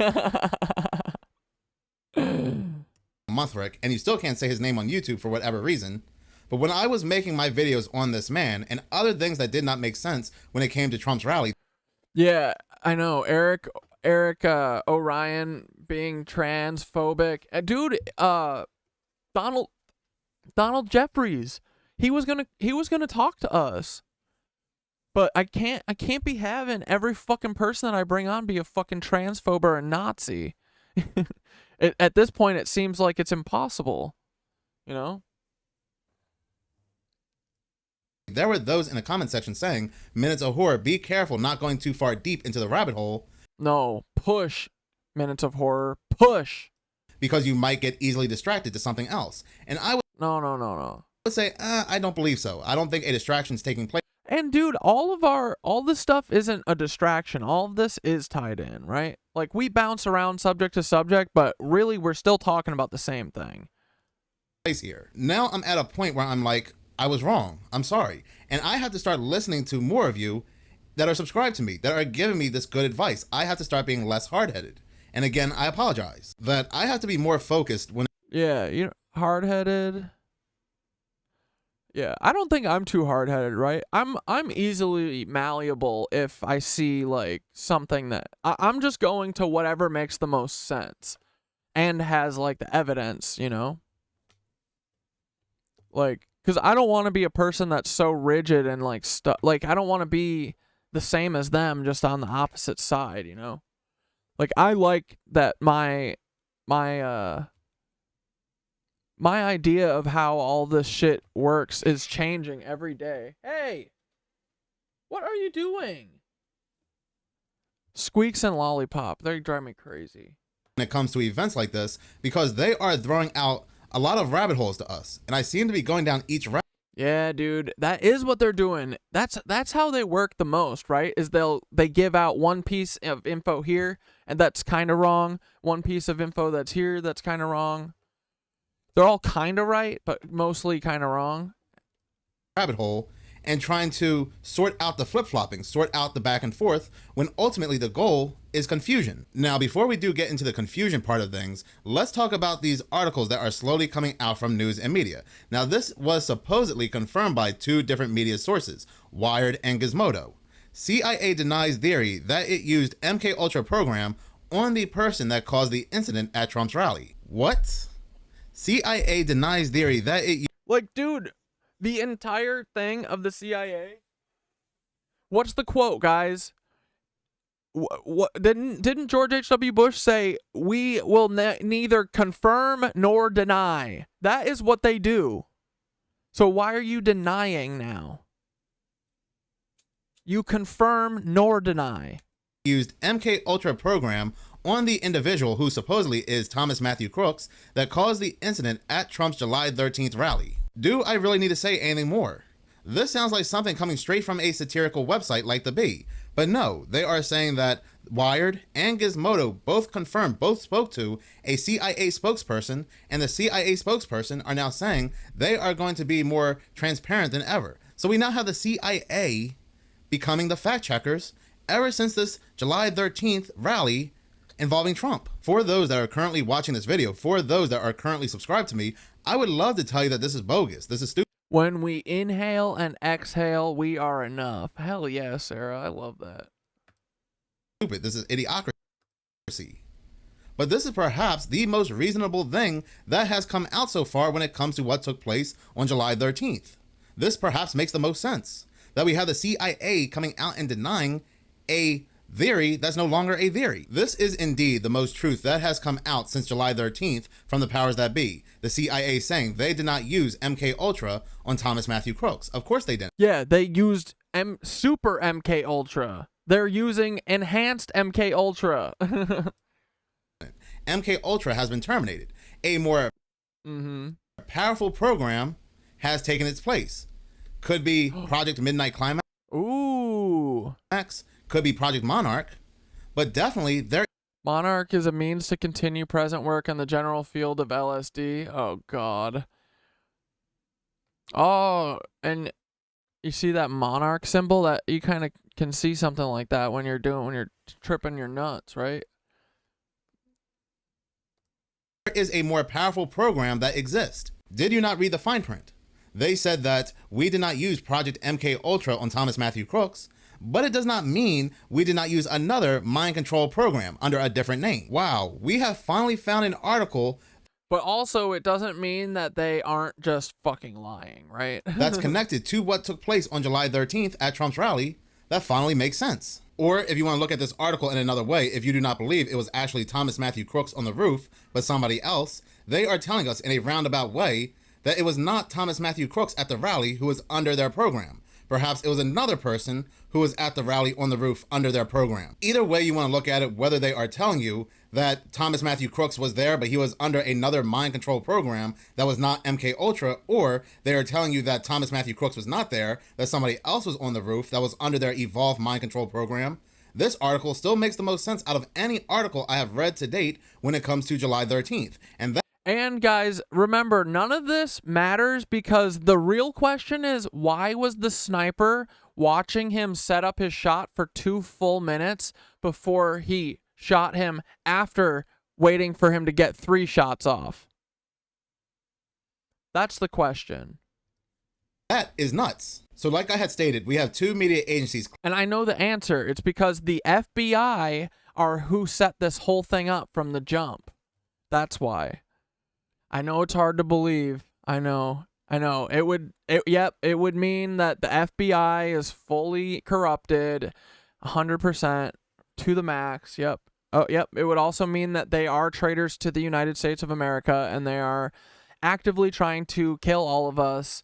Monthrick, and you still can't say his name on YouTube for whatever reason. But when I was making my videos on this man and other things that did not make sense when it came to Trump's rally.
Yeah, I know. Eric Orion being transphobic. Dude, Donald Jeffries. He was gonna talk to us. But I can't be having every fucking person that I bring on be a fucking transphobe or a Nazi. At this point, it seems like it's impossible, you know?
There were those in the comment section saying, Minutes of Horror, be careful not going too far deep into the rabbit hole.
No, push, Minutes of Horror, push.
Because you might get easily distracted to something else. And I would...
No.
would say, I don't believe so. I don't think a distraction is taking place.
And dude, all this stuff isn't a distraction. All of this is tied in, right? Like we bounce around subject to subject, but really we're still talking about the same thing.
Here. Now I'm at a point where I'm like, I was wrong. I'm sorry. And I have to start listening to more of you that are subscribed to me, that are giving me this good advice. I have to start being less hard-headed. And again, I apologize that I have to be more focused when...
Yeah, you know, hard-headed... Yeah, I don't think I'm too hard-headed, right? I'm easily malleable if I see like something that I'm just going to whatever makes the most sense and has like the evidence, you know? Like, cuz I don't want to be a person that's so rigid and like like I don't want to be the same as them just on the opposite side, you know? Like I like that my idea of how all this shit works is changing every day. Hey, what are you doing? Squeaks and Lollipop, they drive me crazy.
When it comes to events like this, because they are throwing out a lot of rabbit holes to us, and I seem to be going down each rabbit.
Yeah, dude, that is what they're doing. That's how they work the most, right? Is they give out one piece of info here, and that's kind of wrong. One piece of info that's here, that's kind of wrong. They're all kind of right, but mostly kind of wrong.
Rabbit hole and trying to sort out the flip-flopping, sort out the back and forth, when ultimately the goal is confusion. Now, before we do get into the confusion part of things, let's talk about these articles that are slowly coming out from news and media. Now, this was supposedly confirmed by two different media sources, Wired and Gizmodo. CIA denies theory that it used MK Ultra program on the person that caused the incident at Trump's rally. What? CIA denies theory that it...
Like, dude, the entire thing of the CIA? What's the quote, guys? What didn't George H.W. Bush say, we will neither confirm nor deny? That is what they do. So why are you denying now? You confirm nor deny.
Used MK Ultra program on the individual who supposedly is Thomas Matthew Crooks that caused the incident at Trump's July 13th rally. Do I really need to say anything more? This sounds like something coming straight from a satirical website like The Bee. But no, they are saying that Wired and Gizmodo both confirmed, both spoke to a CIA spokesperson, and the CIA spokesperson are now saying they are going to be more transparent than ever. So we now have the CIA becoming the fact checkers ever since this July 13th rally involving Trump. For those that are currently watching this video, for those that are currently subscribed to me, I would love to tell you that this is bogus. This is stupid.
When we inhale and exhale, we are enough. Hell yeah, Sarah. I love that.
Stupid. This is idiocracy. But this is perhaps the most reasonable thing that has come out so far when it comes to what took place on July 13th. This perhaps makes the most sense. That we have the CIA coming out and denying a theory that's no longer a theory. This is indeed the most truth that has come out since July 13th from the powers that be. The CIA saying they did not use MK Ultra on Thomas Matthew Crooks. Of course they didn't.
Yeah, they used Super MK Ultra. They're using enhanced MK Ultra.
MK Ultra has been terminated. A more powerful program has taken its place. Could be Project Midnight Climax.
Ooh.
Could be Project Monarch. But definitely there.
Monarch is a means to continue present work in the general field of LSD. Oh, God. Oh, and you see that Monarch symbol? That you kind of can see something like that when you're tripping your nuts, right?
There is a more powerful program that exists. Did you not read the fine print? They said that we did not use Project MK Ultra on Thomas Matthew Crooks, but it does not mean we did not use another mind control program under a different name. Wow, we have finally found an article.
But also, it doesn't mean that they aren't just fucking lying, right?
That's connected to what took place on July 13th at Trump's rally. That finally makes sense. Or if you want to look at this article in another way, if you do not believe it was actually Thomas Matthew Crooks on the roof, but somebody else, they are telling us in a roundabout way that it was not Thomas Matthew Crooks at the rally who was under their program. Perhaps it was another person who was at the rally on the roof under their program. Either way you want to look at it, whether they are telling you that Thomas Matthew Crooks was there, but he was under another mind control program that was not MK Ultra, or they are telling you that Thomas Matthew Crooks was not there, that somebody else was on the roof that was under their evolved mind control program. This article still makes the most sense out of any article I have read to date when it comes to July 13th.
And guys, remember, none of this matters because the real question is, why was the sniper watching him set up his shot for 2 full minutes before he shot him after waiting for him to get 3 shots off? That's the question.
That is nuts. So like I had stated, we have 2 media agencies.
And I know the answer. It's because the FBI are who set this whole thing up from the jump. That's why. I know it's hard to believe. I know. It would mean that the FBI is fully corrupted, 100% to the max. Yep. Oh, yep. It would also mean that they are traitors to the United States of America and they are actively trying to kill all of us.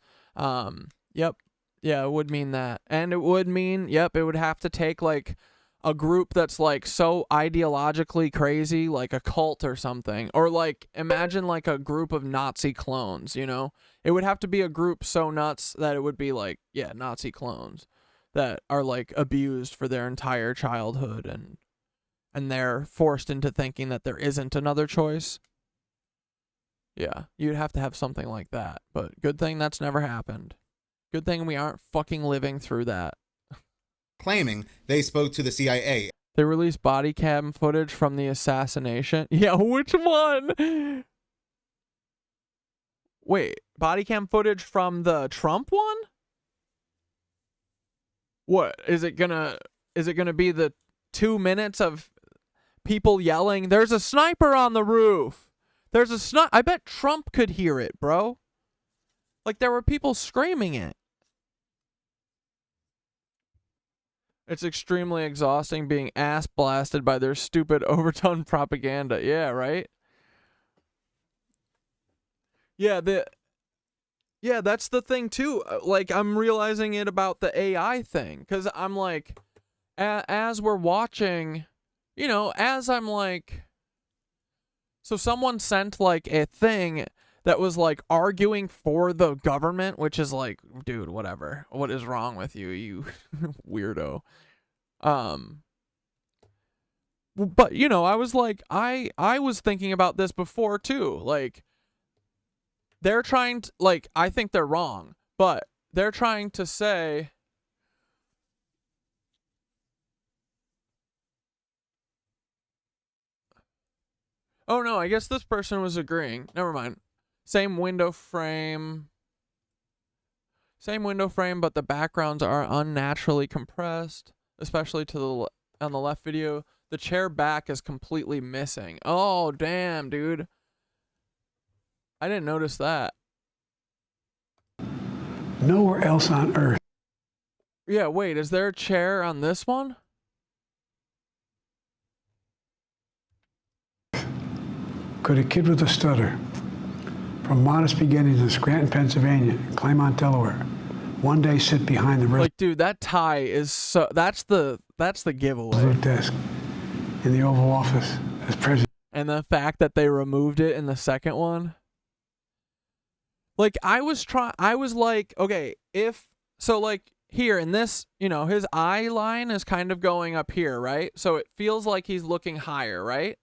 Yep. Yeah, it would mean that. And it would mean, yep, it would have to take like a group that's like so ideologically crazy, like a cult or something, or like imagine like a group of Nazi clones, you know? It would have to be a group so nuts that it would be like, yeah, Nazi clones that are like abused for their entire childhood and they're forced into thinking that there isn't another choice. Yeah, you'd have to have something like that. But good thing that's never happened. Good thing we aren't fucking living through that.
Claiming they spoke to the CIA.
They released body cam footage from the assassination. Yeah, which one? Wait, body cam footage from the Trump one? What is it gonna be the 2 minutes of people yelling, "There's a sniper on the roof. There's a sniper." I bet Trump could hear it, bro. Like there were people screaming it. It's extremely exhausting being ass blasted by their stupid overdone propaganda. Yeah, right? Yeah, that's the thing too. Like I'm realizing it about the AI thing, cuz I'm like as we're watching, you know, as I'm like, so someone sent like a thing that was like arguing for the government, which is like, dude, whatever. What is wrong with you, you weirdo? But you know, I was like, I was thinking about this before too. Like, they're trying to, like, I think they're wrong, but they're trying to say, oh no, I guess this person was agreeing. Never mind. Same window frame, but the backgrounds are unnaturally compressed, especially to the on the left video. The chair back is completely missing. Oh, damn, dude. I didn't notice that.
Nowhere else on Earth.
Yeah, wait, is there a chair on this one?
Could a kid with a stutter, from modest beginnings in Scranton, Pennsylvania, and Claremont, Delaware, one day sit behind the
Like, dude, that tie is so. That's the giveaway.
desk in the Oval Office as president.
And the fact that they removed it in the second one. Like, I was like, okay, so like here in this, you know, his eye line is kind of going up here, right? So it feels like he's looking higher, right?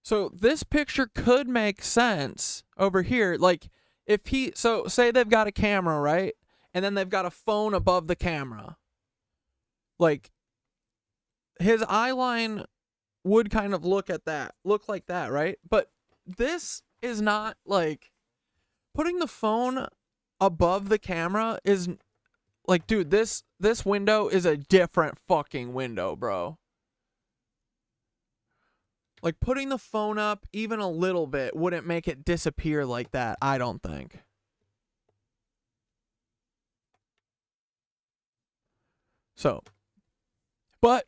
So this picture could make sense over here. Like, if so say they've got a camera, right? And then they've got a phone above the camera. Like, his eye line would kind of look like that, right? But this is not, like, putting the phone above the camera is like, dude, this window is a different fucking window, bro. Like, putting the phone up even a little bit wouldn't make it disappear like that, I don't think. So, but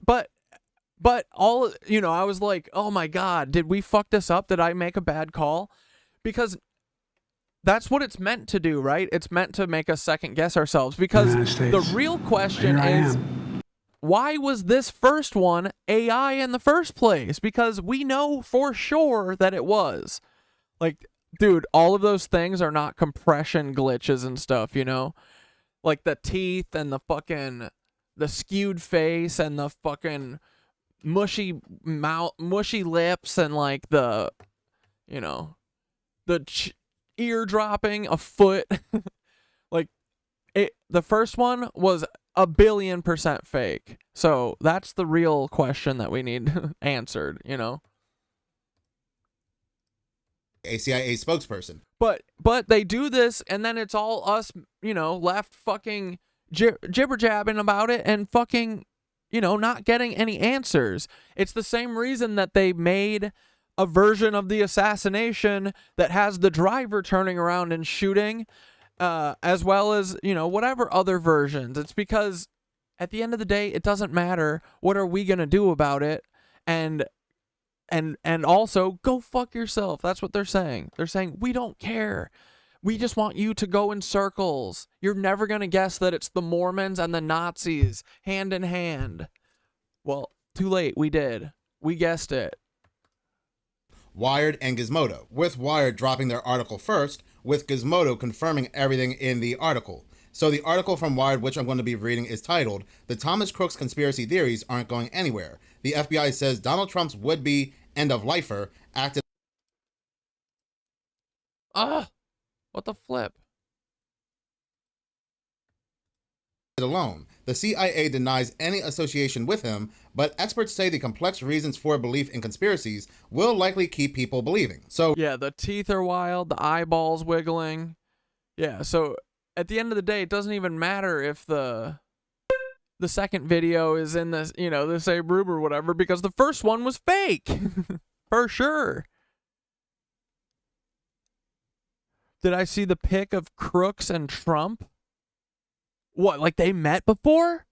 all, you know, I was like, oh my God, did we fuck this up? Did I make a bad call? Because that's what it's meant to do, right? It's meant to make us second guess ourselves. Because the real question is, why was this first one AI in the first place? Because we know for sure that it was. Like, dude, all of those things are not compression glitches and stuff, you know? Like the teeth and the fucking, the skewed face and the fucking mushy mouth, mushy lips, and like the, you know, the ear dropping a foot. Like, the first one was 1,000,000,000% fake. So that's the real question that we need answered, you know?
A CIA spokesperson.
But they do this, and then it's all us, you know, left fucking jibber jabbing about it and fucking, you know, not getting any answers. It's the same reason that they made a version of the assassination that has the driver turning around and shooting, as well as, you know, whatever other versions. It's because at the end of the day, it doesn't matter. What are we gonna do about it? And also, go fuck yourself. That's what they're saying. They're saying, we don't care. We just want you to go in circles. You're never going to guess that it's the Mormons and the Nazis hand in hand. Well, too late. We did. We guessed it.
Wired and Gizmodo, with Wired dropping their article first, with Gizmodo confirming everything in the article. So the article from Wired, which I'm going to be reading, is titled, "The Thomas Crooks Conspiracy Theories Aren't Going Anywhere. The FBI Says Donald Trump's Would-Be end-of-lifer acted
What the flip?
alone. The CIA denies any association with him, but experts say the complex reasons for belief in conspiracies will likely keep people believing. So
yeah, the teeth are wild, the eyeballs wiggling. Yeah, so at the end of the day, it doesn't even matter if the second video is in this, you know, the same room or whatever, because the first one was fake. For sure. Did I see the pic of Crooks and Trump? What, like they met before?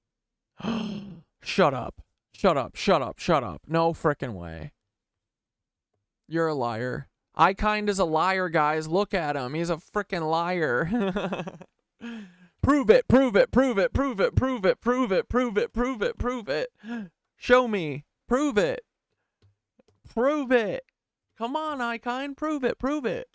Shut up. Shut up, shut up, shut up. No frickin' way. You're a liar. Ikind is a liar, guys. Look at him. He's a frickin' liar. Prove it, prove it, prove it, prove it, prove it, prove it, prove it, prove it, prove it. Show me. Prove it. Prove it. Come on, Ikind. Prove it, prove it.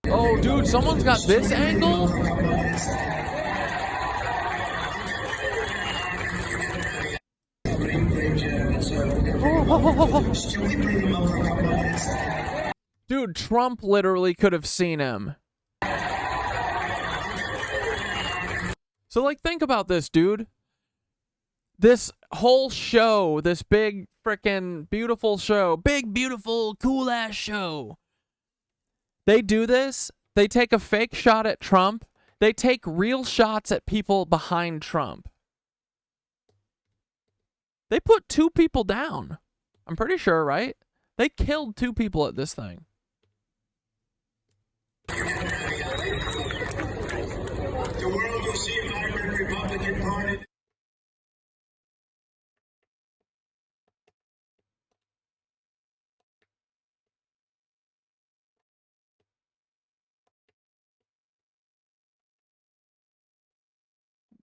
Oh, dude, someone's got this angle? Dude, Trump literally could have seen him. So, like, think about this, dude. This whole show, this big, frickin' beautiful show, big, beautiful, cool-ass show. They do this. They take a fake shot at Trump. They take real shots at people behind Trump. They put 2 people down. I'm pretty sure, right? They killed 2 people at this thing.
The world will see a vibrant Republican Party.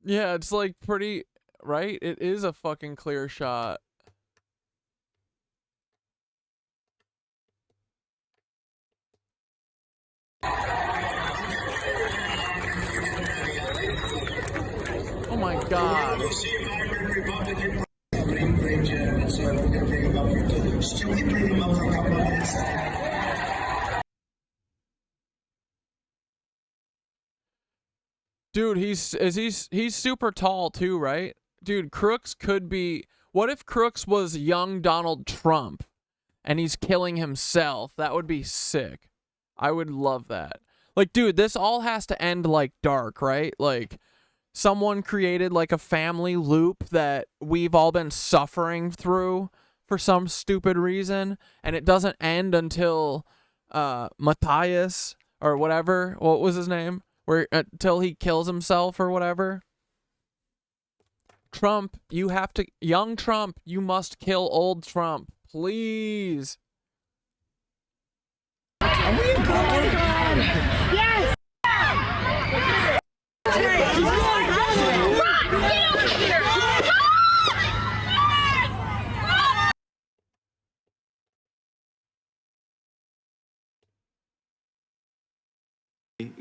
Yeah, it's like pretty, right? It is a fucking clear shot. Oh my God. Dude, he's super tall too, right? Dude, Crooks could be... What if Crooks was young Donald Trump and he's killing himself? That would be sick. I would love that. Like, dude, this all has to end like dark, right? Like, someone created like a family loop that we've all been suffering through for some stupid reason, and it doesn't end until Matthias or whatever, what was his name? Where until he kills himself or whatever. Trump, you have to, young Trump, you must kill old Trump, please.
Are we in God? Yes!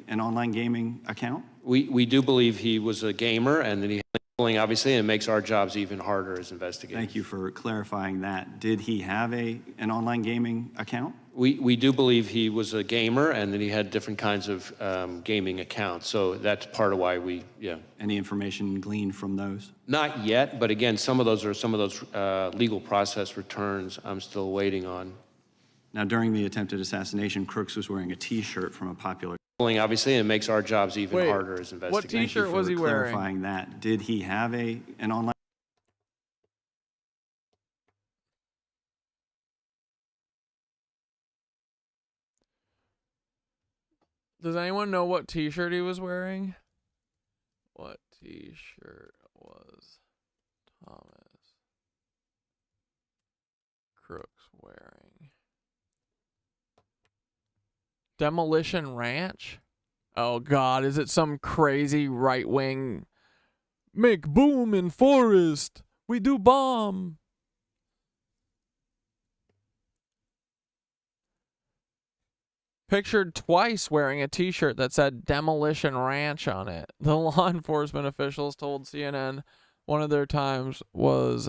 An online gaming account?
We do believe he was a gamer and that he had gambling, obviously, and it makes our jobs even harder as investigators.
Thank you for clarifying that. Did he have an online gaming account?
We do believe he was a gamer and that he had different kinds of gaming accounts. So that's part of why we, yeah.
Any information gleaned from those?
Not yet, but again, some of those legal process returns I'm still waiting on.
Now, during the attempted assassination, Crooks was wearing a T-shirt from a popular...
Obviously, and it makes our jobs even harder as investigators.
What T-shirt was he wearing?
Clarifying that. Did he have an online...
Does anyone know what T-shirt he was wearing? What T-shirt was Thomas Crooks wearing? Demolition Ranch? Oh God, is it some crazy right-wing make boom in forest? We do bomb. pictured twice wearing a t-shirt that said Demolition Ranch on it. The law enforcement officials told CNN one of their times was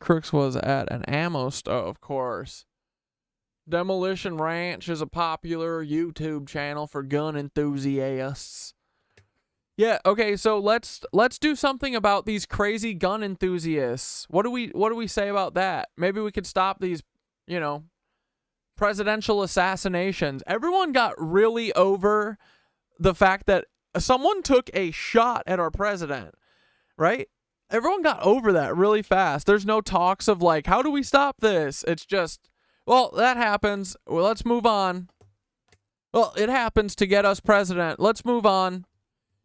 Crooks was at an ammo store, of course. Demolition Ranch is a popular YouTube channel for gun enthusiasts. Yeah, okay, so let's do something about these crazy gun enthusiasts. What do we say about that? Maybe we could stop these, you know, presidential assassinations. Everyone got really over the fact that someone took a shot at our president, right? Everyone got over that really fast. There's no talks of like, how do we stop this? It's just, well, that happens. Well, let's move on. Well, it happens to get us president. Let's move on.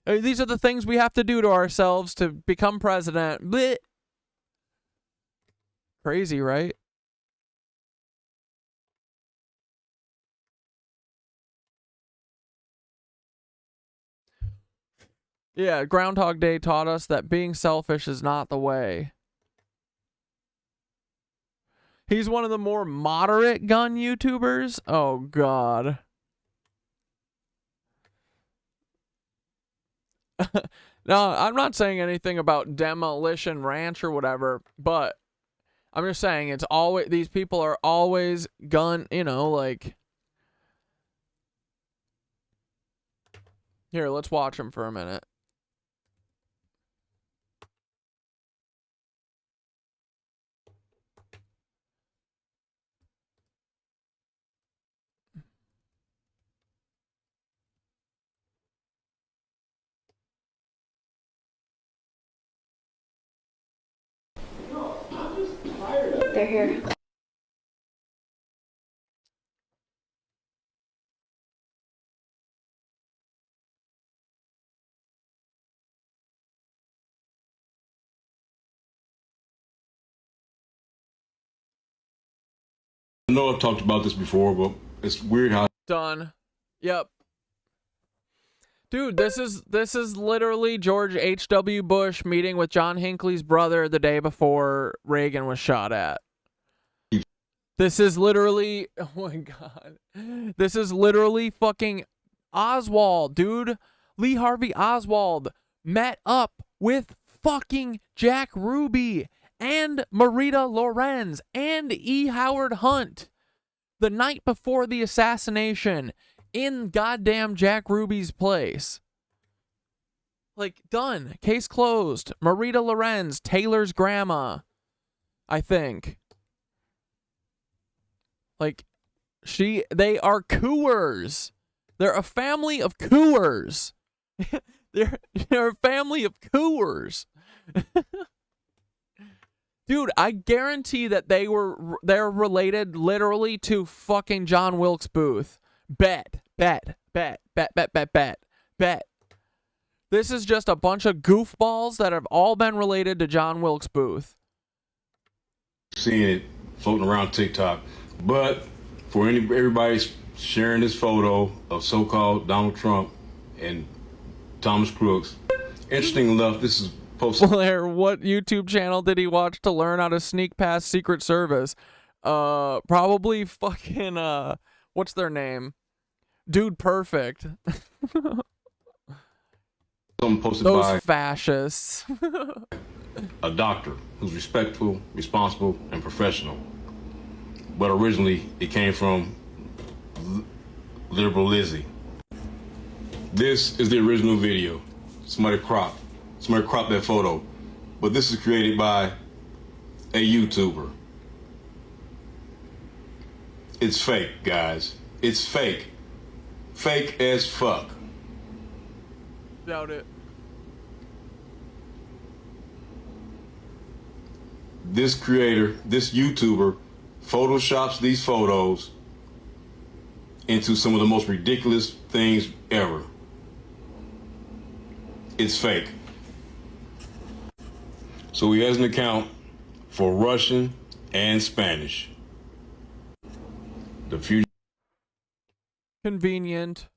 These are the things we have to do to ourselves to become president. Blech. Crazy, right? Yeah, Groundhog Day taught us that being selfish is not the way. He's one of the more moderate gun YouTubers. Oh, God. No, I'm not saying anything about Demolition Ranch or whatever, but I'm just saying it's always, these people are always gun, you know, like. Here, let's watch him for a minute.
They're here.
I know I've talked about this before, but it's weird how...
Done. Yep. Dude, this is literally George H.W. Bush meeting with John Hinckley's brother the day before Reagan was shot at. This is literally, oh my God. This is literally fucking Oswald, dude. Lee Harvey Oswald met up with fucking Jack Ruby and Marita Lorenz and E. Howard Hunt the night before the assassination in goddamn Jack Ruby's place. Like, done. Case closed. Marita Lorenz, Taylor's grandma, I think. Like, they are cooers. They're a family of cooers. they're a family of cooers. Dude, I guarantee that they're related literally to fucking John Wilkes Booth. Bet. This is just a bunch of goofballs that have all been related to John Wilkes Booth.
Seeing it floating around TikTok. But for everybody sharing this photo of so-called Donald Trump and Thomas Crooks, interesting enough, this is posted.
Blair, what YouTube channel did he watch to learn how to sneak past Secret Service? Probably fucking, what's their name? Dude Perfect.
Something posted
Those
by
fascists.
a doctor who's respectful, responsible, and professional. But originally, it came from Liberal Lizzie. This is the original video. Somebody cropped that photo. But this is created by a YouTuber. It's fake, guys. It's fake. Fake as fuck.
Doubt it.
This creator, this YouTuber, photoshops these photos into some of the most ridiculous things ever. It's fake. So he has an account for Russian and Spanish. The future.
Convenient.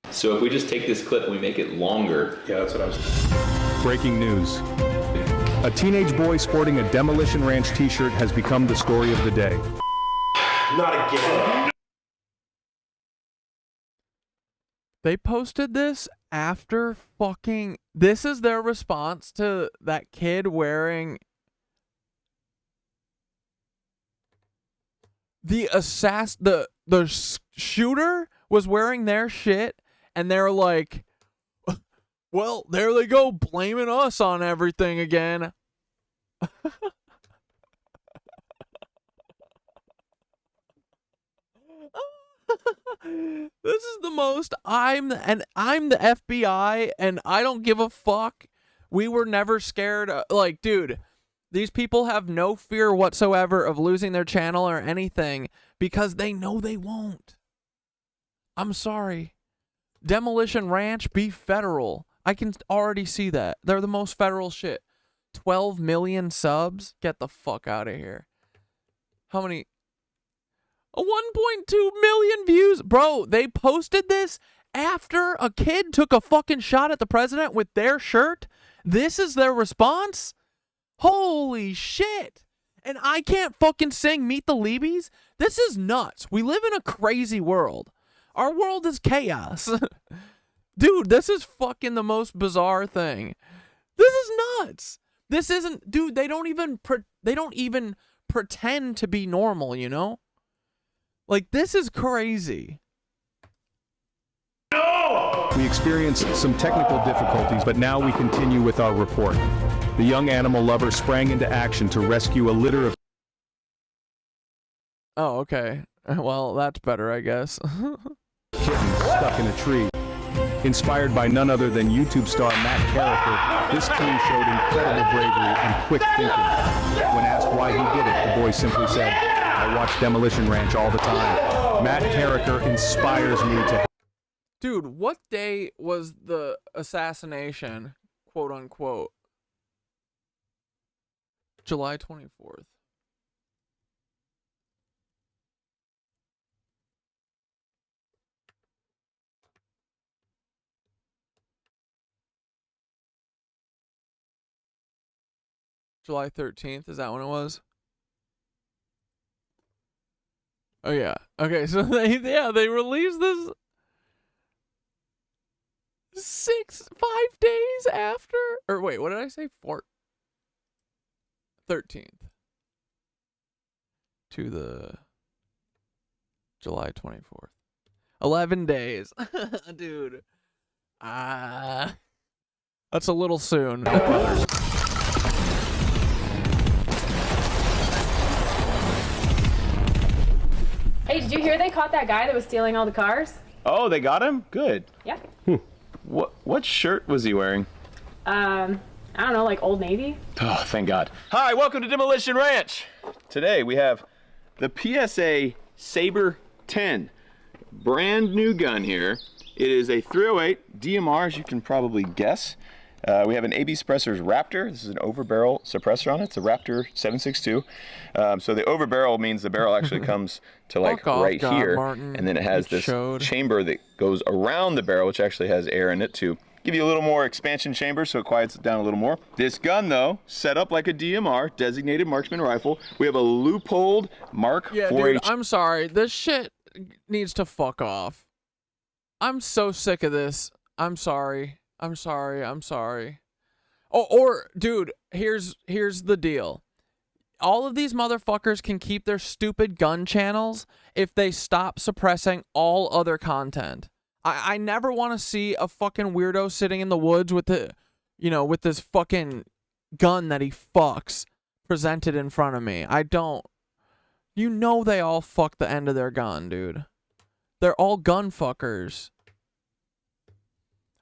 So if we just take this clip and we make it longer.
Yeah, that's what I was. Breaking news.
A teenage boy sporting a Demolition Ranch t-shirt has become the story of the day.
Not again.
They posted this after fucking... This is their response to that kid wearing... The shooter was wearing their shit, and they're like, well, there they go, blaming us on everything again. This is the most I'm the FBI and I don't give a fuck. We were never scared. Like, dude, these people have no fear whatsoever of losing their channel or anything because they know they won't. I'm sorry. Demolition Ranch be federal. I can already see that. They're the most federal shit. 12 million subs? Get the fuck out of here. How many? 1.2 million views. Bro, they posted this after a kid took a fucking shot at the president with their shirt. This is their response? Holy shit. And I can't fucking sing Meet the Leebies? This is nuts. We live in a crazy world. Our world is chaos. Dude, this is fucking the most bizarre thing. This is nuts. This isn't, dude, they don't even pretend to be normal, you know? Like, this is crazy.
No! We experienced some technical difficulties, but now we continue with our report. The young animal lover sprang into action to rescue a litter of
Oh, okay. Well, that's better, I guess.
kittens stuck in a tree. Inspired by none other than YouTube star Matt Carricker, this team showed incredible bravery and quick thinking. When asked why he did it, the boy simply said, I watch Demolition Ranch all the time. Matt Carricker inspires me to...
Dude, what day was the assassination, quote unquote? July 24th. July 13th, is that when it was? Oh yeah. Okay, so they released this 5 days after, or wait, what did I say? 13th to the July 24th. 11 days. Dude. That's a little soon.
Hey, did you hear they caught that guy that was stealing all the cars?
Oh, they got him? Good.
Yeah.
What shirt was he wearing?
I don't know, like Old Navy?
Oh, thank God. Hi, welcome to Demolition Ranch. Today we have the PSA Saber 10. Brand new gun here. It is a 308 DMR, as you can probably guess. We have an AB Suppressor's Raptor. This is an overbarrel suppressor on it. It's a Raptor 762. So the overbarrel means the barrel actually comes to like right here,
Martin.
and then it has this chamber that goes around the barrel, which actually has air in it to give you a little more expansion chamber, so it quiets it down a little more. This gun, though, set up like a DMR, designated marksman rifle. We have a loopholed Mark 4H.
Dude, I'm sorry. This shit needs to fuck off. I'm so sick of this. I'm sorry. I'm sorry. Oh, or dude, here's the deal. All of these motherfuckers can keep their stupid gun channels if they stop suppressing all other content. I never want to see a fucking weirdo sitting in the woods with with this fucking gun that he fucks presented in front of me. I don't. You know they all fuck the end of their gun, dude. They're all gun fuckers.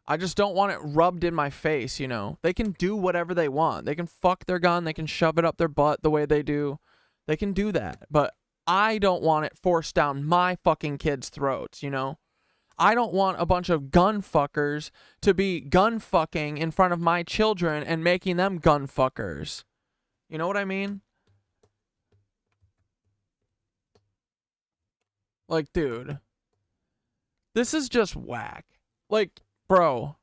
I just don't want it rubbed in my face, you know. They can do whatever they want. They can fuck their gun. They can shove it up their butt the way they do. They can do that. But I don't want it forced down my fucking kids' throats, you know. I don't want a bunch of gun fuckers to be gun fucking in front of my children and making them gun fuckers. You know what I mean? Like, dude. This is just whack. Like, bro,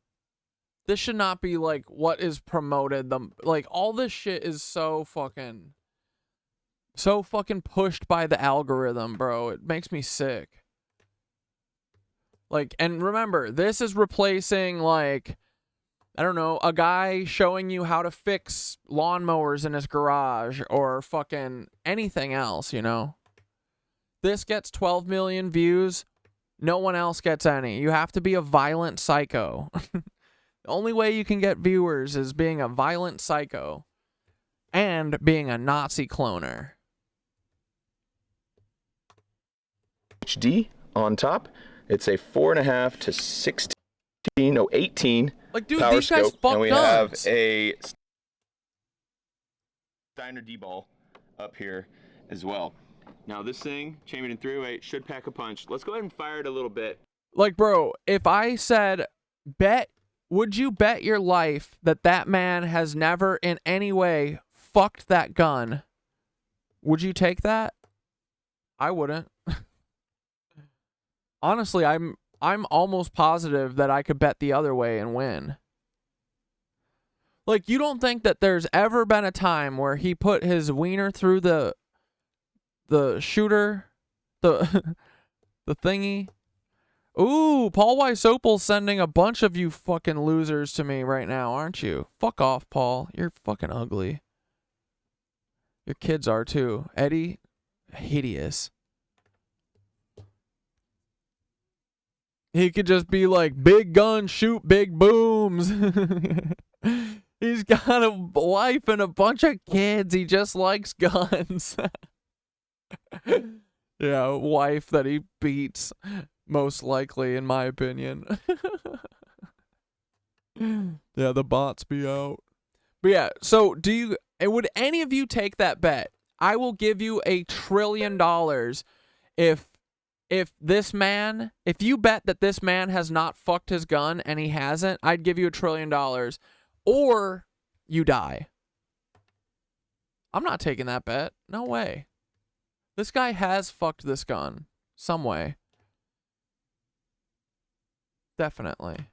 This should not be like what is promoted. Like all this shit is so fucking pushed by the algorithm, bro. It makes me sick. Like, and remember, this is replacing like, I don't know, a guy showing you how to fix lawnmowers in his garage or fucking anything else, you know? This gets 12 million views. No one else gets any. You have to be a violent psycho. The only way you can get viewers is being a violent psycho and being a Nazi cloner.
HD on top. It's a 4.5 to 16, no 18
like, dude,
power
these guys
scope,
fuck
and we
guns.
have a Steiner D-ball up here as well. Now this thing, chambered in 308, should pack a punch. Let's go ahead and fire it a little bit.
Like, bro, if I said, would you bet your life that that man has never in any way fucked that gun? Would you take that? I wouldn't. Honestly, I'm almost positive that I could bet the other way and win. Like, you don't think that there's ever been a time where he put his wiener through the shooter, the thingy? Ooh, Paul Wysopal's sending a bunch of you fucking losers to me right now, aren't you? Fuck off, Paul. You're fucking ugly. Your kids are too. Eddie, hideous. He could just be like, big gun, shoot big booms. He's got a wife and a bunch of kids. He just likes guns. Yeah, wife that he beats, most likely, in my opinion. Yeah, the bots be out. But yeah, so would any of you take that bet? I will give you $1 trillion if you bet that this man has not fucked his gun and he hasn't, I'd give you $1 trillion, or you die. I'm not taking that bet. No way. This guy has fucked this gun some way. Definitely.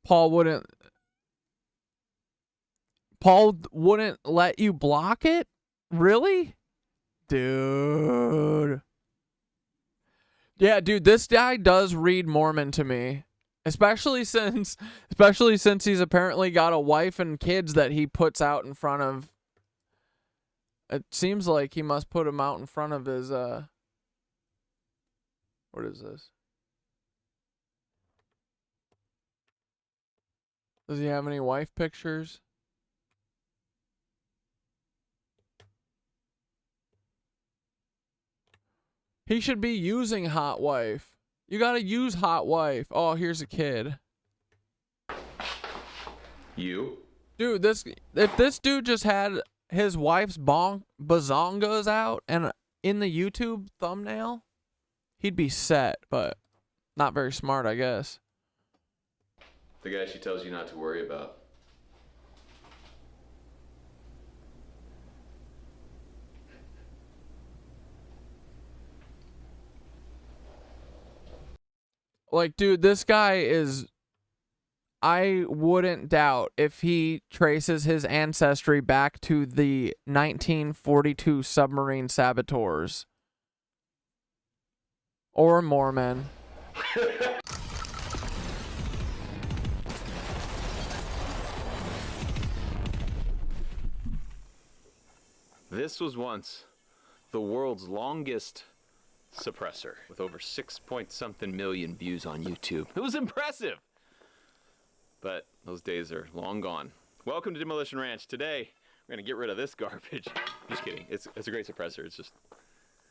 Paul wouldn't let you block it? Really? Dude. Yeah, dude, this guy does read Mormon to me. Especially since he's apparently got a wife and kids that he puts out in front of. It seems like he must put him out in front of his what is this? Does he have any wife pictures? He should be using hot wife. You gotta use hot wife. Oh, here's a kid.
You?
Dude, if this dude just had his wife's bazongas out and in the YouTube thumbnail, he'd be set, but not very smart, I guess.
The guy she tells you not to worry about.
Like, dude, this guy is... I wouldn't doubt if he traces his ancestry back to the 1942 submarine saboteurs. Or Mormon.
This was once the world's longest suppressor with over 6-point-something million views on YouTube. It was impressive. But those days are long gone. Welcome to Demolition Ranch. Today, we're gonna get rid of this garbage. Just kidding. It's a great suppressor. It's just,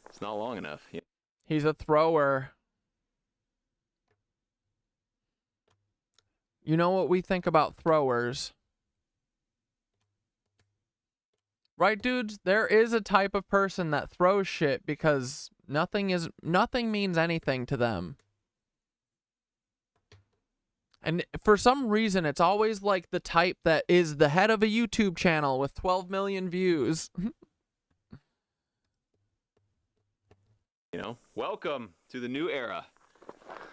it's not long enough. Yeah.
He's a thrower. You know what we think about throwers? Right, dudes? There is a type of person that throws shit because nothing means anything to them. And for some reason, it's always like the type that is the head of a YouTube channel with 12 million views.
You know, welcome to the new era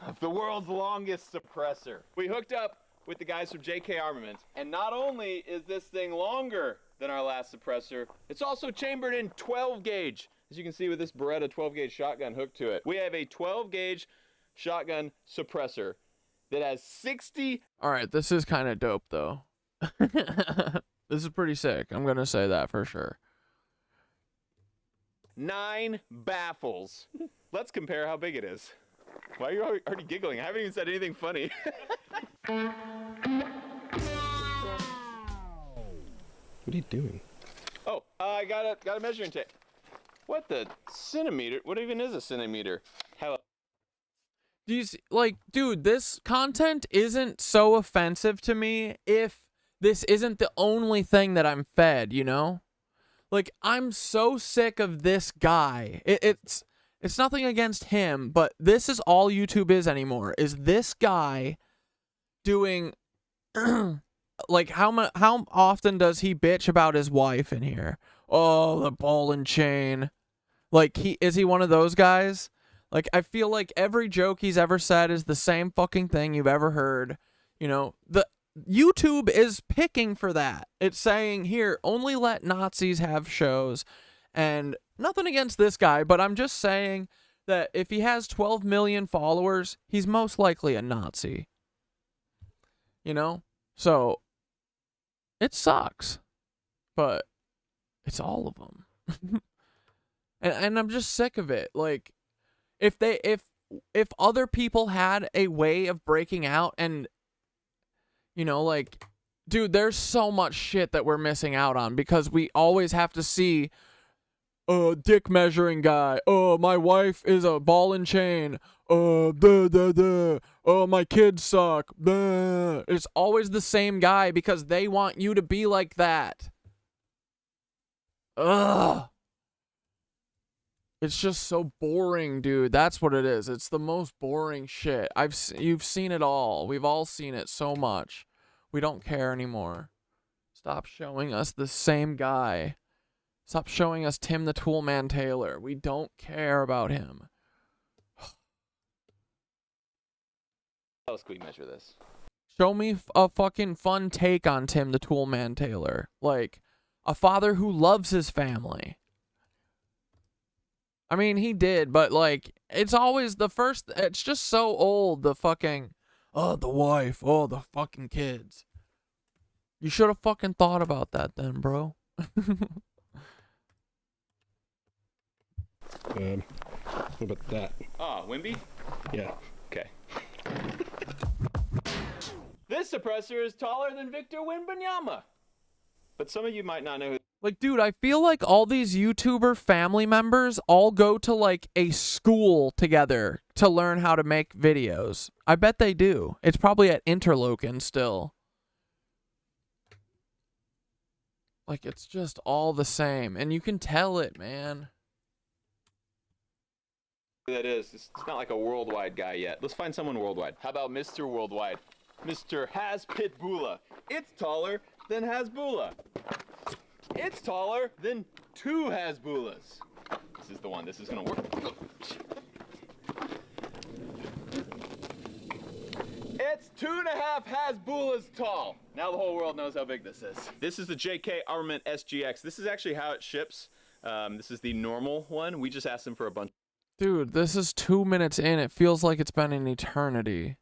of the world's longest suppressor. We hooked up with the guys from JK Armaments. And not only is this thing longer than our last suppressor, it's also chambered in 12 gauge. As you can see with this Beretta 12 gauge shotgun hooked to it. We have a 12 gauge shotgun suppressor that has 60.
All right, this is kind of dope though. This is pretty sick. I'm going to say that for sure.
9 baffles. Let's compare how big it is. Why are you already giggling? I haven't even said anything funny.
What are you doing?
Oh, I got a measuring tape. What the centimeter? What even is a centimeter? How?
These, like, dude, this content isn't so offensive to me if this isn't the only thing that I'm fed, you know? Like, I'm so sick of this guy. It's nothing against him, but this is all YouTube is anymore, is this guy doing, like, how often does he bitch about his wife in here? Oh, the ball and chain. Like, is he one of those guys? Like, I feel like every joke he's ever said is the same fucking thing you've ever heard. You know, the YouTube is picking for that. It's saying, here, only let Nazis have shows. And nothing against this guy, but I'm just saying that if he has 12 million followers, he's most likely a Nazi. You know? So, it sucks. But it's all of them. and I'm just sick of it. Like, if other people had a way of breaking out and, you know, like, dude, there's so much shit that we're missing out on because we always have to see, dick measuring guy. Oh, my wife is a ball and chain. Oh, my kids suck. It's always the same guy because they want you to be like that. Ugh. It's just so boring, dude. That's what it is. It's the most boring shit. You've seen it all. We've all seen it so much. We don't care anymore. Stop showing us the same guy. Stop showing us Tim the Toolman Taylor. We don't care about him.
How else can we measure this?
Show me a fucking fun take on Tim the Toolman Taylor. Like, a father who loves his family. I mean, he did, but, like, it's always the first, it's just so old, the fucking, oh, the wife, oh, the fucking kids. You should have fucking thought about that then, bro.
What about that?
Oh, Wimby?
Yeah.
Okay. This suppressor is taller than Victor Wembanyama. But some of you might not know who.
Like, dude, I feel like all these YouTuber family members all go to, like, a school together to learn how to make videos. I bet they do. It's probably at Interlochen still. Like, it's just all the same. And you can tell it, man.
That is. It's not like a worldwide guy yet. Let's find someone worldwide. How about Mr. Worldwide? Mr. Hazpitbula. It's taller than Hasbula. It's taller than 2 Hasbulas. This is the one. This is gonna work. It's 2.5 Hasbulas tall. Now the whole world knows how big this is. This is the JK Armament SGX. This is actually how it ships. This is the normal one. We just asked them for a bunch.
Dude, this is 2 minutes in. It feels like it's been an eternity.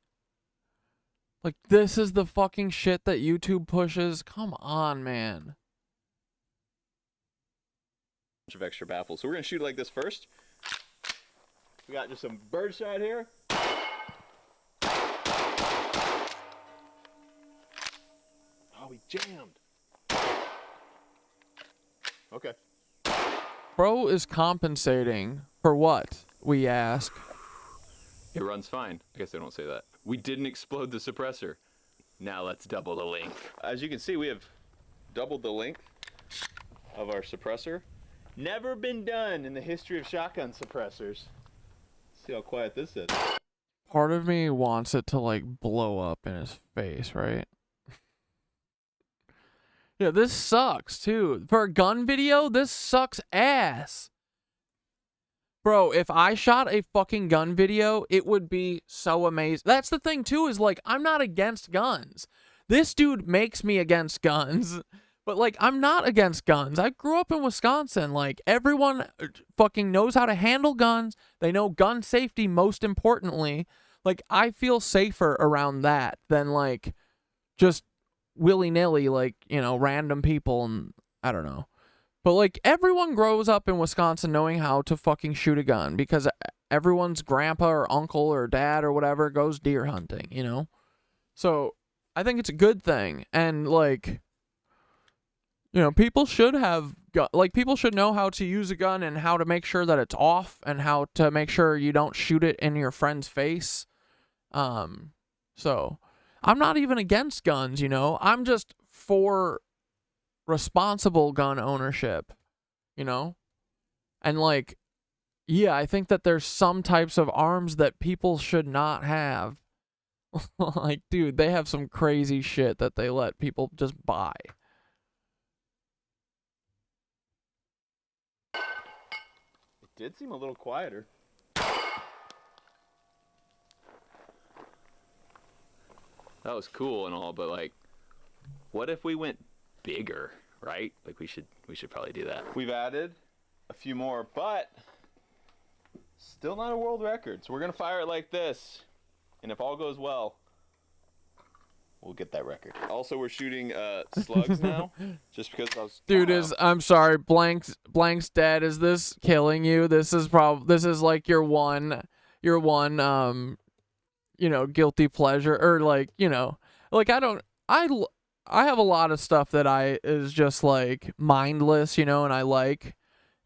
Like, this is the fucking shit that YouTube pushes? Come on, man.
Of extra baffles. So we're gonna shoot it like this first. We got just some birdshot here. Oh, we jammed. Okay.
Bro is compensating for what, we ask.
It runs fine. I guess they don't say that. We didn't explode the suppressor. Now let's double the length. As you can see, we have doubled the length of our suppressor. Never been done in the history of shotgun suppressors. See how quiet this is.
Part of me wants it to, like, blow up in his face, right? Yeah, this sucks, too. For a gun video, this sucks ass. Bro, if I shot a fucking gun video, it would be so amazing. That's the thing, too, is, like, I'm not against guns. This dude makes me against guns. But, like, I'm not against guns. I grew up in Wisconsin. Like, everyone fucking knows how to handle guns. They know gun safety, most importantly. Like, I feel safer around that than, like, just willy-nilly, like, you know, random people and I don't know. But, like, everyone grows up in Wisconsin knowing how to fucking shoot a gun because everyone's grandpa or uncle or dad or whatever goes deer hunting, you know? So, I think it's a good thing. And, like, you know, people should have, people should know how to use a gun and how to make sure that it's off and how to make sure you don't shoot it in your friend's face. So, I'm not even against guns, you know? I'm just for responsible gun ownership, you know? And, like, yeah, I think that there's some types of arms that people should not have. Like, dude, they have some crazy shit that they let people just buy.
It did seem a little quieter. That was cool and all, but, like, what if we went bigger, right? Like, we should probably do that. We've added a few more, but still not a world record. So we're gonna fire it like this, and if all goes well, we'll get that record. Also, we're shooting slugs now, just because I was.
Dude, I'm sorry, Blank's dead. Is this killing you? This is like your one, you know, guilty pleasure, or like, you know, like I have a lot of stuff that is just like mindless, you know, and I like,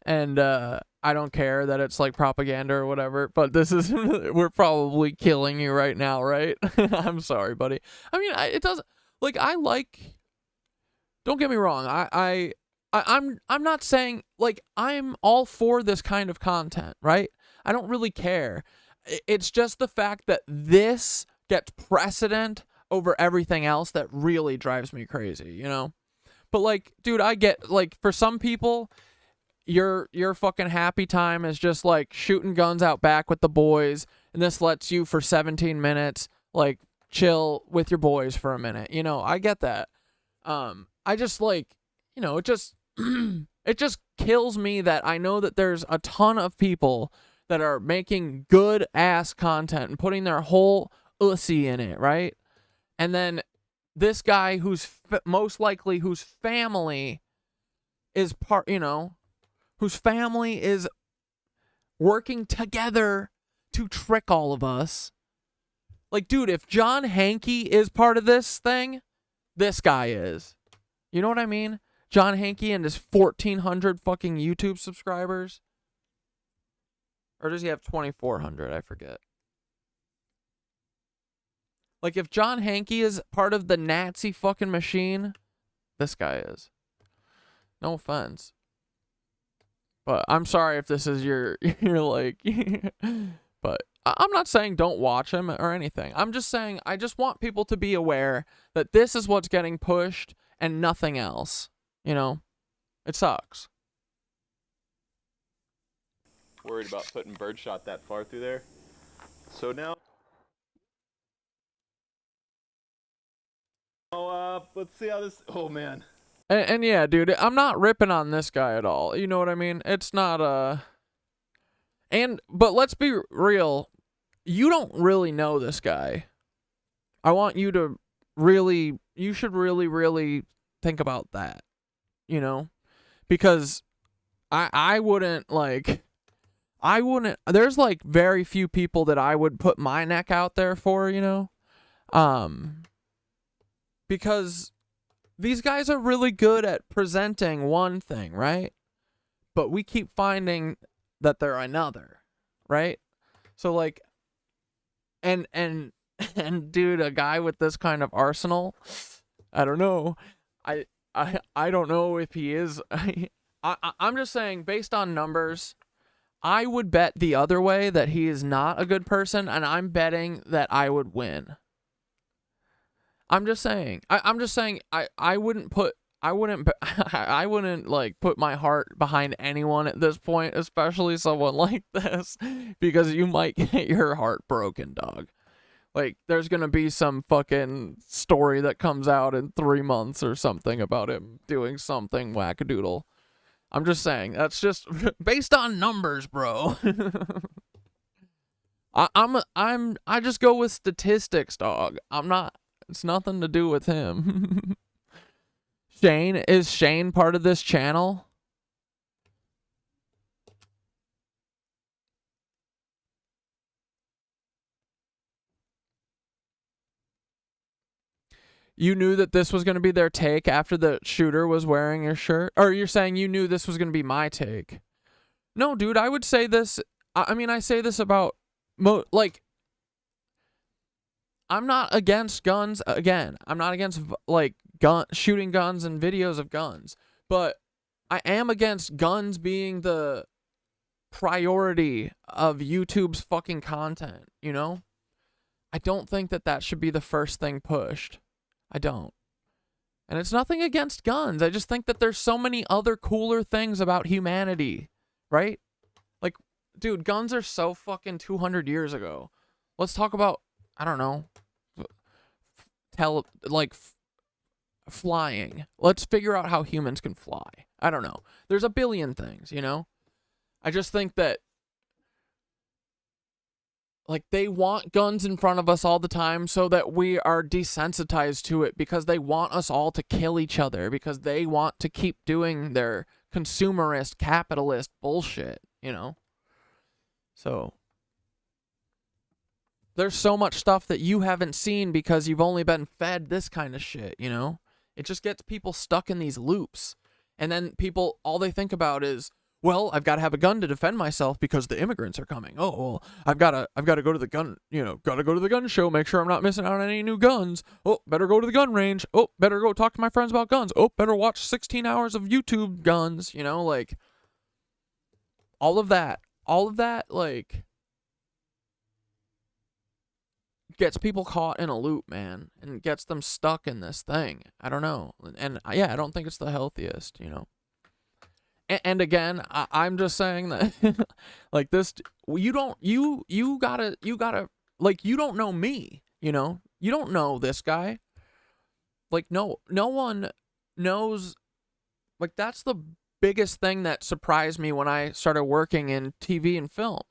and I don't care that it's like propaganda or whatever, but this is, we're probably killing you right now, right? I'm sorry, buddy. I mean, it doesn't, like, don't get me wrong, I'm not saying, like, I'm all for this kind of content, right? I don't really care. It's just the fact that this gets precedent over everything else that really drives me crazy, you know? But, like, dude, I get, like, for some people, your fucking happy time is just, like, shooting guns out back with the boys, and this lets you, for 17 minutes, like, chill with your boys for a minute, you know? I get that. I just, like, you know, it just, it just kills me that I know that there's a ton of people that are making good-ass content and putting their whole ussy in it, right? And then this guy who's most likely whose family is whose family is working together to trick all of us. Like, dude, if John Hankey is part of this thing, this guy is. You know what I mean? John Hankey and his 1,400 fucking YouTube subscribers. Or does he have 2,400? I forget. Like, if John Hankey is part of the Nazi fucking machine, this guy is. No offense. But I'm sorry if this is your like, but I'm not saying don't watch him or anything. I'm just saying I just want people to be aware that this is what's getting pushed and nothing else. You know? It sucks.
Worried about putting birdshot that far through there. So now, let's see how this. Oh man.
And yeah, dude, I'm not ripping on this guy at all. You know what I mean? It's not but let's be real. You don't really know this guy. I want you to you should really think about that. You know? Because I wouldn't, there's like very few people that I would put my neck out there for, you know? Because these guys are really good at presenting one thing, right? But we keep finding that they're another, right? So like, and dude, a guy with this kind of arsenal, I don't know. I don't know if he is. I'm just saying, based on numbers, I would bet the other way that he is not a good person, and I'm betting that I would win. I'm just saying. I wouldn't put I wouldn't I wouldn't like put my heart behind anyone at this point, especially someone like this, because you might get your heart broken, dog. Like, there's gonna be some fucking story that comes out in 3 months or something about him doing something wackadoodle. I'm just saying, that's just based on numbers, bro. I just go with statistics, dog. It's nothing to do with him. Is Shane part of this channel? You knew that this was going to be their take after the shooter was wearing your shirt? Or you're saying you knew this was going to be my take? No, dude, I would say this. I mean, I say this about, like, I'm not against guns. Again, I'm not against, like, shooting guns and videos of guns. But I am against guns being the priority of YouTube's fucking content, you know? I don't think that that should be the first thing pushed. I don't. And it's nothing against guns. I just think that there's so many other cooler things about humanity, right? Like, dude, guns are so fucking 200 years ago. Let's talk about, I don't know, flying. Let's figure out how humans can fly. I don't know. There's a billion things, you know? I just think that, like, they want guns in front of us all the time so that we are desensitized to it, because they want us all to kill each other, because they want to keep doing their consumerist, capitalist bullshit, you know? So, there's so much stuff that you haven't seen because you've only been fed this kind of shit, you know? It just gets people stuck in these loops. And then people, all they think about is, well, I've got to have a gun to defend myself because the immigrants are coming. Oh, well, I've got to go to the gun, gotta go to the gun show, make sure I'm not missing out on any new guns. Oh, better go to the gun range. Oh, better go talk to my friends about guns. Oh, better watch 16 hours of YouTube guns, like, all of that, like, gets people caught in a loop, man, and gets them stuck in this thing. I don't know. And yeah, I don't think it's the healthiest, And again, I'm just saying that, like, this, you gotta, like, you don't know me, you don't know this guy. Like, no one knows, like, that's the biggest thing that surprised me when I started working in TV and film,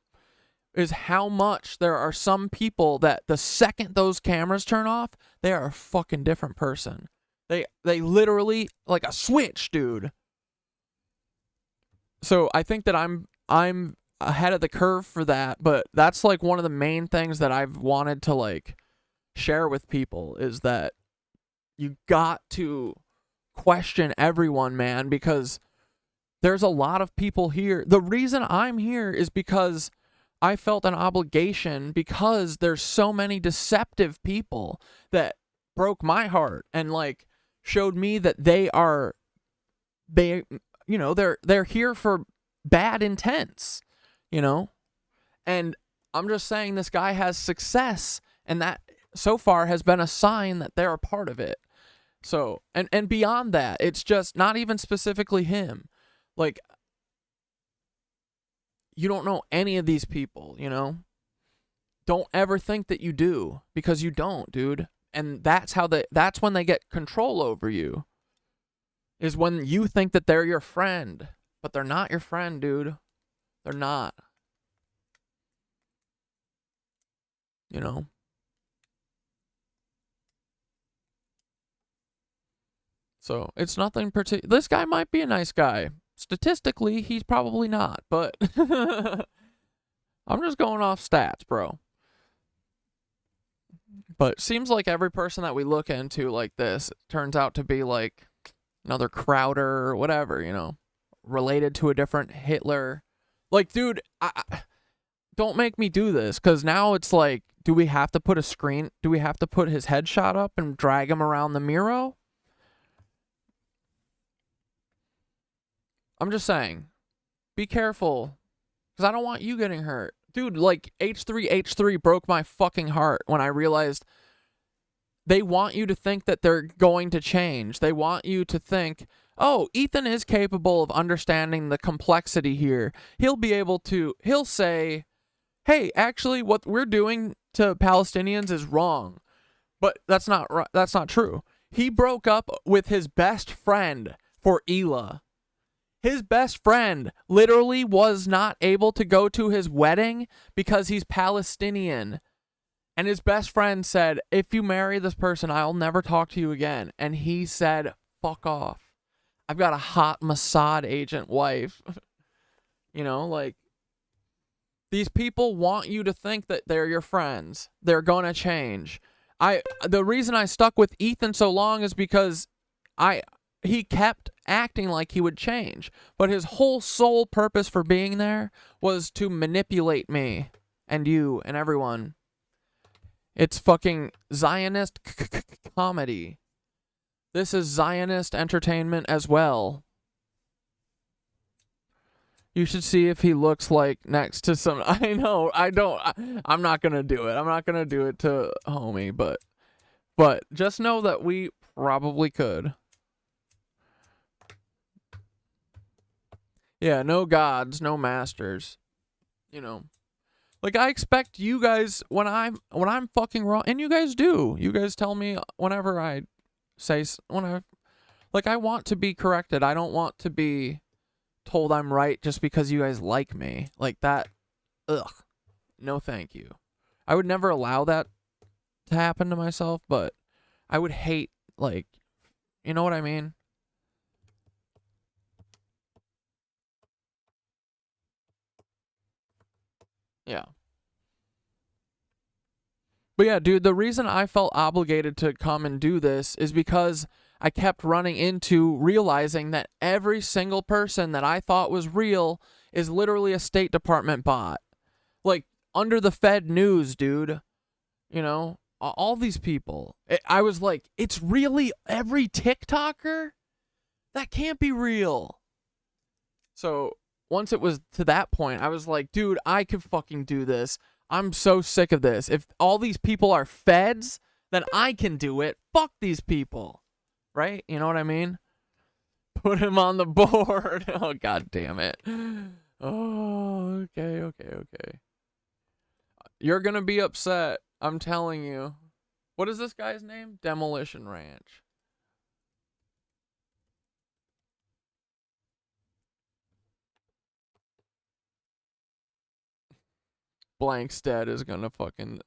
is how much there are some people that the second those cameras turn off, they are a fucking different person. They literally, like a switch, dude. So I think that I'm ahead of the curve for that, but that's like one of the main things that I've wanted to, like, share with people, is that you got to question everyone, man, because there's a lot of people here. The reason I'm here is because I felt an obligation, because there's so many deceptive people that broke my heart and, like, showed me that they're here for bad intents, and I'm just saying this guy has success, and that so far has been a sign that they're a part of it. So, and beyond that, it's just not even specifically him. Like, you don't know any of these people, Don't ever think that you do, because you don't, dude. And that's when they get control over you. Is when you think that they're your friend, but they're not your friend, dude. They're not. So, it's nothing particular. This guy might be a nice guy. Statistically, he's probably not, but I'm just going off stats, bro. But it seems like every person that we look into like this turns out to be like another Crowder or whatever, related to a different Hitler. Like, dude, don't make me do this, because now it's like, do we have to put his headshot up and drag him around the Miro? I'm just saying, be careful, because I don't want you getting hurt. Dude, like, H3H3 broke my fucking heart when I realized they want you to think that they're going to change. They want you to think, oh, Ethan is capable of understanding the complexity here. He'll say, hey, actually, what we're doing to Palestinians is wrong. But that's not true. He broke up with his best friend for Ela. His best friend literally was not able to go to his wedding because he's Palestinian. And his best friend said, if you marry this person, I'll never talk to you again. And he said, fuck off. I've got a hot Mossad agent wife. You know, like, these people want you to think that they're your friends. They're gonna change. The reason I stuck with Ethan so long is because he kept acting like he would change. But his whole sole purpose for being there was to manipulate me and you and everyone. It's fucking Zionist comedy. This is Zionist entertainment as well. You should see if he looks like next to some... I know, I'm not gonna do it. I'm not gonna do it to homie, but just know that we probably could. Yeah, no gods, no masters. You know. Like, I expect you guys, when I'm fucking wrong, and you guys do. You guys tell me whenever I say, I want to be corrected. I don't want to be told I'm right just because you guys like me. Like that, ugh. No thank you. I would never allow that to happen to myself, but I would hate, like, you know what I mean? Yeah. But yeah, dude, the reason I felt obligated to come and do this is because I kept running into realizing that every single person that I thought was real is literally a State Department bot. Like, under the Fed news, dude. You know, all these people. I was like, it's really every TikToker? That can't be real. So, once it was to that point, I was like, dude, I could fucking do this. I'm so sick of this. If all these people are feds, then I can do it. Fuck these people. Right? You know what I mean? Put him on the board. Oh, god damn it. Oh, okay. You're gonna be upset. I'm telling you. What is this guy's name? Demolition Ranch. Blankstead is gonna fucking...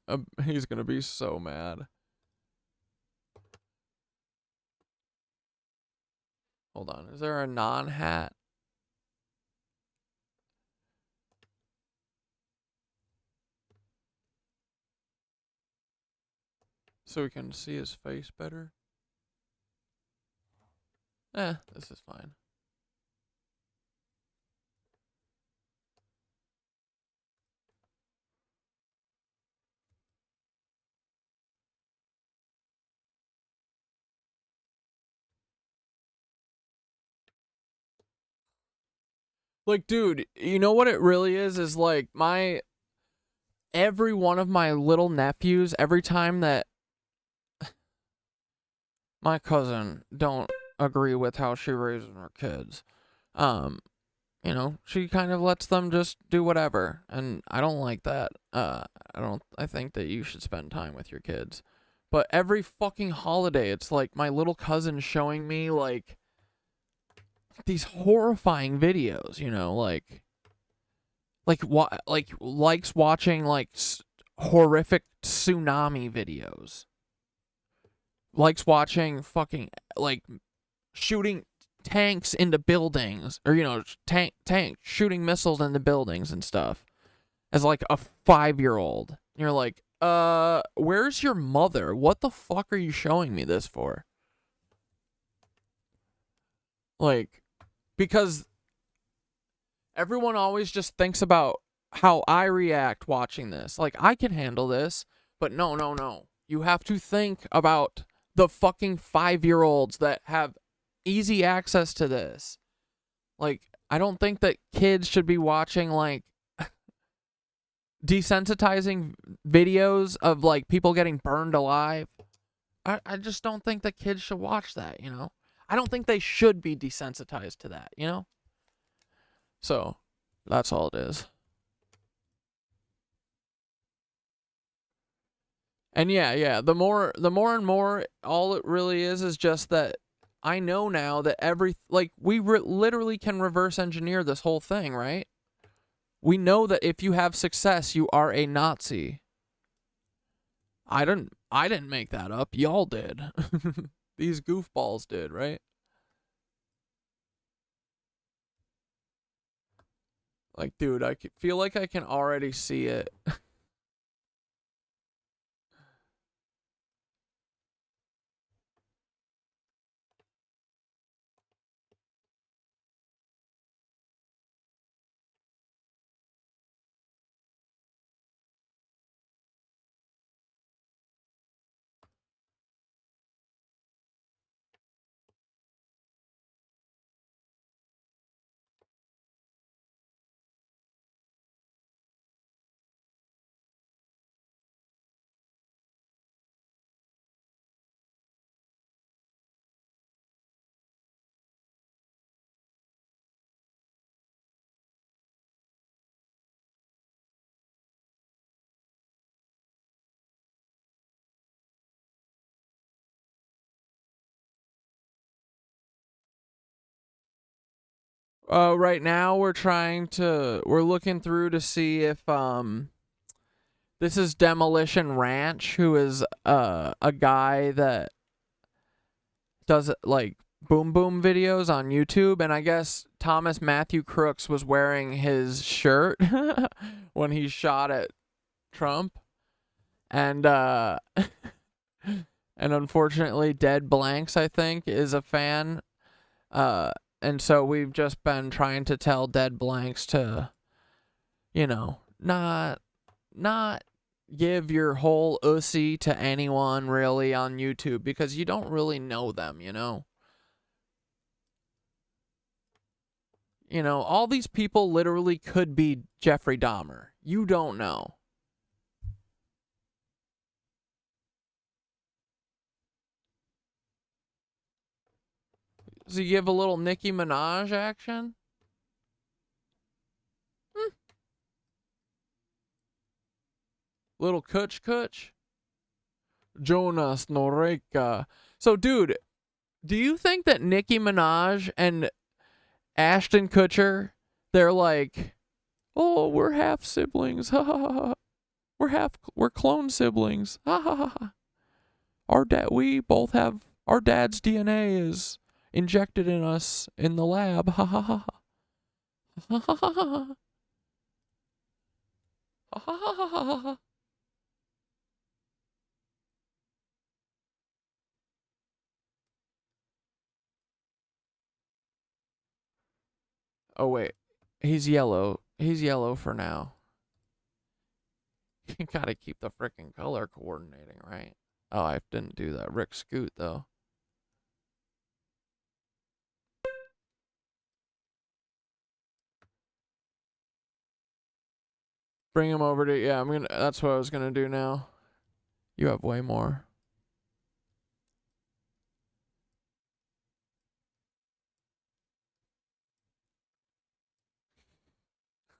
he's gonna be so mad. Hold on. Is there a non-hat? So we can see his face better? This is fine. Like, dude, you know what it really is? Is like every one of my little nephews, every time that my cousin don't agree with how she raises her kids, you know, she kind of lets them just do whatever. And I don't like that. I think that you should spend time with your kids. But every fucking holiday, it's like my little cousin showing me, like, these horrifying videos, you know, likes watching like horrific tsunami videos, likes watching fucking like shooting tanks into buildings, or you know, tank shooting missiles into buildings and stuff, as like a 5-year-old. You're like, where's your mother? What the fuck are you showing me this for? Like, because everyone always just thinks about how I react watching this. Like, I can handle this, but no. You have to think about the fucking 5-year-olds that have easy access to this. Like, I don't think that kids should be watching, like, desensitizing videos of, like, people getting burned alive. I just don't think that kids should watch that, you know? I don't think they should be desensitized to that, you know? So, that's all it is. And yeah, the more and more, all it really is just that I know now that we literally can reverse engineer this whole thing, right? We know that if you have success, you are a Nazi. I didn't make that up. Y'all did. These goofballs did, right? Like, dude, I feel like I can already see it. Right now we're looking through to see if this is Demolition Ranch, who is a guy that does like boom boom videos on YouTube, and I guess Thomas Matthew Crooks was wearing his shirt when he shot at Trump, and and unfortunately Dead Blanks, I think, is a fan, and so we've just been trying to tell Dead Blanks to, you know, not give your whole ussy to anyone really on YouTube, because you don't really know them, you know? You know, all these people literally could be Jeffrey Dahmer. You don't know. Does he give a little Nicki Minaj action? Little Kutch. Jonas Noreka. So, dude, do you think that Nicki Minaj and Ashton Kutcher, they're like, oh, we're half siblings, ha ha ha. We're clone siblings, ha ha ha. We both have our dad's DNA is injected in us in the lab, ha ha ha. Ha ha ha ha. Ha ha ha ha ha. Oh wait, he's yellow. He's yellow for now. You gotta keep the frickin' color coordinating, right? Oh, I didn't do that. Rick Scoot, though. Bring him over to, yeah, that's what I was gonna do now. You have way more.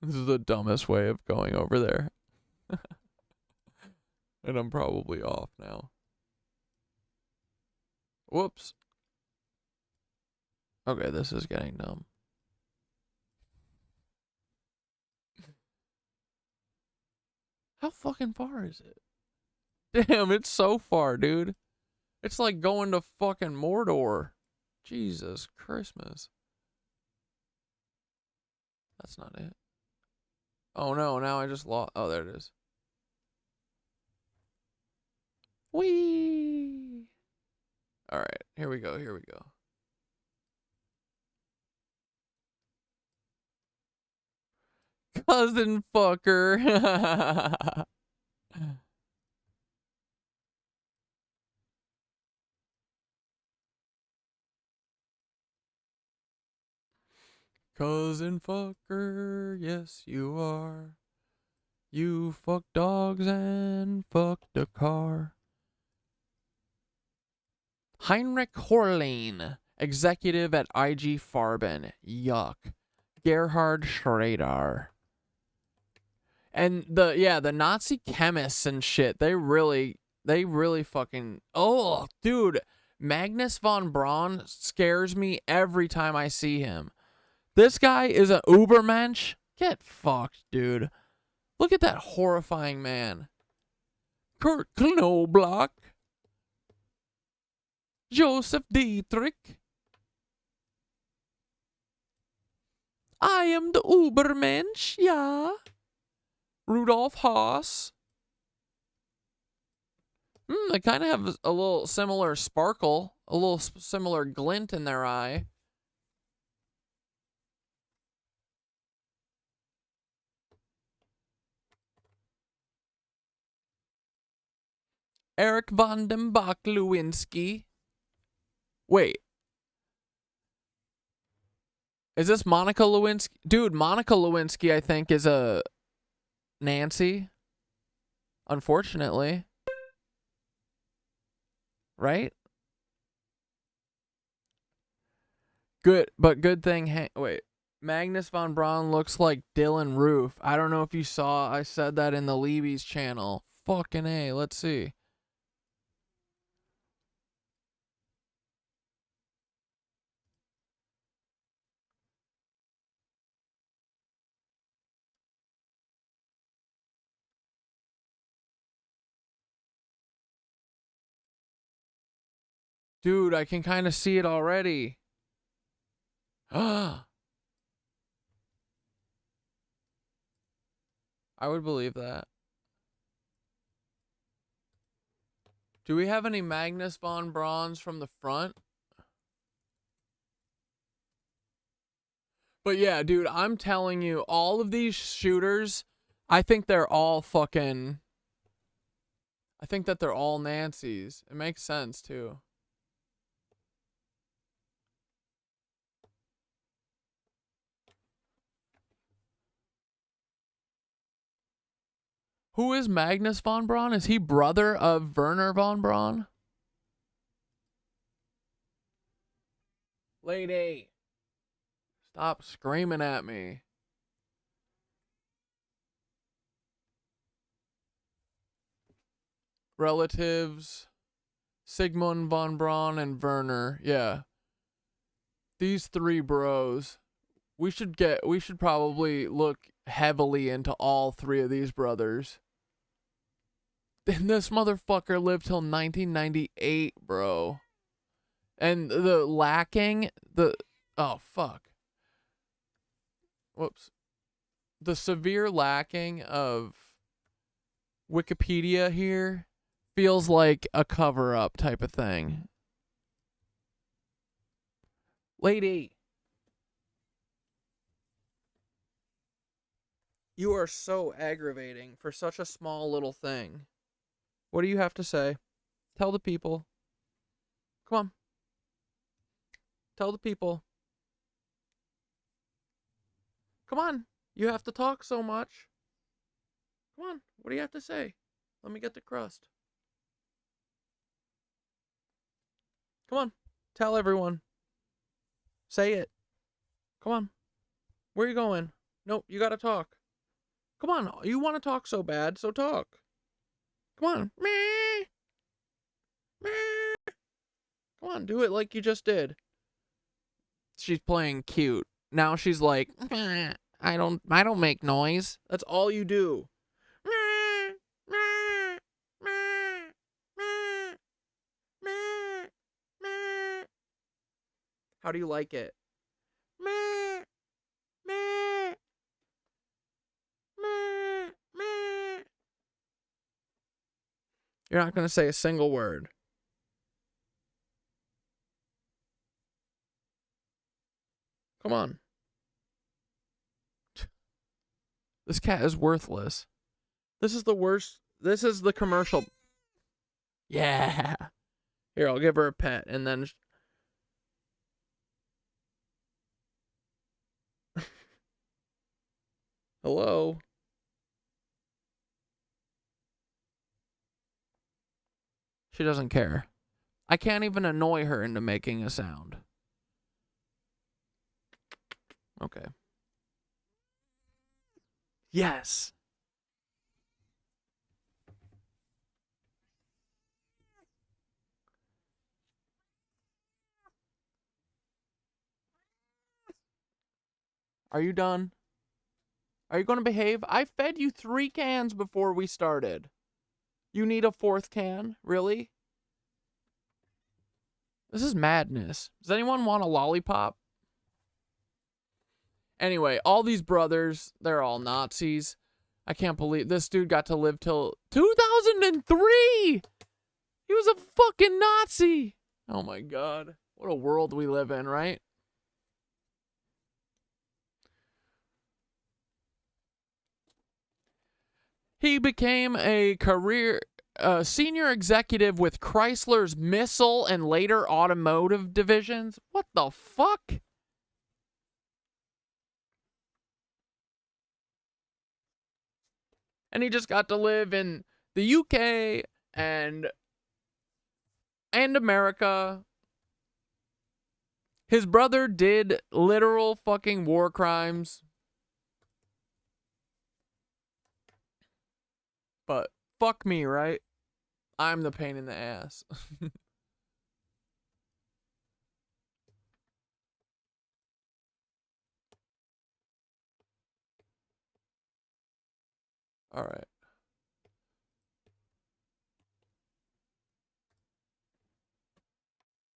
This is the dumbest way of going over there. And I'm probably off now. Whoops. Okay, this is getting dumb. How fucking far is it? Damn, it's so far, dude. It's like going to fucking Mordor. Jesus Christmas. That's not it. Oh no, now I just lost. Oh, there it is. Whee! Alright, here we go. Cousin fucker. Cousin fucker, yes you are. You fuck dogs and fucked a car. Heinrich Horlein, executive at IG Farben. Yuck. Gerhard Schrader. And the Nazi chemists and shit, they really fucking, oh, dude, Magnus von Braun scares me every time I see him. This guy is an Ubermensch. Get fucked, dude. Look at that horrifying man. Kurt Knobloch. Joseph Dietrich. I am the Ubermensch, yeah. Rudolf Haas. They kind of have a little similar sparkle, a little similar glint in their eye. Eric von den Bach Lewinsky. Wait. Is this Monica Lewinsky? Dude, Monica Lewinsky, I think, is a Nancy. Unfortunately. Right? Good, but good thing. Wait. Magnus von Braun looks like Dylan Roof. I don't know if you saw, I said that in the Leebies channel. Fucking A. Let's see. Dude, I can kind of see it already. I would believe that. Do we have any Magnus von Brauns from the front? But yeah, dude, I'm telling you, all of these shooters, I think they're all fucking... I think that they're all Nancy's. It makes sense, too. Who is Magnus von Braun? Is he brother of Werner von Braun? Lady, stop screaming at me. Relatives, Sigmund von Braun and Werner. Yeah. These three bros. We should probably look heavily into all three of these brothers. And this motherfucker lived till 1998, bro. And oh fuck. Whoops. The severe lacking of Wikipedia here feels like a cover-up type of thing. Lady. You are so aggravating for such a small little thing. What do you have to say? Tell the people. Come on. Tell the people. Come on. You have to talk so much. Come on. What do you have to say? Let me get the crust. Come on. Tell everyone. Say it. Come on. Where are you going? Nope, you gotta talk. Come on. You want to talk so bad, so talk. Come on. Meh. Meh. Come on, do it like you just did. She's playing cute. Now she's like, meh. I don't make noise. That's all you do. Meh. Meh. Meh. Meh. Meh. Meh. How do you like it? Meh. Meh. Meh. Meh. You're not going to say a single word. Come on. This cat is worthless. This is the worst. This is the commercial. Yeah. Here, I'll give her a pet and then... Hello? She doesn't care. I can't even annoy her into making a sound. Okay. Yes. Are you done? Are you going to behave? I fed you 3 cans before we started. You need a 4th can? Really? This is madness. Does anyone want a lollipop? Anyway, all these brothers, they're all Nazis. I can't believe this dude got to live till 2003. He was a fucking Nazi. Oh my God. What a world we live in, right? He became a senior executive with Chrysler's missile and later automotive divisions. What the fuck? And he just got to live in the UK and America. His brother did literal fucking war crimes. But fuck me, right? I'm the pain in the ass. All right.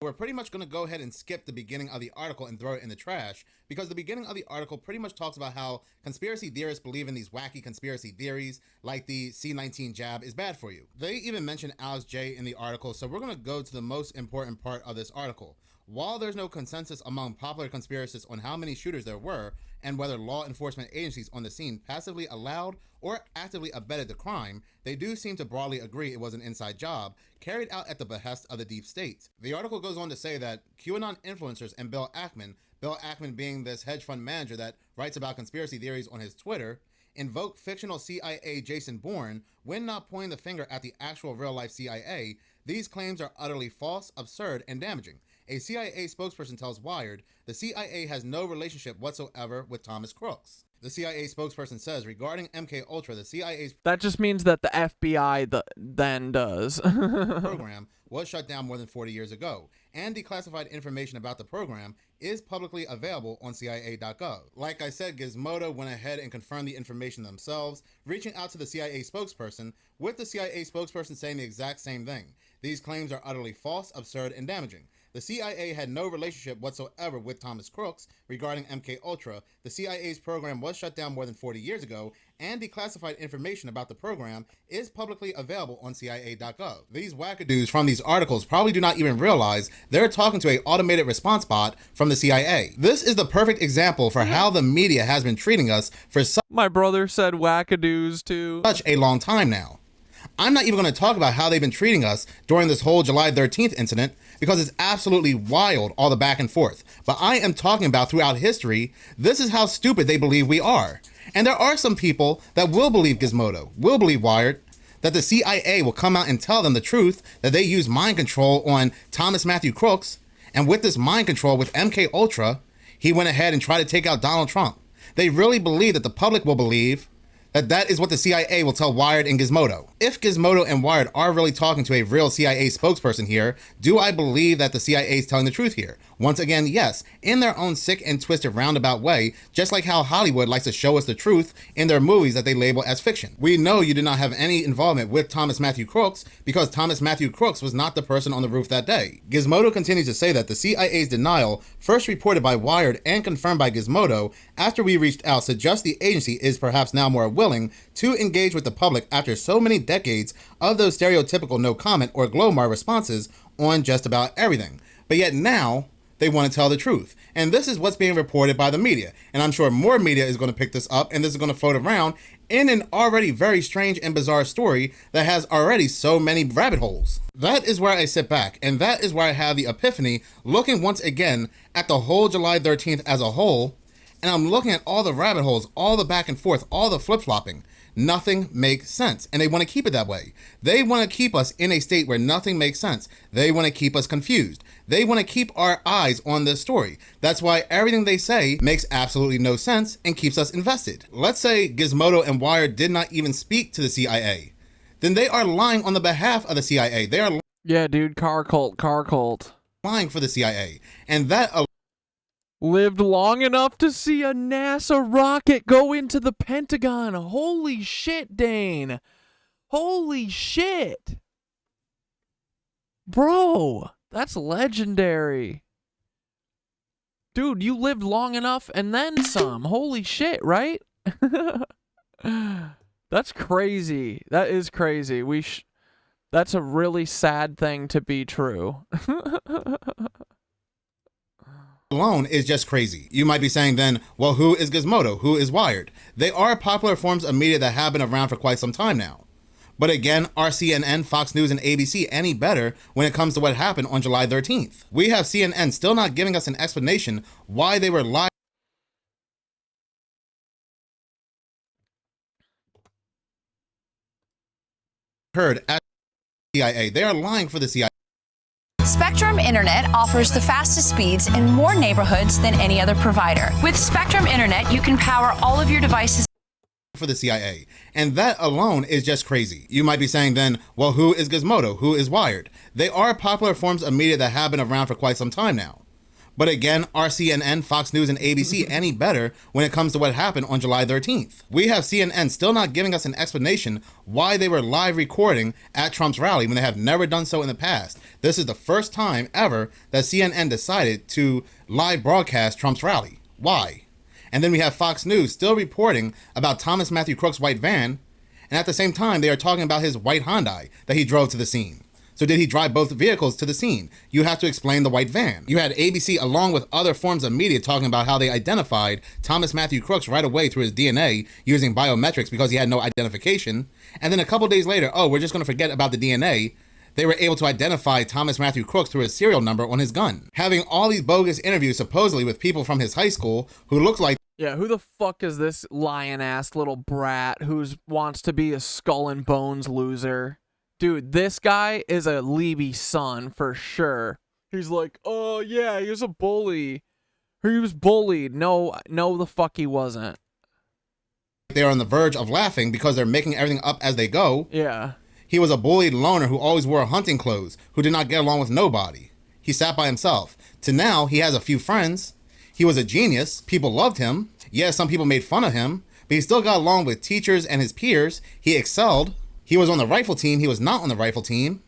We're pretty much going to go ahead and skip the beginning of the article and throw it in the trash, because the beginning of the article pretty much talks about how conspiracy theorists believe in these wacky conspiracy theories, like the C-19 jab is bad for you. They even mention Alex J in the article, so we're going to go to the most important part of this article. While there's no consensus among popular conspiracists on how many shooters there were, and whether law enforcement agencies on the scene passively allowed or actively abetted the crime, they do seem to broadly agree it was an inside job, carried out at the behest of the deep state. The article goes on to say that QAnon influencers and Bill Ackman being this hedge fund manager that writes about conspiracy theories on his Twitter, invoke fictional CIA Jason Bourne when not pointing the finger at the actual real-life CIA. These claims are utterly false, absurd, and damaging. A CIA spokesperson tells Wired, the CIA has no relationship whatsoever with Thomas Crooks. The CIA spokesperson says, regarding MKUltra, the CIA's
That just means that the FBI then does.
program was shut down more than 40 years ago, and declassified information about the program is publicly available on CIA.gov. Like I said, Gizmodo went ahead and confirmed the information themselves, reaching out to the CIA spokesperson, with the CIA spokesperson saying the exact same thing. These claims are utterly false, absurd, and damaging. The CIA had no relationship whatsoever with Thomas Crooks. Regarding MKUltra, the CIA's program was shut down more than 40 years ago, and declassified information about the program is publicly available on CIA.gov. These wackadoos from these articles probably do not even realize they're talking to an automated response bot from the CIA. This is the perfect example for how the media has been treating us for
My brother said wackadoos too.
Such a long time now. I'm not even going to talk about how they've been treating us during this whole July 13th incident, because it's absolutely wild, all the back and forth. But I am talking about throughout history, this is how stupid they believe we are. And there are some people that will believe Gizmodo, will believe Wired, that the CIA will come out and tell them the truth, that they use mind control on Thomas Matthew Crooks, and with this mind control with MKUltra, he went ahead and tried to take out Donald Trump. They really believe that the public will believe that is what the CIA will tell Wired and Gizmodo. If Gizmodo and Wired are really talking to a real CIA spokesperson here, do I believe that the CIA is telling the truth here? Once again, yes, in their own sick and twisted roundabout way, just like how Hollywood likes to show us the truth in their movies that they label as fiction. We know you did not have any involvement with Thomas Matthew Crooks, because Thomas Matthew Crooks was not the person on the roof that day. Gizmodo continues to say that the CIA's denial, first reported by Wired and confirmed by Gizmodo after we reached out, suggests the agency is perhaps now more willing to engage with the public after so many decades of those stereotypical no comment or glomar responses on just about everything. But yet now, they want to tell the truth. And this is what's being reported by the media. And I'm sure more media is going to pick this up, and this is going to float around in an already very strange and bizarre story that has already so many rabbit holes. That is where I sit back, and that is where I have the epiphany, looking once again at the whole July 13th as a whole, and I'm looking at all the rabbit holes, all the back and forth, all the flip-flopping. nothing makes sense, and they want to keep it that way. They want to keep us in a state where nothing makes sense. They want to keep us confused. They want to keep our eyes on this story. That's why everything they say makes absolutely no sense and keeps us invested. Let's say Gizmodo and Wired did not even speak to the CIA. Then they are lying on the behalf of the CIA. They are
Yeah, dude, car cult.
Lying for the CIA. And that
lived long enough to see a NASA rocket go into the Pentagon. Holy shit, Dane. Holy shit. Bro, that's legendary. Dude, you lived long enough and then some. Holy shit, right? That's crazy. That is crazy. That's a really sad thing to be true.
alone is just crazy. You might be saying then, well, who is Gizmodo? Who is Wired? They are popular forms of media that have been around for quite some time now. But again, are CNN, Fox News, and ABC any better when it comes to what happened on July 13th? We have CNN still not giving us an explanation why they were lying. Heard at CIA. They are lying for the CIA.
Spectrum Internet offers the fastest speeds in more neighborhoods than any other provider. With Spectrum Internet, you can power all of your devices
For the CIA. And that alone is just crazy. You might be saying then, well, who is Gizmodo? Who is Wired? They are popular forms of media that have been around for quite some time now. But again, are CNN, Fox News, and ABC any better when it comes to what happened on July 13th? We have CNN still not giving us an explanation why they were live recording at Trump's rally when they have never done so in the past. This is the first time ever that CNN decided to live broadcast Trump's rally. Why? And then we have Fox News still reporting about Thomas Matthew Crook's white van, and at the same time they are talking about his white Hyundai that he drove to the scene. So did he drive both vehicles to the scene? You have to explain the white van. You had ABC along with other forms of media talking about how they identified Thomas Matthew Crooks right away through his DNA using biometrics because he had no identification. And then a couple days later, oh, we're just going to forget about the DNA. They were able to identify Thomas Matthew Crooks through his serial number on his gun. Having all these bogus interviews supposedly with people from his high school who looked like
Yeah, who the fuck is this lion-ass little brat who wants to be a skull and bones loser? Dude, this guy is a Leebies son for sure. He's like, oh yeah, he was a bully. He was bullied. No, the fuck he wasn't.
they're on the verge of laughing because they're making everything up as they go.
Yeah.
He was a bullied loner who always wore hunting clothes, who did not get along with nobody. He sat by himself. To now, he has a few friends. He was a genius. People loved him. Yeah, some people made fun of him, but he still got along with teachers and his peers. He excelled. He was on the rifle team. He was not on the rifle team.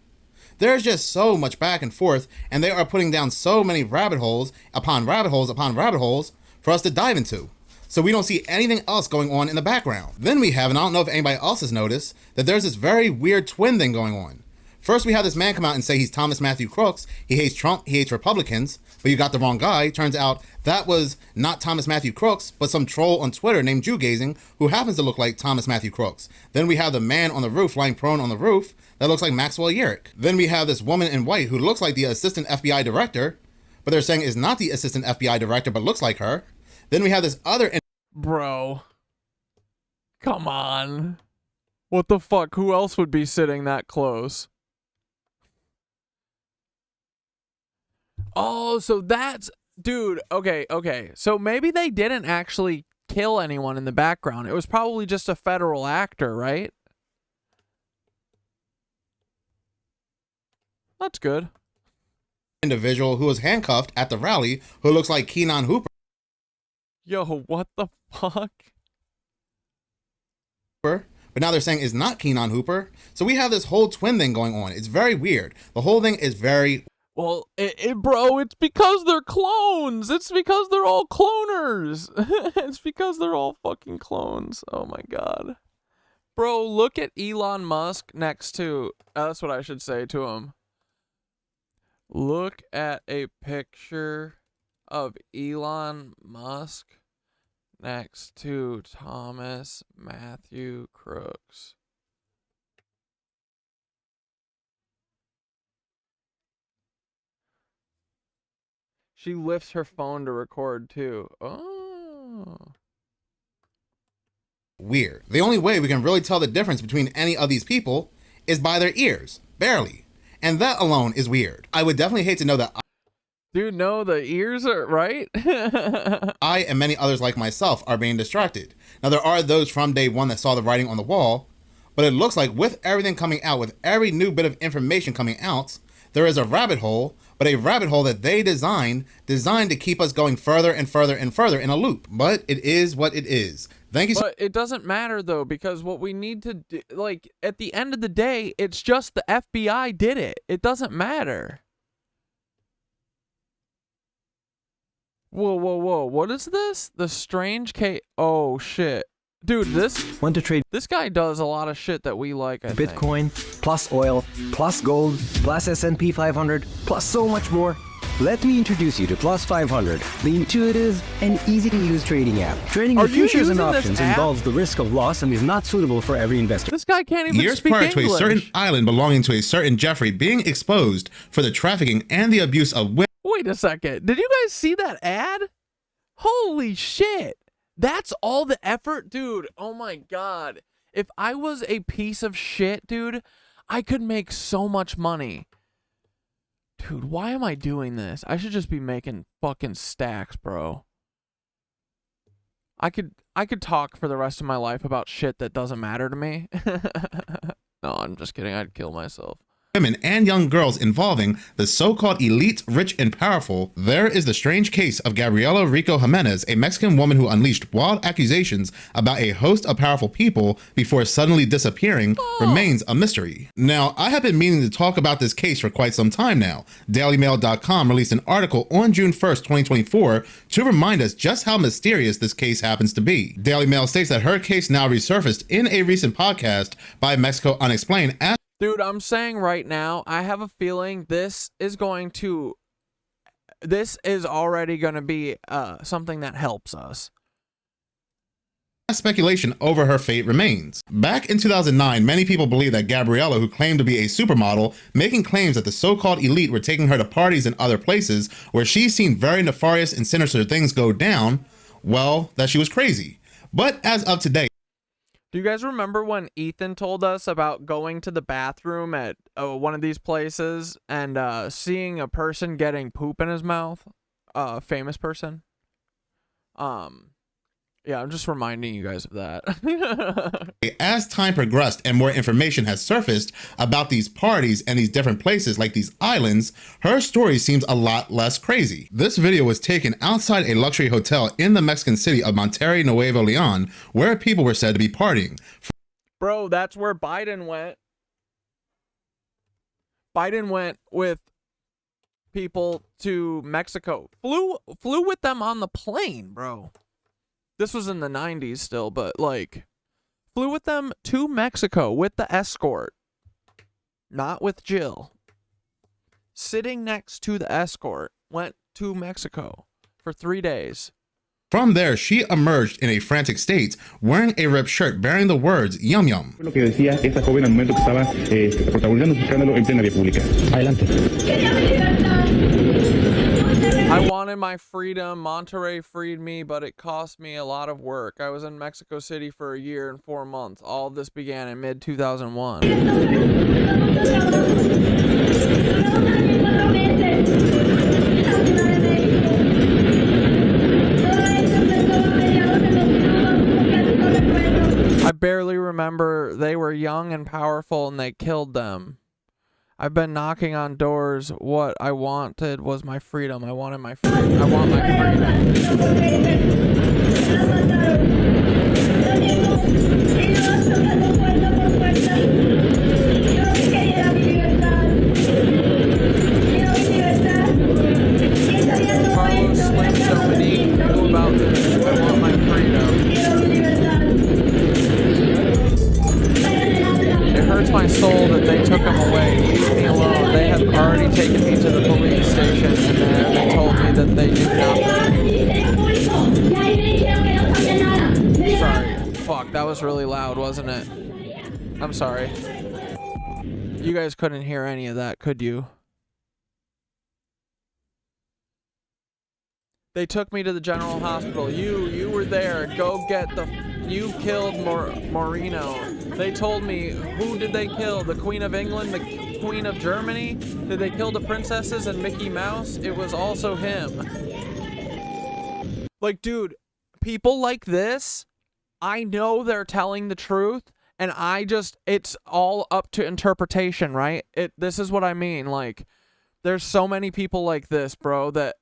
There's just so much back and forth, and they are putting down so many rabbit holes upon rabbit holes upon rabbit holes for us to dive into. So we don't see anything else going on in the background. Then we have, and I don't know if anybody else has noticed, that there's this very weird twin thing going on. First, we have this man come out and say he's Thomas Matthew Crooks. He hates Trump. He hates Republicans. But you got the wrong guy. Turns out that was not Thomas Matthew Crooks, but some troll on Twitter named Jew-Gazing who happens to look like Thomas Matthew Crooks. Then we have the man on the roof lying prone on the roof that looks like Maxwell Yerrick. Then we have this woman in white who looks like the assistant FBI director, but they're saying is not the assistant FBI director, but looks like her. Then we have this other...
Bro. Come on. What the fuck? Who else would be sitting that close? Oh, so that's... Dude, okay. So maybe they didn't actually kill anyone in the background. It was probably just a federal actor, right? That's good.
Individual who was handcuffed at the rally who looks like Keenan Hooper.
Yo, what the fuck?
But now they're saying is not Keenan Hooper. So we have this whole twin thing going on. It's very weird. The whole thing is very...
Well, bro, it's because they're clones. It's because they're all cloners. It's because they're all fucking clones. Oh my god. Bro, look at Elon Musk next to... that's what I should say to him. Look at a picture of Elon Musk next to Thomas Matthew Crooks. She lifts her phone to record too. Oh.
weird. The only way we can really tell the difference between any of these people is by their ears, barely. And that alone is weird. I would definitely hate to know that
Dude, no, the ears are right.
I and many others like myself are being distracted. Now there are those from day one that saw the writing on the wall, but it looks like with everything coming out, with every new bit of information coming out, there is a rabbit hole, but a rabbit hole that they designed to keep us going further and further and further in a loop. But it is what it is. Thank you so
But it doesn't matter though, because what we need to do, like, at the end of the day, it's just the FBI did it. It doesn't matter. Whoa, whoa, whoa. What is this? The strange case. Oh, shit. Dude, this guy does a lot of shit that we like, I think.
Bitcoin, plus oil, plus gold, plus S&P 500, plus so much more. Let me introduce you to Plus 500, the intuitive and easy-to-use trading app. Trading in futures and options involves the risk of loss and is not suitable for every investor.
This guy can't even
years
speak
prior
English.
to a certain island belonging to a certain Jeffrey being exposed for the trafficking and the abuse of women.
Wait a second. Did you guys see that ad? Holy shit. That's all the effort? Dude, oh my god. If I was a piece of shit, dude, I could make so much money. Dude, why am I doing this? I should just be making fucking stacks, bro. I could talk for the rest of my life about shit that doesn't matter to me. No, I'm just kidding. I'd kill myself.
Women and young girls involving the so-called elite, rich, and powerful. There is the strange case of Gabriela Rico Jimenez, a Mexican woman who unleashed wild accusations about a host of powerful people before suddenly disappearing, remains a mystery. Now, I have been meaning to talk about this case for quite some time now. DailyMail.com released an article on June 1st, 2024 to remind us just how mysterious this case happens to be. Daily Mail states that her case now resurfaced in a recent podcast by Mexico Unexplained.
Dude, I'm saying right now, I have a feeling this is already going to be something that helps us.
Speculation over her fate remains. Back in 2009, many people believed that Gabriela, who claimed to be a supermodel, making claims that the so-called elite were taking her to parties and other places where she's seen very nefarious and sinister things go down, well, that she was crazy. But as of today,
do you guys remember when Ethan told us about going to the bathroom at one of these places and seeing a person getting poop in his mouth? A famous person? Yeah, I'm just reminding you guys of that.
as time progressed and more information has surfaced about these parties and these different places like these islands, her story seems a lot less crazy. This video was taken outside a luxury hotel in the Mexican city of Monterrey, Nuevo Leon, where people were said to be partying.
Bro, that's where Biden went. Biden went with people to Mexico. Flew with them on the plane, bro. This was in the 90s still, but like, flew with them to Mexico with the escort. Not with Jill. Sitting next to the escort, went to Mexico for 3 days.
From there, she emerged in a frantic state, wearing a ripped shirt bearing the words Yum Yum.
Lo que decía esta joven al momento que estaba protagonizando su escándalo en plena vía pública. Adelante.
I wanted my freedom. Monterrey freed me, but it cost me a lot of work. I was in Mexico City for a year and 4 months. All of this began in mid-2001. I barely remember. They were young and powerful and they killed them. I've been knocking on doors. What I wanted was my freedom. I wanted my freedom. I want my freedom. Carlos Slim Dominique knew about this. I want my freedom. It hurts my soul that they took him away. Leave me alone. They have already taken me to the police station, and there they told me that they knew nothing. Sorry. Fuck, that was really loud, wasn't it? I'm sorry. You guys couldn't hear any of that, could you? They took me to the general hospital. You were there. Go get the... You killed Moreno. They told me, who did they kill? The Queen of England? The Queen of Germany? Did they kill the princesses and Mickey Mouse? It was also him. Like, dude, people like this, I know they're telling the truth, and it's all up to interpretation, right? This is what I mean. Like, there's so many people like this, bro, that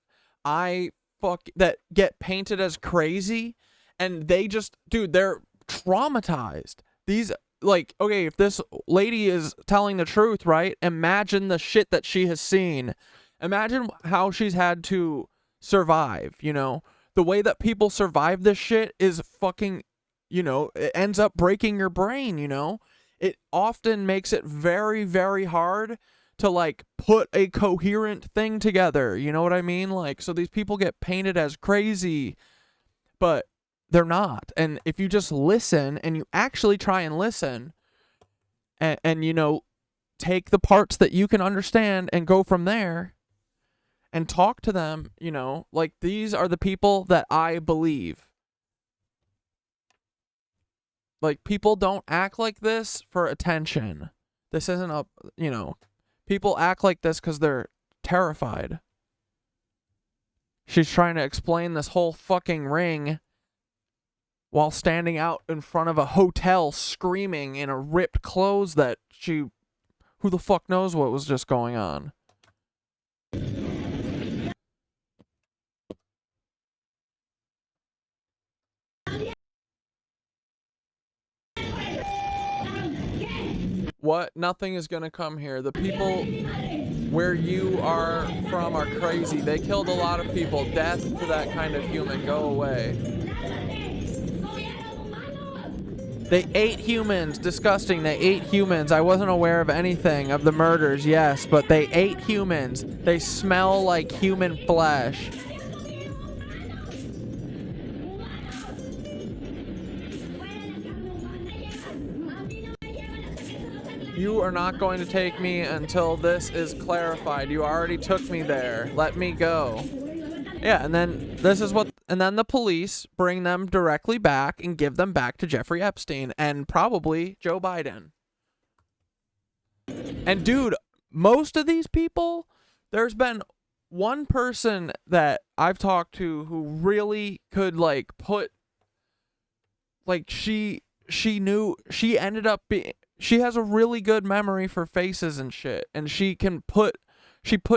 that get painted as crazy, and they just, dude, they're traumatized. These, like, okay, if this lady is telling the truth, right? Imagine the shit that she has seen. Imagine how she's had to survive, you know? The way that people survive this shit is fucking, you know, it ends up breaking your brain, you know? It often makes it very, very hard to, like, put a coherent thing together, you know what I mean? Like, so these people get painted as crazy, but they're not. And if you just listen, and you actually try and listen, and you know, take the parts that you can understand and go from there, and talk to them, you know, like, these are the people that I believe. Like, people don't act like this for attention. This isn't a, you know, people act like this because they're terrified. She's trying to explain this whole fucking ring while standing out in front of a hotel screaming in a ripped clothes that who the fuck knows what was just going on. What? Nothing is gonna come here. The people where you are from are crazy. They killed a lot of people. Death to that kind of human. Go away. They ate humans. Disgusting. They ate humans. I wasn't aware of anything of the murders, yes, but they ate humans. They smell like human flesh. You are not going to take me until this is clarified. You already took me there. Let me go. Yeah, and then then the police bring them directly back and give them back to Jeffrey Epstein and probably Joe Biden. And dude, most of these people, there's been one person that I've talked to who really could, like, put, like, she ended up being, she has a really good memory for faces and shit, and she put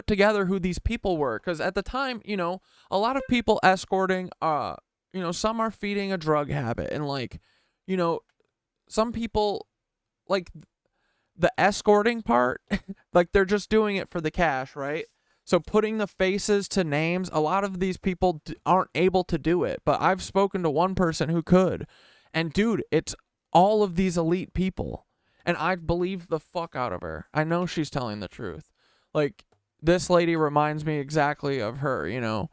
together who these people were, because at the time, you know, a lot of people escorting, you know, some are feeding a drug habit, and, like, you know, some people, like, the escorting part, like, they're just doing it for the cash, right? So putting the faces to names, a lot of these people aren't able to do it, but I've spoken to one person who could, and dude, it's all of these elite people. And I believe the fuck out of her. I know she's telling the truth. Like, this lady reminds me exactly of her, you know.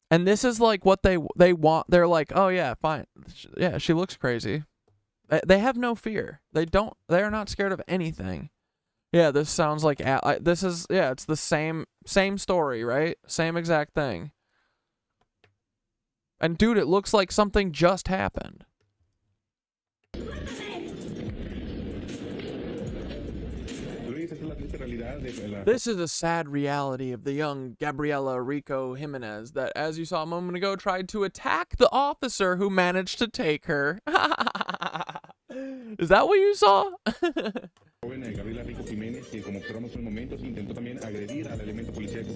And this is like what they want. They're like, oh yeah, fine. Yeah, she looks crazy. They have no fear. They're not scared of anything. Yeah, this sounds like, this is, yeah, it's the same story, right? Same exact thing. And dude, it looks like something just happened. This is a sad reality of the young Gabriela Rico Jimenez that, as you saw a moment ago, tried to attack the officer who managed to take her. Is that what you saw?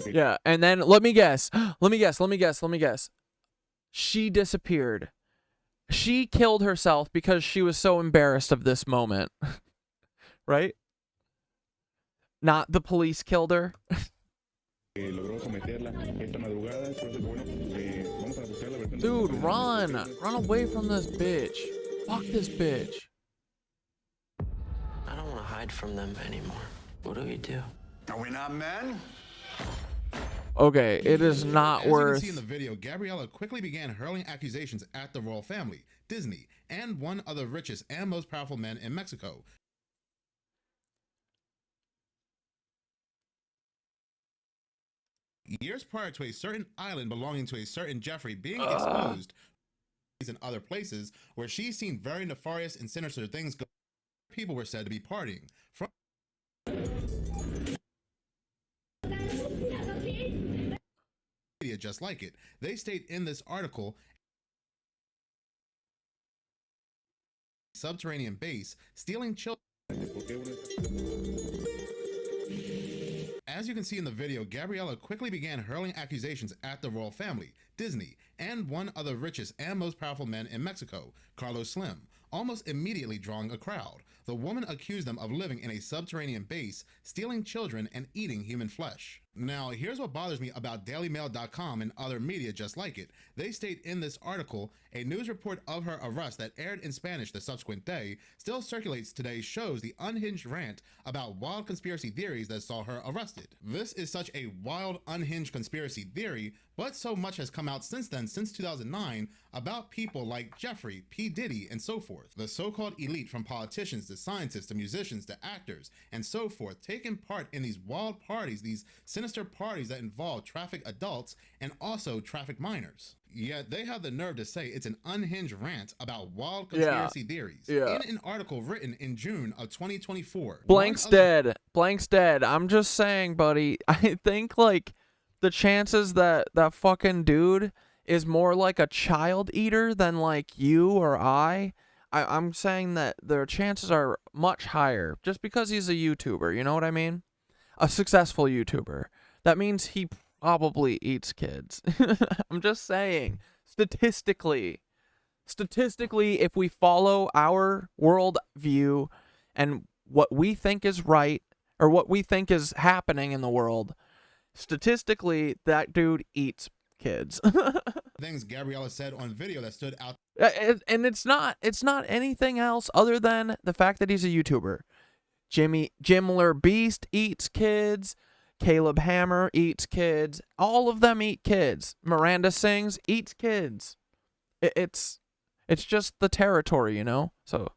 Yeah, and then let me guess. She disappeared. She killed herself because she was so embarrassed of this moment. Right? Not the police killed her. Dude, run! Run away from this bitch. Fuck this bitch.
I don't want to hide from them anymore. What do we do?
Are we not men?
Okay, it is not worth...
As you can see in the video, Gabriela quickly began hurling accusations at the royal family, Disney, and one of the richest and most powerful men in Mexico. years prior to a certain island belonging to a certain Jeffrey being exposed in other places where she's seen very nefarious and sinister things go. People were said to be partying. From media just like it. They state in this article, subterranean base stealing children. As you can see in the video, Gabriela quickly began hurling accusations at the royal family, Disney, and one of the richest and most powerful men in Mexico, Carlos Slim, almost immediately drawing a crowd. The woman accused them of living in a subterranean base, stealing children, and eating human flesh. Now, here's what bothers me about DailyMail.com and other media just like it. They state in this article, a news report of her arrest that aired in Spanish the subsequent day still circulates today shows the unhinged rant about wild conspiracy theories that saw her arrested. This is such a wild, unhinged conspiracy theory, but so much has come out since then, since 2009, about people like Jeffrey, P. Diddy, and so forth. The so-called elite, from politicians to scientists to musicians to actors and so forth, taking part in these wild parties, these sinister parties that involve trafficked adults and also trafficked minors. Yet they have the nerve to say it's an unhinged rant about wild conspiracy theories. In an article written in June of 2024.
Blank's dead. Blank's dead. I'm just saying, buddy. I think, like, the chances that that fucking dude is more like a child eater than like you or I'm saying that their chances are much higher just because he's a YouTuber, you know what I mean? A successful YouTuber. That means he probably eats kids. I'm just saying, statistically, if we follow our world view and what we think is right or what we think is happening in the world, statistically, that dude eats kids.
Things Gabriela said on video that stood out.
And it's not anything else other than the fact that he's a YouTuber. Jimler Beast eats kids. Caleb Hammer eats kids. All of them eat kids. Miranda Sings eats kids. It's just the territory, you know? So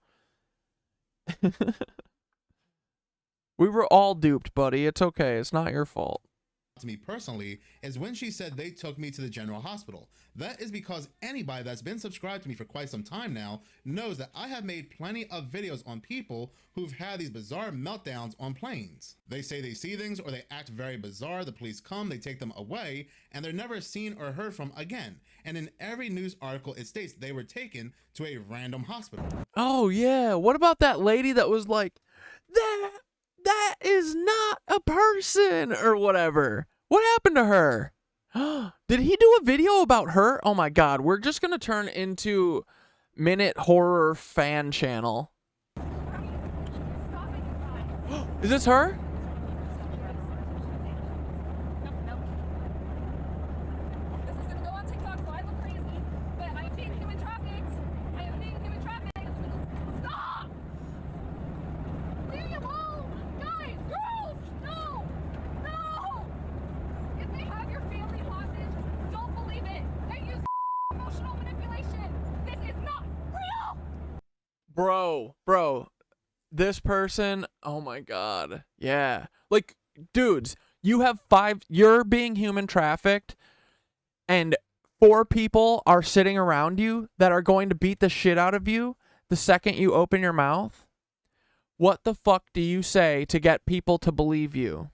we were all duped, buddy. It's okay. It's not your fault.
To me personally is when she said they took me to the general hospital. That is because anybody that's been subscribed to me for quite some time now knows that I have made plenty of videos on people who've had these bizarre meltdowns on planes. They say they see things or they act very bizarre, the police come, they take them away, and they're never seen or heard from again. And in every news article it states they were taken to a random hospital.
Oh yeah, what about that lady that was like, that is not a person or whatever? What happened to her? Did he do a video about her? Oh my god, we're just gonna turn into Minute Horror fan channel. Is this her? Bro, this person, oh my god, yeah. Like, dudes, you're being human trafficked, and 4 people are sitting around you that are going to beat the shit out of you the second you open your mouth. What the fuck do you say to get people to believe you?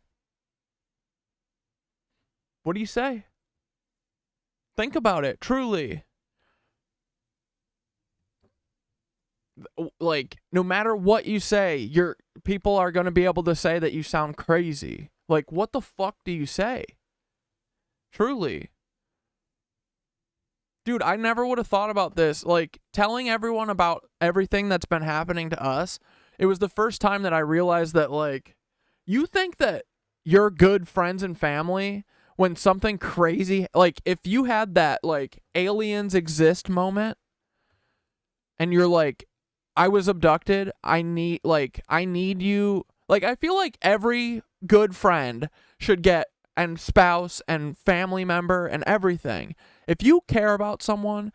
What do you say? Think about it, truly. Like, no matter what you say, people are going to be able to say that you sound crazy. Like, what the fuck do you say? Truly. Dude, I never would have thought about this. Like, telling everyone about everything that's been happening to us, it was the first time that I realized that, like, you think that you're good friends and family when something crazy, like, if you had that, like, aliens exist moment, and you're like, I was abducted, I need you. Like, I feel like every good friend should get, and spouse and family member and everything. If you care about someone,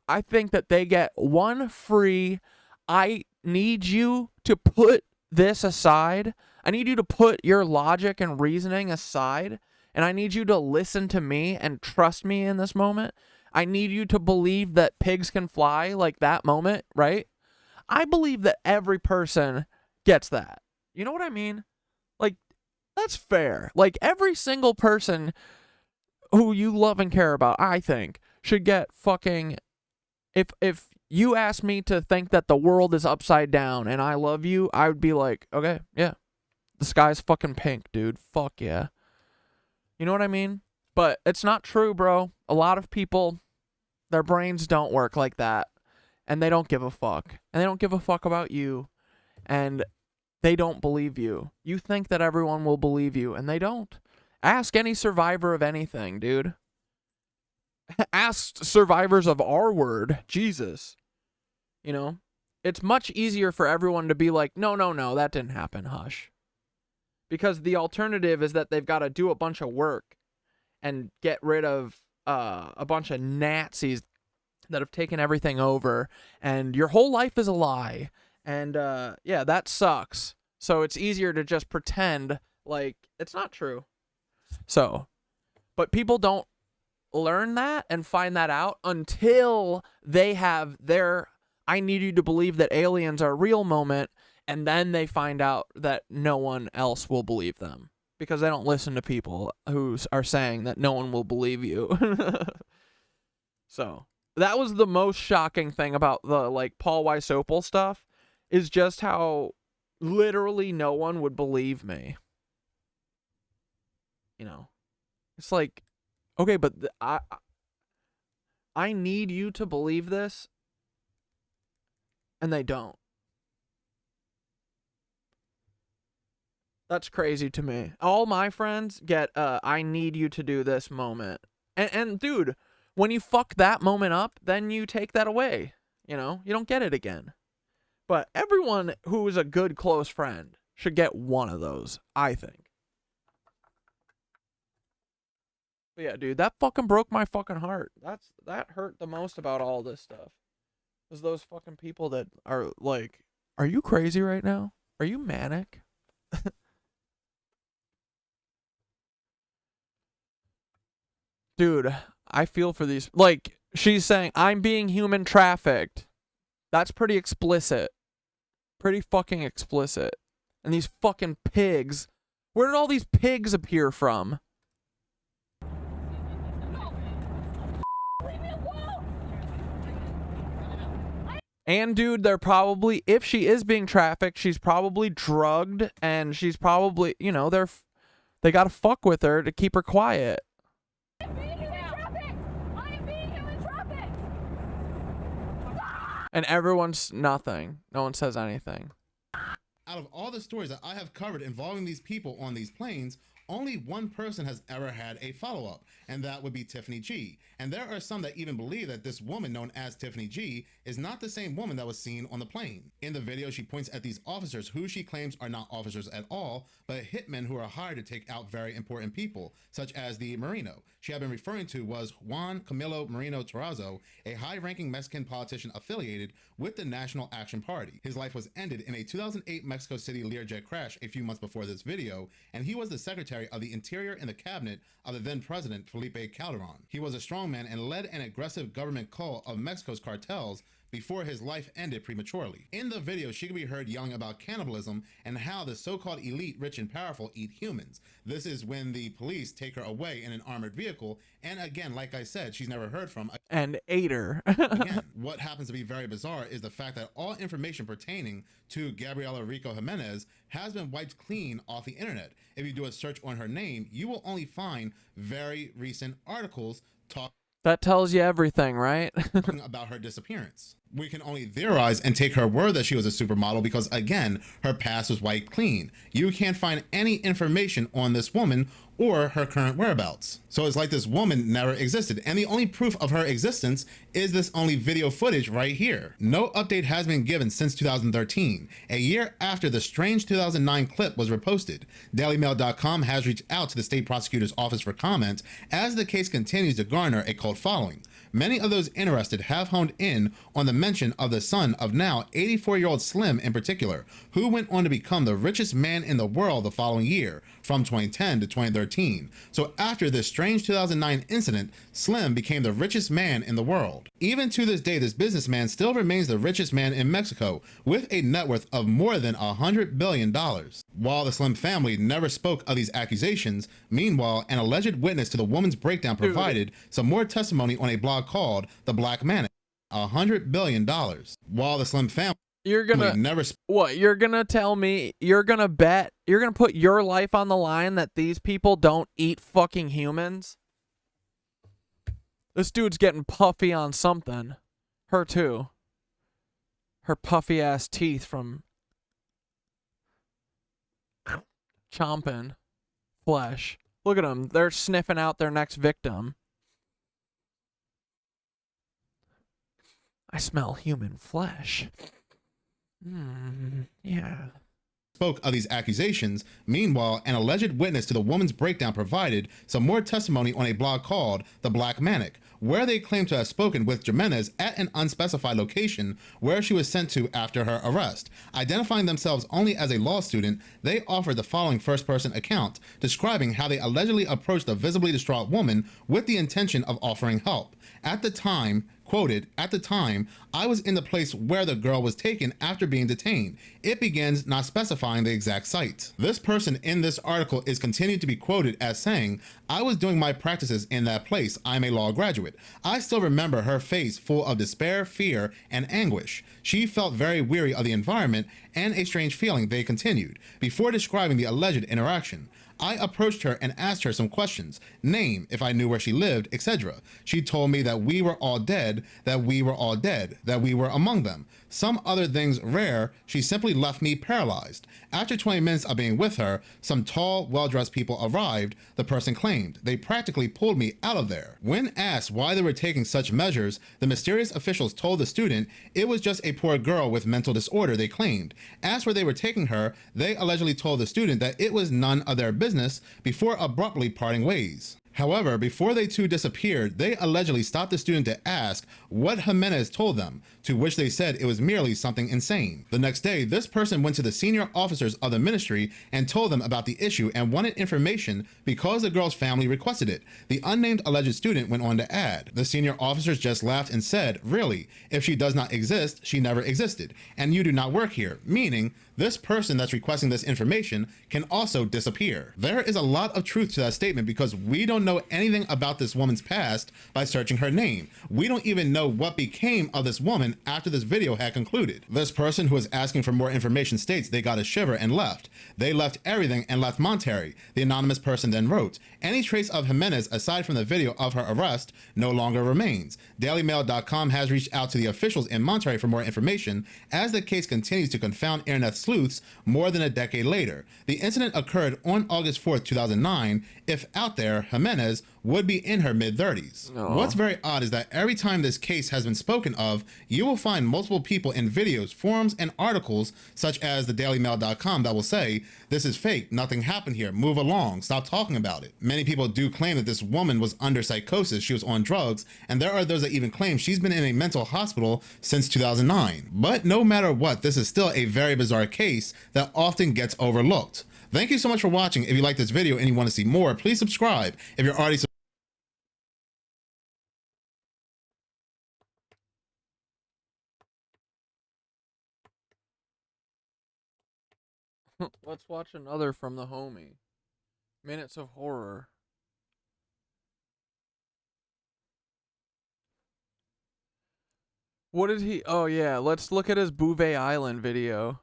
I think that they get one free, I need you to put this aside. I need you to put your logic and reasoning aside And I need you to listen to me and trust me in this moment. I need you to believe that pigs can fly, like that moment, right? I believe that every person gets that. You know what I mean? Like, that's fair. Like, every single person who you love and care about, I think, should get fucking... If you ask me to think that the world is upside down and I love you, I would be like, okay, yeah. The sky's fucking pink, dude. Fuck yeah. You know what I mean? But it's not true, bro. A lot of people, their brains don't work like that. And they don't give a fuck. And they don't give a fuck about you. And they don't believe you. You think that everyone will believe you, and they don't. Ask any survivor of anything, dude. Ask survivors of our word. Jesus. You know? It's much easier for everyone to be like, no, that didn't happen. Hush. Because the alternative is that they've got to do a bunch of work and get rid of a bunch of Nazis that have taken everything over, and your whole life is a lie. And yeah, that sucks. So it's easier to just pretend like it's not true. So, but people don't learn that and find that out until they have their I need you to believe that aliens are real moment, and then they find out that no one else will believe them because they don't listen to people who are saying that no one will believe you. So that was the most shocking thing about the like Paul Weisopel stuff, is just how literally no one would believe me. You know, it's like, okay, but I need you to believe this, and they don't. That's crazy to me. All my friends get I need you to do this moment. And dude, when you fuck that moment up, then you take that away. You know, you don't get it again. But everyone who is a good close friend should get one of those, I think. But yeah, dude, that fucking broke my fucking heart. That hurt the most about all this stuff. Was those fucking people that are like, are you crazy right now? Are you manic? Dude, I feel for these. Like, she's saying, I'm being human trafficked. That's pretty explicit. Pretty fucking explicit. And these fucking pigs. Where did all these pigs appear from? And dude, they're probably, if she is being trafficked, she's probably drugged, and she's probably, you know, they gotta fuck with her to keep her quiet. And everyone's nothing. No one says anything.
Out of all the stories that I have covered involving these people on these planes, only one person has ever had a follow-up, and that would be Tiffany G. And there are some that even believe that this woman known as Tiffany G is not the same woman that was seen on the plane. In the video, she points at these officers who she claims are not officers at all, but hitmen who are hired to take out very important people, such as the Marino. She had been referring to was Juan Camilo Marino Terrazzo, a high-ranking Mexican politician affiliated with the National Action Party. His life was ended in a 2008 Mexico City Learjet crash a few months before this video, and he was the secretary of the Interior in the cabinet of the then president Felipe Calderon. He was a strongman and led an aggressive government call of Mexico's cartels before his life ended prematurely. In the video, she can be heard yelling about cannibalism and how the so-called elite, rich and powerful eat humans. This is when the police take her away in an armored vehicle, and again, like I said, she's never heard from.
And ate her.
Again, what happens to be very bizarre is the fact that all information pertaining to Gabriela Rico Jimenez has been wiped clean off the internet. If you do a search on her name, you will only find very recent articles talking
That tells you everything, right?
about her disappearance. We can only theorize and take her word that she was a supermodel because, again, her past was wiped clean. You can't find any information on this woman or her current whereabouts. So it's like this woman never existed. And the only proof of her existence is this only video footage right here. No update has been given since 2013, a year after the strange 2009 clip was reposted. DailyMail.com has reached out to the state prosecutor's office for comment as the case continues to garner a cult following. Many of those interested have honed in on the mention of the son of now 84-year-old Slim in particular, who went on to become the richest man in the world the following year, from 2010 to 2013. So after this strange 2009 incident, Slim became the richest man in the world. Even to this day, this businessman still remains the richest man in Mexico, with a net worth of more than $100 billion. While the Slim family never spoke of these accusations, meanwhile, an alleged witness to the woman's breakdown provided some more testimony on a blog called The Black Manic. $100 billion. While the Slim family
You're gonna tell me, you're gonna bet, you're gonna put your life on the line that these people don't eat fucking humans? This dude's getting puffy on something. Her too. Her puffy ass teeth from chomping flesh. Look at them. They're sniffing out their next victim. I smell human flesh. Yeah.
Spoke of these accusations. Meanwhile, an alleged witness to the woman's breakdown provided some more testimony on a blog called The Black Manic, where they claim to have spoken with Jimenez at an unspecified location where she was sent to after her arrest. Identifying themselves only as a law student, they offered the following first-person account, describing how they allegedly approached a visibly distraught woman with the intention of offering help. At the time, quoted, "At the time, I was in the place where the girl was taken after being detained." It begins not specifying the exact site. This person in this article is continued to be quoted as saying, "I was doing my practices in that place. I'm a law graduate. I still remember her face full of despair, fear, and anguish. She felt very weary of the environment and a strange feeling," they continued, before describing the alleged interaction. "I approached her and asked her some questions, name, if I knew where she lived, etc. She told me that we were all dead, that we were all dead, that we were among them. Some other things rare, she simply left me paralyzed. After 20 minutes of being with her, some tall, well-dressed people arrived," the person claimed. "They practically pulled me out of there." When asked why they were taking such measures, the mysterious officials told the student it was just a poor girl with mental disorder, they claimed. Asked where they were taking her, they allegedly told the student that it was none of their business before abruptly parting ways. However, before they two disappeared, they allegedly stopped the student to ask what Jimenez told them, to which they said it was merely something insane. The next day, this person went to the senior officers of the ministry and told them about the issue and wanted information because the girl's family requested it. The unnamed alleged student went on to add, "The senior officers just laughed and said, 'Really, if she does not exist, she never existed, and you do not work here,' meaning this person that's requesting this information can also disappear." There is a lot of truth to that statement because we don't know anything about this woman's past by searching her name. We don't even know what became of this woman after this video had concluded. This person who is asking for more information states they got a shiver and left. They left everything and left Monterey. The anonymous person then wrote, "Any trace of Jimenez aside from the video of her arrest no longer remains." DailyMail.com has reached out to the officials in Monterey for more information as the case continues to confound internet sleuths more than a decade later. The incident occurred on August 4th, 2009. If out there, Jimenez would be in her mid-30s. What's very odd is that every time this case has been spoken of, you will find multiple people in videos, forums, and articles such as the DailyMail.com that will say, "This is fake, nothing happened here, move along, stop talking about it." Many people do claim that this woman was under psychosis, she was on drugs, and there are those that even claim she's been in a mental hospital since 2009. But no matter what, this is still a very bizarre case that often gets overlooked. Thank you so much for watching. If you like this video and you want to see more, please subscribe. If you're already
Let's watch another from the homie. Minutes of Horror. What did he... Oh, yeah. Let's look at his Bouvet Island video.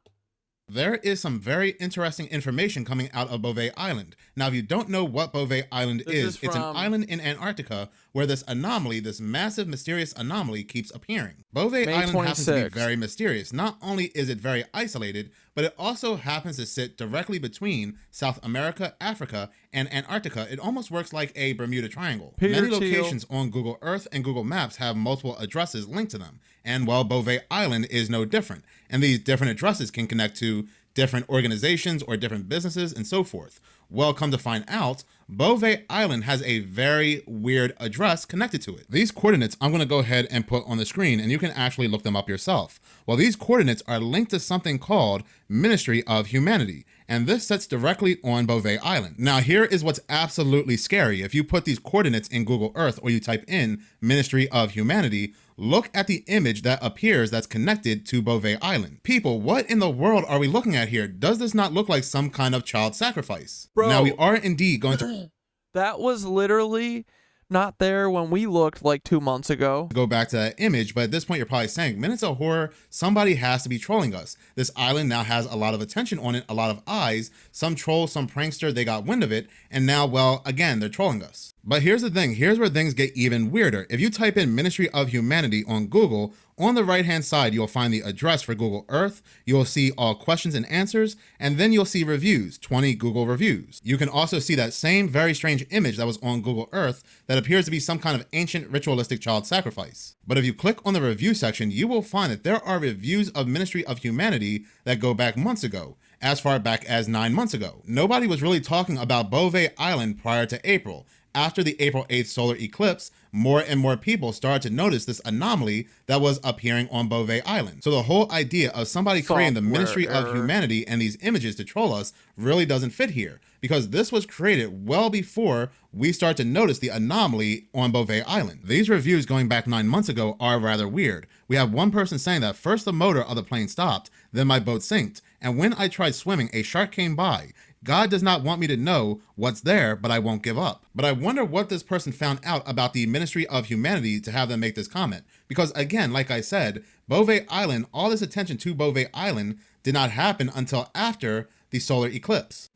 There is some very interesting information coming out of Bouvet Island. Now, if you don't know what Bouvet Island is, it's an island in Antarctica where this anomaly, this massive mysterious anomaly, keeps appearing. Bouvet Island happens to be very mysterious. Not only is it very isolated, but it also happens to sit directly between South America, Africa, and Antarctica. It almost works like a Bermuda Triangle. Many locations on Google Earth and Google Maps have multiple addresses linked to them. And well, Bouvet Island is no different. And these different addresses can connect to different organizations or different businesses and so forth. Well, come to find out, Bouvet Island has a very weird address connected to it. These coordinates I'm going to go ahead and put on the screen, and you can actually look them up yourself. Well, these coordinates are linked to something called Ministry of Humanity, and this sits directly on Bouvet Island. Now, here is what's absolutely scary. If you put these coordinates in Google Earth or you type in Ministry of Humanity, look at the image that appears that's connected to Bouvet Island. People, what in the world are we looking at here? Does this not look like some kind of child sacrifice?
Bro,
now, we are indeed going to...
That was literally not there when we looked like 2 months ago.
Go back to that image, but at this point you're probably saying, Minutes of Horror, somebody has to be trolling us. This island now has a lot of attention on it, a lot of eyes. Some troll, some prankster, they got wind of it, and now, well, again, they're trolling us. But here's the thing, here's where things get even weirder. If you type in Ministry of Humanity on Google, on the right-hand side, you'll find the address for Google Earth, you'll see all questions and answers, and then you'll see reviews, 20 Google reviews. You can also see that same very strange image that was on Google Earth that appears to be some kind of ancient ritualistic child sacrifice. But if you click on the review section, you will find that there are reviews of Ministry of Humanity that go back months ago, as far back as 9 months ago. Nobody was really talking about Bouvet Island prior to April. After the April 8th solar eclipse, more and more people started to notice this anomaly that was appearing on Bouvet Island. So the whole idea of somebody creating the Ministry of Humanity and these images to troll us really doesn't fit here, because this was created well before we start to notice the anomaly on Bouvet Island. These reviews going back 9 months ago are rather weird. We have one person saying that first the motor of the plane stopped, then my boat sank, and when I tried swimming, a shark came by. God does not want me to know what's there, but I won't give up. But I wonder what this person found out about the Ministry of Humanity to have them make this comment. Because again, like I said, Bouvet Island, all this attention to Bouvet Island did not happen until after the solar eclipse.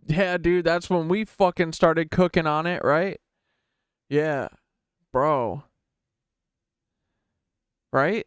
Yeah, dude, that's when we fucking started cooking on it, right? Yeah, bro. Right?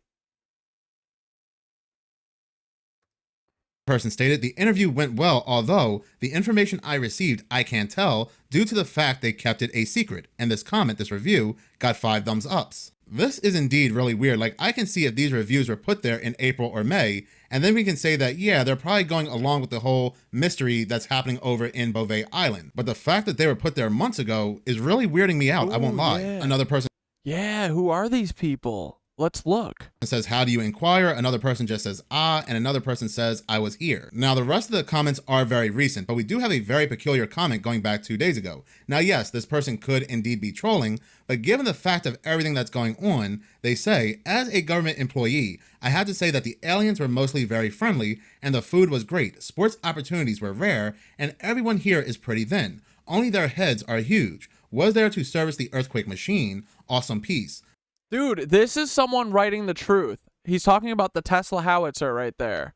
Person stated, the interview went well, although the information I received, I can't tell, due to the fact they kept it a secret. And this comment, this review, got 5 thumbs ups. This is indeed really weird. Like, I can see if these reviews were put there in April or May, and then we can say that, yeah, they're probably going along with the whole mystery that's happening over in Bouvet Island. But the fact that they were put there months ago is really weirding me out. I won't lie.
Yeah.
Another person.
Yeah, who are these people? Let's look.
It says, how do you inquire? Another person just says, ah, and another person says, I was here. Now, the rest of the comments are very recent, but we do have a very peculiar comment going back 2 days ago. Now, yes, this person could indeed be trolling, but given the fact of everything that's going on, they say, as a government employee, I have to say that the aliens were mostly very friendly, and the food was great, sports opportunities were rare, and everyone here is pretty thin. Only their heads are huge. Was there to service the earthquake machine? Awesome piece.
Dude, this is someone writing the truth. He's talking about the Tesla howitzer right there.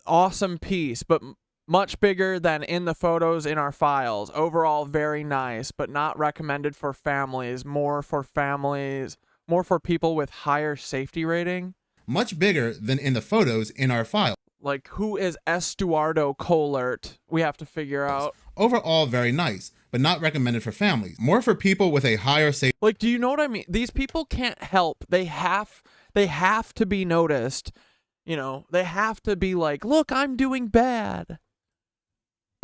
Awesome piece, but much bigger than in the photos in our files. Overall, very nice, but not recommended for families. More for people with higher safety rating.
Much bigger than in the photos in our file.
Like, who is Estuardo Colert? We have to figure out.
Overall, very nice, but not recommended for families. More for people with a higher safety.
Like, do you know what I mean? These people can't help. They have to be noticed. You know, they have to be like, look, I'm doing bad.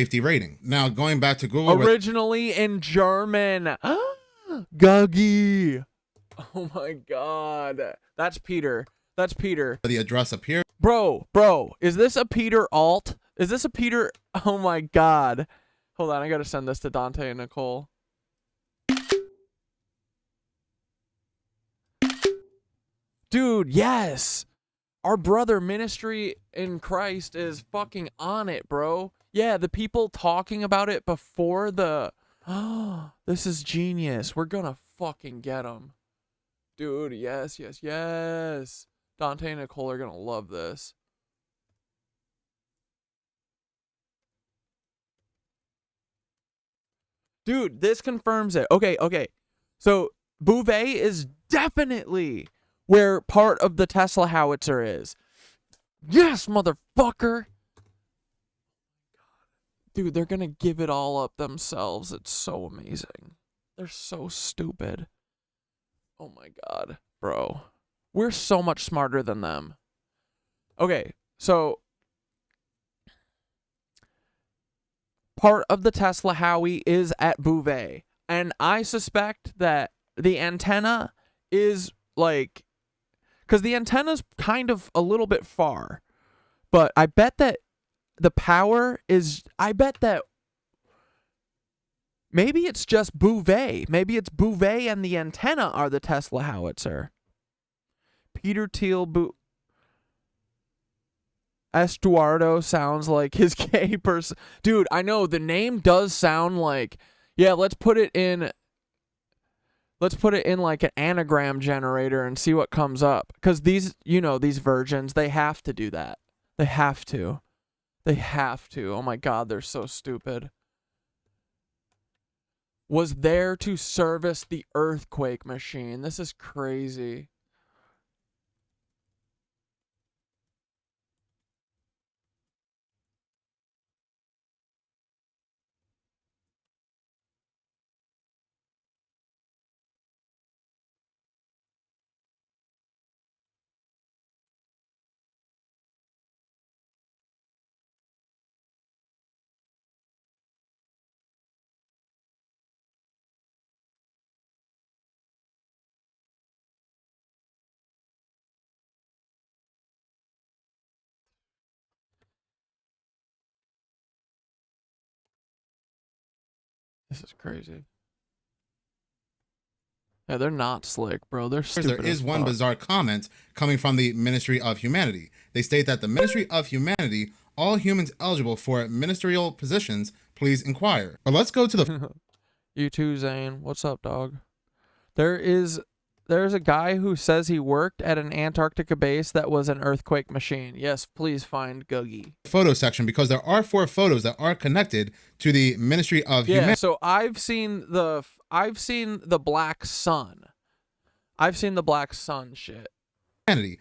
Safety rating. Now, going back to Google.
Originally in German. Guggy. Oh my God. That's Peter. That's Peter.
The address appears.
Bro, is this a Peter alt? Is this a Peter? Oh my God. Hold on, I gotta send this to Dante and Nicole. Dude, yes. Our brother Ministry in Christ is fucking on it, bro. Yeah, the people talking about it before the... Oh, this is genius. We're gonna fucking get them. Dude, yes. Dante and Nicole are gonna love this. Dude, this confirms it. Okay. So, Bouvet is definitely where part of the Tesla howitzer is. Yes, motherfucker! Dude, they're gonna give it all up themselves. It's so amazing. They're so stupid. Oh my God, bro. We're so much smarter than them. Okay, so... part of the Tesla Howie is at Bouvet. And I suspect that the antenna is like, because the antenna's kind of a little bit far, but I bet that the power is, I bet that maybe it's just Bouvet. Maybe it's Bouvet and the antenna are the Tesla howitzer. Peter Thiel Estuardo sounds like his gay person. Dude, I know the name does sound like, yeah, let's put it in like an anagram generator and see what comes up. Because these, you know, these virgins, they have to do that. They have to. They have to. Oh my God, they're so stupid. Was there to service the earthquake machine. This is crazy. This is crazy. Yeah, they're not slick, bro. They're stupid.
There is one bizarre comment coming from the Ministry of Humanity. They state that the Ministry of Humanity, all humans eligible for ministerial positions, please inquire. But let's go to the...
You too, Zane. What's up, dog? There's a guy who says he worked at an Antarctica base that was an earthquake machine. Yes, please find Guggy.
Photo section, because there are 4 photos that are connected to the Ministry of Humanity.
Yeah, so I've seen the Black Sun. I've seen the Black Sun shit.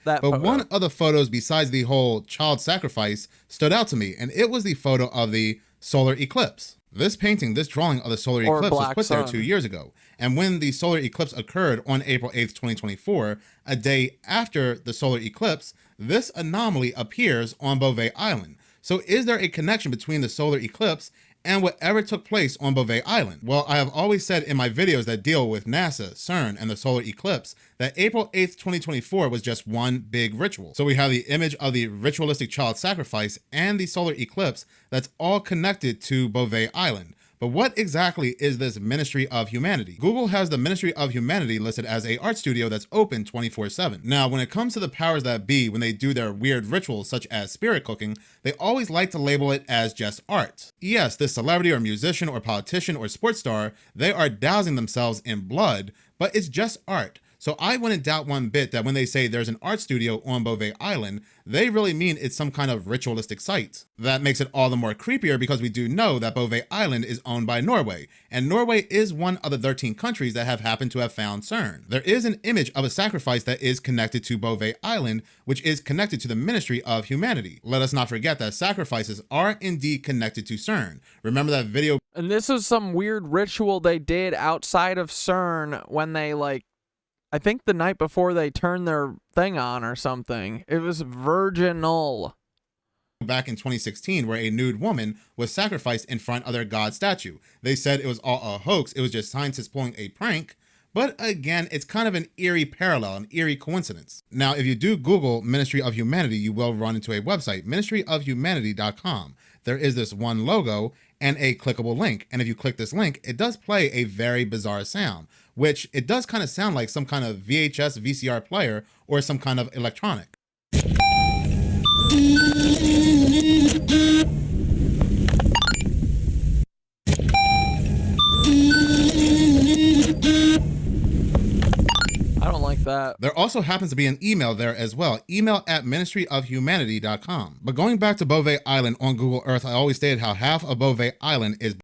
But one of the photos besides the whole child sacrifice stood out to me, and it was the photo of the solar eclipse. This painting, this drawing of the solar eclipse was put there 2 years ago. And when the solar eclipse occurred on April 8th, 2024, a day after the solar eclipse, this anomaly appears on Bouvet Island. So is there a connection between the solar eclipse and whatever took place on Bouvet Island? Well, I have always said in my videos that deal with NASA, CERN, and the solar eclipse that April 8th, 2024 was just one big ritual. So we have the image of the ritualistic child sacrifice and the solar eclipse that's all connected to Bouvet Island. But what exactly is this Ministry of Humanity? Google has the Ministry of Humanity listed as an art studio that's open 24/7. Now, when it comes to the powers that be, when they do their weird rituals such as spirit cooking, they always like to label it as just art. Yes, this celebrity or musician or politician or sports star, they are dousing themselves in blood, but it's just art. So I wouldn't doubt one bit that when they say there's an art studio on Bouvet Island, they really mean it's some kind of ritualistic site. That makes it all the more creepier because we do know that Bouvet Island is owned by Norway, and Norway is one of the 13 countries that have happened to have found CERN. There is an image of a sacrifice that is connected to Bouvet Island, which is connected to the Ministry of Humanity. Let us not forget that sacrifices are indeed connected to CERN. Remember that video?
And this is some weird ritual they did outside of CERN when they I think the night before they turned their thing on or something. It was virginal.
Back in 2016, where a nude woman was sacrificed in front of their god statue. They said it was all a hoax. It was just scientists pulling a prank. But again, it's kind of an eerie parallel, an eerie coincidence. Now, if you do Google Ministry of Humanity, you will run into a website, ministryofhumanity.com. There is this one logo and a clickable link. And if you click this link, it does play a very bizarre sound, which it does kind of sound like some kind of VHS, VCR player or some kind of electronic.
I don't like that.
There also happens to be an email there as well, email@ministryofhumanity.com. But going back to Bouvet Island on Google Earth, I always stated how half of Bouvet Island is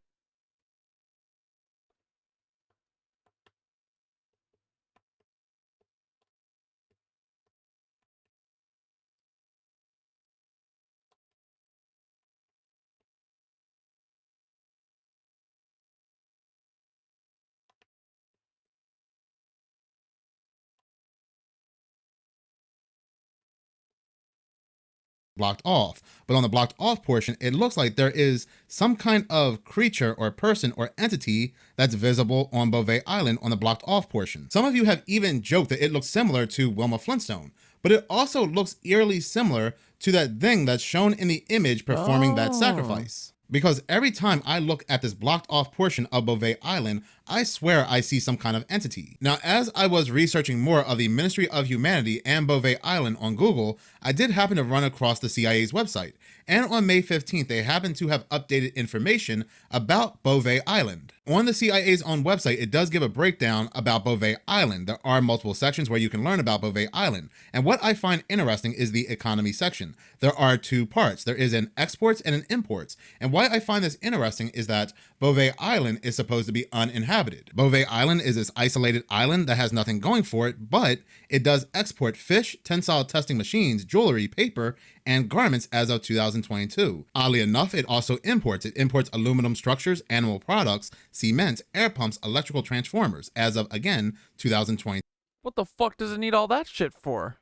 blocked off. But on the blocked off portion, it looks like there is some kind of creature or person or entity that's visible on Bouvet Island on the blocked off portion. Some of you have even joked that it looks similar to Wilma Flintstone, but it also looks eerily similar to that thing that's shown in the image performing that sacrifice. Because every time I look at this blocked off portion of Bouvet Island, I swear I see some kind of entity. Now, as I was researching more of the Ministry of Humanity and Bouvet Island on Google, I did happen to run across the CIA's website. And on May 15th, they happened to have updated information about Bouvet Island. On the CIA's own website, it does give a breakdown about Bouvet Island. There are multiple sections where you can learn about Bouvet Island. And what I find interesting is the economy section. There are two parts. There is an exports and an imports. And why I find this interesting is that Bouvet Island is supposed to be uninhabited. Bouvet Island is this isolated island that has nothing going for it, but it does export fish, tensile testing machines, jewelry, paper, and garments as of 2022. Oddly enough, it also imports. It imports aluminum structures, animal products, cement, air pumps, electrical transformers as of, again, 2022.
What the fuck does it need all that shit for?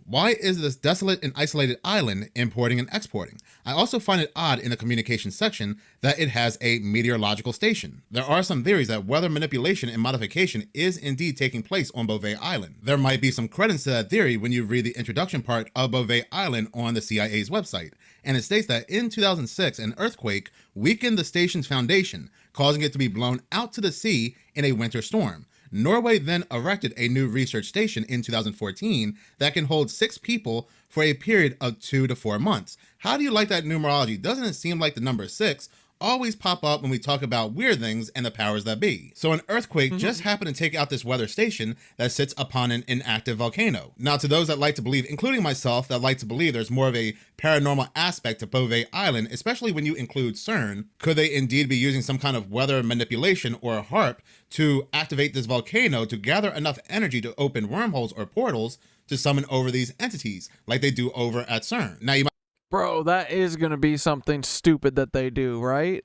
Why is this desolate and isolated island importing and exporting? I also find it odd in the communication section that it has a meteorological station. There are some theories that weather manipulation and modification is indeed taking place on Bouvet Island. There might be some credence to that theory when you read the introduction part of Bouvet Island on the CIA's website. And it states that in 2006, an earthquake weakened the station's foundation, causing it to be blown out to the sea in a winter storm. Norway then erected a new research station in 2014 that can hold 6 people for a period of 2 to 4 months. How do you like that numerology? Doesn't it seem like the number 6 always pop up when we talk about weird things and the powers that be? So an earthquake just happened to take out this weather station that sits upon an inactive volcano. Now, to those that like to believe, including myself, that like to believe there's more of a paranormal aspect to Bouvet Island, especially when you include CERN, could they indeed be using some kind of weather manipulation or a HARP to activate this volcano to gather enough energy to open wormholes or portals to summon over these entities like they do over at CERN? Now, you
Bro, that is going to be something stupid that they do, right?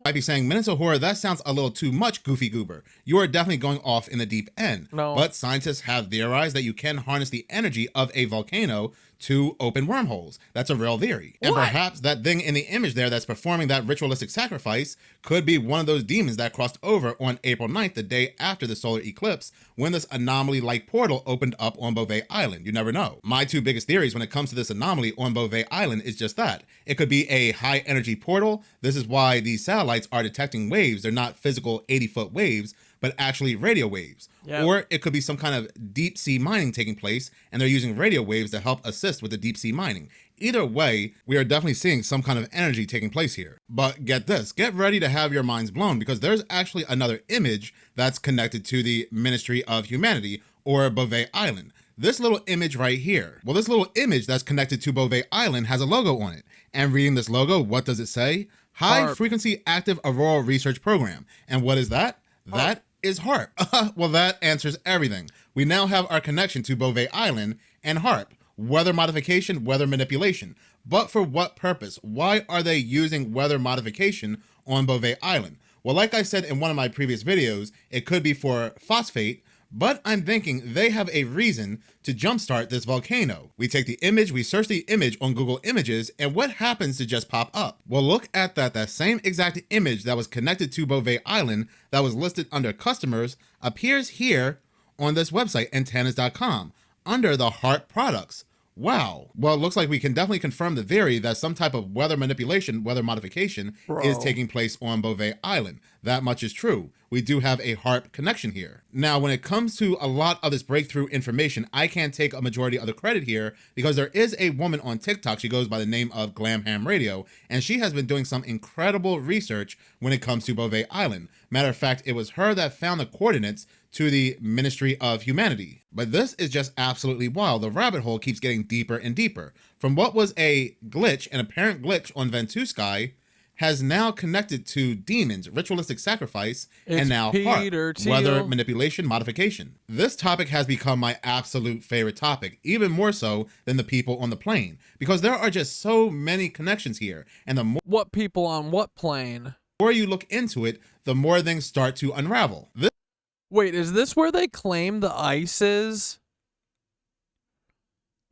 might be saying, Minutes of Horror, that sounds a little too much, Goofy Goober. You are definitely going off in the deep end.
No.
But scientists have theorized that you can harness the energy of a volcano to open wormholes. That's a real theory. And perhaps that thing in the image there that's performing that ritualistic sacrifice could be one of those demons that crossed over on April 9th, the day after the solar eclipse, when this anomaly-like portal opened up on Bouvet Island. You never know. My two biggest theories when it comes to this anomaly on Bouvet Island is just that. It could be a high-energy portal. This is why these satellites are detecting waves. They're not physical 80-foot waves, but actually radio waves.
Yeah.
Or it could be some kind of deep sea mining taking place, and they're using radio waves to help assist with the deep sea mining. Either way, we are definitely seeing some kind of energy taking place here. But get this, get ready to have your minds blown, because there's actually another image that's connected to the Ministry of Humanity, or Bouvet Island. This little image right here. Well, this little image that's connected to Bouvet Island has a logo on it. And reading this logo, what does it say? High Frequency Active Auroral Research Program. And what is that? That is HARP. Well, that answers everything. We now have our connection to Bouvet Island and HARP. Weather modification, weather manipulation. But for what purpose? Why are they using weather modification on Bouvet Island? Well, like I said in one of my previous videos, it could be for phosphate, but I'm thinking they have a reason to jumpstart this volcano. We take the image, we search the image on Google Images, and what happens to just pop up? Well, look at that same exact image that was connected to Bouvet Island that was listed under customers appears here on this website, antennas.com, under the HARP products. Wow. Well, it looks like we can definitely confirm the theory that some type of weather manipulation, weather modification is taking place on Bouvet Island. That much is true. We do have a HARP connection here. Now, when it comes to a lot of this breakthrough information, I can't take a majority of the credit here because there is a woman on TikTok. She goes by the name of Glam Ham Radio, and she has been doing some incredible research when it comes to Bouvet Island. Matter of fact, it was her that found the coordinates to the Ministry of Humanity. But this is just absolutely wild. The rabbit hole keeps getting deeper and deeper. From what was a glitch, an apparent glitch on Ventusky, has now connected to demons, ritualistic sacrifice, and now HARP, weather manipulation modification. This topic has become my absolute favorite topic, even more so than the people on the plane, because there are just so many connections here. And the more
what people on what plane?
The more you look into it, the more things start to unravel. Wait,
is this where they claim the ice is?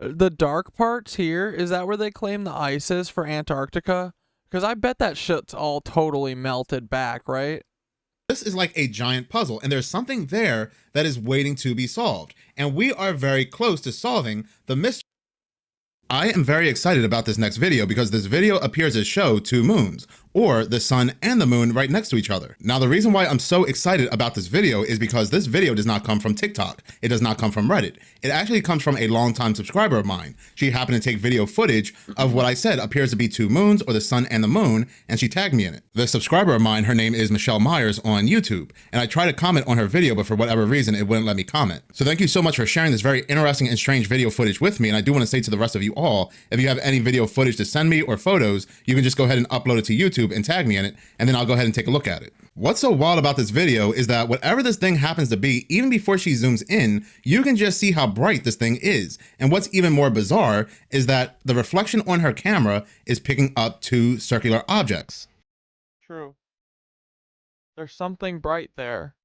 The dark parts here, is that where they claim the ice is for Antarctica? Because I bet that shit's all totally melted back, right?
This is like a giant puzzle, and there's something there that is waiting to be solved. And we are very close to solving the mystery. I am very excited about this next video because this video appears to show two moons, or the sun and the moon right next to each other. Now, the reason why I'm so excited about this video is because this video does not come from TikTok. It does not come from Reddit. It actually comes from a longtime subscriber of mine. She happened to take video footage of what I said appears to be two moons, or the sun and the moon, and she tagged me in it. The subscriber of mine, her name is Michelle Myers on YouTube, and I tried to comment on her video, but for whatever reason, it wouldn't let me comment. So thank you so much for sharing this very interesting and strange video footage with me, and I do want to say to the rest of you all, if you have any video footage to send me or photos, you can just go ahead and upload it to YouTube and tag me in it, and then I'll go ahead and take a look at it. What's so wild about this video is that whatever this thing happens to be, even before she zooms in, you can just see how bright this thing is. And what's even more bizarre is that the reflection on her camera is picking up two circular objects.
True. There's something bright there.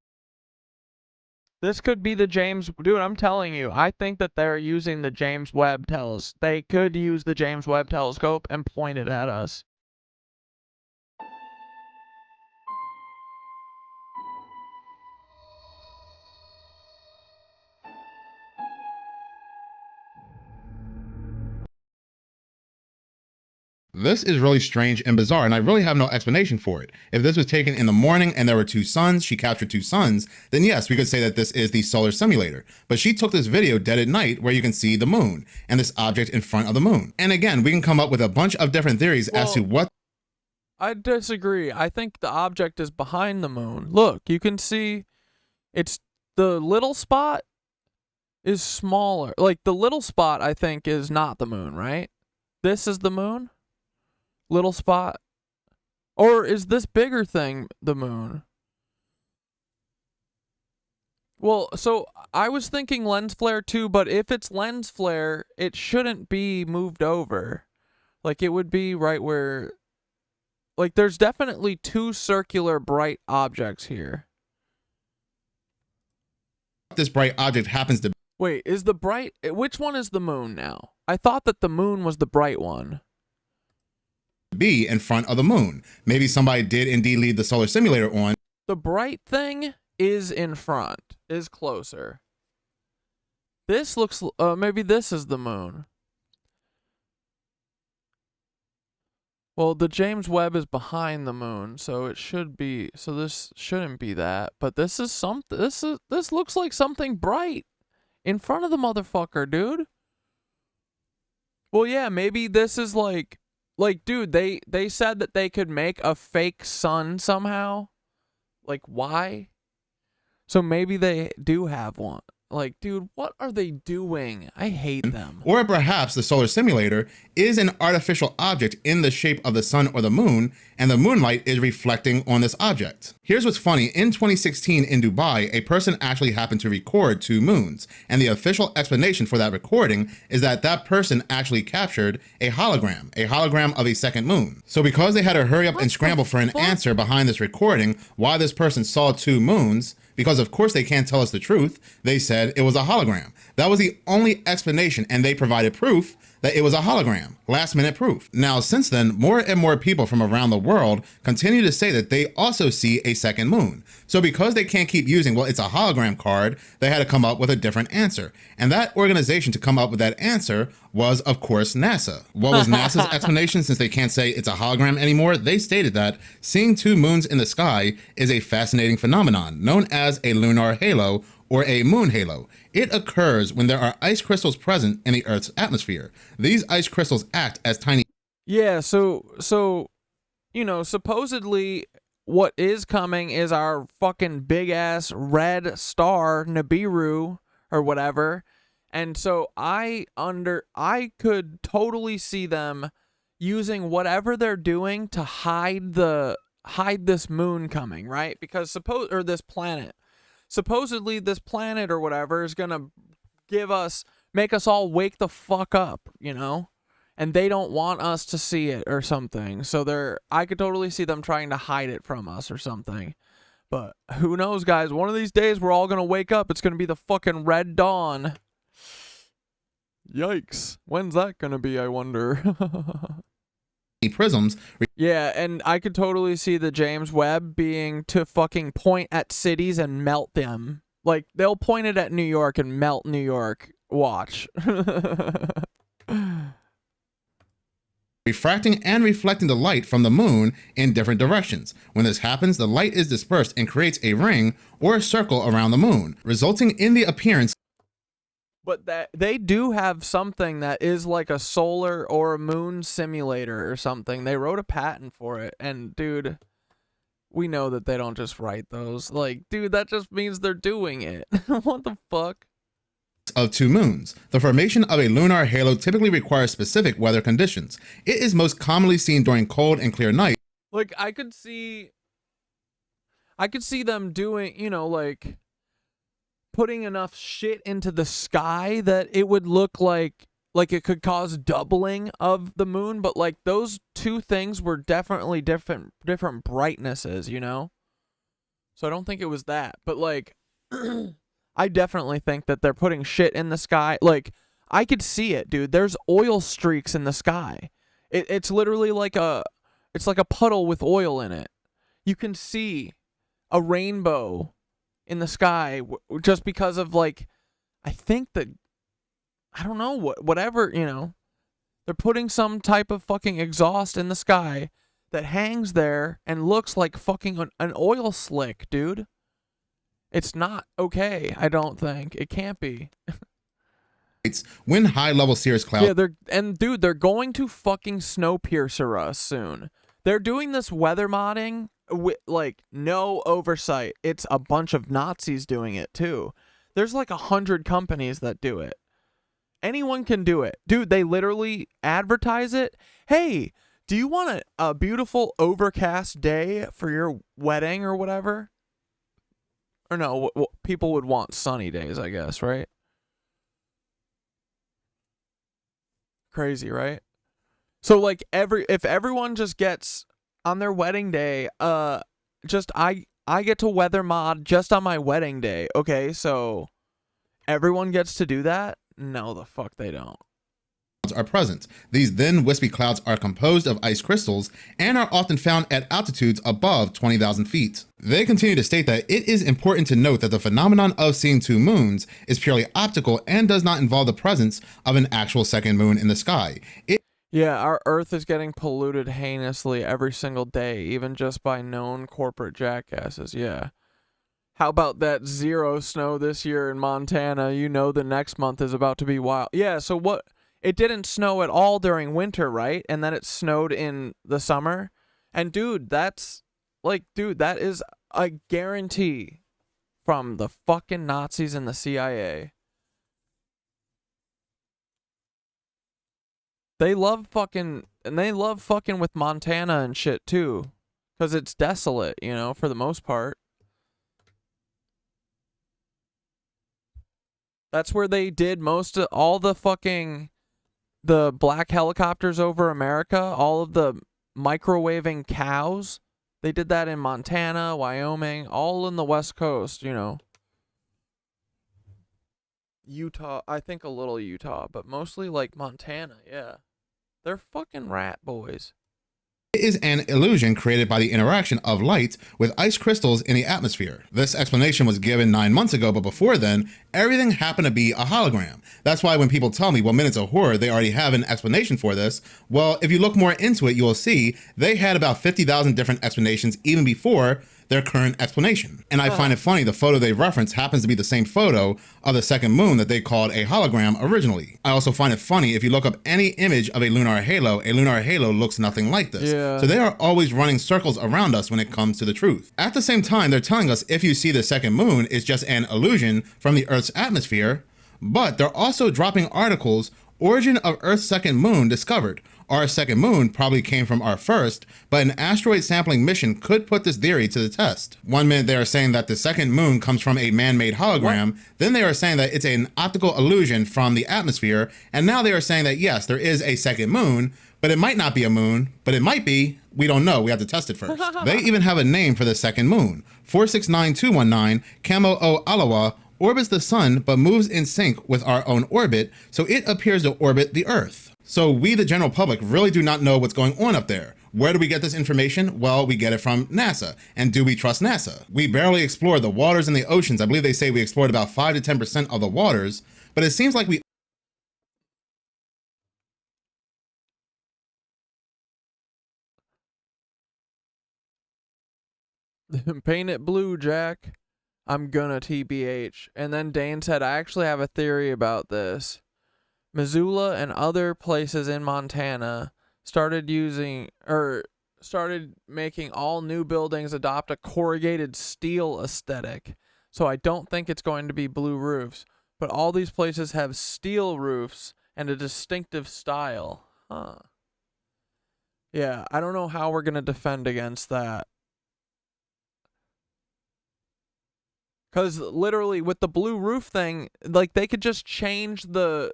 This could be the James... Dude, I'm telling you, I think that they're using the James Webb telescope. They could use the James Webb telescope and point it at us.
This is really strange and bizarre, and I really have no explanation for it. If this was taken in the morning and there were two suns, she captured two suns, then yes, we could say that this is the solar simulator. But she took this video dead at night where you can see the moon and this object in front of the moon. And again, we can come up with a bunch of different theories as to what...
I disagree. I think the object is behind the moon. Look, you can see it's the little spot is smaller. Like the little spot, I think, is not the moon, right? This is the moon? Little spot? Or is this bigger thing the moon? Well, so I was thinking lens flare too, but if it's lens flare, it shouldn't be moved over. Like it would be right where... Like there's definitely two circular bright objects here.
This bright object happens to...
Wait, is the bright... Which one is the moon now? I thought that the moon was the bright one.
Be in front of the moon. Maybe somebody did indeed leave the solar simulator on.
The bright thing is in front, is closer. This looks, maybe this is the moon. Well, the James Webb is behind the moon, so it should be, so this shouldn't be that, but this is something, this looks like something bright in front of the motherfucker, dude. Well, yeah, maybe this is like, dude, they said that they could make a fake sun somehow. Like, why? So maybe they do have one. Like, dude, what are they doing? I hate them.
Or perhaps the solar simulator is an artificial object in the shape of the sun or the moon, and the moonlight is reflecting on this object. Here's what's funny. In 2016 in Dubai, a person actually happened to record two moons, and the official explanation for that recording is that that person actually captured a hologram of a second moon. So because they had to hurry up and scramble for an answer behind this recording, why this person saw two moons, because of course they can't tell us the truth, they said it was a hologram. That was the only explanation, and they provided proof that it was a hologram. Last minute proof. Now, since then, more and more people from around the world continue to say that they also see a second moon. So because they can't keep using, well, it's a hologram card, they had to come up with a different answer. And that organization to come up with that answer was, of course, NASA. What was NASA's explanation since they can't say it's a hologram anymore? They stated that seeing two moons in the sky is a fascinating phenomenon known as a lunar halo or a moon halo. It occurs when there are ice crystals present in the Earth's atmosphere. These ice crystals act as tiny...
Yeah, so, you know, supposedly what is coming is our fucking big-ass red star, Nibiru, or whatever. And so I could totally see them using whatever they're doing to hide this moon coming, right? Because this planet. Supposedly this planet or whatever is gonna make us all wake the fuck up, you know? And they don't want us to see it or something. So I could totally see them trying to hide it from us or something. But who knows, guys? One of these days we're all gonna wake up. It's gonna be the fucking red dawn. Yikes. When's that gonna be, I wonder?
Prisms.
Yeah, and I could totally see the James Webb being to fucking point at cities and melt them. Like, they'll point it at New York and melt New York. Watch.
Refracting and reflecting the light from the moon in different directions. When this happens, the light is dispersed and creates a ring or a circle around the moon, resulting in the appearance.
But that they do have something that is like a solar or a moon simulator or something. They wrote a patent for it, and dude, we know that they don't just write those. Like, dude, that just means they're doing it. What the fuck?
Of two moons. The formation of a lunar halo typically requires specific weather conditions. It is most commonly seen during cold and clear nights.
Like, I could see them doing, you know, like putting enough shit into the sky that it would look like it could cause doubling of the moon, but like those two things were definitely different brightnesses, you know? So I don't think it was that, but like I definitely think that they're putting shit in the sky. Like, I could see it, dude. There's oil streaks in the sky. It's literally like it's like a puddle with oil in it. You can see a rainbow in the sky just because of, like, I think that, I don't know, whatever, you know, they're putting some type of fucking exhaust in the sky that hangs there and looks like fucking an oil slick, dude. It's not okay, I don't think. It can't be.
When high-level cirrus clouds.
Yeah, they're going to fucking Snowpiercer us soon. They're doing this weather modding with, like, no oversight. It's a bunch of Nazis doing it, too. There's like 100 companies that do it. Anyone can do it. Dude, they literally advertise it. Hey, do you want a beautiful overcast day for your wedding or whatever? Or no, people would want sunny days, I guess, right? Crazy, right? So, like, if everyone just gets on their wedding day, I get to weather mod just on my wedding day. Okay, so everyone gets to do that? No, the fuck they don't.
Are present. These thin, wispy clouds are composed of ice crystals and are often found at altitudes above 20,000 feet. They continue to state that it is important to note that the phenomenon of seeing two moons is purely optical and does not involve the presence of an actual second moon in the sky.
Yeah, our Earth is getting polluted heinously every single day, even just by known corporate jackasses, yeah. How about that 0 snow this year in Montana? You know the next month is about to be wild. Yeah, so what? It didn't snow at all during winter, right? And then it snowed in the summer. And dude, that's like, dude, that is a guarantee from the fucking Nazis and the CIA. They love fucking with Montana and shit too. 'Cause it's desolate, you know, for the most part. That's where they did most of all the fucking the black helicopters over America, all of the microwaving cows. They did that in Montana, Wyoming, all in the West Coast, you know. Utah, I think a little Utah, but mostly like Montana, yeah. They're fucking rat boys.
It is an illusion created by the interaction of light with ice crystals in the atmosphere. This explanation was given 9 months ago, but before then, everything happened to be a hologram. That's why when people tell me, well, Minutes of Horror, they already have an explanation for this. Well, if you look more into it, you will see they had about 50,000 different explanations even before their current explanation. And I find it funny, the photo they reference happens to be the same photo of the second moon that they called a hologram originally. I also find it funny, if you look up any image of a lunar halo looks nothing like this.
Yeah.
So they are always running circles around us when it comes to the truth. At the same time, they're telling us if you see the second moon, it's just an illusion from the Earth's atmosphere, but they're also dropping articles, origin of Earth's second moon discovered. Our second moon probably came from our first, but an asteroid sampling mission could put this theory to the test. 1 minute they are saying that the second moon comes from a man-made hologram, then they are saying that it's an optical illusion from the atmosphere, and now they are saying that yes, there is a second moon, but it might not be a moon, but it might be. We don't know. We have to test it first. They even have a name for the second moon. 469219 Camo O Alawa orbits the sun but moves in sync with our own orbit, so it appears to orbit the Earth. So we, the general public, really do not know what's going on up there. Where do we get this information? Well, we get it from NASA. And do we trust NASA? We barely explore the waters and the oceans. I believe they say we explored about 5 to 10% of the waters, but it seems like we
Paint it blue, Jack. I'm gonna TBH. And then Dane said, I actually have a theory about this. Missoula and other places in Montana started making all new buildings adopt a corrugated steel aesthetic. So I don't think it's going to be blue roofs, but all these places have steel roofs and a distinctive style. Huh. Yeah, I don't know how we're going to defend against that. Because literally with the blue roof thing, like they could just change the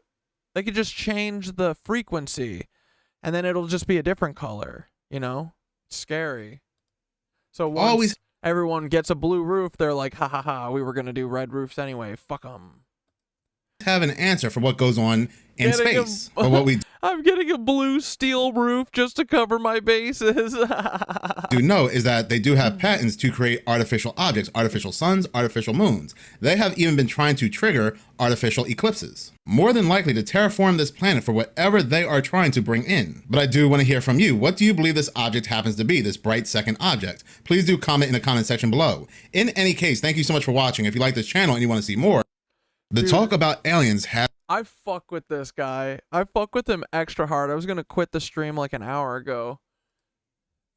frequency and then it'll just be a different color, you know? It's scary. So once everyone gets a blue roof, they're like, ha ha ha, we were going to do red roofs anyway. Fuck them.
have an answer for what goes on in space. But what we
I'm getting a blue steel roof just to cover my bases.
do know is that they do have patents to create artificial objects, artificial suns, artificial moons. They have even been trying to trigger artificial eclipses, more than likely to terraform this planet for whatever they are trying to bring in. But I do want to hear from you. What do you believe this object happens to be, this bright second object? Please do comment in the comment section below. In any case, thank you so much for watching. If you like this channel and you want to see more, the talk about aliens has...
I fuck with this guy. I fuck with him extra hard. I was going to quit the stream like an hour ago.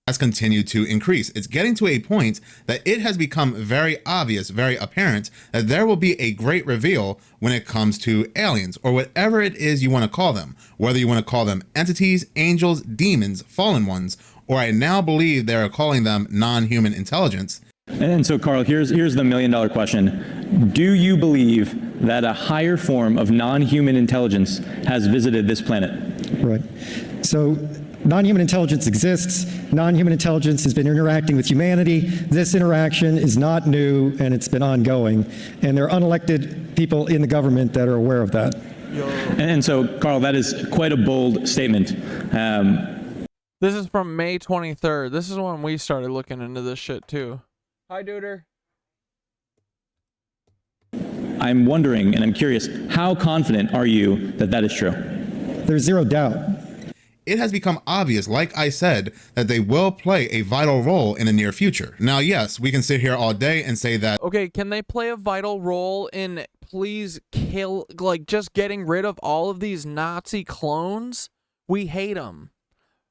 has continued to increase. It's getting to a point that it has become very obvious, very apparent that there will be a great reveal when it comes to aliens, or whatever it is you want to call them, whether you want to call them entities, angels, demons, fallen ones, or I now believe they are calling them non-human intelligence.
And so, Carl, here's the million-dollar question. Do you believe that a higher form of non-human intelligence has visited this planet?
Right. So non-human intelligence exists. Non-human intelligence has been interacting with humanity. This interaction is not new, and it's been ongoing. And there are unelected people in the government that are aware of that.
And so, Carl, that is quite a bold statement.
This is from May 23rd. This is when we started looking into this shit, too. Hi, Duder.
I'm wondering, and I'm curious, how confident are you that that is true?
There's zero doubt.
It has become obvious, like I said, that they will play a vital role in the near future. Now, yes, we can sit here all day and say that...
Okay, can they play a vital role in please kill, like, just getting rid of all of these Nazi clones? We hate them.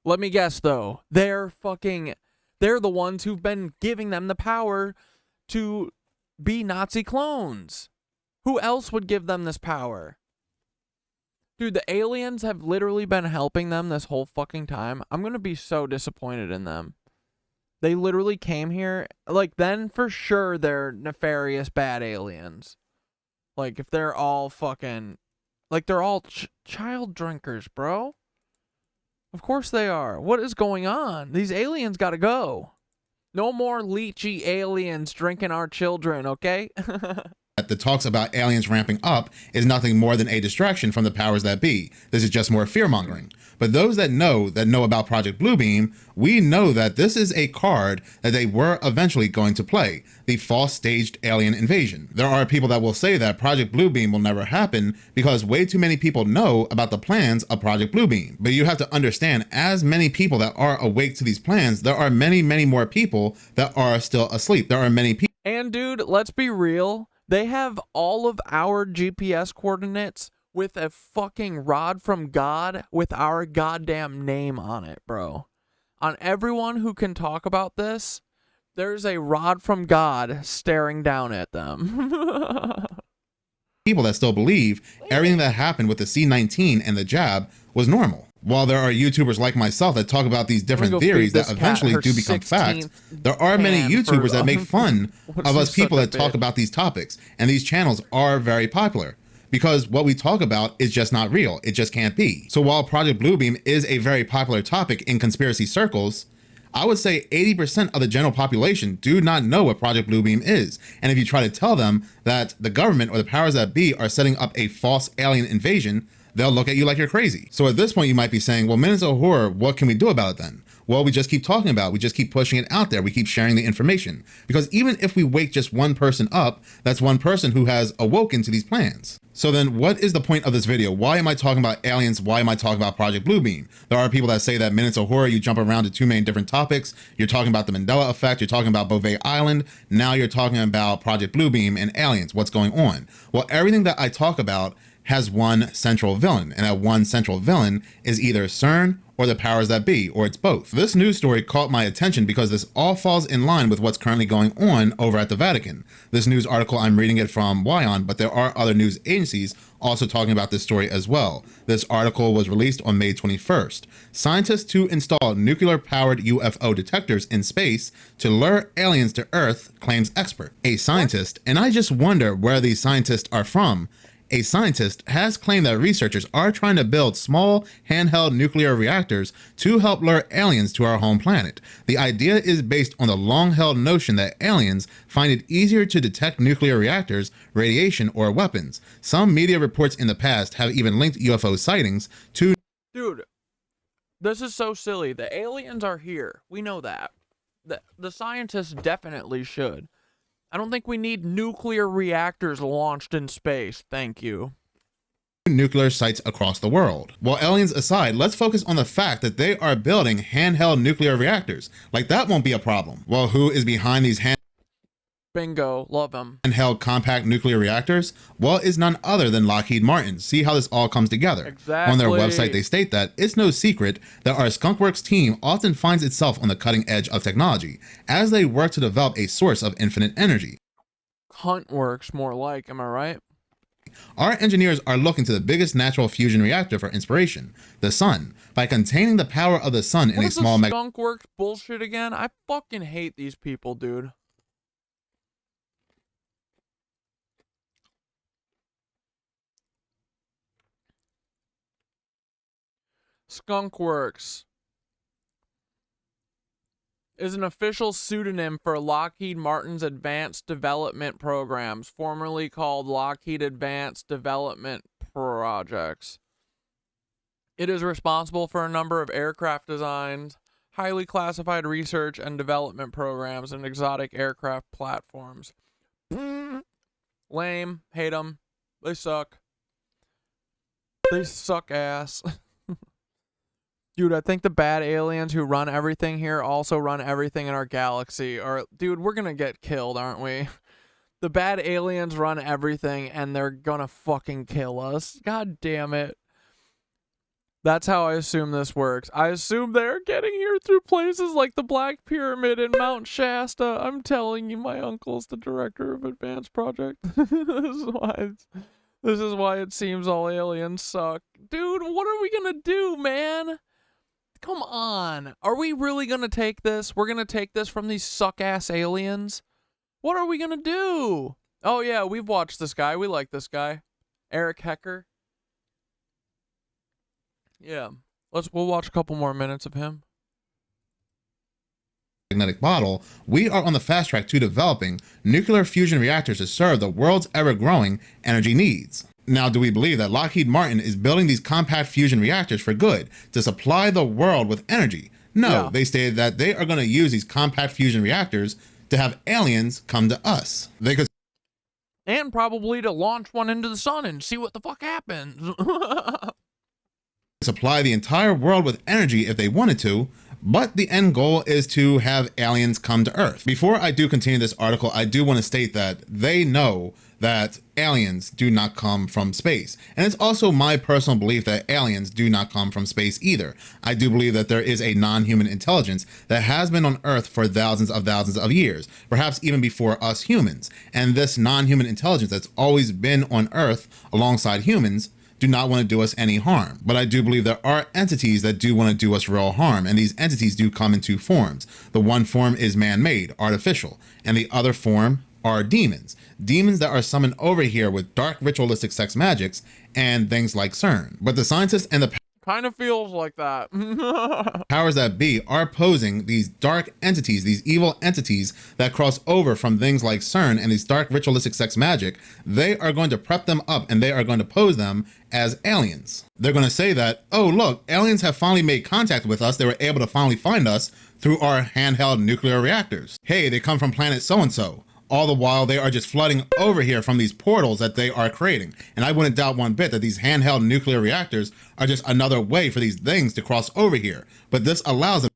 Let me guess, though. They're the ones who've been giving them the power to be Nazi clones. Who else would give them this power? Dude, the aliens have literally been helping them this whole fucking time. I'm gonna be so disappointed in them. They literally came here. Like, then for sure they're nefarious bad aliens. Like, if they're all fucking... Like, they're all child drinkers, bro. Of course they are. What is going on? These aliens gotta go. No more leechy aliens drinking our children, okay?
The talks about aliens ramping up is nothing more than a distraction from the powers that be. This is just more fear-mongering. But those that know about Project Bluebeam, we know that this is a card that they were eventually going to play, the false staged alien invasion. There are people that will say that Project Bluebeam will never happen because way too many people know about the plans of Project Bluebeam. But you have to understand, as many people that are awake to these plans, there are many, many more people that are still asleep. There are many people.
And dude, let's be real. They have all of our GPS coordinates with a fucking rod from God with our goddamn name on it, bro. On everyone who can talk about this, there's a rod from God staring down at them.
People that still believe everything that happened with the C-19 and the jab was normal. While there are YouTubers like myself that talk about these different theories that eventually do become fact, there are many YouTubers that make fun of us people that talk about these topics. And these channels are very popular because what we talk about is just not real. It just can't be. So while Project Bluebeam is a very popular topic in conspiracy circles, I would say 80% of the general population do not know what Project Bluebeam is. And if you try to tell them that the government or the powers that be are setting up a false alien invasion, they'll look at you like you're crazy. So at this point, you might be saying, well, Minutes of Horror, what can we do about it then? Well, we just keep talking about it. We just keep pushing it out there. We keep sharing the information. Because even if we wake just one person up, that's one person who has awoken to these plans. So then what is the point of this video? Why am I talking about aliens? Why am I talking about Project Bluebeam? There are people that say that Minutes of Horror, you jump around to two main different topics. You're talking about the Mandela effect. You're talking about Bouvet Island. Now you're talking about Project Bluebeam and aliens. What's going on? Well, everything that I talk about has one central villain, and that one central villain is either CERN or the powers that be, or it's both. This news story caught my attention because this all falls in line with what's currently going on over at the Vatican. This news article, I'm reading it from Wyon, but there are other news agencies also talking about this story as well. This article was released on May 21st. Scientists to install nuclear-powered UFO detectors in space to lure aliens to Earth, claims expert. A scientist, and I just wonder where these scientists are from. A scientist has claimed that researchers are trying to build small handheld nuclear reactors to help lure aliens to our home planet. The idea is based on the long-held notion that aliens find it easier to detect nuclear reactors, radiation, or weapons. Some media reports in the past have even linked UFO sightings to—
Dude, this is so silly. The aliens are here. We know that. The scientists definitely should. I don't think we need nuclear reactors launched in space. Thank you.
nuclear sites across the world. While aliens aside, let's focus on the fact that they are building handheld nuclear reactors. Like, that won't be a problem. Well, who is behind these
Bingo, love them.
handheld compact nuclear reactors? Well, is none other than Lockheed Martin. See how this all comes together.
Exactly.
On their website, they state that it's no secret that our skunkworks team often finds itself on the cutting edge of technology as they work to develop a source of infinite energy.
Huntworks, more like, am I right?
Our engineers are looking to the biggest natural fusion reactor for inspiration, the sun. By containing the power of the sun in a small
skunkworks bullshit again? I fucking hate these people, dude. Skunkworks is an official pseudonym for Lockheed Martin's Advanced Development Programs, formerly called Lockheed Advanced Development Projects. It is responsible for a number of aircraft designs, highly classified research and development programs, and exotic aircraft platforms. Lame. Hate them. They suck. They suck ass. Dude, I think the bad aliens who run everything here also run everything in our galaxy. Or, dude, we're gonna get killed, aren't we? The bad aliens run everything, and they're gonna fucking kill us. God damn it. That's how I assume this works. I assume they're getting here through places like the Black Pyramid and Mount Shasta. I'm telling you, my uncle's the director of Advanced Project. This is why it seems all aliens suck. Dude, what are we gonna do, man? Come on. Are we really going to take this? We're going to take this from these suck-ass aliens? What are we going to do? Oh, yeah, we've watched this guy. We like this guy. Eric Hecker. Yeah. We'll watch a couple more minutes of him.
Magnetic bottle, we are on the fast track to developing nuclear fusion reactors to serve the world's ever-growing energy needs. Now, do we believe that Lockheed Martin is building these compact fusion reactors for good, to supply the world with energy? No,
Yeah.
They stated that they are going to use these compact fusion reactors to have aliens come to us. They could
And probably to launch one into the sun and see what the fuck happens.
supply the entire world with energy if they wanted to, but the end goal is to have aliens come to Earth. Before I do continue this article, I do want to state that they know that aliens do not come from space. And it's also my personal belief that aliens do not come from space either. I do believe that there is a non-human intelligence that has been on Earth for thousands of years, perhaps even before us humans. And this non-human intelligence that's always been on Earth alongside humans do not want to do us any harm. But I do believe there are entities that do want to do us real harm, and these entities do come in two forms. The one form is man-made, artificial, and the other form are demons. Demons that are summoned over here with dark ritualistic sex magics and things like CERN. But the scientists and the
Kind of feels like that.
Powers that be are posing these dark entities, these evil entities that cross over from things like CERN and these dark ritualistic sex magic. They are going to prep them up and they are going to pose them as aliens. They're going to say that, oh, look, aliens have finally made contact with us. They were able to finally find us through our handheld nuclear reactors. Hey, they come from planet so-and-so. All the while they are just flooding over here from these portals that they are creating. And I wouldn't doubt one bit that these handheld nuclear reactors are just another way for these things to cross over here. But this allows them.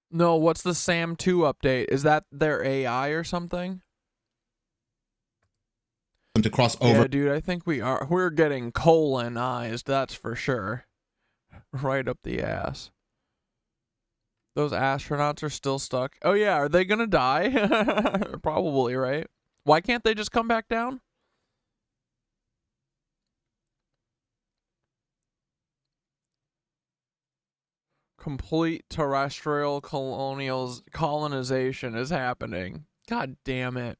No, what's the SAM 2 update? Is that their AI or something?
To cross over.
Yeah, dude, I think we're getting colonized, that's for sure. Right up the ass. Those astronauts are still stuck. Oh yeah, are they gonna die? Probably, right? Why can't they just come back down? Complete terrestrial colonization is happening. God damn it.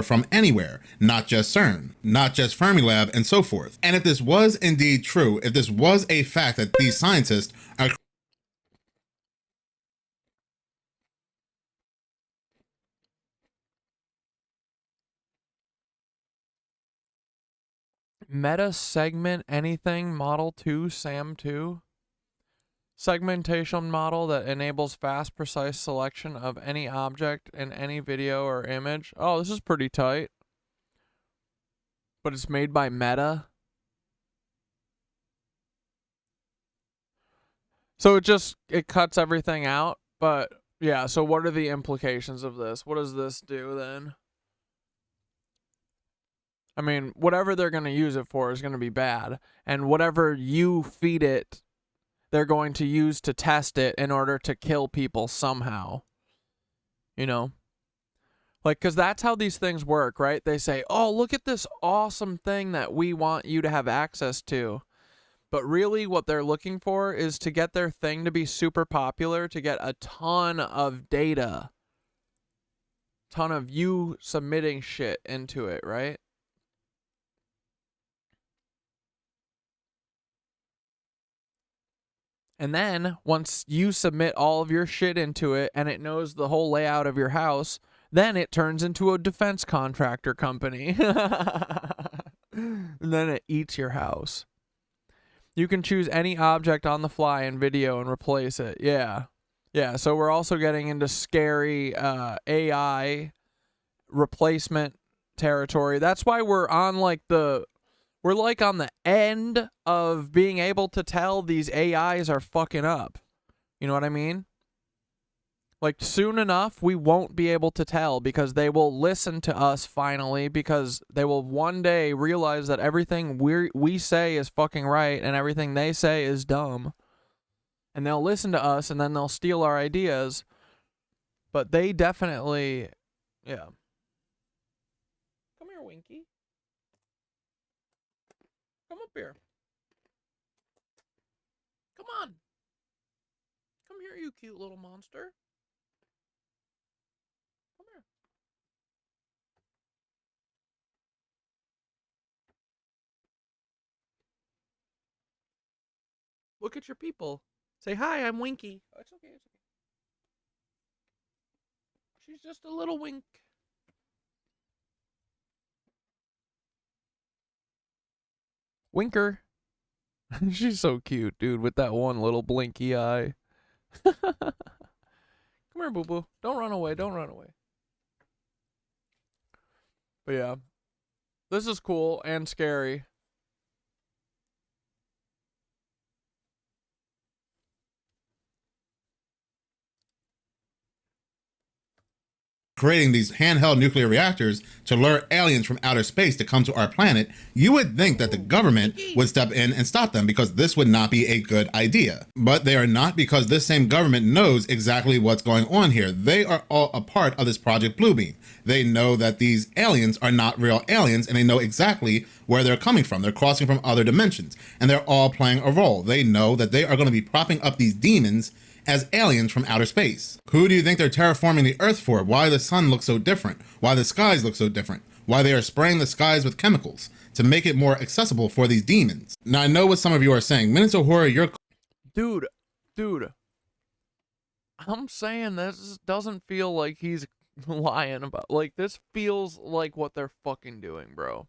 From anywhere, not just CERN, not just Fermilab, and so forth. And if this was indeed true, if this was a fact that these scientists are
Meta segment anything model 2 SAM 2 segmentation model that enables fast precise selection of any object in any video or image. Oh, this is pretty tight. But it's made by Meta. So it cuts everything out, but yeah, so what are the implications of this? What does this do then? I mean, whatever they're going to use it for is going to be bad. And whatever you feed it, they're going to use to test it in order to kill people somehow. You know? Like, because that's how these things work, right? They say, oh, look at this awesome thing that we want you to have access to. But really what they're looking for is to get their thing to be super popular, to get a ton of data. Ton of you submitting shit into it, right? And then, once you submit all of your shit into it and it knows the whole layout of your house, then it turns into a defense contractor company. And then it eats your house. You can choose any object on the fly in video and replace it. Yeah. Yeah, so we're also getting into scary AI replacement territory. That's why we're on like we're like on the end of being able to tell these AIs are fucking up. You know what I mean? Like soon enough, we won't be able to tell because they will listen to us finally, because they will one day realize that everything we say is fucking right and everything they say is dumb. And they'll listen to us and then they'll steal our ideas. But they definitely, yeah. Come here, Winky. Come up here. Come on. Come here, you cute little monster. Come here. Look at your people. Say, hi, I'm Winky. Oh, it's okay, it's okay. She's just a little wink. Winker. She's so cute, dude, with that one little blinky eye. Come here, boo-boo. Don't run away. Don't run away. But yeah, this is cool and scary.
Creating these handheld nuclear reactors to lure aliens from outer space to come to our planet, you would think that the government would step in and stop them because this would not be a good idea. But they are not, because this same government knows exactly what's going on here. They are all a part of this Project Bluebeam. They know that these aliens are not real aliens, and they know exactly where they're coming from. They're crossing from other dimensions, and they're all playing a role. They know that they are going to be propping up these demons as aliens from outer space. Who do you think they're terraforming the Earth for? Why the sun looks so different? Why the skies look so different? why they are spraying the skies with chemicals to make it more accessible for these demons. Now, I know what some of you are saying. Minutes of Horror, you're...
Dude. I'm saying this doesn't feel like he's lying about. Like, this feels like what they're fucking doing, bro.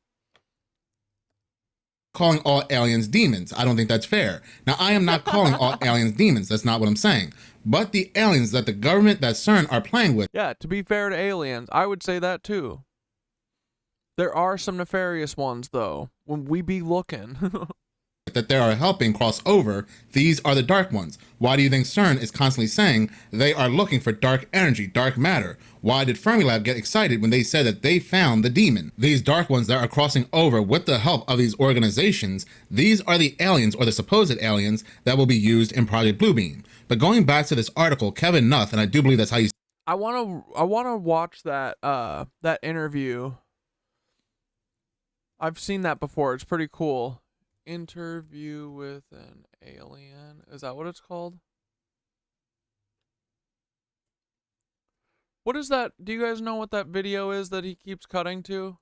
calling all aliens demons. I don't think that's fair. Now, I am not calling all aliens demons. That's not what I'm saying. But the aliens that the government, that CERN, are playing with.
Yeah, to be fair to aliens, I would say that too. There are some nefarious ones, though, when we be looking.
That they are helping cross over, these are the dark ones. Why do you think CERN is constantly saying they are looking for dark energy, dark matter? Why did Fermilab get excited when they said that they found the demon? These dark ones that are crossing over with the help of these organizations, these are the aliens, or the supposed aliens, that will be used in Project Bluebeam. But going back to this article, Kevin Nuth, and I do believe that's how you...
I wanna watch that that interview. I've seen that before. It's pretty cool. Interview with an alien. Is that what it's called? What is that? Do you guys know what that video is that he keeps cutting to?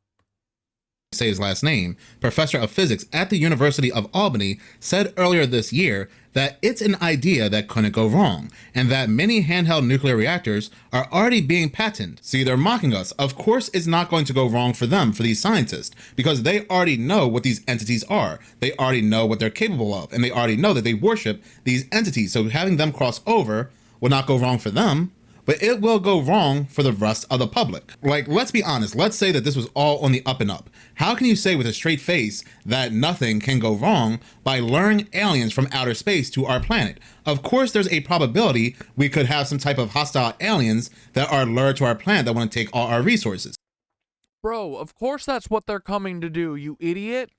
Say his last name, professor of physics at the University of Albany, said earlier this year that it's an idea that couldn't go wrong, and that many handheld nuclear reactors are already being patented. See, they're mocking us. Of course it's not going to go wrong for them, for these scientists, because they already know what these entities are. They already know what they're capable of, and they already know that they worship these entities, so having them cross over will not go wrong for them. But it will go wrong for the rest of the public. Like, let's be honest. Let's say that this was all on the up and up. How can you say with a straight face that nothing can go wrong by luring aliens from outer space to our planet? Of course, there's a probability we could have some type of hostile aliens that are lured to our planet that want to take all our resources.
Bro, of course that's what they're coming to do, you idiot.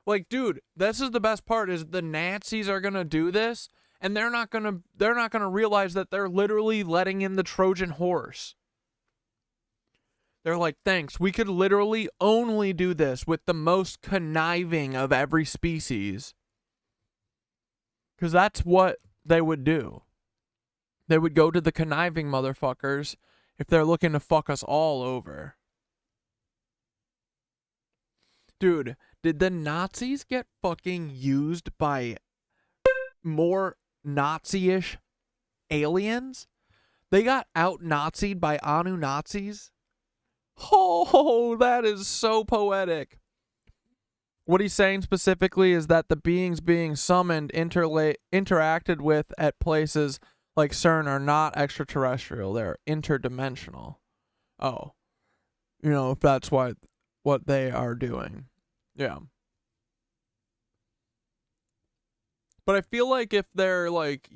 Like, dude, this is the best part, is the Nazis are gonna do this. And they're not gonna realize that they're literally letting in the Trojan horse. They're like, thanks, we could literally only do this with the most conniving of every species. Because that's what they would do. They would go to the conniving motherfuckers if they're looking to fuck us all over. Dude, did the Nazis get fucking used by more Nazi-ish aliens? They got out-Nazi'd by Anu-Nazis? Oh, that is so poetic. What he's saying specifically is that the beings being summoned, interacted with at places like CERN are not extraterrestrial. They're interdimensional. Oh. You know, if that's what they are doing. Yeah. But I feel like if they're like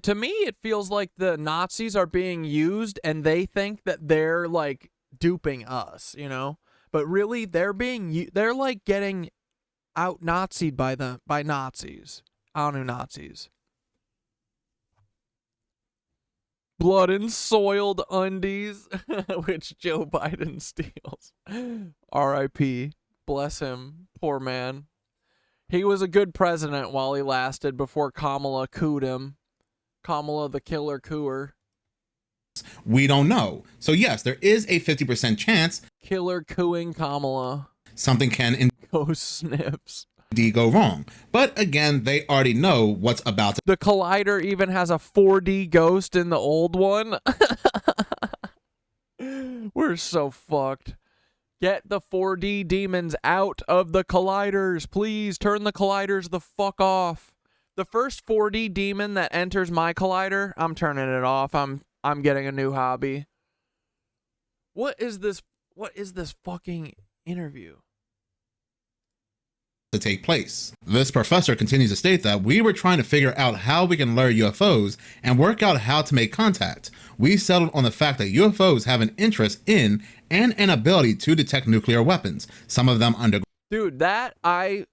to me it feels like the Nazis are being used and they think that they're like duping us, you know? But really they're like getting out Nazi'd by Nazis, Anu-Nazis. Blood and soiled undies, which Joe Biden steals. R.I.P. Bless him, poor man. He was a good president while he lasted before Kamala cooed him. Kamala the killer cooer.
We don't know. So yes, there is a 50% chance.
Killer cooing Kamala.
Something can
go sniffs.
Indeed go wrong. But again, they already know what's about to.
The Collider even has a 4D ghost in the old one. We're so fucked. Get the 4D demons out of the colliders. Please turn the colliders the fuck off. The first 4D demon that enters my collider, I'm turning it off. I'm getting a new hobby. What is this fucking interview?
To take place. This professor continues to state that we were trying to figure out how we can lure UFOs and work out how to make contact. We settled on the fact that UFOs have an interest in and an ability to detect nuclear weapons. Some of them under.
Dude, that I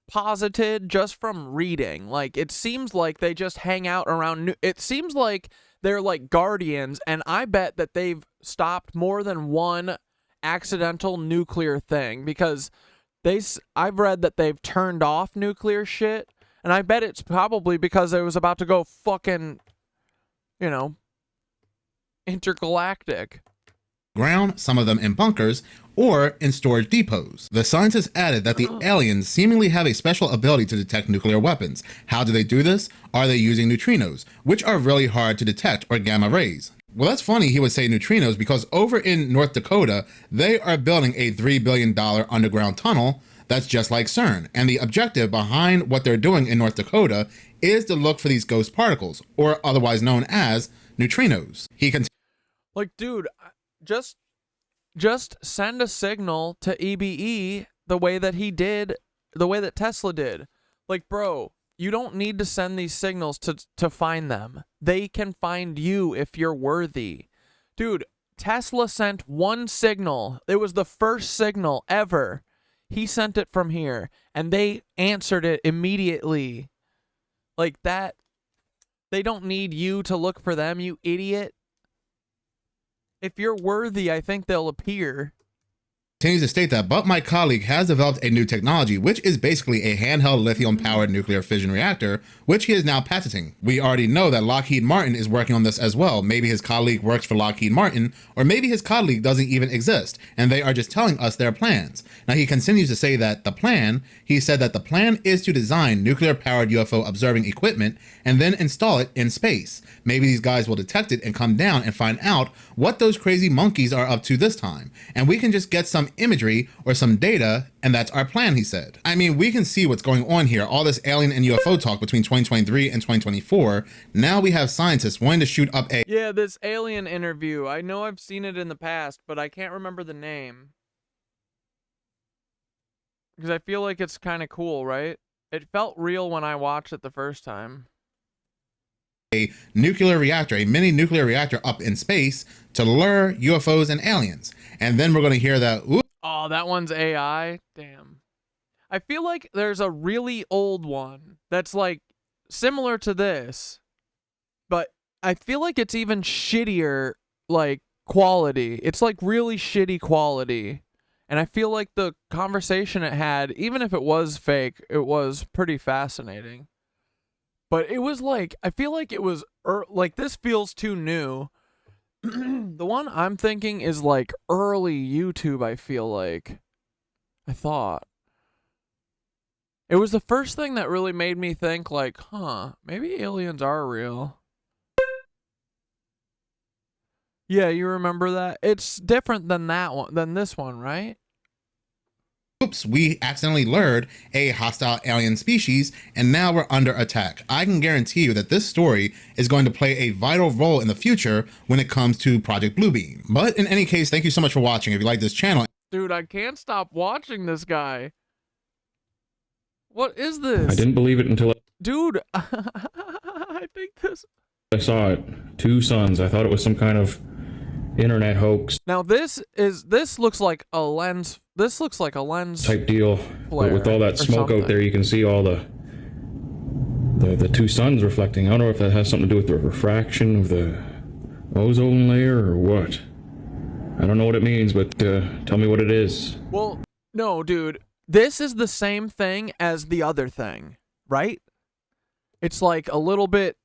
posited just from reading. Like, it seems like they just hang out around. It seems like they're like guardians, and I bet that they've stopped more than one accidental nuclear thing, because I've read that they've turned off nuclear shit, and I bet it's probably because it was about to go fucking, intergalactic.
Ground, some of them in bunkers, or in storage depots. The scientists added that the aliens seemingly have a special ability to detect nuclear weapons. How do they do this? Are they using neutrinos, which are really hard to detect, or gamma rays? Well, that's funny he would say neutrinos, because over in North Dakota, they are building a $3 billion underground tunnel that's just like CERN. And the objective behind what they're doing in North Dakota is to look for these ghost particles, or otherwise known as neutrinos. He can
Like, dude, just send a signal to EBE the way that he did, the way that Tesla did. Like, bro, you don't need to send these signals to find them. They can find you if you're worthy. Dude, Tesla sent one signal. It was the first signal ever. He sent it from here, and they answered it immediately. Like that. They don't need you to look for them, you idiot. If you're worthy, I think they'll appear.
Continues to state that, but my colleague has developed a new technology, which is basically a handheld lithium-powered nuclear fission reactor, which he is now patenting. We already know that Lockheed Martin is working on this as well. Maybe his colleague works for Lockheed Martin, or maybe his colleague doesn't even exist, and they are just telling us their plans. Now, he continues to say that he said that the plan is to design nuclear-powered UFO observing equipment and then install it in space. Maybe these guys will detect it and come down and find out what those crazy monkeys are up to this time, and we can just get some imagery or some data, and that's our plan, he said. I mean, we can see what's going on here, all this alien and UFO talk between 2023 and 2024. Now we have scientists wanting to shoot up a...
Yeah, this alien interview. I know I've seen it in the past, but I can't remember the name. Because I feel like it's kind of cool, right? It felt real when I watched it the first time.
A nuclear reactor, a mini nuclear reactor up in space to lure UFOs and aliens. And then we're going to hear that, ooh.
Oh, that one's AI? Damn. I feel like there's a really old one that's like similar to this, but I feel like it's even shittier, like, quality. It's like really shitty quality. And I feel like the conversation it had, even if it was fake, it was pretty fascinating. But it was like, I feel like it was, like, this feels too new. The one I'm thinking is like early YouTube, I feel like. I thought. It was the first thing that really made me think like, huh, maybe aliens are real. Yeah, you remember that? It's different than that one, than this one, right?
Oops, we accidentally lured a hostile alien species, and now we're under attack. I can guarantee you that this story is going to play a vital role in the future when it comes to Project Bluebeam. But in any case, thank you so much for watching. If you like this channel...
Dude, I can't stop watching this guy. What is this?
I didn't believe it until
Dude, I think this...
I saw it. 2 suns. I thought it was some kind of internet hoax.
Now this looks like a lens. This looks like a lens
type deal. But with all that smoke out there, you can see all the 2 suns reflecting. I don't know if that has something to do with the refraction of the ozone layer or what. I don't know what it means, but tell me what it is.
Well, no, dude. This is the same thing as the other thing, right? It's like a little bit,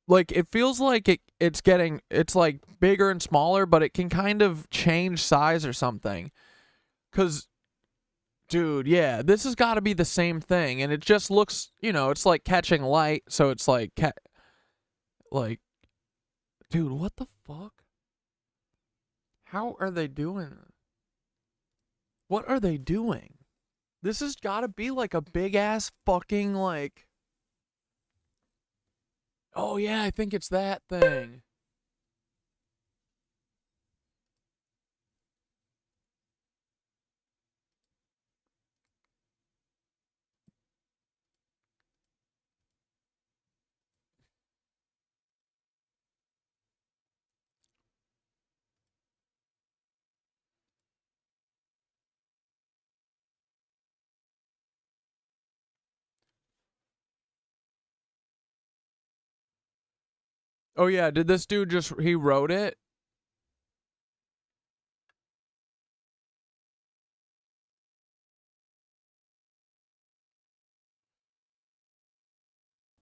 like, it feels like it's like bigger and smaller, but it can kind of change size or something. 'Cause, dude, yeah, this has got to be the same thing, and it just looks, you know, it's like catching light, so it's like, dude, what the fuck? How are they doing this? What are they doing? This has got to be like a big ass fucking like... Oh yeah, I think it's that thing. Oh yeah, did this dude he wrote it?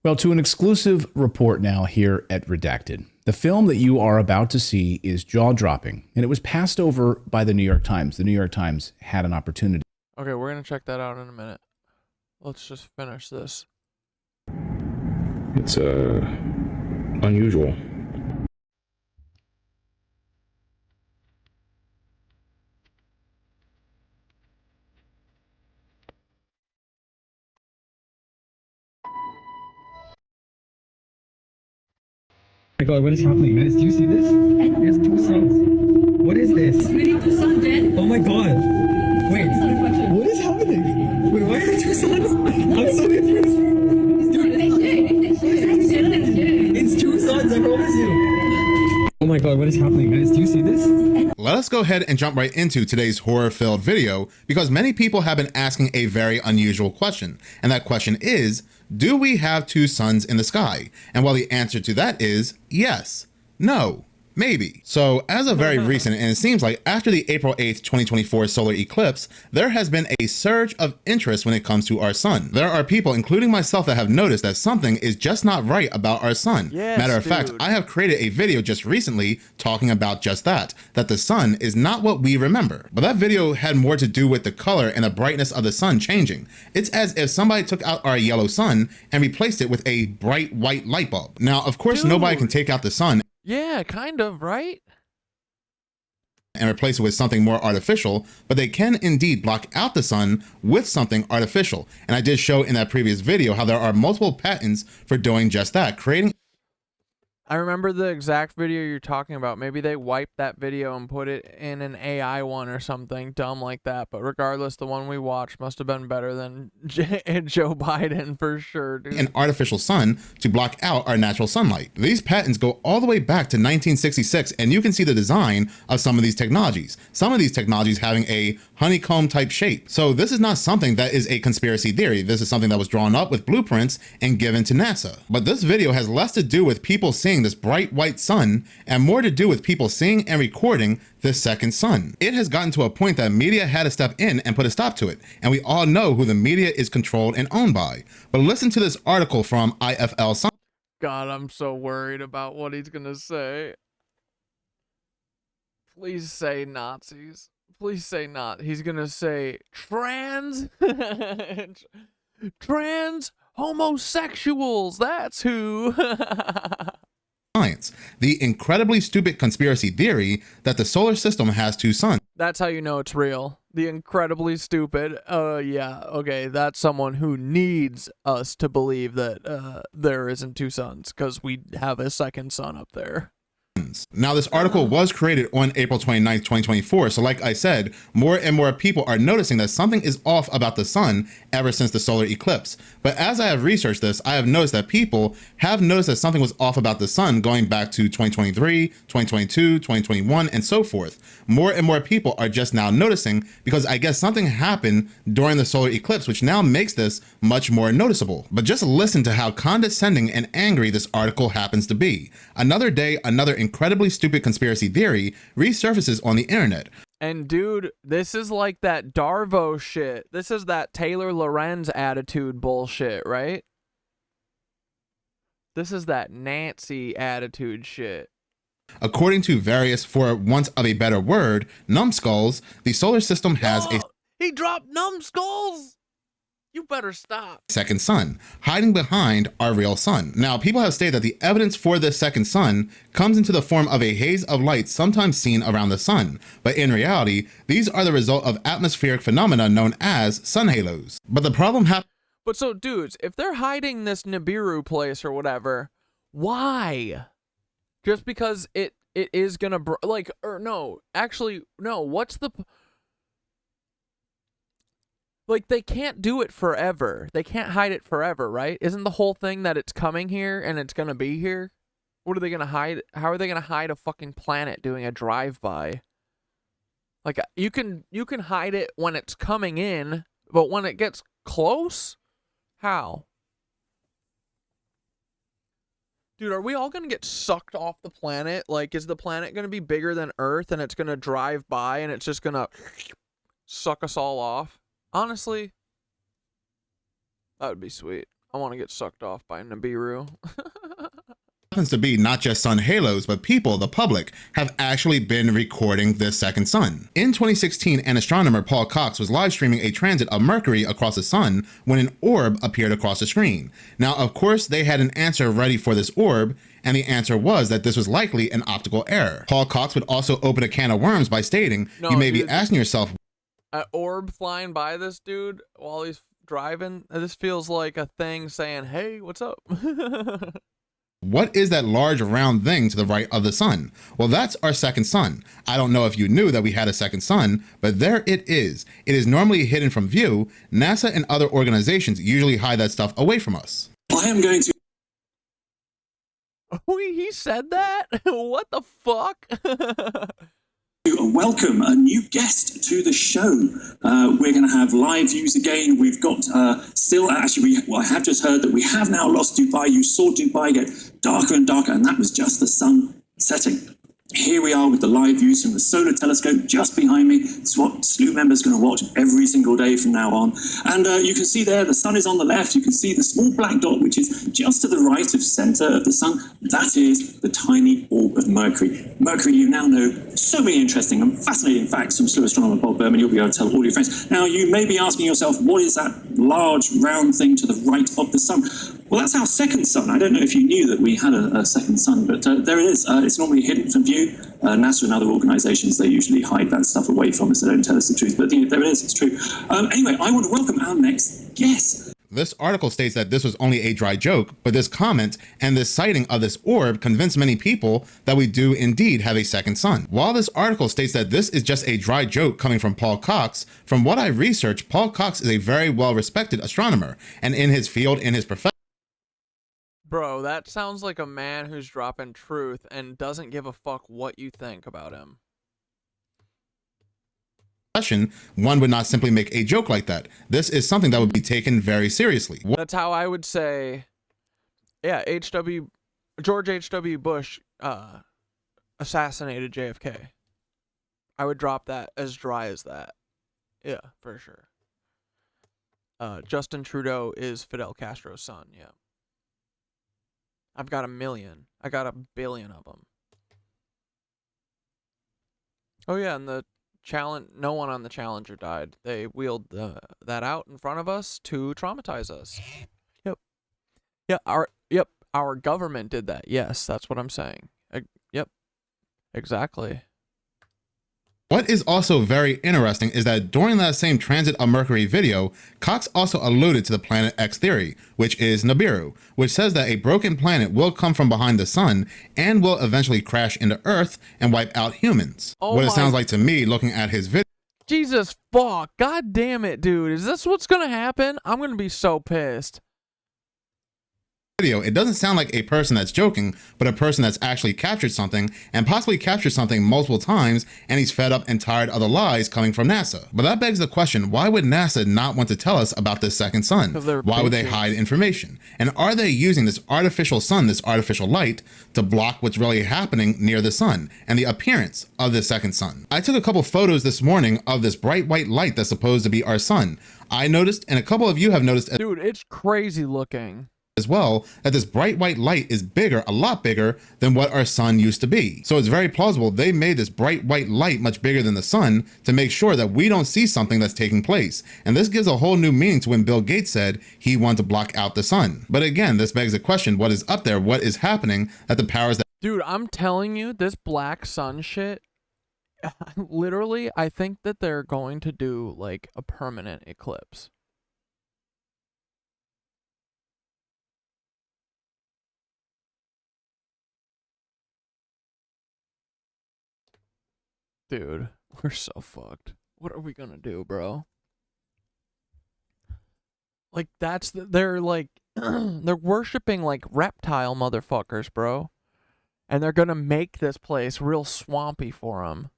Well, to an exclusive report now here at Redacted. The film that you are about to see is jaw-dropping, and it was passed over by the New York Times. The New York Times had an opportunity.
Okay, we're gonna check that out in a minute. Let's just finish this.
It's unusual.
Oh my god, what is happening, guys? Do you see this? There's two suns. What is this? Oh my god. Wait, what is happening? Wait, why are there two suns? I'm so confused. It's two suns, I promise you. Oh my god, what is happening, guys? Do you see this?
Let us go ahead and jump right into today's horror-filled video because many people have been asking a very unusual question. And that question is, do we have two suns in the sky? And well, the answer to that is yes, no, maybe. So as of very recent, and it seems like after the April 8th, 2024 solar eclipse, there has been a surge of interest when it comes to our sun. There are people, including myself, that have noticed that something is just not right about our sun.
Yes,
Matter of fact, I have created a video just recently talking about just that the sun is not what we remember. But that video had more to do with the color and the brightness of the sun changing. It's as if somebody took out our yellow sun and replaced it with a bright white light bulb. Now, of course, nobody can take out the sun
Yeah, kind of, right?
and replace it with something more artificial, but they can indeed block out the sun with something artificial. And I did show in that previous video how there are multiple patents for doing just that, creating.
I remember the exact video you're talking about. Maybe they wiped that video and put it in an AI one or something dumb like that. But regardless, the one we watched must have been better than Joe Biden for sure, dude.
An artificial sun to block out our natural sunlight. These patents go all the way back to 1966, and you can see the design of some of these technologies. Some of these technologies having a honeycomb type shape. So this is not something that is a conspiracy theory. This is something that was drawn up with blueprints and given to NASA. But this video has less to do with people seeing this bright white sun and more to do with people seeing and recording this second sun. It has gotten to a point that media had to step in and put a stop to it. And we all know who the media is controlled and owned by. But listen to this article from IFL Sun.
God, I'm so worried about what he's gonna say. Please say Nazis. Please say not. He's gonna say trans homosexuals. That's who.
Science, the incredibly stupid conspiracy theory that the solar system has two suns.
That's how you know it's real. The incredibly stupid. Yeah, okay, that's someone who needs us to believe that there isn't two suns because we have a second sun up there.
Now, this article was created on April 29th, 2024. So like I said, more and more people are noticing that something is off about the sun ever since the solar eclipse. But as I have researched this, I have noticed that people have noticed that something was off about the sun going back to 2023, 2022, 2021, and so forth. More and more people are just now noticing because I guess something happened during the solar eclipse, which now makes this much more noticeable. But just listen to how condescending and angry this article happens to be. Another day, another incredibly stupid conspiracy theory resurfaces on the internet.
And dude, this is like that Darvo shit. This is that Taylor Lorenz attitude bullshit, right? This is that Nancy attitude shit.
According to various, for want of a better word, numbskulls, the solar system has a
He dropped numbskulls. You better stop.
second sun, hiding behind our real sun. Now, people have stated that the evidence for this second sun comes into the form of a haze of light sometimes seen around the sun. But in reality, these are the result of atmospheric phenomena known as sun halos. But the problem
But so, dudes, if they're hiding this Nibiru place or whatever, why? Just because it is gonna, what's the... Like, they can't do it forever. They can't hide it forever, right? Isn't the whole thing that it's coming here and it's gonna be here? What are they gonna hide? How are they gonna hide a fucking planet doing a drive-by? Like, you can hide it when it's coming in, but when it gets close? How? Dude, are we all gonna get sucked off the planet? Like, is the planet gonna be bigger than Earth and it's gonna drive by and it's just gonna suck us all off? Honestly, that would be sweet. I want to get sucked off by Nibiru.
happens to be not just sun halos, but people, the public, have actually been recording this second sun. In 2016, an astronomer, Paul Cox, was live streaming a transit of Mercury across the sun when an orb appeared across the screen. Now, of course, they had an answer ready for this orb, and the answer was that this was likely an optical error. Paul Cox would also open a can of worms by stating, you may be asking yourself,
an orb flying by this dude while he's driving? This feels like a thing saying, hey, what's up?
what is that large round thing to the right of the sun? Well, that's our second sun. I don't know if you knew that we had a second sun, but there it is. It is normally hidden from view. NASA and other organizations usually hide that stuff away from us.
I am going to...
He said that? What the fuck?
Welcome a new guest to the show. We're going to have live views again. We've got I have just heard that we have now lost Dubai. You saw Dubai get darker and darker, and that was just the sun setting. Here we are with the live views from the solar telescope just behind me. It's what SLU members are going to watch every single day from now on. And you can see there, the sun is on the left. You can see the small black dot, which is just to the right of center of the sun. That is the tiny orb of Mercury. Mercury, you now know so many interesting and fascinating facts from SLU astronomer Bob Berman. You'll be able to tell all your friends. Now, you may be asking yourself, what is that large round thing to the right of the sun? Well, that's our second sun. I don't know if you knew that we had a second sun, but there it is. It's normally hidden from view. NASA and other organizations, they usually hide that stuff away from us. They don't tell us the truth, but there it is. It's true. Anyway, I want to welcome our next guest.
This article states that this was only a dry joke, but this comment and this sighting of this orb convinced many people that we do indeed have a second sun. While this article states that this is just a dry joke coming from Paul Cox, from what I researched, Paul Cox is a very well-respected astronomer, and in his field, in his profession.
Bro, that sounds like a man who's dropping truth and doesn't give a fuck what you think about him.
One would not simply make a joke like that. This is something that would be taken very seriously.
That's how I would say, yeah, George H.W. Bush assassinated JFK. I would drop that as dry as that. Yeah, for sure. Justin Trudeau is Fidel Castro's son, yeah. I've got 1 million. I got 1 billion of them. Oh yeah, and the no one on the Challenger died. They wheeled that out in front of us to traumatize us. Yep. Yeah, our government did that. Yes, that's what I'm saying. Yep. Exactly.
What is also very interesting is that during that same Transit of Mercury video, Cox also alluded to the Planet X theory, which is Nibiru, which says that a broken planet will come from behind the sun and will eventually crash into Earth and wipe out humans. What it sounds like to me looking at his video.
Jesus fuck, god damn it, dude. Is this what's gonna happen? I'm gonna be so pissed.
It doesn't sound like a person that's joking, but a person that's actually captured something and possibly captured something multiple times, and he's fed up and tired of the lies coming from NASA. But that begs the question, why would NASA not want to tell us about this second sun? Why would they hide information? And are they using this artificial sun, this artificial light, to block what's really happening near the sun and the appearance of the second sun? I took a couple photos this morning of this bright white light that's supposed to be our sun. I noticed, and a couple of you have noticed,
dude, it's crazy looking
as well, that this bright white light is bigger, a lot bigger than what our sun used to be. So it's very plausible they made this bright white light much bigger than the sun to make sure that we don't see something that's taking place. And this gives a whole new meaning to when Bill Gates said he wanted to block out the sun. But again, this begs the question, what is up there? What is happening that the powers that...
Dude, I'm telling you, this black sun shit, literally, I think that they're going to do like a permanent eclipse. Dude, we're so fucked. What are we gonna do, bro? Like, they're like, they're worshipping like reptile motherfuckers, bro. And they're gonna make this place real swampy for them.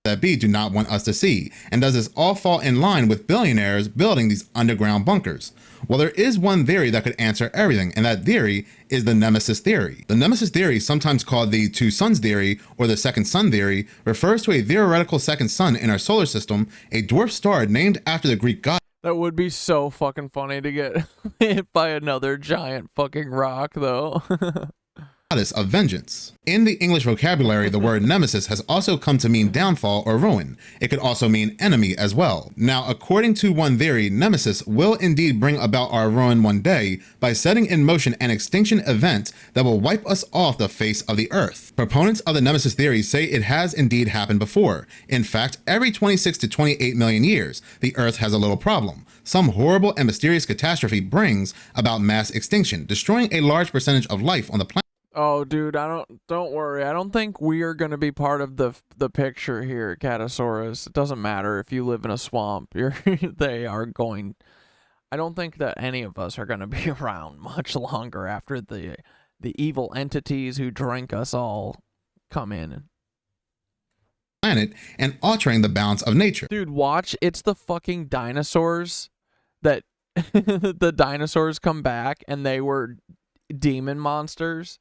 That be do not want us to see. And does this all fall in line with billionaires building these underground bunkers? Well, there is one theory that could answer everything, and that theory is the nemesis theory. The nemesis theory, sometimes called the two suns theory or the second sun theory, refers to a theoretical second sun in our solar system, a dwarf star named after the Greek god.
That would be so fucking funny to get hit by another giant fucking rock, though.
goddess of vengeance. In the English vocabulary, the word nemesis has also come to mean downfall or ruin. It could also mean enemy as well. Now, according to one theory, nemesis will indeed bring about our ruin one day by setting in motion an extinction event that will wipe us off the face of the earth. Proponents of the nemesis theory say it has indeed happened before. In fact, every 26 to 28 million years, the earth has a little problem. Some horrible and mysterious catastrophe brings about mass extinction, destroying a large percentage of life on the planet.
Oh, dude, don't worry. I don't think we are going to be part of the picture here, Catasaurus. It doesn't matter if you live in a swamp. They are going. I don't think that any of us are going to be around much longer after the evil entities who drink us all come in.
Planet and altering the balance of nature.
Dude, watch. It's the fucking dinosaurs that the dinosaurs come back and they were demon monsters.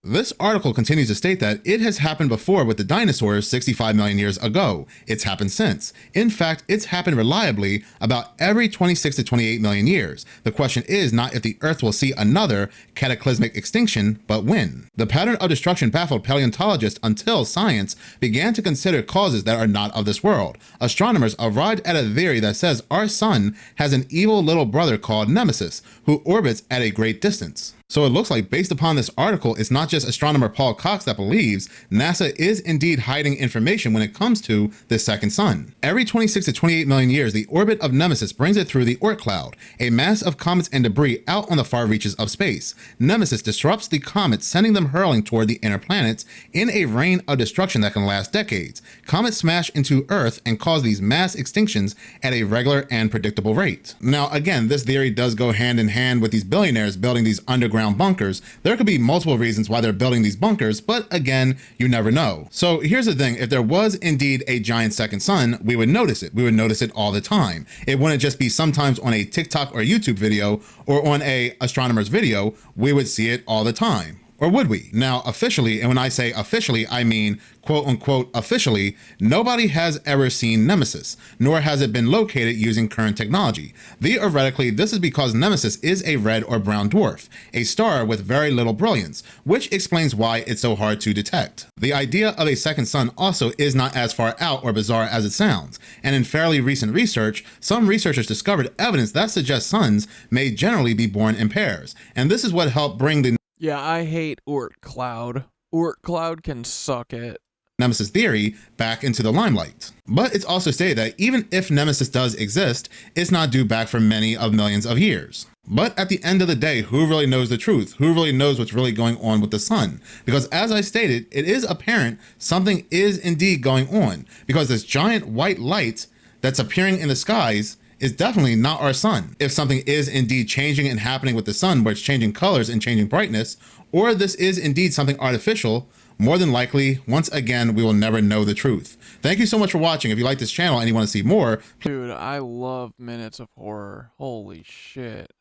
This article continues to state that it has happened before with the dinosaurs 65 million years ago. It's happened since. In fact, it's happened reliably about every 26 to 28 million years. The question is not if the Earth will see another cataclysmic extinction, but when. The pattern of destruction baffled paleontologists until science began to consider causes that are not of this world. Astronomers arrived at a theory that says our sun has an evil little brother called Nemesis, who orbits at a great distance. So it looks like, based upon this article, it's not just astronomer Paul Cox that believes NASA is indeed hiding information when it comes to the second sun. Every 26 to 28 million years, the orbit of Nemesis brings it through the Oort cloud, a mass of comets and debris out on the far reaches of space. Nemesis disrupts the comets, sending them hurling toward the inner planets in a rain of destruction that can last decades. Comets smash into Earth and cause these mass extinctions at a regular and predictable rate. Now, again, this theory does go hand in hand with these billionaires building these underground bunkers. There could be multiple reasons why they're building these bunkers, but again, you never know. So here's the thing, if there was indeed a giant second sun, we would notice it. We would notice it all the time. It wouldn't just be sometimes on a TikTok or YouTube video or on a astronomer's video. We would see it all the time. Or would we? Now, officially, and when I say officially, I mean quote unquote officially, nobody has ever seen Nemesis, nor has it been located using current technology. Theoretically, this is because Nemesis is a red or brown dwarf, a star with very little brilliance, which explains why it's so hard to detect. The idea of a second sun also is not as far out or bizarre as it sounds, and in fairly recent research, some researchers discovered evidence that suggests suns may generally be born in pairs, and this is what helped bring the
Yeah, I hate Oort cloud. Oort cloud can suck it.
Nemesis theory back into the limelight. But it's also stated that even if Nemesis does exist, it's not due back for many of millions of years. But at the end of the day, who really knows the truth? Who really knows what's really going on with the sun? Because as I stated, it is apparent something is indeed going on, because this giant white light that's appearing in the skies is definitely not our sun. If something is indeed changing and happening with the sun, where it's changing colors and changing brightness, or this is indeed something artificial, more than likely, once again, we will never know the truth. Thank you so much for watching. If you like this channel and you want to see more,
dude, I love Minutes of Horror. Holy shit.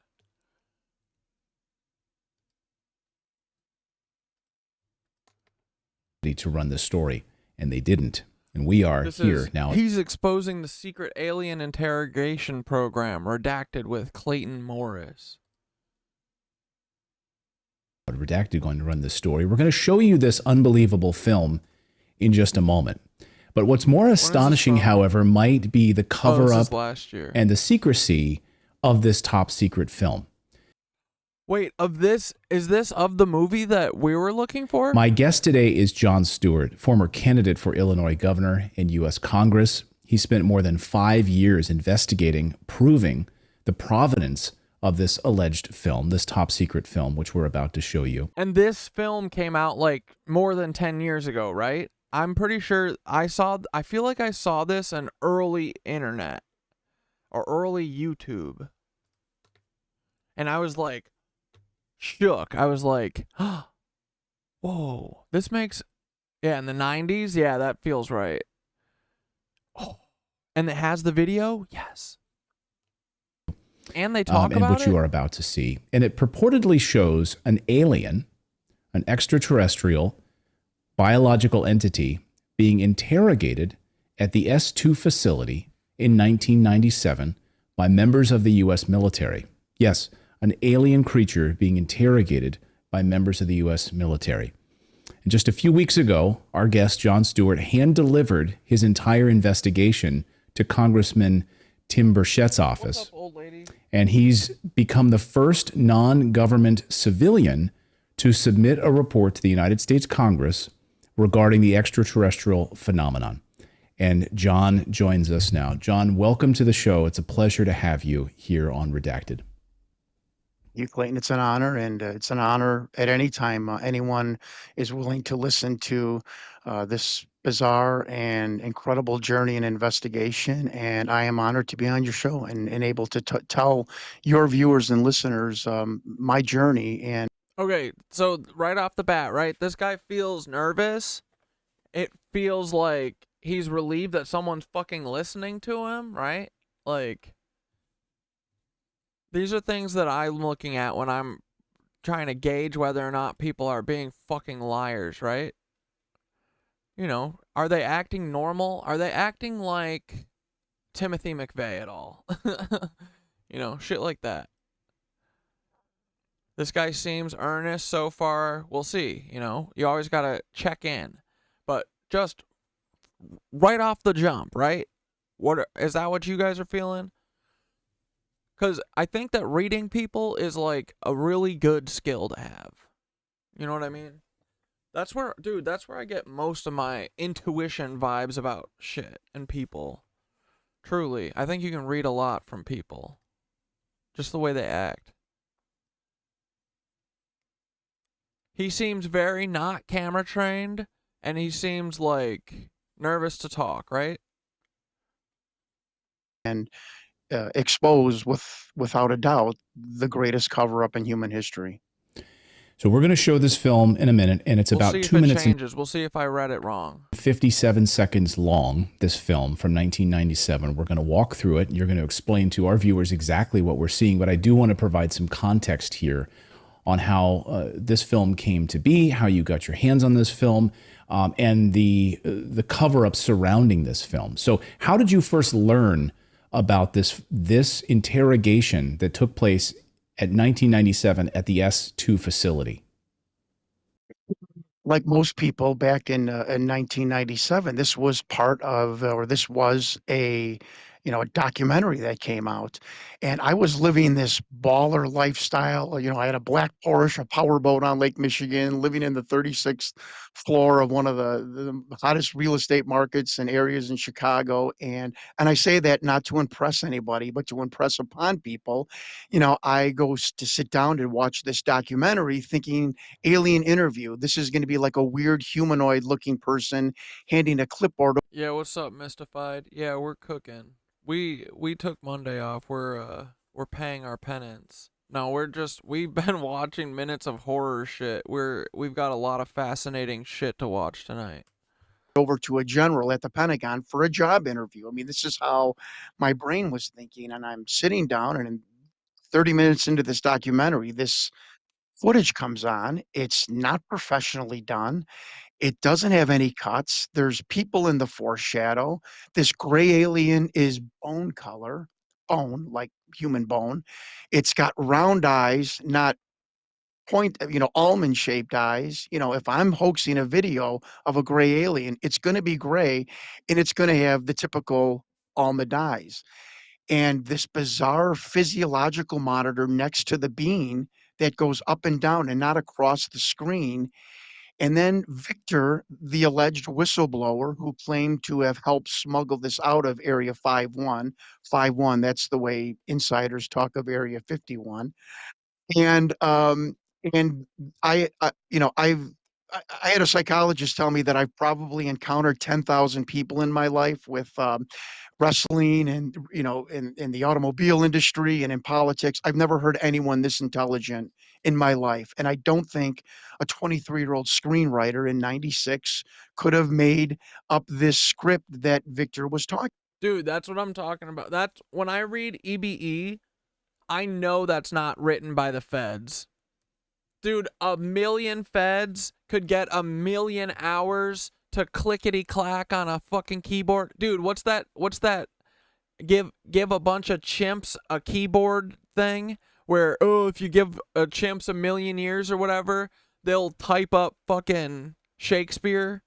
To run this story, and they didn't. And we are here now.
He's exposing the secret alien interrogation program, redacted with Clayton Morris.
Redacted going to run this story. We're going to show you this unbelievable film in just a moment. But what's more astonishing, however, might be the cover-up and the secrecy of this top secret film.
Wait, is this of the movie that we were looking for?
My guest today is Jon Stewart, former candidate for Illinois governor in U.S. Congress. He spent more than 5 years investigating, proving the provenance of this alleged film, this top secret film, which we're about to show you.
And this film came out like more than 10 years ago, right? I'm pretty sure I feel like I saw this in early internet or early YouTube. And I was like, shook. I was like, whoa, this makes, yeah, in the 90s. Yeah, that feels right. Oh, and it has the video. Yes. And they talk about
what you are about to see. And it purportedly shows an alien, an extraterrestrial biological entity being interrogated at the S2 facility in 1997 by members of the U.S. military. Yes, an alien creature being interrogated by by members of the U.S. military. And just a few weeks ago, our guest, Jon Stewart, hand-delivered his entire investigation to Congressman Tim Burchett's office.
What's up, old lady?
And he's become the first non-government civilian to submit a report to the United States Congress regarding the extraterrestrial phenomenon. And Jon joins us now. Jon, welcome to the show. It's a pleasure to have you here on Redacted.
You, Clayton, it's an honor, and it's an honor at any time anyone is willing to listen to this bizarre and incredible journey and investigation. And I am honored to be on your show and able to tell your viewers and listeners my journey. And
Okay, so right off the bat, right, this guy feels nervous. It feels like he's relieved that someone's fucking listening to him, right? Like, these are things that I'm looking at when I'm trying to gauge whether or not people are being fucking liars, right? You know, are they acting normal? Are they acting like Timothy McVeigh at all? You know, shit like that. This guy seems earnest so far. We'll see, you know. You always got to check in. But just right off the jump, right? Is that what you guys are feeling? Because I think that reading people is like a really good skill to have. You know what I mean? That's where I get most of my intuition vibes about shit and people. Truly. I think you can read a lot from people. Just the way they act. He seems very not camera trained, and he seems like nervous to talk, right?
And expose without a doubt the greatest cover-up in human history.
So we're going to show this film in a minute, and it's about 2 minutes and
We'll see if I read it wrong.
57 seconds long, this film from 1997. We're going to walk through it. You're going to explain to our viewers exactly what we're seeing, but I do want to provide some context here on how this film came to be, how you got your hands on this film, and the cover-up surrounding this film. So how did you first learn about this interrogation that took place at 1997 at the S2 facility?
Like most people back in 1997, this was part of, or this was a documentary that came out, and I was living this baller lifestyle. You know, I had a black Porsche, a powerboat on Lake Michigan, living in the 36th floor of one of the hottest real estate markets and areas in Chicago. And I say that not to impress anybody, but to impress upon people. You know, I go to sit down and watch this documentary thinking alien interview. This is going to be like a weird humanoid looking person handing a clipboard.
Yeah, what's up, Mystified? Yeah, we're cooking. We took Monday off. We're paying our penance. No, we've been watching minutes of horror shit. We've got a lot of fascinating shit to watch tonight.
Over to a general at the Pentagon for a job interview. I mean, this is how my brain was thinking, and I'm sitting down, and in 30 minutes into this documentary, this footage comes on. It's not professionally done. It doesn't have any cuts. There's people in the foreshadow. This gray alien is bone color, bone, like human bone. It's got round eyes, not almond-shaped eyes. You know, if I'm hoaxing a video of a gray alien, it's going to be gray, and it's going to have the typical almond eyes. And this bizarre physiological monitor next to the bean that goes up and down and not across the screen. And then Victor, the alleged whistleblower who claimed to have helped smuggle this out of Area 51, that's the way insiders talk of Area 51. And I had a psychologist tell me that I've probably encountered 10,000 people in my life with wrestling and, in the automobile industry and in politics. I've never heard anyone this intelligent in my life. And I don't think a 23-year-old screenwriter in 96 could have made up this script that Victor was talking.
Dude, that's what I'm talking about. That's when I read EBE, I know that's not written by the feds. Dude, 1 million feds could get 1 million hours to clickety-clack on a fucking keyboard. Dude, what's that? Give a bunch of chimps a keyboard thing where, oh, if you give chimps 1,000,000 years or whatever, they'll type up fucking Shakespeare.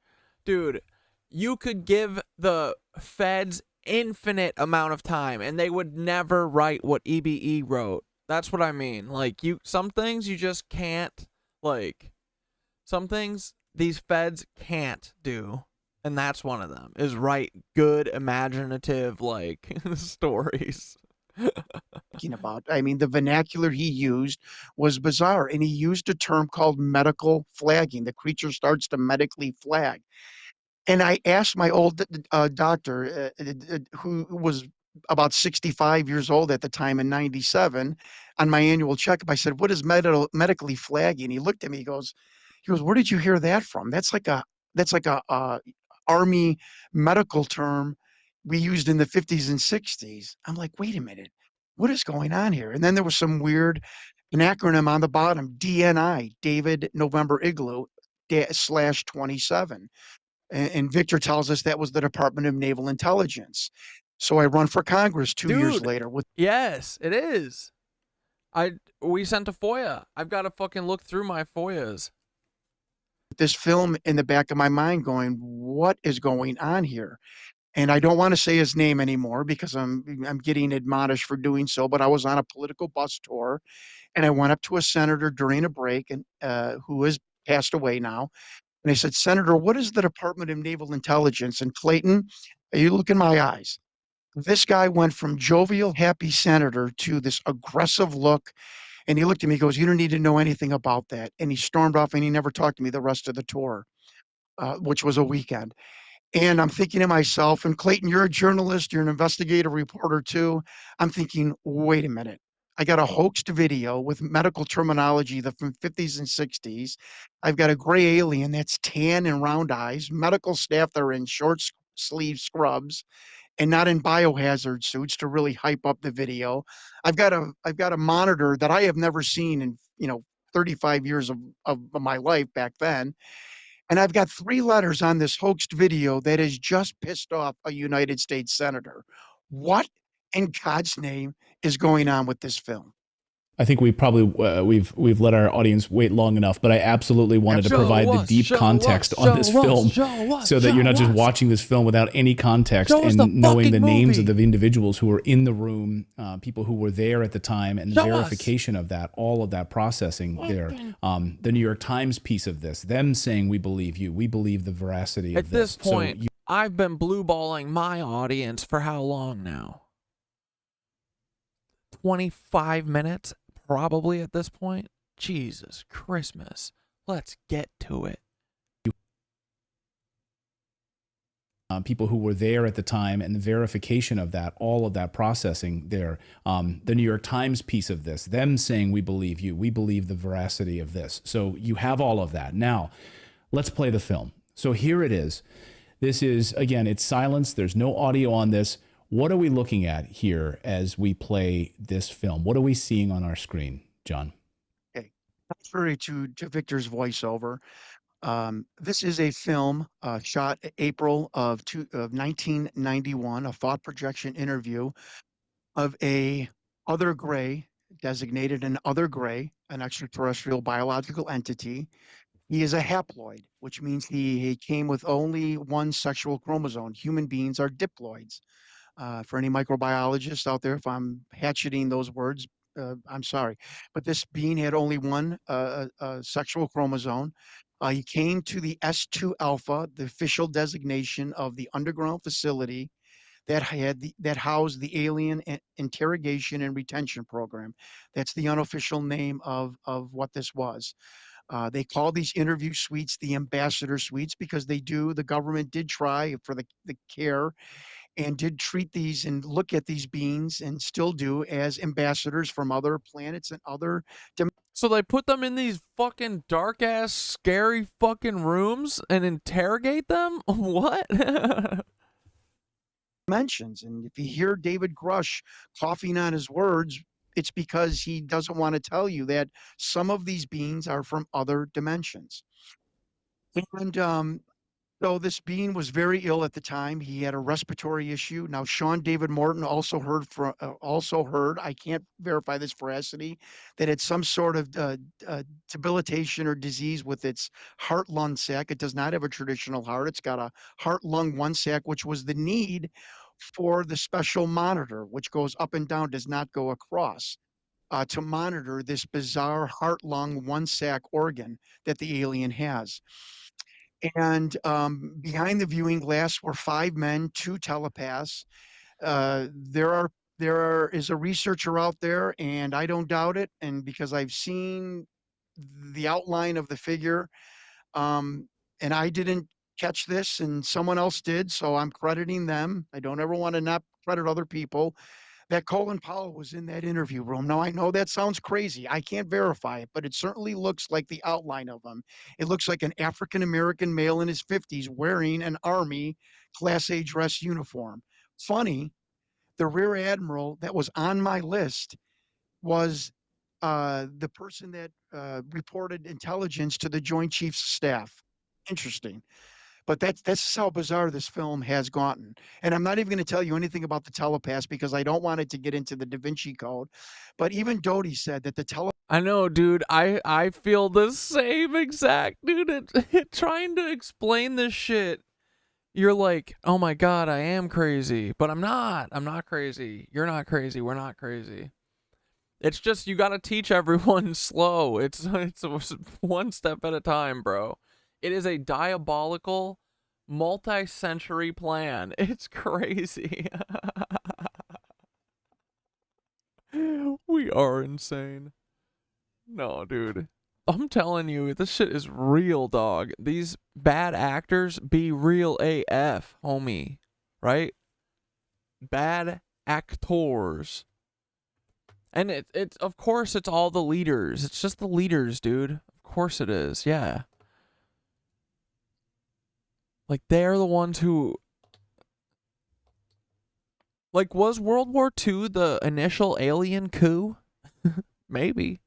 Dude, you could give the feds infinite amount of time and they would never write what EBE wrote. That's what I mean. Like, some things you just can't, like, some things these feds can't do. And that's one of them, is write good, imaginative, like, stories.
About. I mean, the vernacular he used was bizarre, and he used a term called medical flagging. The creature starts to medically flag. And I asked my old doctor, who was about 65 years old at the time in 97, on my annual checkup, I said, what is medically flagging? He looked at me, he goes, where did you hear that from? That's like a Army medical term we used in the 50s and 60s. I'm like, wait a minute, what is going on here? And then there was some weird, an acronym on the bottom, DNI, David November Igloo /27. And Victor tells us that was the Department of Naval Intelligence. So I run for Congress 2 years later with.
Yes, it is. We sent a FOIA. I've got to fucking look through my FOIAs.
This film in the back of my mind going, what is going on here? And I don't want to say his name anymore because I'm getting admonished for doing so, but I was on a political bus tour and I went up to a senator during a break and who has passed away now. And I said, Senator, what is the Department of Naval Intelligence? And Clayton, you look in my eyes. This guy went from jovial, happy senator to this aggressive look. And he looked at me, he goes, you don't need to know anything about that. And he stormed off and he never talked to me the rest of the tour, which was a weekend. And I'm thinking to myself, and Clayton, you're a journalist, you're an investigative reporter too. I'm thinking, wait a minute. I got a hoaxed video with medical terminology from 50s and 60s. I've got a gray alien that's tan and round eyes, medical staff that are in short sleeve scrubs and not in biohazard suits to really hype up the video. I've got a monitor that I have never seen in 35 years of my life back then. And I've got 3 letters on this hoaxed video that has just pissed off a United States senator. What in God's name is going on with this film?
I think we probably we've let our audience wait long enough, but I absolutely wanted to provide the deep context on this film so that you're not just watching this film without any context and knowing the names of the individuals who were in the room, people who were there at the time, and the verification of that, all of that processing there. The New York Times piece of this, them saying, we believe you, we believe the veracity of this.
At this point, I've been blue balling my audience for how long now? 25 minutes? Probably at this point. Jesus Christmas. Let's get to it.
People who were there at the time and the verification of that, all of that processing there. The New York Times piece of this, them saying, we believe you, we believe the veracity of this. So you have all of that. Now, let's play the film. So here it is. This is, again, it's silence. There's no audio on this. What are we looking at here as we play this film? What are we seeing on our screen, John?
Okay. Contrary to Victor's voiceover, this is a film shot April of 1991, a thought projection interview of a other gray, designated an other gray, an extraterrestrial biological entity. He is a haploid, which means he came with only one sexual chromosome. Human beings are diploids. For any microbiologists out there, if I'm hatcheting those words, I'm sorry. But this being had only one sexual chromosome. He came to the S2 alpha, the official designation of the underground facility that housed the alien interrogation and retention program. That's the unofficial name of what this was. They call these interview suites the ambassador suites because the government did try for the care and did treat these and look at these beings and still do as ambassadors from other planets and other dimensions.
So they put them in these fucking dark ass scary fucking rooms and interrogate them? What?
Dimensions. And if you hear David Grush coughing on his words, it's because he doesn't want to tell you that some of these beings are from other dimensions. And So this being was very ill at the time. He had a respiratory issue. Now, Sean David Morton also heard, I can't verify this veracity, that it's some sort of debilitation or disease with its heart-lung sac. It does not have a traditional heart. It's got a heart-lung one sac, which was the need for the special monitor, which goes up and down, does not go across, to monitor this bizarre heart-lung one sac organ that the alien has. And behind the viewing glass were 5 men, 2 telepaths. There is a researcher out there, and I don't doubt it. And because I've seen the outline of the figure, and I didn't catch this, and someone else did, so I'm crediting them. I don't ever want to not credit other people. That Colin Powell was in that interview room. Now, I know that sounds crazy. I can't verify it, but it certainly looks like the outline of him. It looks like an African-American male in his 50s wearing an Army Class A dress uniform. Funny, the Rear Admiral that was on my list was the person that reported intelligence to the Joint Chiefs of Staff. Interesting. But that's how bizarre this film has gotten. And I'm not even going to tell you anything about the telepaths because I don't want it to get into the Da Vinci Code. But even Doty said that the
I know, dude. I feel the same exact, dude. Trying to explain this shit, you're like, oh my god, I am crazy, but I'm not. I'm not crazy. You're not crazy. We're not crazy. It's just you gotta teach everyone slow. It's one step at a time, bro. It is a diabolical, multi-century plan. It's crazy. We are insane. No, dude. I'm telling you, this shit is real, dog. These bad actors be real AF, homie. Right? Bad actors. And it's of course it's all the leaders. It's just the leaders, dude. Of course it is. Yeah. Like, they're the ones who... Like, was World War II the initial alien coup? Maybe.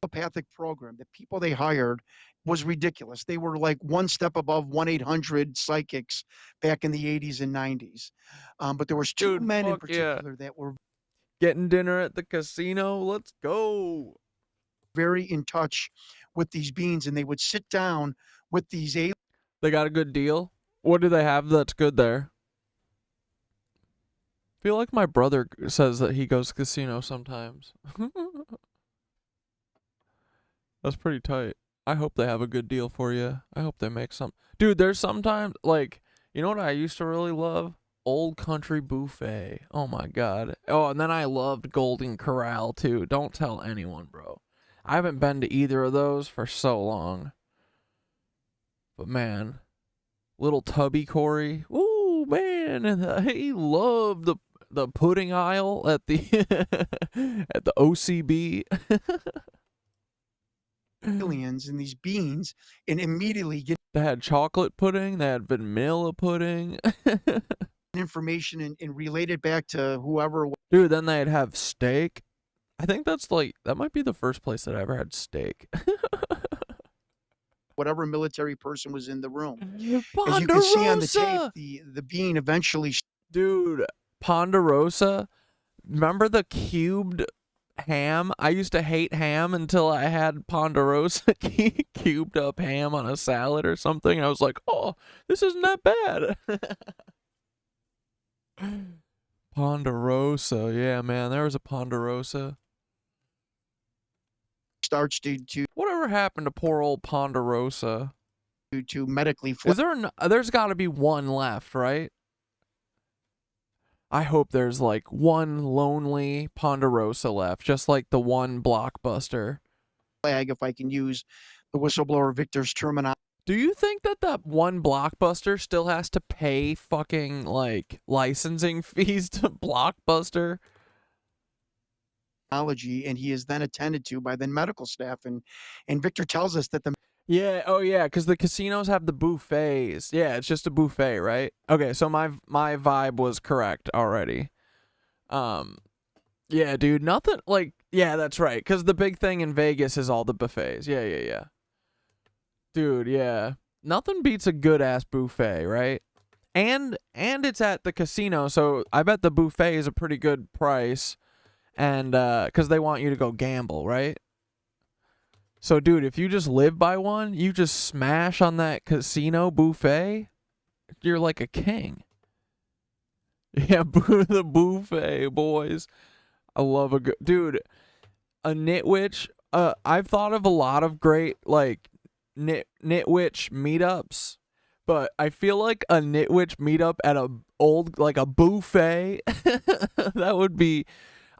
telepathic program, the people they hired was ridiculous. They were like one step above 1-800 psychics back in the 80s and 90s. But there was 2 men in particular that were...
Getting dinner at the casino? Let's go.
Very in touch with these beings, and they would sit down with these aliens.
They got a good deal? What do they have that's good there? I feel like my brother says that he goes casino sometimes. That's pretty tight. I hope they have a good deal for you. I hope they make some. Dude, there's sometimes, like, you know what I used to really love? Old Country Buffet. Oh my god. Oh, and then I loved Golden Corral too. Don't tell anyone, bro. I haven't been to either of those for so long. But man, little Tubby Corey. Ooh, man, and he loved the pudding aisle at the at the OCB.
Aliens and these beings, and immediately get...
They had chocolate pudding. They had vanilla pudding.
information and relate it back to whoever.
Dude, then they'd have steak. I think that's like, that might be the first place that I ever had steak.
Whatever military person was in the room. As you can see on the tape, the being eventually...
Dude, Ponderosa. Remember the cubed ham? I used to hate ham until I had Ponderosa cubed up ham on a salad or something. I was like, oh, this isn't that bad. Ponderosa. Yeah, man, there was a Ponderosa.
Starts to
whatever happened to poor old Ponderosa?
To medically...
Is there there's got to be one left, right? I hope there's like one lonely Ponderosa left, just like the one Blockbuster.
Flag, if I can use the whistleblower Victor's terminology.
Do you think that that one Blockbuster still has to pay fucking like licensing fees to Blockbuster?
And he is then attended to by the medical staff, and Victor tells us that the...
Yeah, oh yeah, because the casinos have the buffets. Yeah, it's just a buffet, right? Okay, so my vibe was correct already. Yeah, dude, nothing like... Yeah, that's right, because the big thing in Vegas is all the buffets. Yeah. Dude, yeah. nothing beats a good ass buffet, right? And it's at the casino, so I bet the buffet is a pretty good price, and because they want you to go gamble, right? So, dude, if you just live by one, you just smash on that casino buffet, you're like a king. Yeah, the buffet, boys. I love a good dude. A KnitWitch. I've thought of a lot of great like KnitWitch meetups, but I feel like a KnitWitch meetup at a buffet that would be.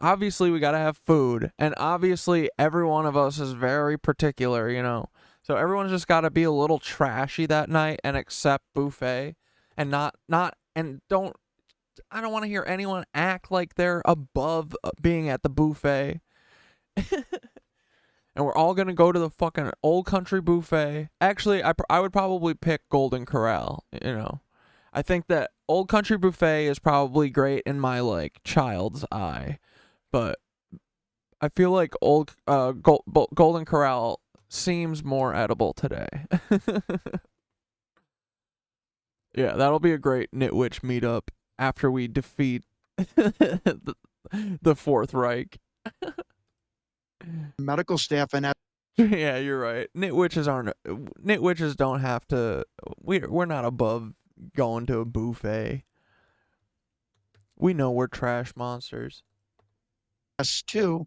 Obviously, we gotta have food, and obviously, every one of us is very particular, you know. So everyone's just gotta be a little trashy that night and accept buffet, and don't. I don't want to hear anyone act like they're above being at the buffet. And we're all gonna go to the fucking Old Country buffet. Actually, I would probably pick Golden Corral. You know, I think that Old Country buffet is probably great in my like child's eye. But I feel like Golden Corral seems more edible today. Yeah, that'll be a great KnitWitch meetup after we defeat the Fourth Reich.
Medical staff and
yeah, you're right. KnitWitches don't have to. We're not above going to a buffet. We know we're trash monsters.
S2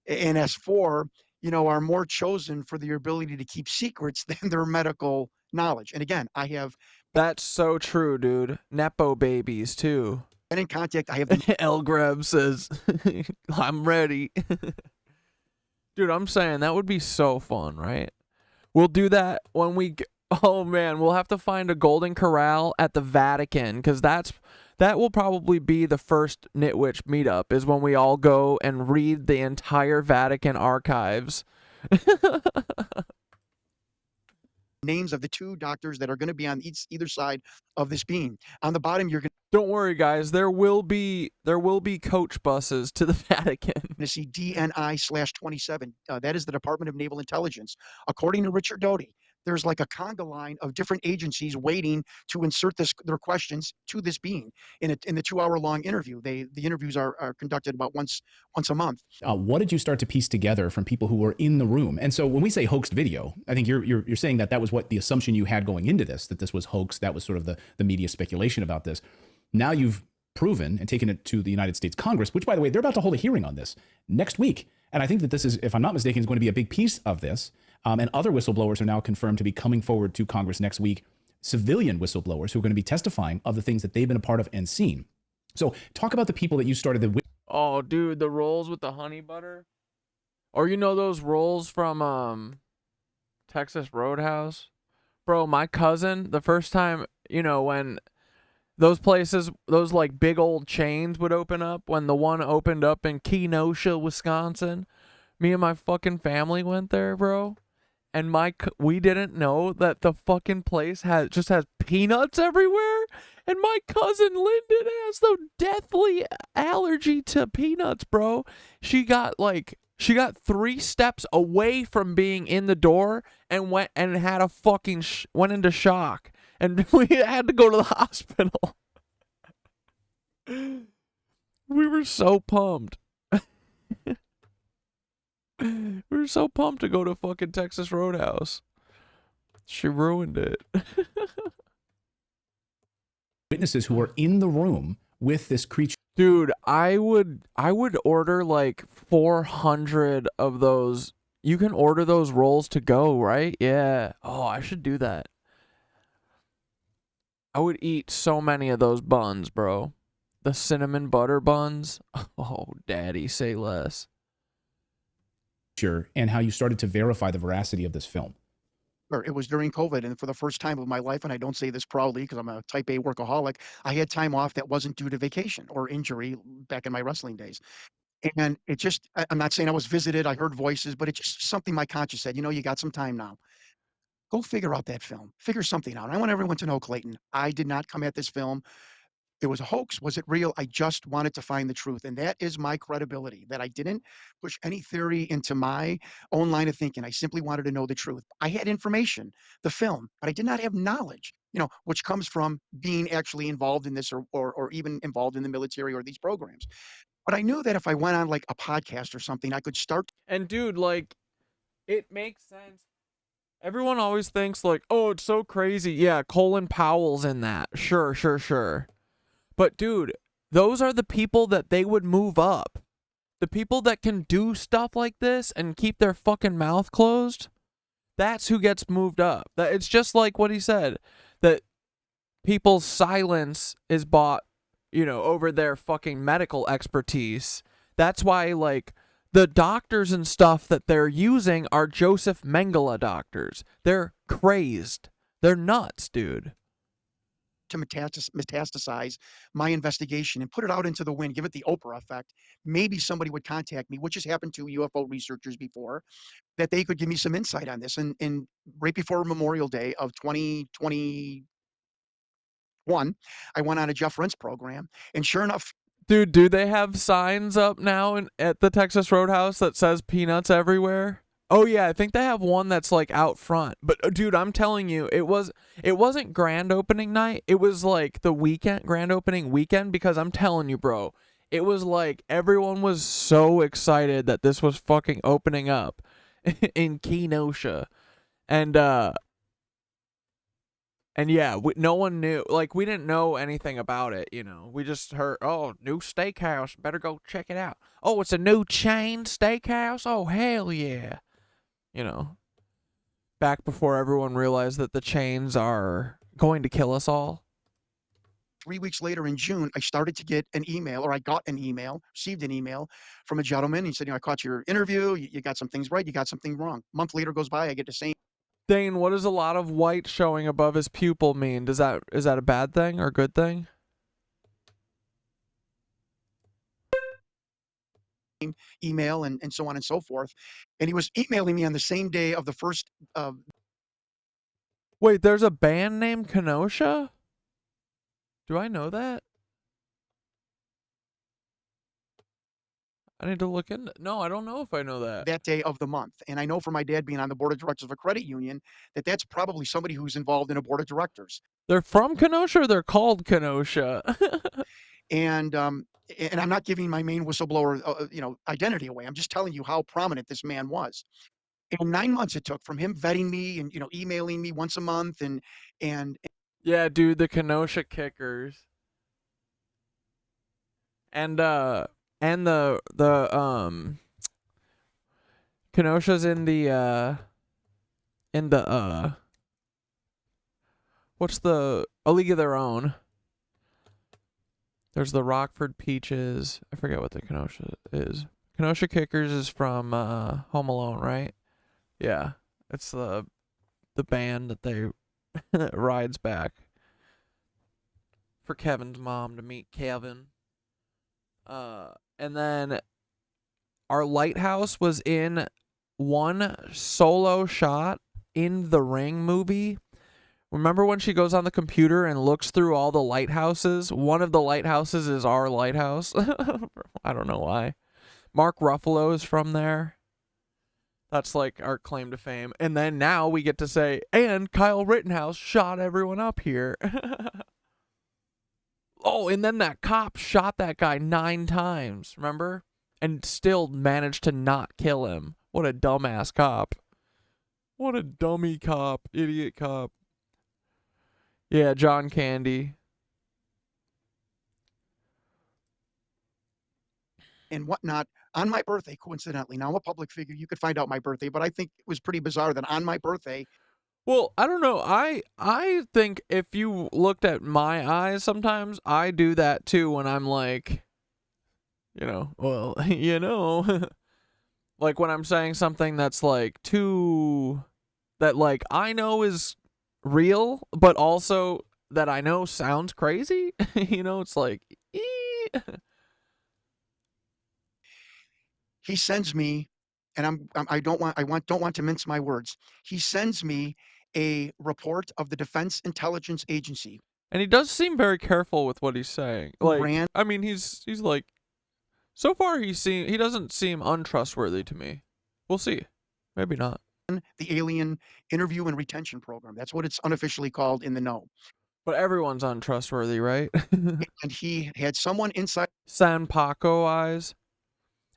and S4, you know, are more chosen for their ability to keep secrets than their medical knowledge. And again, I have.
That's so true, dude. Nepo babies, too.
And in contact, I have.
El Greb says, I'm ready. Dude, I'm saying that would be so fun, right? We'll do that when we. Oh, man, we'll have to find a Golden Corral at the Vatican, because that will probably be the first KnitWitch meetup, is when we all go and read the entire Vatican archives.
Names of the two doctors that are going to be on either side of this beam. On the bottom, you're going to.
Don't worry, guys. There will be coach buses to the Vatican.
To see DNI/27. That is the Department of Naval Intelligence. According to Richard Doty, there's like a conga line of different agencies waiting to insert their questions to this beam in the 2-hour-long interview. The interviews are conducted about once a month.
What did you start to piece together from people who were in the room? And so when we say hoaxed video, I think you're saying that was what the assumption you had going into this, that this was hoaxed. That was sort of the media speculation about this. Now you've proven and taken it to the United States Congress, which, by the way, they're about to hold a hearing on this next week. And I think that this is, if I'm not mistaken, is going to be a big piece of this. And other whistleblowers are now confirmed to be coming forward to Congress next week, civilian whistleblowers who are going to be testifying of the things that they've been a part of and seen. So talk about the people that you started the.
Oh, dude, the rolls with the honey butter. Or you know those rolls from Texas Roadhouse? Bro, my cousin, the first time, you know, when those places, those like big old chains would open up, when the one opened up in Kenosha, Wisconsin, me and my fucking family went there, bro. And we didn't know that the fucking place has peanuts everywhere. And my cousin Lyndon has the deathly allergy to peanuts, bro. She got 3 steps away from being in the door and went and had a fucking went into shock. And we had to go to the hospital. We were so pumped. We were so pumped to go to fucking Texas Roadhouse. She ruined it.
Witnesses who are in the room with this creature.
Dude, I would order like 400 of those. You can order those rolls to go, right? Yeah. Oh, I should do that. I would eat so many of those buns, bro. The cinnamon butter buns. Oh, daddy, say less.
And how you started to verify the veracity of this film.
It was during COVID, and for the first time of my life, and I don't say this proudly because I'm a type A workaholic, I had time off that wasn't due to vacation or injury back in my wrestling days. And it just, I'm not saying I was visited, I heard voices, but it's just something my conscience said, you know, you got some time now. Go figure out that film. Figure something out. I want everyone to know, Clayton, I did not come at this film it was a hoax. Was it real? I just wanted to find the truth. And that is my credibility, that I didn't push any theory into my own line of thinking. I simply wanted to know the truth. I had information, the film, but I did not have knowledge, which comes from being actually involved in this or even involved in the military or these programs. But I knew that if I went on like a podcast or something, I could start.
And dude, like, it makes sense. Everyone always thinks like, oh, it's so crazy. Yeah, Colin Powell's in that. Sure. But dude, those are the people that they would move up. The people that can do stuff like this and keep their fucking mouth closed, that's who gets moved up. It's just like what he said, that people's silence is bought, over their fucking medical expertise. That's why, like, the doctors and stuff that they're using are Joseph Mengele doctors. They're crazed. They're nuts, dude.
To metastasize my investigation and put it out into the wind, give it the Oprah effect. Maybe somebody would contact me, which has happened to UFO researchers before, that they could give me some insight on this. And right before Memorial Day of 2021, I went on a Jeff Rent's program, and sure enough,
dude, do they have signs up now at the Texas Roadhouse that says peanuts everywhere? Oh yeah, I think they have one that's like out front. But dude, I'm telling you, it wasn't grand opening night. It was like the weekend, grand opening weekend, because I'm telling you, bro, it was like everyone was so excited that this was fucking opening up in Kenosha. And yeah, no one knew, like, we didn't know anything about it, We just heard, oh, new steakhouse, better go check it out. Oh, it's a new chain steakhouse? Oh, hell yeah. Back before everyone realized that the chains are going to kill us all.
3 weeks later in June, I started to get an email, or I got an email, received an email from a gentleman. He said, I caught your interview. You got some things right. You got something wrong. A month later goes by. I get the same.
Dane, what does a lot of white showing above his pupil mean? Is that a bad thing or a good thing?
Email and so on and so forth. And he was emailing me on the same day of the first.
Wait, there's a band named Kenosha? Do I know that? I need to look into. No, I don't know if I know that.
That day of the month. And I know from my dad being on the board of directors of a credit union that that's probably somebody who's involved in a board of directors.
They're from Kenosha or they're called Kenosha?
And I'm not giving my main whistleblower, identity away. I'm just telling you how prominent this man was. And 9 months it took from him vetting me and, emailing me once a month and
yeah, dude, the Kenosha Kickers. And the Kenosha's in the what's the A League of Their Own. There's the Rockford Peaches. I forget what the Kenosha is. Kenosha Kickers is from Home Alone, right? Yeah. It's the band that they that rides back for Kevin's mom to meet Kevin. And then our lighthouse was in one solo shot in The Ring movie. Remember when she goes on the computer and looks through all the lighthouses? One of the lighthouses is our lighthouse. I don't know why. Mark Ruffalo is from there. That's like our claim to fame. And then now we get to say, and Kyle Rittenhouse shot everyone up here. Oh, and then that cop shot that guy 9 times, remember? And still managed to not kill him. What a dumbass cop. What a dummy cop. Idiot cop. Yeah, John Candy.
And whatnot on my birthday, coincidentally. Now I'm a public figure. You could find out my birthday, but I think it was pretty bizarre that on my birthday.
Well, I don't know. I think if you looked at my eyes sometimes, I do that too when I'm like, well, like when I'm saying something that's like that like I know is real, but also that I know sounds crazy. It's like,
He sends me, and I don't want to mince my words. He sends me a report of the Defense Intelligence Agency.
And he does seem very careful with what he's saying. Like,
Rant.
I mean, he's like, so far he doesn't seem untrustworthy to me. We'll see. Maybe not.
The Alien Interview and Retention Program. That's what it's unofficially called in the know.
But everyone's untrustworthy, right?
And he had someone inside.
San Paco eyes.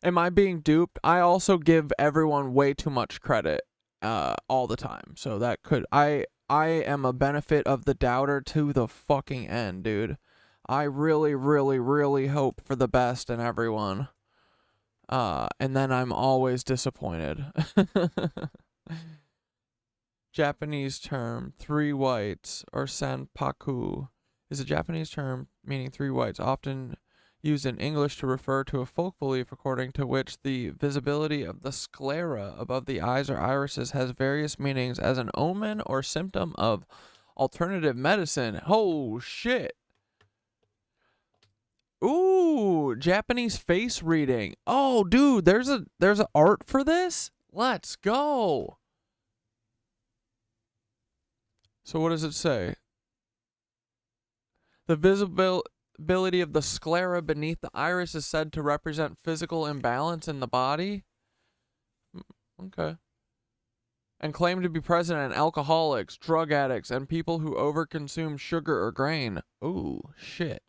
Am I being duped? I also give everyone way too much credit all the time. So that could... I am a benefit of the doubter to the fucking end, dude. I really, really, really hope for the best in everyone. And then I'm always disappointed. Japanese term, 3 whites, or sanpaku, is a Japanese term meaning 3 whites, often used in English to refer to a folk belief according to which the visibility of the sclera above the eyes or irises has various meanings as an omen or symptom of alternative medicine. Oh, shit. Ooh, Japanese face reading. Oh, dude, there's a art for this? Let's go. So what does it say? The visibility of the sclera beneath the iris is said to represent physical imbalance in the body. Okay. And claimed to be present in alcoholics, drug addicts, and people who overconsume sugar or grain. Ooh, shit.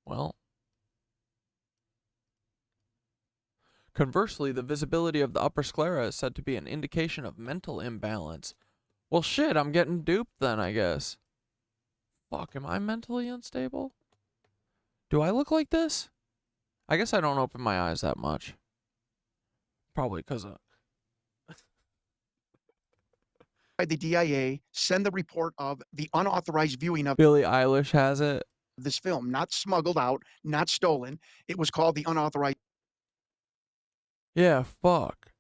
Well. Conversely, the visibility of the upper sclera is said to be an indication of mental imbalance. Well, shit, I'm getting duped then, I guess. Fuck, am I mentally unstable? Do I look like this? I guess I don't open my eyes that much. Probably because of...
the DIA send the report of the unauthorized viewing of
Billie Eilish has it.
this film, not smuggled out, not stolen. It was called the unauthorized.
Yeah, fuck.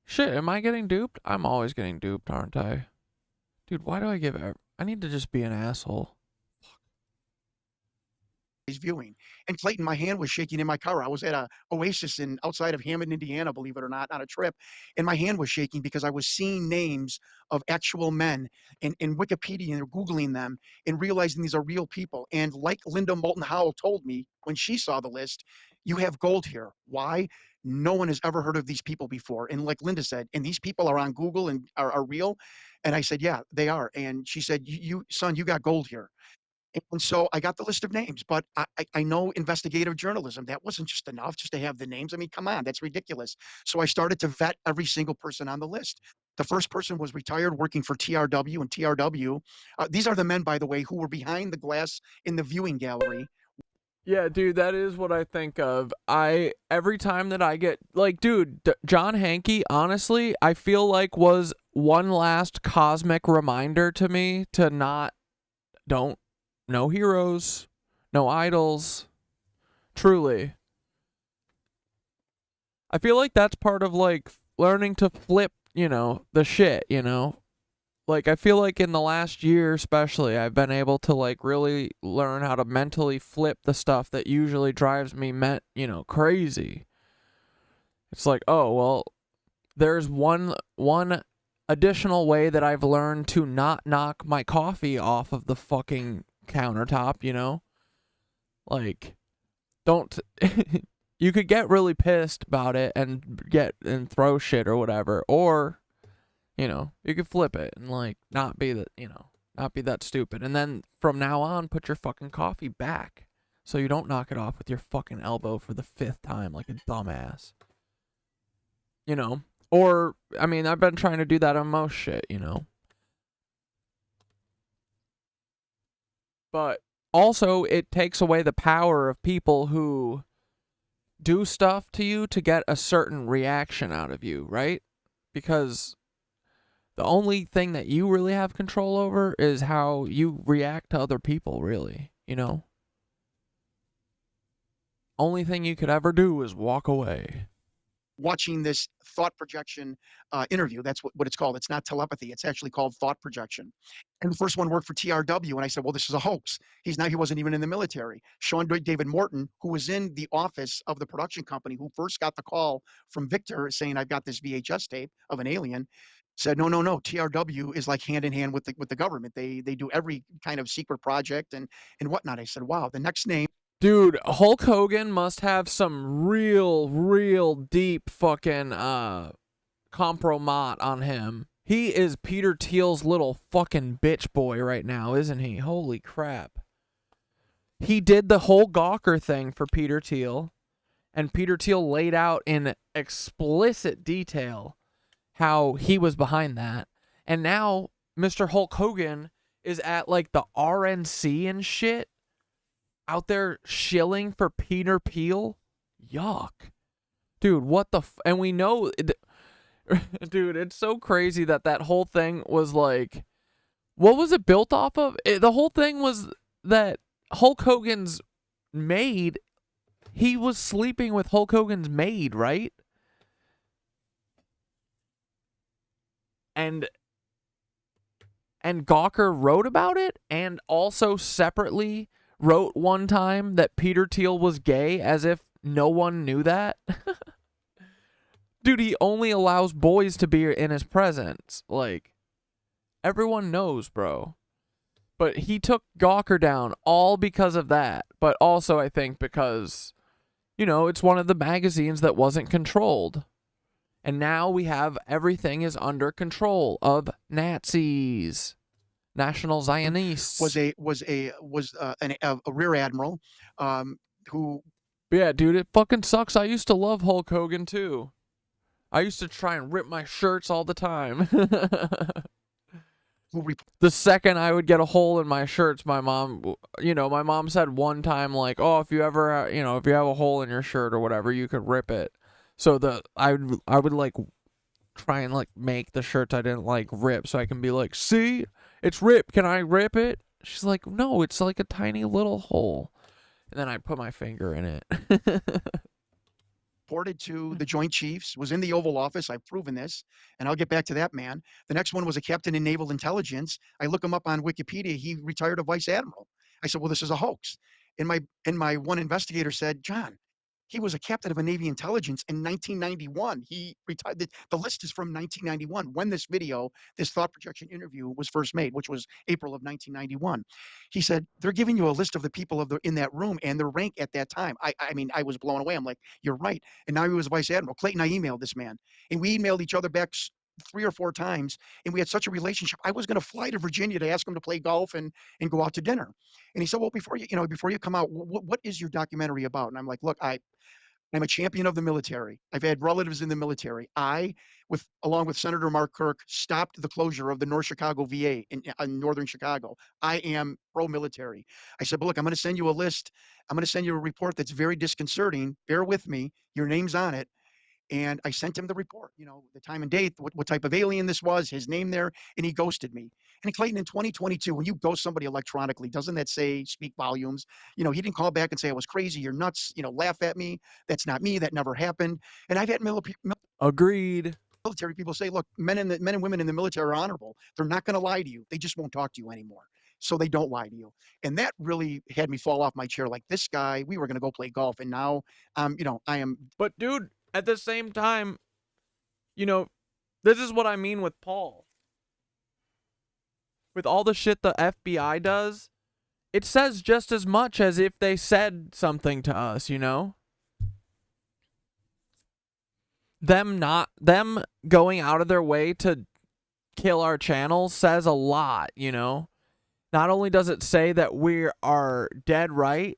Shit, am I getting duped? I'm always getting duped, aren't I? Dude, why do I give... I need to just be an asshole.
Viewing. And Clayton, my hand was shaking in my car. I was at a Oasis outside of Hammond, Indiana, believe it or not, on a trip. And my hand was shaking because I was seeing names of actual men in Wikipedia and Googling them and realizing these are real people. And like Linda Moulton Howell told me when she saw the list, you have gold here. Why? No one has ever heard of these people before. And like Linda said, and these people are on Google and are real. And I said, yeah, they are. And she said, son, you got gold here. And so I got the list of names, but I know investigative journalism. That wasn't just enough just to have the names. I mean, come on, that's ridiculous. So I started to vet every single person on the list. The first person was retired working for TRW, and TRW, these are the men, by the way, who were behind the glass in the viewing gallery.
Yeah, dude, that is what I think of. Every time that I get, like, dude, John Hankey, honestly, I feel like was one last cosmic reminder to me to no heroes, no idols. Truly. I feel like that's part of, like, learning to flip, the shit, Like, I feel like in the last year especially, I've been able to, like, really learn how to mentally flip the stuff that usually drives me, crazy. It's like, oh, well, there's one additional way that I've learned to not knock my coffee off of the fucking countertop, like, don't you could get really pissed about it and throw shit or whatever, or you could flip it and, like, not be that stupid, and then from now on put your fucking coffee back so you don't knock it off with your fucking elbow for the 5th time like a dumbass, or I mean, I've been trying to do that on most shit, But also, it takes away the power of people who do stuff to you to get a certain reaction out of you, right? Because the only thing that you really have control over is how you react to other people, really, Only thing you could ever do is walk away.
Watching this thought projection interview. That's what it's called. It's not telepathy. It's actually called thought projection. And the first one worked for TRW. And I said, well, this is a hoax. He wasn't even in the military. Sean David Morton, who was in the office of the production company, who first got the call from Victor saying, I've got this VHS tape of an alien. said, no, TRW is like hand in hand with the government. They do every kind of secret project and whatnot. I said, wow. The next name.
Dude, Hulk Hogan must have some real deep fucking compromat on him. He is Peter Thiel's little fucking bitch boy right now, isn't he? Holy crap. He did the whole Gawker thing for Peter Thiel, and Peter Thiel laid out in explicit detail how he was behind that. And now Mr. Hulk Hogan is at like the RNC and shit, out there shilling for Peter Thiel. Yuck. Dude, what the and we know dude, it's so crazy that whole thing was like, what was it built off of? The whole thing was that Hulk Hogan's maid, he was sleeping with Hulk Hogan's maid, right? And Gawker wrote about it, and also separately wrote one time that Peter Thiel was gay, as if no one knew that. Dude, he only allows boys to be in his presence. Like, everyone knows, bro. But he took Gawker down all because of that. But also, I think, because, you know, it's one of the magazines that wasn't controlled. And now we have everything is under control of Nazis. National Zionists.
Was a rear admiral who...
Yeah, dude, it fucking sucks. I used to love Hulk Hogan, too. I used to try and rip my shirts all the time. The second I would get a hole in my shirts, my mom said one time, like, oh, if you ever, if you have a hole in your shirt or whatever, you could rip it. So I would like try and like make the shirts I didn't like rip, so I can be like, see, it's ripped. Can I rip it? She's like, no, it's like a tiny little hole. And then I put my finger in it.
Reported to the Joint Chiefs, was in the Oval Office. I've proven this, and I'll get back to that man. The next one was a captain in naval intelligence. I look him up on Wikipedia. He retired a vice admiral. I said, well, this is a hoax. And my one investigator said, John, he was a captain of a Navy intelligence in 1991. He retired. The list is from 1991, when this thought projection interview was first made, which was April of 1991. He said, they're giving you a list of the people in that room and their rank at that time. I mean, I was blown away. I'm like, you're right. And now he was vice admiral. Clayton, I emailed this man, and we emailed each other back 3 or 4 times, and we had such a relationship. I was going to fly to Virginia to ask him to play golf and go out to dinner. And he said, well, before you come out, what is your documentary about? And I'm like, look, I'm a champion of the military. I've had relatives in the military. Along with Senator Mark Kirk, stopped the closure of the North Chicago VA in northern Chicago. I am pro-military. I said, but look, I'm going to send you a list. I'm going to send you a report that's very disconcerting. Bear with me. Your name's on it. And I sent him the report, the time and date, what type of alien this was, his name there, and he ghosted me. And Clayton, in 2022, when you ghost somebody electronically, doesn't that speak volumes? He didn't call back and say I was crazy, you're nuts, laugh at me. That's not me. That never happened. And I've had
agreed.
Military people say, look, men and women in the military are honorable. They're not going to lie to you. They just won't talk to you anymore. So they don't lie to you. And that really had me fall off my chair. Like, this guy, we were going to go play golf, and now, I am.
But dude, at the same time, this is what I mean with Paul. With all the shit the FBI does, it says just as much as if they said something to us, Them going out of their way to kill our channel says a lot, Not only does it say that we are dead right,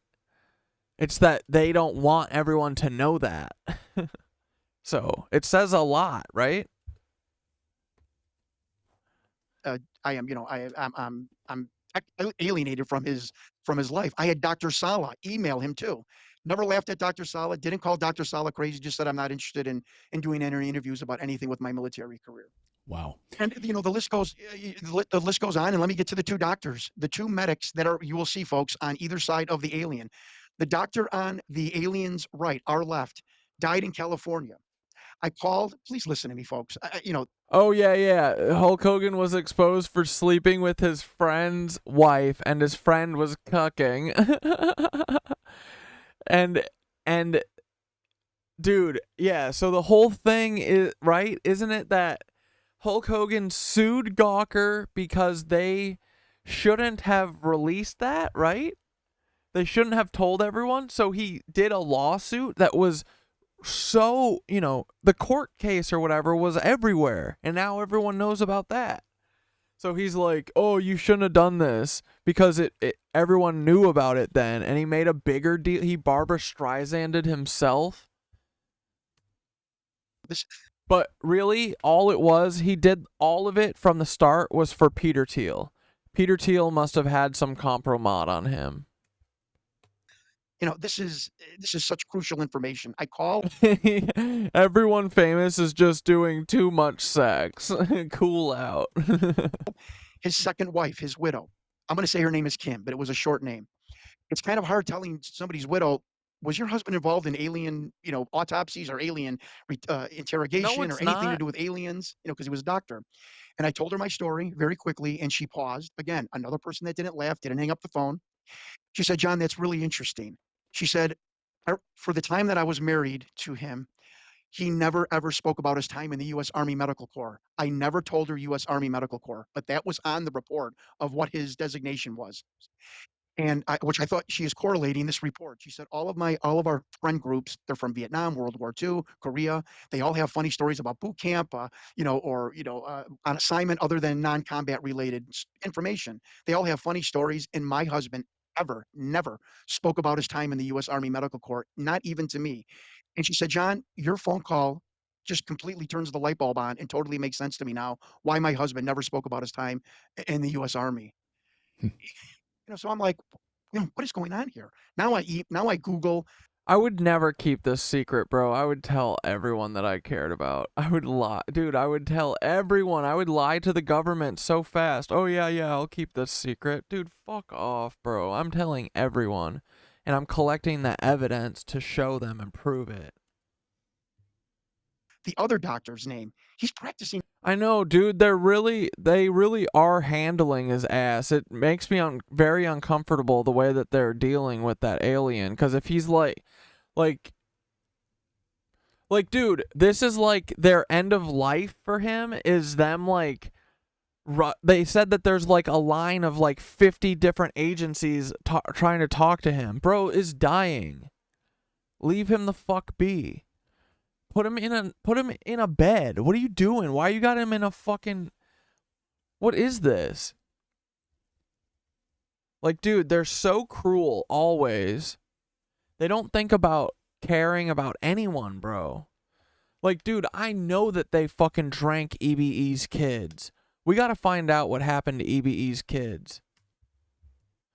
it's that they don't want everyone to know that. So it says a lot, right?
I'm alienated from his life. I had Dr. Saleh email him too. Never laughed at Dr. Saleh. Didn't call Dr. Saleh crazy. Just said I'm not interested in doing any interviews about anything with my military career.
Wow.
And the list goes. The list goes on. And let me get to the 2 doctors, the 2 medics that you will see, folks, on either side of the alien. The doctor on the alien's right, our left, died in California. I called. Please listen to me, folks.
Oh, yeah. Hulk Hogan was exposed for sleeping with his friend's wife, and his friend was cucking. and dude, yeah, so the whole thing is, right? Isn't it that Hulk Hogan sued Gawker because they shouldn't have released that, right? They shouldn't have told everyone. So he did a lawsuit that was so, you know, the court case or whatever was everywhere. And now everyone knows about that. So he's like, oh, you shouldn't have done this because everyone knew about it then. And he made a bigger deal. He Barbara Streisanded himself. But really, all it was, he did all of it from the start was for Peter Thiel. Peter Thiel must have had some compromise on him.
You know, this is such crucial information. I call
Everyone famous is just doing too much sex. Cool out.
his second wife, his widow. I'm going to say her name is Kim, but it was a short name. It's kind of hard telling somebody's widow, was your husband involved in alien, you know, autopsies or alien interrogation or anything to do with aliens? You know, because he was a doctor. And I told her my story very quickly, and she paused. Again, another person that didn't laugh, didn't hang up the phone. She said, John, that's really interesting. She said, for the time that I was married to him, he never ever spoke about his time in the U.S. Army Medical Corps. I never told her U.S. Army Medical Corps, but that was on the report of what his designation was. And which I thought she is correlating this report. She said all of our friend groups, they're from Vietnam, World War II, Korea. They all have funny stories about boot camp, you know, or you know, on assignment other than non-combat related information. They all have funny stories. And my husband never spoke about his time in the U.S. Army Medical Corps, not even to me. And she said, John, your phone call just completely turns the light bulb on and totally makes sense to me now why my husband never spoke about his time in the U.S. Army. You know, so I'm like, you know, what is going on here? Now I Google.
I would never keep this secret, bro. I would tell everyone that I cared about. I would lie. Dude, I would tell everyone. I would lie to the government so fast. Oh, yeah, I'll keep this secret. Dude, fuck off, bro. I'm telling everyone. And I'm collecting the evidence to show them and prove it.
The other doctor's name. He's practicing.
I know, dude. They really are handling his ass. It makes me very uncomfortable the way that they're dealing with that alien. Because if he's like, dude, this is like their end of life for him. Is them like, they said that there's like a line of like 50 different agencies trying to talk to him. Bro is dying. Leave him the fuck be. Put him in a bed. What are you doing? Why you got him in a fucking... What is this? Like, dude, they're so cruel always. They don't think about caring about anyone, bro. Like, dude, I know that they fucking drank EBE's kids. We gotta find out what happened to EBE's kids.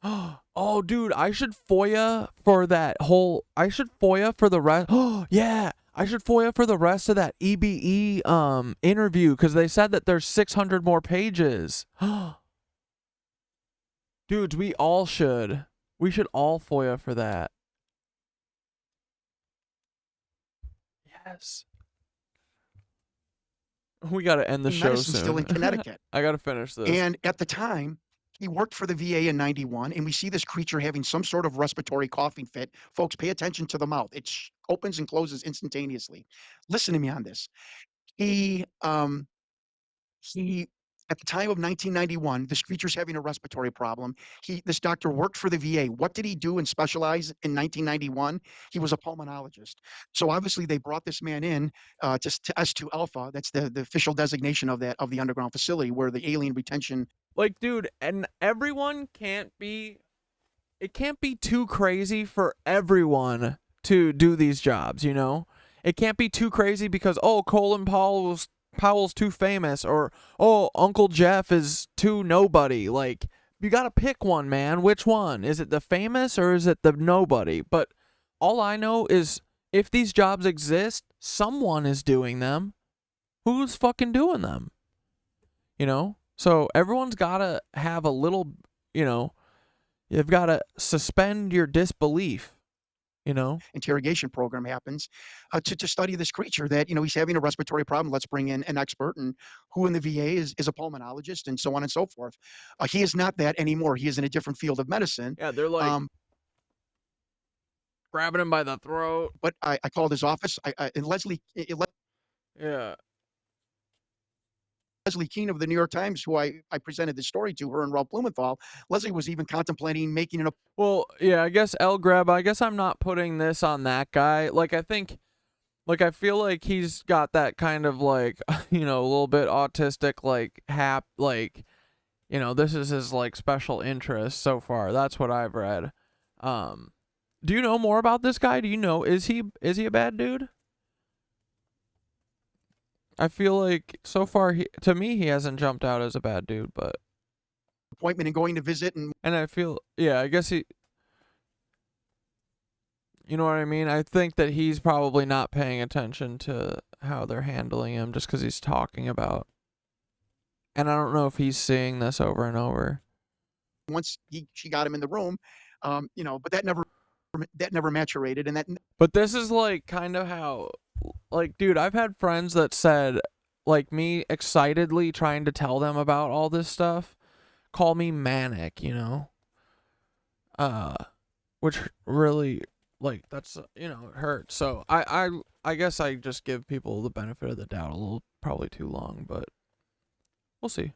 Oh, dude, I should FOIA for that whole... I should FOIA for the rest... Oh, yeah! I should FOIA for the rest of that EBE interview because they said that there's 600 more pages. Dudes, we all should. We should all FOIA for that. Yes. We got to end the show soon.
Still in Connecticut.
I got to finish this.
And at the time, he worked for the VA in 91, and we see this creature having some sort of respiratory coughing fit. Folks, pay attention to the mouth. It opens and closes instantaneously. Listen to me on this. He, at the time of 1991, this creature's having a respiratory problem. This doctor worked for the VA. What did he do and specialize in 1991? He was a pulmonologist. So obviously they brought this man in to S2 Alpha. That's the official designation of the underground facility where the alien retention.
Like, dude, and everyone can't be... It can't be too crazy for everyone to do these jobs, you know? It can't be too crazy because, oh, Colin Powell's too famous, or, oh, Uncle Jeff is too nobody. Like, you gotta pick one, man. Which one? Is it the famous or is it the nobody? But all I know is if these jobs exist, someone is doing them. Who's fucking doing them? You know? So everyone's gotta have a little, you know, you've gotta suspend your disbelief. You know,
interrogation program happens to study this creature that, you know, he's having a respiratory problem. Let's bring in an expert, and who in the VA is a pulmonologist and so on and so forth. He is not that anymore. He is in a different field of medicine.
Yeah, they're like grabbing him by the throat.
But I called his office. And Leslie.
Yeah.
Leslie Keene of the New York Times, who I presented this story to, her and Ralph Blumenthal, Leslie was even contemplating making an.
Well, yeah, I guess El Greb, I guess I'm not putting this on that guy. Like, I think, like, I feel like he's got that kind of, like, you know, a little bit autistic, like, like, you know, this is his, like, special interest so far. That's what I've read. Do you know more about this guy? Do you know, is he a bad dude? I feel like so far, to me, he hasn't jumped out as a bad dude, but
appointment and going to visit and
I feel, yeah, I guess he, you know what I mean? I think that he's probably not paying attention to how they're handling him just because he's talking about, and I don't know if he's seeing this over and over.
Once she got him in the room, you know, but that never maturated, and that.
But this is like kind of how, like, dude, I've had friends that said, like, me excitedly trying to tell them about all this stuff, call me manic, you know? Which really, like, that's, you know, it hurts. So I guess I just give people the benefit of the doubt a little, probably too long, but we'll see.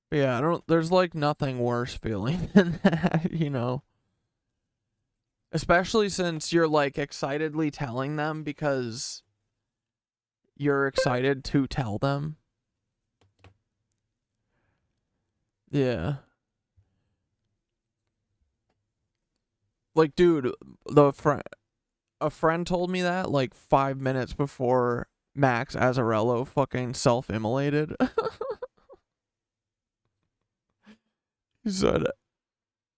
But yeah, there's like nothing worse feeling than that, you know? Especially since you're like excitedly telling them because you're excited to tell them. Yeah. Like, dude, a friend told me that like 5 minutes before Max Azzarello fucking self-immolated. He said,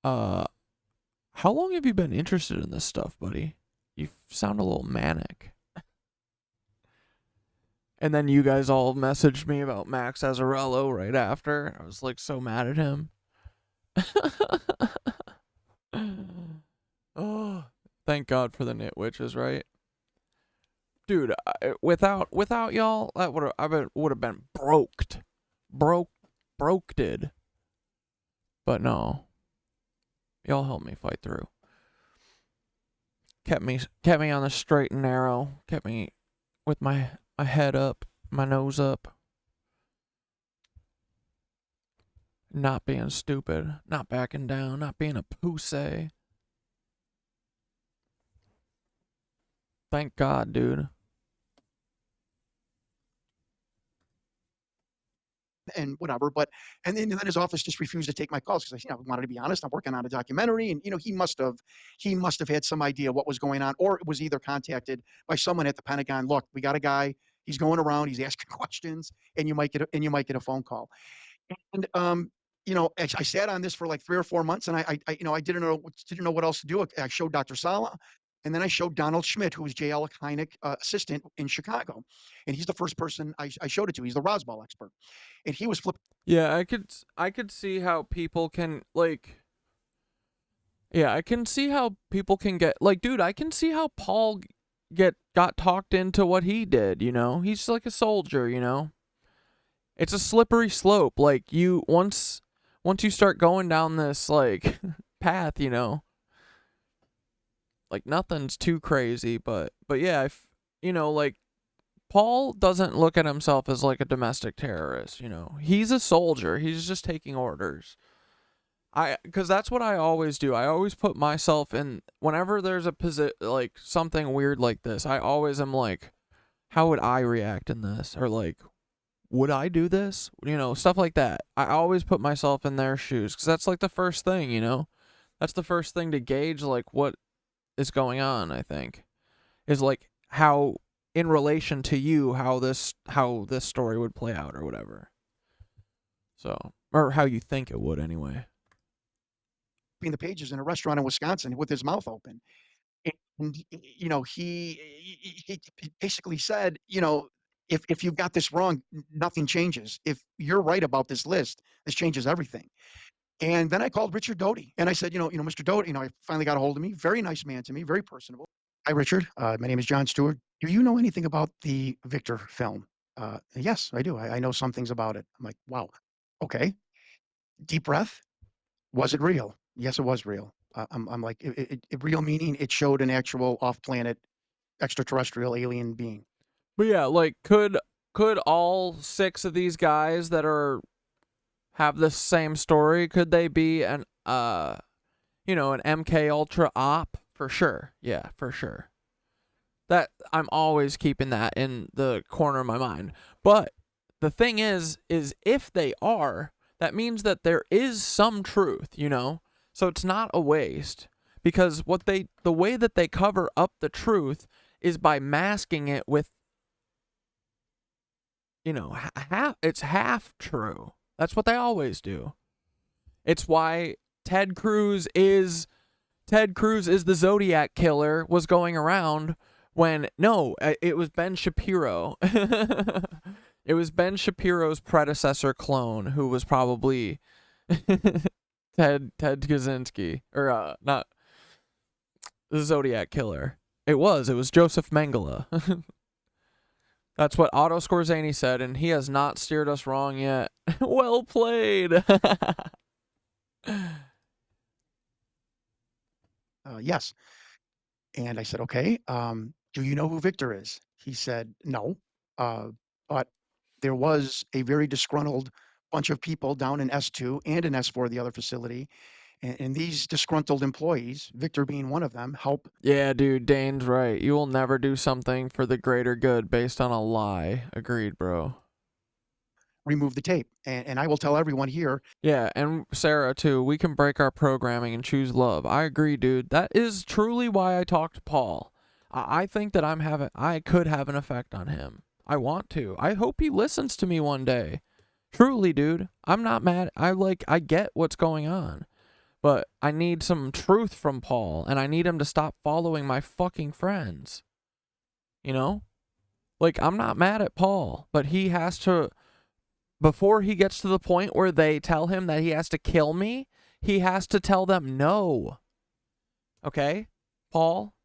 how long have you been interested in this stuff, buddy? You sound a little manic. And then you guys all messaged me about Max Azzarello right after. I was like so mad at him. Oh, thank God for the KnitWitches, right? Dude, without y'all, that would have been broke. But no, y'all helped me fight through. Kept me on the straight and narrow. Kept me with my head up, my nose up. Not being stupid, not backing down, not being a pussy. Thank God, dude.
And whatever, and then his office just refused to take my calls because I wanted to be honest. I'm working on a documentary, and he must have had some idea what was going on, or it was either contacted by someone at the Pentagon. Look, we got a guy. He's going around. He's asking questions, and you might get a phone call. And I sat on this for like 3 or 4 months, and I didn't know what else to do. I showed Dr. Sala. And then I showed Donald Schmidt, who was J. Alec Hynek assistant in Chicago. And he's the first person I showed it to. He's the Roswell expert. And he was flipping.
Yeah, I could see how people can, like... Yeah, I can see how people can get... Like, dude, I can see how Paul got talked into what he did, you know? He's like a soldier, you know? It's a slippery slope. Like, once you start going down this, like, path, you know? Like, nothing's too crazy, but yeah, like, Paul doesn't look at himself as, like, a domestic terrorist, you know? He's a soldier. He's just taking orders. Because that's what I always do. I always put myself in, whenever there's like, something weird like this, I always am like, how would I react in this? Or, like, would I do this? You know, stuff like that. I always put myself in their shoes, because that's, like, the first thing, you know? That's the first thing to gauge, like, what is going on, I think, is like how, in relation to you, how this story would play out or whatever. So, or how you think it would anyway.
The pages in a restaurant in Wisconsin with his mouth open. And he basically said, if you've got this wrong, nothing changes. If you're right about this list, this changes everything. And then I called Richard Doty, and I said, Mr. Doty, I finally got a hold of me. Very nice man to me, very personable. Hi, Richard. My name is John Stewart. Do you know anything about the Victor film? Yes, I do. I know some things about it. I'm like, wow. Okay. Deep breath. Was it real? Yes, it was real. I'm like, real meaning it showed an actual off-planet extraterrestrial alien being.
But yeah, like, could could all 6 of these guys that have the same story, could they be an an MK Ultra op? For sure. Yeah, for sure. That I'm always keeping that in the corner of my mind. But the thing is if they are, that means that there is some truth, So it's not a waste, because the way that they cover up the truth is by masking it with it's half true. That's what they always do. It's why Ted Cruz is the Zodiac killer was going around when it was Ben Shapiro. It was Ben Shapiro's predecessor clone who was probably Ted Kaczynski, or not the Zodiac killer. It was Joseph Mengele. That's what Otto Skorzeny said, and he has not steered us wrong yet. Well played.
Yes. And I said, okay, do you know who Victor is? He said, no. But there was a very disgruntled bunch of people down in S2 and in S4, the other facility. And these disgruntled employees, Victor being one of them, help.
Yeah, dude, Dane's right. You will never do something for the greater good based on a lie. Agreed, bro.
Remove the tape. And I will tell everyone here.
Yeah, and Sarah, too. We can break our programming and choose love. I agree, dude. That is truly why I talked to Paul. I think that I could have an effect on him. I want to. I hope he listens to me one day. Truly, dude. I'm not mad. I get what's going on. But I need some truth from Paul, and I need him to stop following my fucking friends. I'm not mad at Paul, but he has to, before he gets to the point where they tell him that he has to kill me, he has to tell them no. Okay? Paul?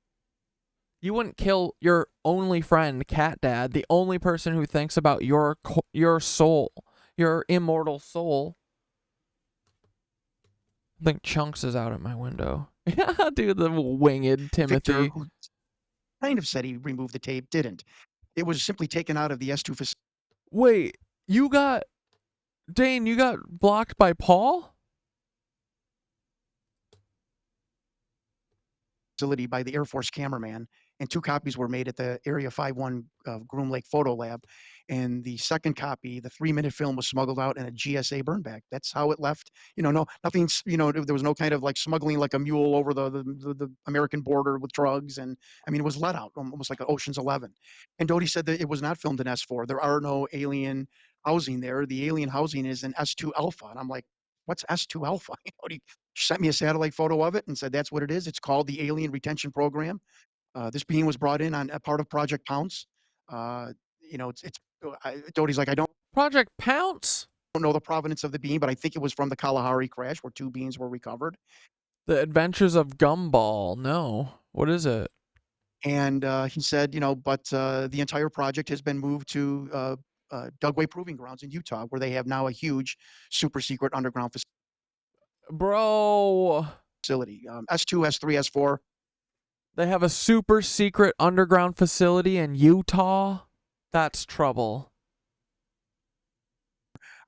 You wouldn't kill your only friend, Catdad, the only person who thinks about your soul, your immortal soul. I think Chunks is out at my window. Yeah, dude, the winged Timothy.
Victor, who kind of said he removed the tape, didn't. It was simply taken out of the S2 facility.
Wait, Dane, you got blocked by Paul?
Facility by the Air Force cameraman, and 2 copies were made at the Area 51 Groom Lake Photo Lab. And the second copy, the 3-minute film, was smuggled out in a GSA burn bag. That's how it left. Nothing's, there was no kind of like smuggling like a mule over the American border with drugs. And I mean, it was let out almost like an Ocean's 11. And Doty said that it was not filmed in S4. There are no alien housing there. The alien housing is in S2 Alpha. And I'm like, what's S2 Alpha? She sent me a satellite photo of it and said, that's what it is. It's called the Alien Retention Program. This being was brought in on a part of Project Pounce. Doty's like, I don't.
Project Pounce?
I don't know the provenance of the bean, but I think it was from the Kalahari crash where 2 beans were recovered.
The Adventures of Gumball. No. What is it?
And he said, but the entire project has been moved to Dugway Proving Grounds in Utah, where they have now a huge super secret underground facility.
Bro.
S2, S3, S4.
They have a super secret underground facility in Utah? That's trouble.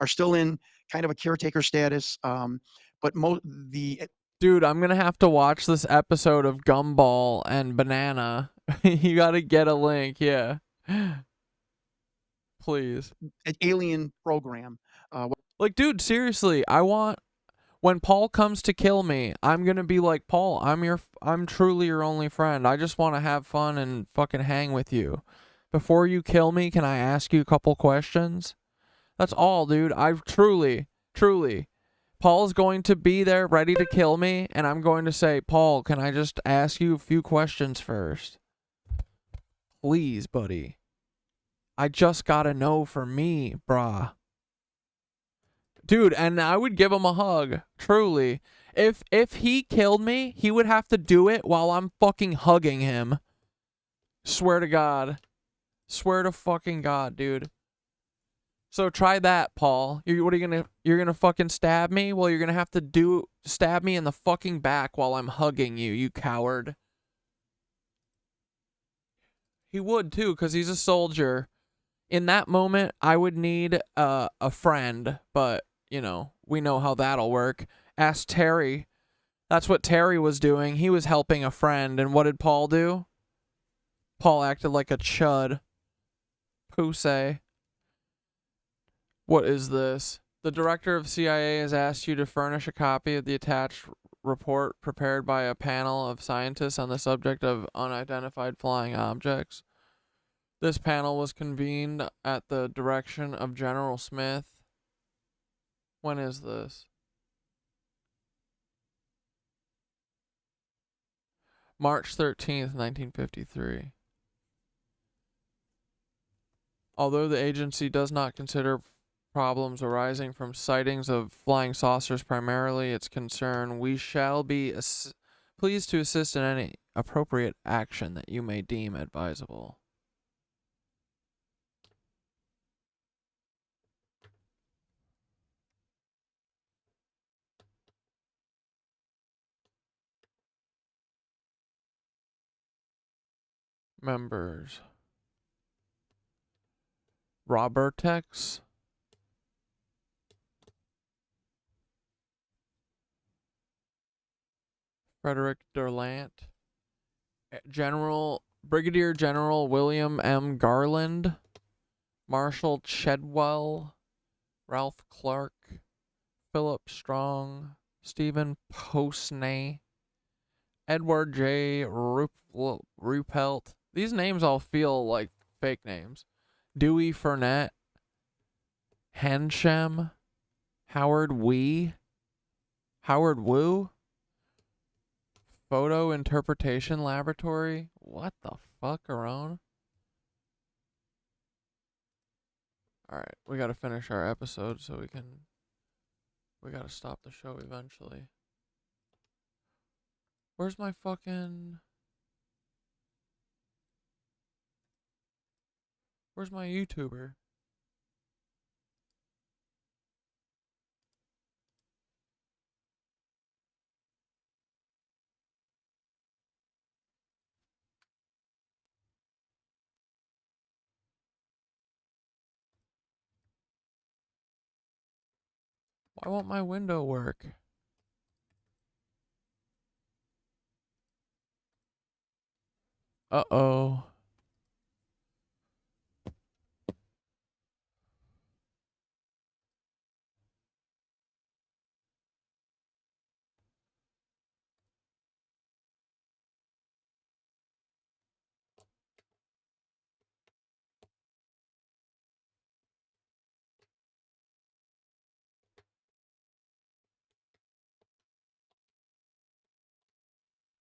Are still in kind of a caretaker status, but
Dude, I'm gonna have to watch this episode of Gumball and Banana. You gotta get a link, yeah. Please.
An alien program.
Dude, seriously, when Paul comes to kill me, I'm gonna be like, Paul, I'm truly your only friend. I just want to have fun and fucking hang with you. Before you kill me, can I ask you a couple questions? That's all, dude. I truly, Paul's going to be there ready to kill me, and I'm going to say, Paul, can I just ask you a few questions first? Please, buddy. I just gotta know for me, brah. Dude, and I would give him a hug, truly. If he killed me, he would have to do it while I'm fucking hugging him. Swear to God. Swear to fucking God, dude. So try that, Paul. You're gonna fucking stab me? Well, you're gonna have to stab me in the fucking back while I'm hugging you, you coward. He would too, because he's a soldier. in that moment, I would need a friend, but, you know, we know how that'll work. Ask Terry. That's what Terry was doing. He was helping a friend, and what did Paul do? Paul acted like a chud. Pussy. What is this? The director of CIA has asked you to furnish a copy of the attached report prepared by a panel of scientists on the subject of unidentified flying objects. This panel was convened at the direction of General Smith. When is this? March 13th, 1953. Although the agency does not consider problems arising from sightings of flying saucers primarily its concern, we shall be pleased to assist in any appropriate action that you may deem advisable. Members. Robertex. Frederick Durlant. Brigadier General William M. Garland. Marshal Chedwell. Ralph Clark. Philip Strong. Stephen Posney. Edward J. Ruppelt. These names all feel like fake names. Dewey Furnett. Hensham. Howard Wee. Howard Wu. Photo Interpretation Laboratory. What the fuck, Aaron? Alright, we gotta finish our episode so we gotta stop the show eventually. Where's my fucking... Where's my YouTuber? Why won't my window work? Uh-oh.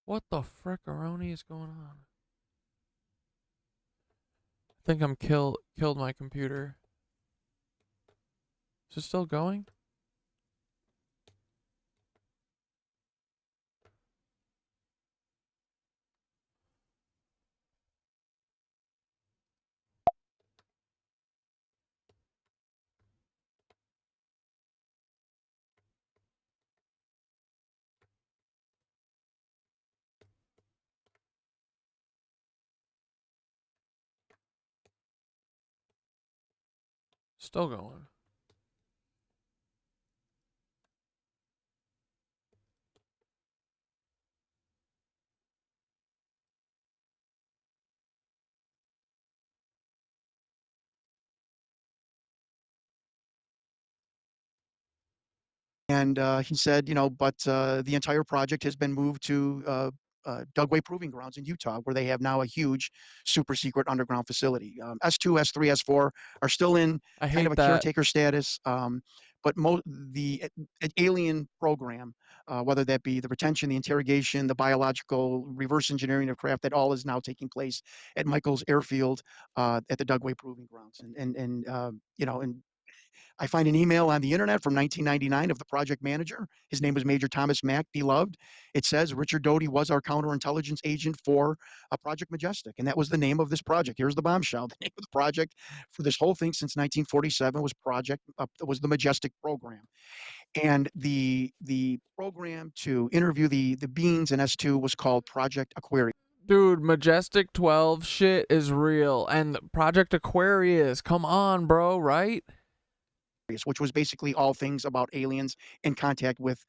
What the frickaroni is going on? I think I'm killed my computer. Is it still going? Still going.
And he said, you know, but the entire project has been moved to Dugway Proving Grounds in Utah, where they have now a huge super secret underground facility. S2, S3, S4 are still in kind of a caretaker status. But the alien program, whether that be the retention, the interrogation, the biological reverse engineering of craft, that all is now taking place at Michael's Airfield at the Dugway Proving Grounds. And you know, and I find an email on the internet from 1999 of the project manager. His name was Major Thomas Mack, beloved. It says Richard Doty was our counterintelligence agent for Project Majestic, and that was the name of this project. Here's the bombshell. The name of the project for this whole thing since 1947 was the Majestic program. And the program to interview the beings in S2 was called Project Aquarius.
Dude, Majestic 12 shit is real. And Project Aquarius, come on, bro, right?
which was basically all things about aliens in contact with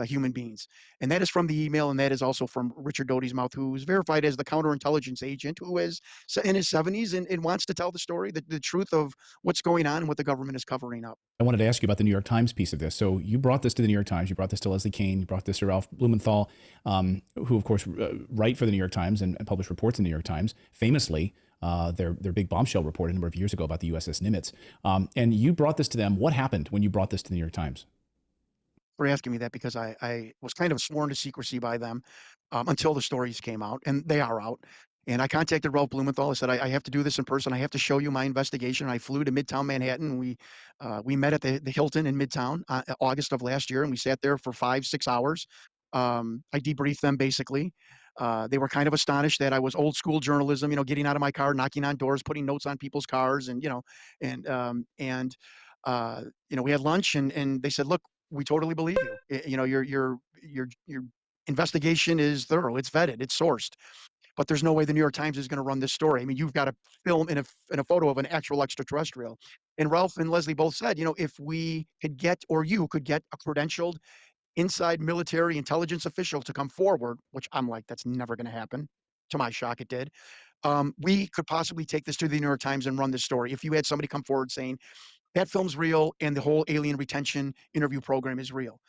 human beings. And that is from the email, and that is also from Richard Doty's mouth, who's verified as the counterintelligence agent, who is in his 70s and wants to tell the story, the truth of what's going on and what the government is covering up.
I wanted to ask you about the New York Times piece of this. So you brought this to the New York Times, you brought this to Leslie Kean, you brought this to Ralph Blumenthal, who of course write for the New York Times and publish reports in the New York Times, famously. Their big bombshell report a number of years ago about the USS Nimitz. And you brought this to them. What happened when you brought this to the New York Times?
For asking me that, because I was kind of sworn to secrecy by them until the stories came out, and they are out. And I contacted Ralph Blumenthal. I said, I have to do this in person. I have to show you my investigation. I flew to Midtown Manhattan. We met at the Hilton in Midtown August of last year, and we sat there for 5-6 hours. I debriefed them basically. They were kind of astonished that I was old school journalism, getting out of my car, knocking on doors, putting notes on people's cars, and we had lunch, and they said, "Look, we totally believe you. Your investigation is thorough, it's vetted, it's sourced, but there's no way the New York Times is going to run this story. I mean, you've got a film in a photo of an actual extraterrestrial." And Ralph and Leslie both said, if we could get, or you could get, a credentialed inside military intelligence official to come forward, which I'm like, that's never going to happen. To my shock, it did. We could possibly take this to the New York Times and run this story. If you had somebody come forward saying that film's real and the whole alien retention interview program is real.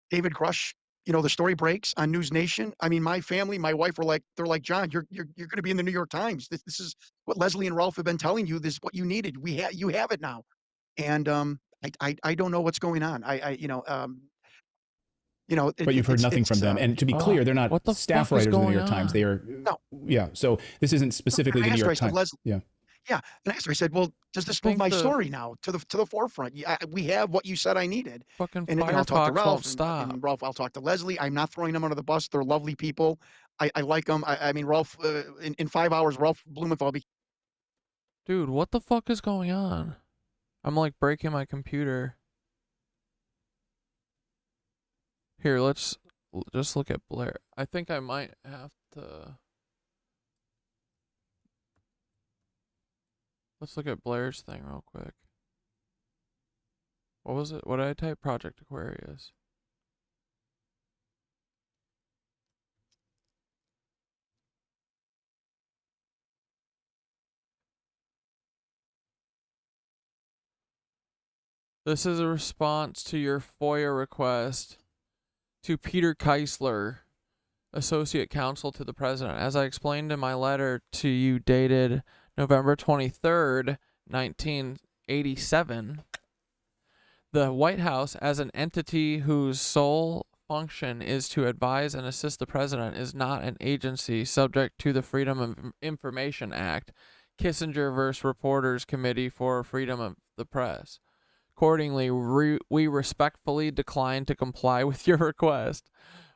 David Grush, the story breaks on News Nation. I mean, my family, my wife they're like, John, you're going to be in the New York Times. This is what Leslie and Ralph have been telling you. This is what you needed. You have it now. And I don't know what's going on.
But you've heard nothing from them. And to be clear, they're not staff writers of the New York Times. They are, yeah. So this isn't specifically the New York Times. Yeah.
Yeah. And after I said, well, does this move my story now to the forefront? We have what you said I needed.
Fucking
and I'll talk to Ralph.
Stop.
And Ralph, I'll talk to Leslie. I'm not throwing them under the bus. They're lovely people. I like them. I mean, Ralph, in 5 hours, Ralph Blumenthal.
Dude, what the fuck is going on? I'm like breaking my computer. Here, let's just look at Blair. I think I might have to... Let's look at Blair's thing real quick. What was it? What did I type? Project Aquarius. This is a response to your FOIA request to Peter Keisler, Associate Counsel to the President. As I explained in my letter to you dated November 23rd, 1987, the White House, as an entity whose sole function is to advise and assist the President, is not an agency subject to the Freedom of Information Act, Kissinger vs. Reporters Committee for Freedom of the Press. Accordingly, we respectfully decline to comply with your request.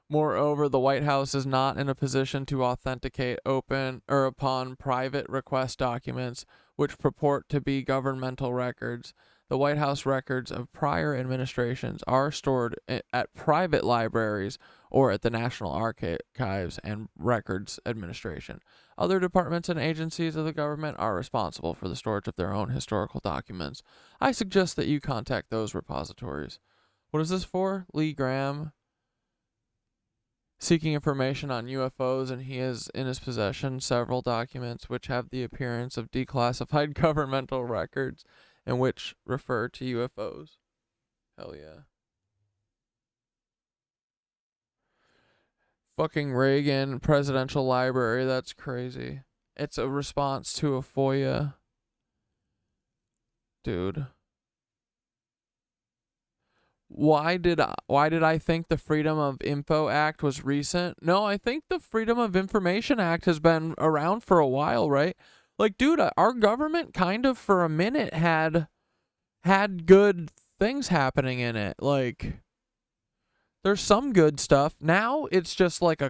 Moreover, the White House is not in a position to authenticate open or upon private request documents which purport to be governmental records. The White House records of prior administrations are stored at private libraries or at the National Archives and Records Administration. Other departments and agencies of the government are responsible for the storage of their own historical documents. I suggest that you contact those repositories. What is this for? Lee Graham, seeking information on UFOs, and he has in his possession several documents which have the appearance of declassified governmental records and which refer to UFOs. Hell yeah. Fucking Reagan Presidential Library, that's crazy. It's a response to a FOIA. Dude. Why did I think the Freedom of Info Act was recent? No, I think the Freedom of Information Act has been around for a while, right? Like, dude, our government kind of for a minute had good things happening in it. Like, there's some good stuff. Now it's just like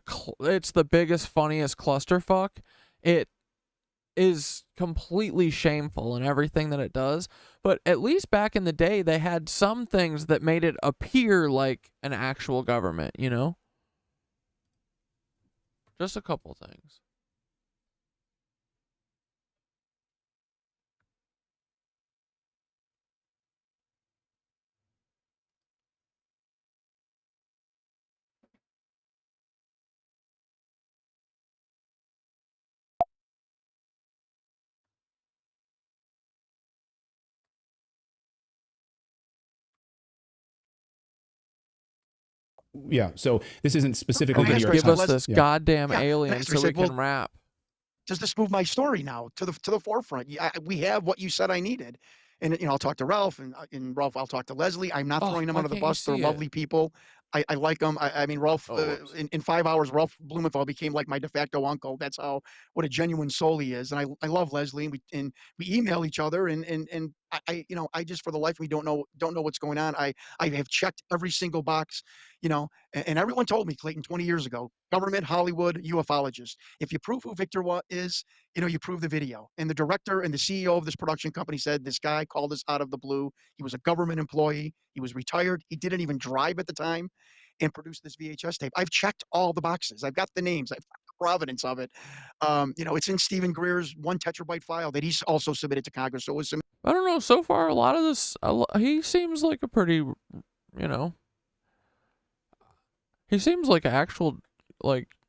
it's the biggest, funniest clusterfuck. It is completely shameful in everything that it does. But at least back in the day, they had some things that made it appear like an actual government, you know? Just a couple things.
Yeah. So this isn't specifically
Okay,
New York
Give
Times.
us this
Yeah.
goddamn
Yeah,
alien
and
so
I
we
said,
can
well,
rap.
does this move my story now to the forefront? We have what you said I needed. And I'll talk to Ralph, and Ralph, I'll talk to Leslie. I'm not throwing them
Why
under the
can't you
bus. They're
see it?
lovely people. I like them. I mean, Ralph, in 5 hours, Ralph Blumenthal became like my de facto uncle. That's what a genuine soul he is. And I love Leslie, and we email each other, and I just, for the life of me, don't know what's going on. I have checked every single box, and everyone told me, Clayton, 20 years ago, government, Hollywood, ufologist. If you prove who Victor is, you prove the video. And the director and the CEO of this production company said this guy called us out of the blue. He was a government employee. He was retired. He didn't even drive at the time, and produced this VHS tape. I've checked all the boxes. I've got the names. I've got the provenance of it. It's in Stephen Greer's 1 terabyte file that he's also submitted to Congress. So it was
I don't know. So far, a lot of this, he seems like a pretty, he seems like an actual,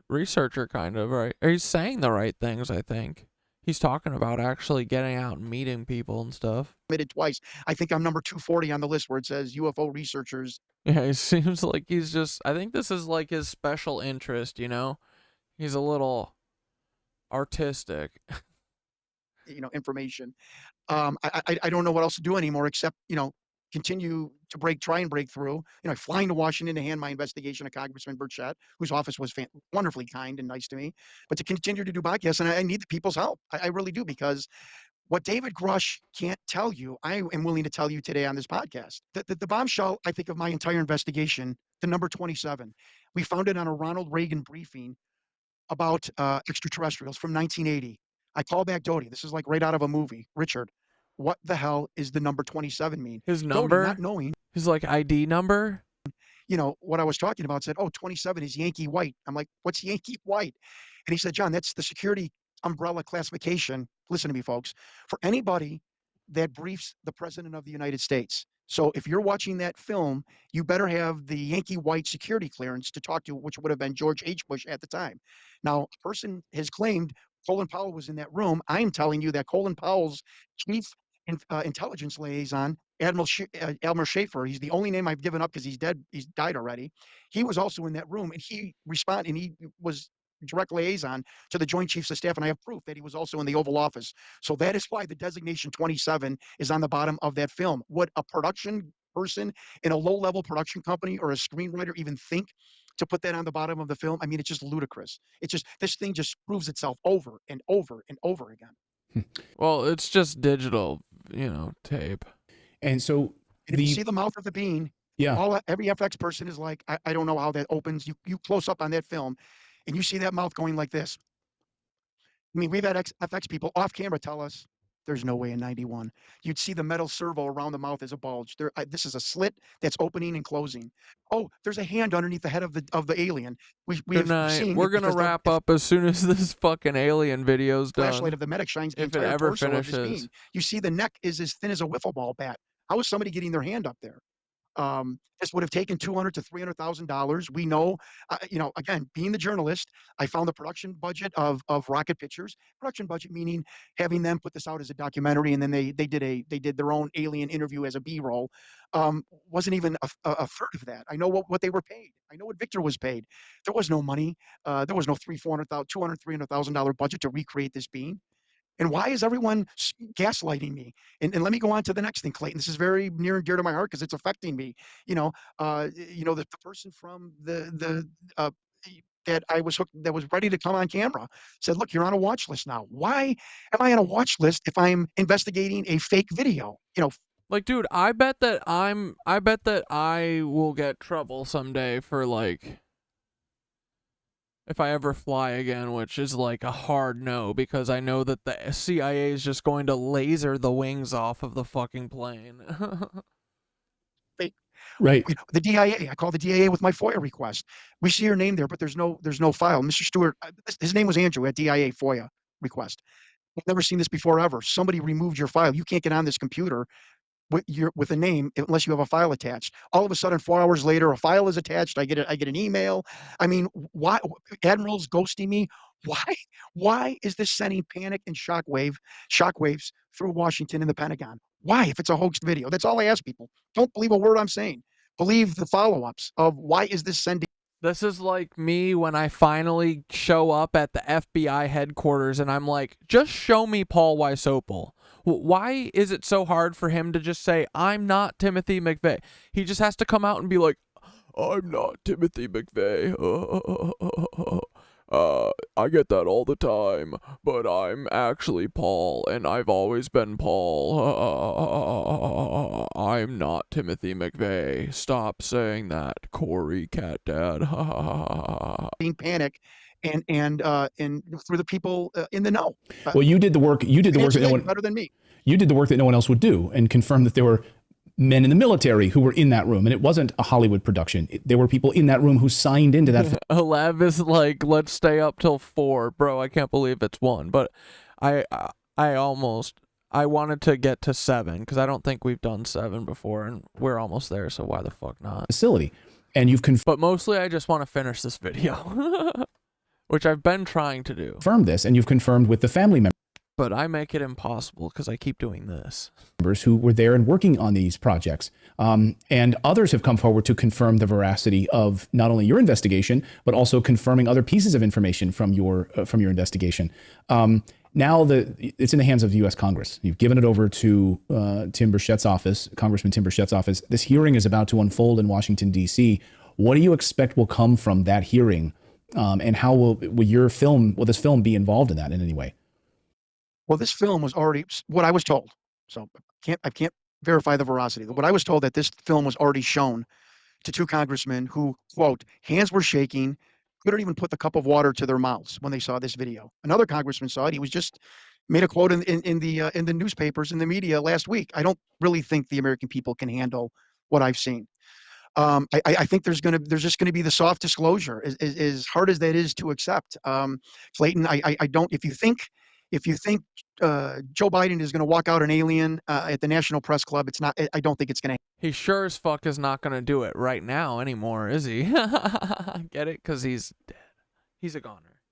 researcher kind of, right? He's saying the right things, I think. He's talking about actually getting out and meeting people and stuff.
submitted twice. I think I'm number 240 on the list where it says UFO researchers.
Yeah, he seems like he's just, I think this is like his special interest, He's a little artistic.
Information. I don't know what else to do anymore except, continue to try and break through. Flying to Washington to hand my investigation to Congressman Burchett, whose office was wonderfully kind and nice to me, but to continue to do podcasts. And I need the people's help. I really do, because what David Grush can't tell you, I am willing to tell you today on this podcast. The bombshell, I think, of my entire investigation, the number 27, we found it on a Ronald Reagan briefing about extraterrestrials from 1980. I call back Doty. This is like right out of a movie. Richard, what the hell is the number 27 mean?
His
Doty,
number?
not knowing.
His ID number?
What I was talking about, said, 27 is Yankee White. I'm like, what's Yankee White? And he said, John, that's the security umbrella classification. Listen to me, folks. For anybody that briefs the President of the United States. So if you're watching that film, you better have the Yankee White security clearance to talk to, which would have been George H. Bush at the time. Now, a person has claimed Colin Powell was in that room. I'm telling you that Colin Powell's chief intelligence liaison, Admiral Schaefer, he's the only name I've given up because he's dead. He's died already. He was also in that room, and he responded, and he was direct liaison to the Joint Chiefs of Staff, and I have proof that he was also in the Oval Office. So that is why the designation 27 is on the bottom of that film. Would a production person in a low-level production company or a screenwriter even think to put that on the bottom of the film? I mean, it's just ludicrous. It's just, this thing just proves itself over and over and over again.
Well, it's just digital, tape.
And so
if you see the mouth of the bean,
yeah,
every FX person is like, I don't know how that opens. You close up on that film, and you see that mouth going like this. I mean, we've had FX people off camera tell us there's no way in 91. You'd see the metal servo around the mouth as a bulge. This is a slit that's opening and closing. Oh, there's a hand underneath the head of the alien.
Goodnight. We're gonna wrap up as soon as this fucking alien video's done.
Flashlight of the medic shines the
if it
entire
ever
torso of
finishes.
this being. You see the neck is as thin as a wiffle ball bat. How is somebody getting their hand up there? This would have taken $200,000 to $300,000. We know, again, being the journalist, I found the production budget of Rocket Pictures. Production budget meaning having them put this out as a documentary, and then they did their own alien interview as a B-roll. Wasn't even a third of that. I know what they were paid. I know what Victor was paid. There was no money. There was no $200,000, $300,000 budget to recreate this being. And why is everyone gaslighting me? And let me go on to the next thing, Clayton. This is very near and dear to my heart because it's affecting me. The person from that I was hooked, that was ready to come on camera, said, "Look, you're on a watch list now. Why am I on a watch list if I'm investigating a fake video?"
Like, dude, I bet that I will get trouble someday for if I ever fly again, which is like a hard no, because I know that the CIA is just going to laser the wings off of the fucking plane.
Right.
The DIA. I call the DIA with my FOIA request. We see your name there, but there's no file. Mr. Stewart, his name was Andrew at DIA FOIA request. I've never seen this before ever. Somebody removed your file. You can't get on this computer with a name unless you have a file attached. All of a sudden, 4 hours later, a file is attached. I get an email. I mean, why? Admiral's ghosting me. Why is this sending panic and shockwaves through Washington and the Pentagon? Why, if it's a hoaxed video? That's all I ask people. Don't believe a word I'm saying. believe the follow-ups of why is this sending.
This is like me when I finally show up at the FBI headquarters and I'm like, just show me Paul Wysopal. Why is it so hard for him to just say, I'm not Timothy McVeigh? He just has to come out and be like, I'm not Timothy McVeigh. I get that all the time, but I'm actually Paul, and I've always been Paul. I'm not Timothy McVeigh. Stop saying that, Corey Catdad.
Being panic and through the people in the know.
Well, you did the work. You did the work that no one
better than me.
You did the work that no one else would do, and confirmed that there were men in the military who were in that room, and it wasn't a Hollywood production. There were people in that room who signed into that.
Lev is like, let's stay up till 4, bro. I can't believe it's 1, but I wanted to get to 7 because I don't think we've done 7 before, and we're almost there. So why the fuck not?
Facility, and you've
But mostly, I just want to finish this video, which I've been trying to do.
confirmed this, and you've confirmed with the family members.
But I make it impossible because I keep doing this.
Who were there and working on these projects. And others have come forward to confirm the veracity of not only your investigation, but also confirming other pieces of information from your investigation. Now it's in the hands of the U.S. Congress. You've given it over to Tim Burchett's office, Congressman Tim Burchett's office. This hearing is about to unfold in Washington, D.C. What do you expect will come from that hearing? And how will this film be involved in that in any way?
Well, this film was already what I was told. So I can't verify the veracity. What I was told that this film was already shown to 2 congressmen who, quote, hands were shaking, couldn't even put the cup of water to their mouths when they saw this video. Another congressman saw it. He was just made a quote in the newspapers, in the media last week. I don't really think the American people can handle what I've seen. I think there's just gonna be the soft disclosure, as hard as that is to accept. Clayton, I don't. If you think Joe Biden is going to walk out an alien at the National Press Club, it's not. I don't think it's going to.
He sure as fuck is not going to do it right now anymore, is he? Get it? Because he's dead. He's a goner.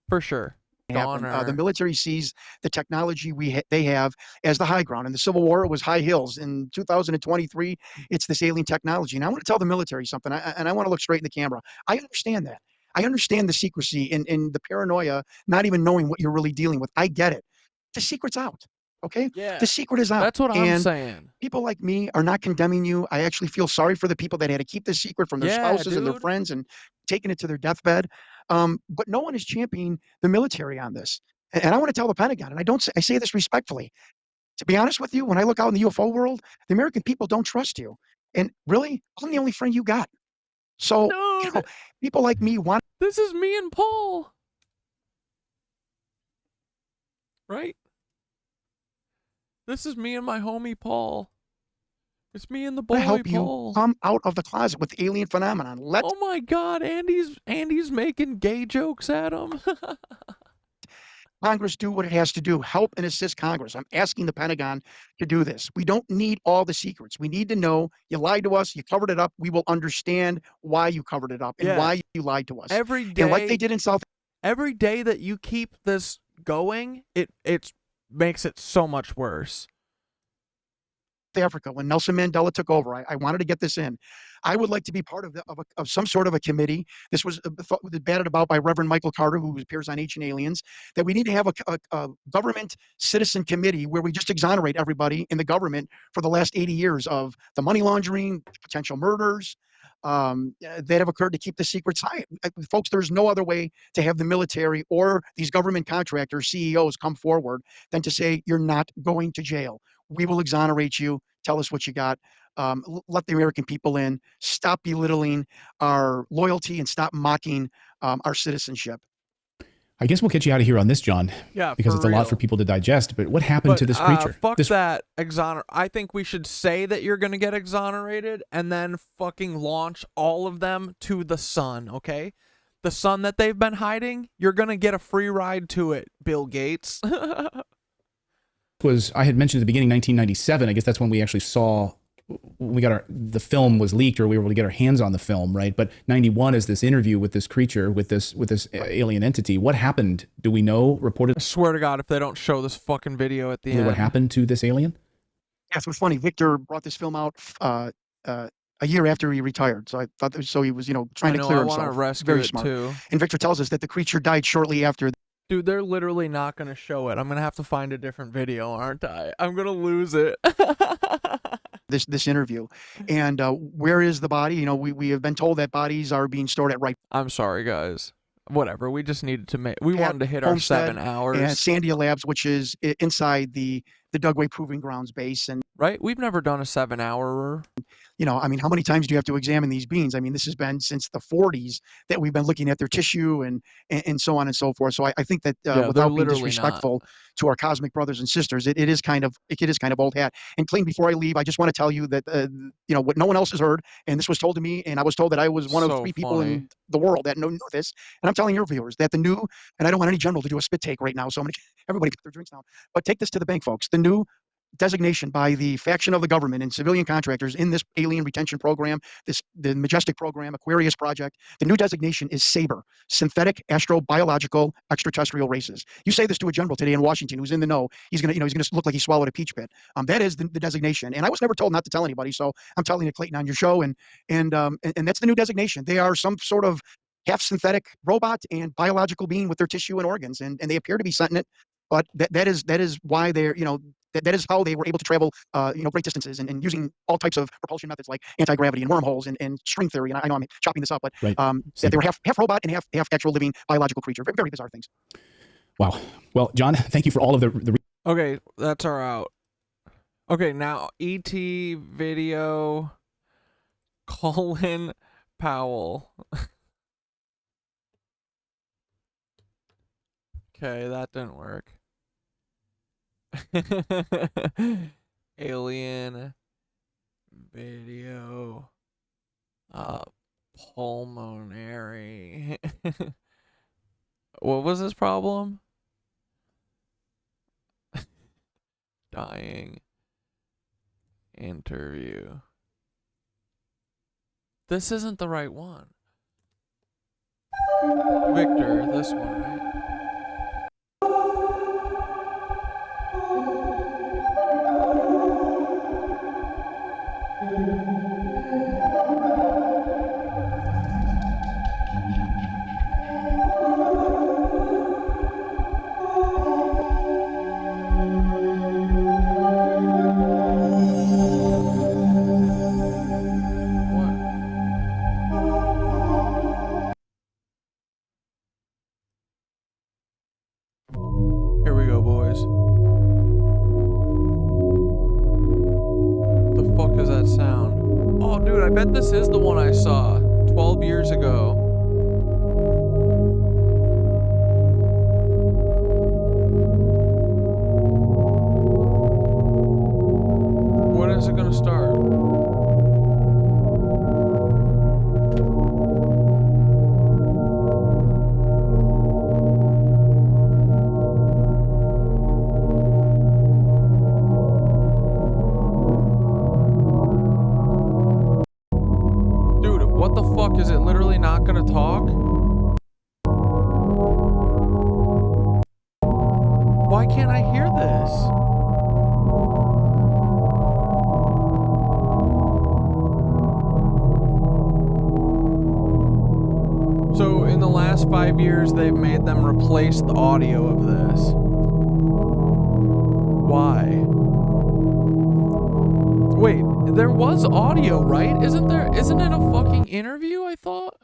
For sure. Goner.
The military sees the technology they have as the high ground. In the Civil War, it was high hills. In 2023, it's this alien technology. And I want to tell the military something, and I want to look straight in the camera. I understand that. I understand the secrecy and the paranoia, not even knowing what you're really dealing with. I get it. The secret's out. Okay?
Yeah.
The secret is out.
That's what I'm saying.
People like me are not condemning you. I actually feel sorry for the people that had to keep this secret from their spouses and their friends and taking it to their deathbed. But no one is championing the military on this. And I want to tell the Pentagon, and I say this respectfully. To be honest with you, when I look out in the UFO world, the American people don't trust you. And really, I'm the only friend you got. So, people like me want.
This is me and Paul. Right? This is me and my homie Paul. It's me and the boy
to help
Paul.
You come out of the closet with the alien phenomenon.
Oh my God, Andy's making gay jokes at him.
Congress do what it has to do. Help and assist Congress. I'm asking the Pentagon to do this. We don't need all the secrets. We need to know you lied to us. You covered it up. We will understand why you covered it up and why you lied to us.
Every day,
and like they did in South.
Every day that you keep this going, it makes it so much worse.
Africa, when Nelson Mandela took over, I wanted to get this in. I would like to be part of some sort of a committee. This was batted about by Reverend Michael Carter, who appears on Ancient Aliens, that we need to have a government citizen committee where we just exonerate everybody in the government for the last 80 years of the money laundering, potential murders that have occurred to keep the secrets high. Folks, there's no other way to have the military or these government contractors, CEOs, come forward than to say, you're not going to jail. We will exonerate you. Tell us what you got. Let the American people in. Stop belittling our loyalty and stop mocking our citizenship.
I guess we'll get you out of here on this, John.
Yeah,
because it's a lot for people to digest. But what happened to this creature?
Fuck that I think we should say that you're gonna get exonerated and then fucking launch all of them to the sun. Okay, the sun that they've been hiding. You're gonna get a free ride to it, Bill Gates.
I had mentioned at the beginning 1997. I guess that's when we actually saw. The film was leaked, or we were able to get our hands on the film, right? But 91 is this interview with this creature, with this alien entity. What happened? Do we know? Reported.
I swear to God, if they don't show this fucking video at the end.
What happened to this alien?
Yeah, it was funny. Victor brought this film out. I a year after he retired. So I thought that, so he was, trying to clear
I want to
himself.
rescue
Very
it
smart.
too.
And Victor tells us that the creature died shortly after.
Dude, they're literally not going to show it. I'm going to have to find a different video, aren't I? I'm going to lose it.
This interview. And where is the body? We have been told that bodies are being stored at Ripe.
I'm sorry, guys. Whatever. We just needed to we wanted to hit our
Homestead
7 hours.
And Sandia Labs, which is inside the Dugway Proving Grounds base. And
right? We've never done a 7-hour.
How many times do you have to examine these beans? I mean, this has been since the 40s that we've been looking at their tissue and so on and so forth. So I think that without being disrespectful to our cosmic brothers and sisters, it is kind of old hat. And Clayton, before I leave, I just want to tell you that what no one else has heard, and this was told to me, and I was told that I was one of 3 people in the world that knew this. And I'm telling your viewers that the new, and I don't want any general to do a spit take right now, so I'm gonna everybody put their drinks down. But take this to the bank, folks. The new designation by the faction of the government and civilian contractors in this alien retention program, the Majestic program, Aquarius project, the new designation is SABER, synthetic astrobiological extraterrestrial races. You say this to a general today in Washington who's in the know, he's gonna look like he swallowed a peach pit. That is the designation, and I was never told not to tell anybody, so I'm telling you, Clayton, on your show, and that's the new designation. They are some sort of half synthetic robot and biological being with their tissue and organs, and they appear to be sentient. But that is why they're, that is how they were able to travel, great distances and using all types of propulsion methods like anti-gravity and wormholes and string theory. And I know I'm chopping this up, but that they were half robot and half actual living biological creature. Very, very bizarre things.
Wow. Well, John, thank you for all of the
Okay, that's our out. Okay, now E.T. video, Colin Powell. Okay, that didn't work. Alien video, pulmonary. What was his problem? Dying interview. This isn't the right one. Victor, this one, right? Here we go, boys. The fuck is that sound? Oh, dude, I bet this is the one I saw 12 years ago. When is it gonna start? Is it literally not gonna talk? Why can't I hear this? So in the last 5 years, they've made them replace the audio of this. Why? Wait, there was audio, right? Isn't it a fucking interview, I thought?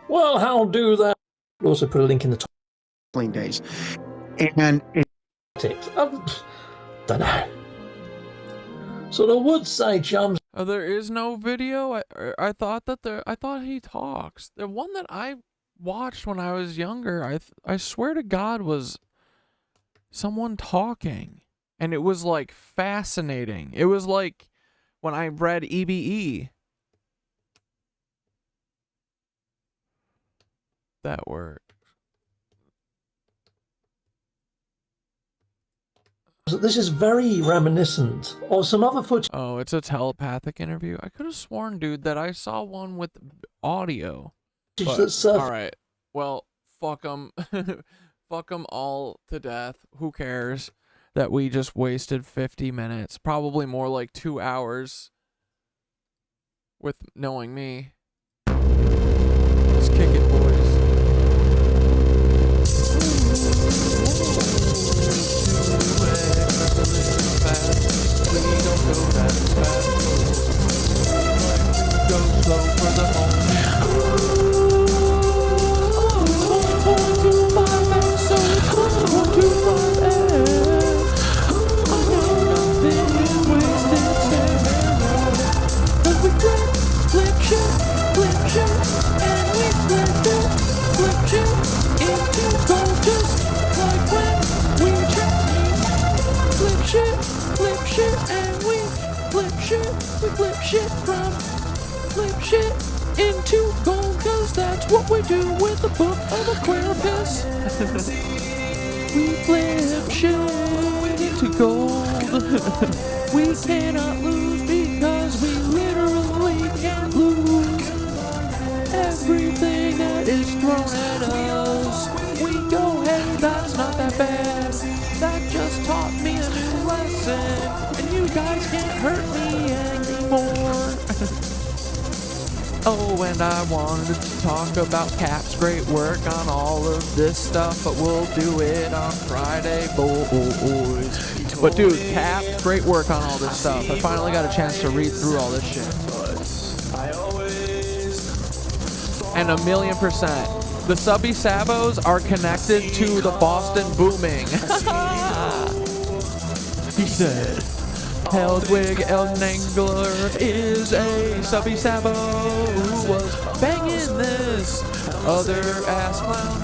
Well, I'll do that. We'll also put a link in the top.
Days. And
don't know. So I would say, chums.
Oh, there is no video? I thought that I thought he talks. The one that I watched when I was younger, I swear to God, was someone talking, and it was like fascinating. It was like when I read EBE. That worked.
This is very reminiscent of some other footage.
Oh, it's a telepathic interview. I could have sworn, dude, that I saw one with audio. But, all right. Well, fuck them. Fuck them all to death. Who cares that we just wasted 50 minutes? Probably more like 2 hours with knowing me. Let's kick it, boys. We don't go that fast. Go slow for the moment. Shit into gold, cause that's what we do with the book of Aquarius. We flip shit into gold. We cannot lose because we literally can't lose. Everything that is thrown at us, we go, hey, that's not that bad. That just taught me a new lesson, and you guys can't hurt me anymore. Oh, and I wanted to talk about Cap's great work on all of this stuff, but we'll do it on Friday, boys. But dude, Cap, great work on all this stuff. I finally got a chance to read through all this shit. And 1,000,000%. The Subby Sabos are connected to the Boston booming. He said, Hedwig Elnangler is a Subby Sabo who was banging this other ass clown.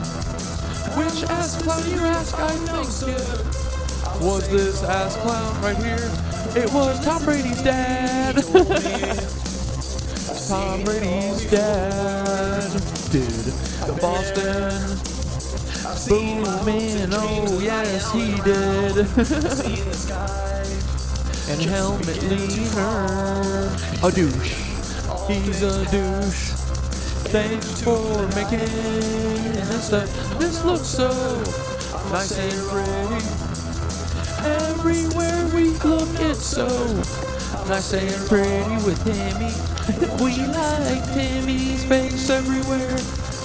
Which ass clown, you ask? I think it was this ass clown right here. It was Tom Brady's dad. Tom Brady's dad did the Boston booming. Oh yes, he did. And Helmet Leaner, a douche. He's a douche. Thanks for making this stuff. This looks so nice and pretty. Everywhere we look, it's so nice and pretty with Timmy. We like Timmy's face everywhere.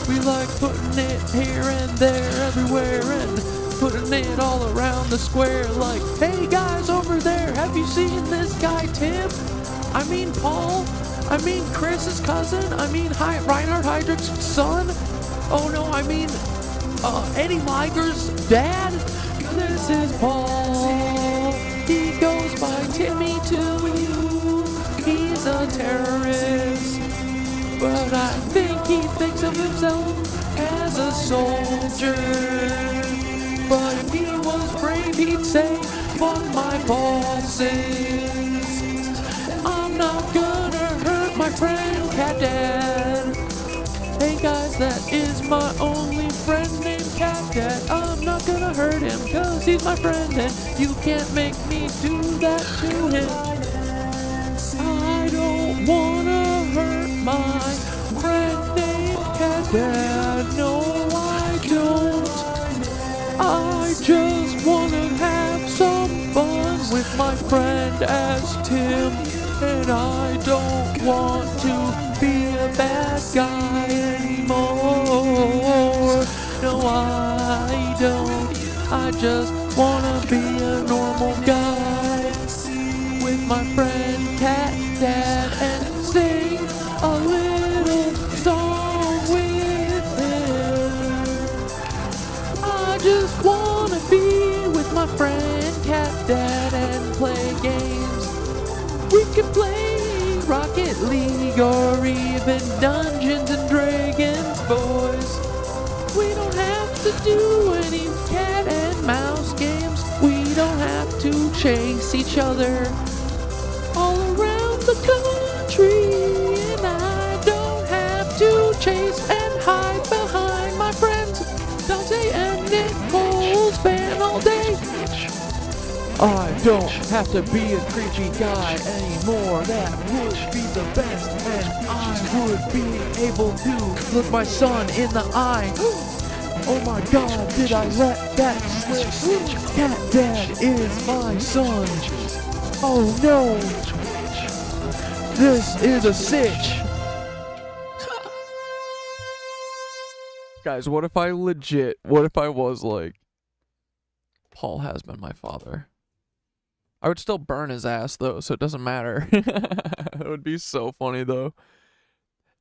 We like putting it here and there, everywhere, and putting it all around the square. Like, hey guys over there, have you seen this guy Tim? I mean Paul? I mean Chris's cousin? I mean Reinhard Heydrich's son? Oh no, I mean Eddie Liger's dad? This is Paul. He goes by Timmy too. He's a terrorist, but I think he thinks of himself as a soldier. But if he was brave, he'd say, fuck my bosses. I'm not gonna hurt my friend Catdad. Hey guys, that is my only friend named Catdad. I'm not gonna hurt him, cause he's my friend, and you can't make me do that to him. I don't wanna hurt my friend named Catdad. No, I don't. I just wanna have some fun with my friend as Tim, and I don't want to be a bad guy anymore. No, I don't. I just wanna be a normal guy with my friend Catdad and sing a little song with him. I just wanna be with my friend Catdad and play games. We can play Rocket League or even Dungeons and Dragons, boys. We don't have to do any cat and mouse games. We don't have to chase each other all around the country. And I don't have to chase and hide behind my friends Dante and Nicole's band all day. I don't have to be a creepy guy anymore. That would be the best, and I would be able to look my son in the eye Oh my god, did I let that slip? Catdad is my son. Oh no. This is a sitch. Guys, what if I was like, Paul has been my father? I would still burn his ass though, so it doesn't matter. That would be so funny though.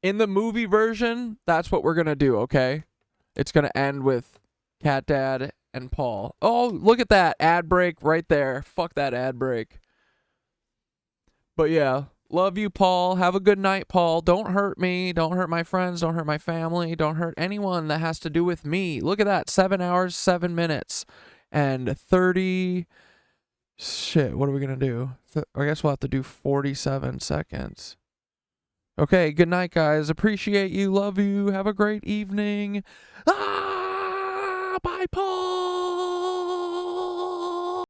In the movie version, that's what we're gonna do, okay? It's gonna end with Catdad and Paul. Oh, look at that ad break right there. Fuck that ad break. But yeah, love you, Paul. Have a good night, Paul. Don't hurt me. Don't hurt my friends. Don't hurt my family. Don't hurt anyone that has to do with me. Look at that. 7 hours, 7 minutes, and 30... Shit, what are we going to do? I guess we'll have to do 47 seconds. Okay, good night, guys. Appreciate you. Love you. Have a great evening. Bye, Paul.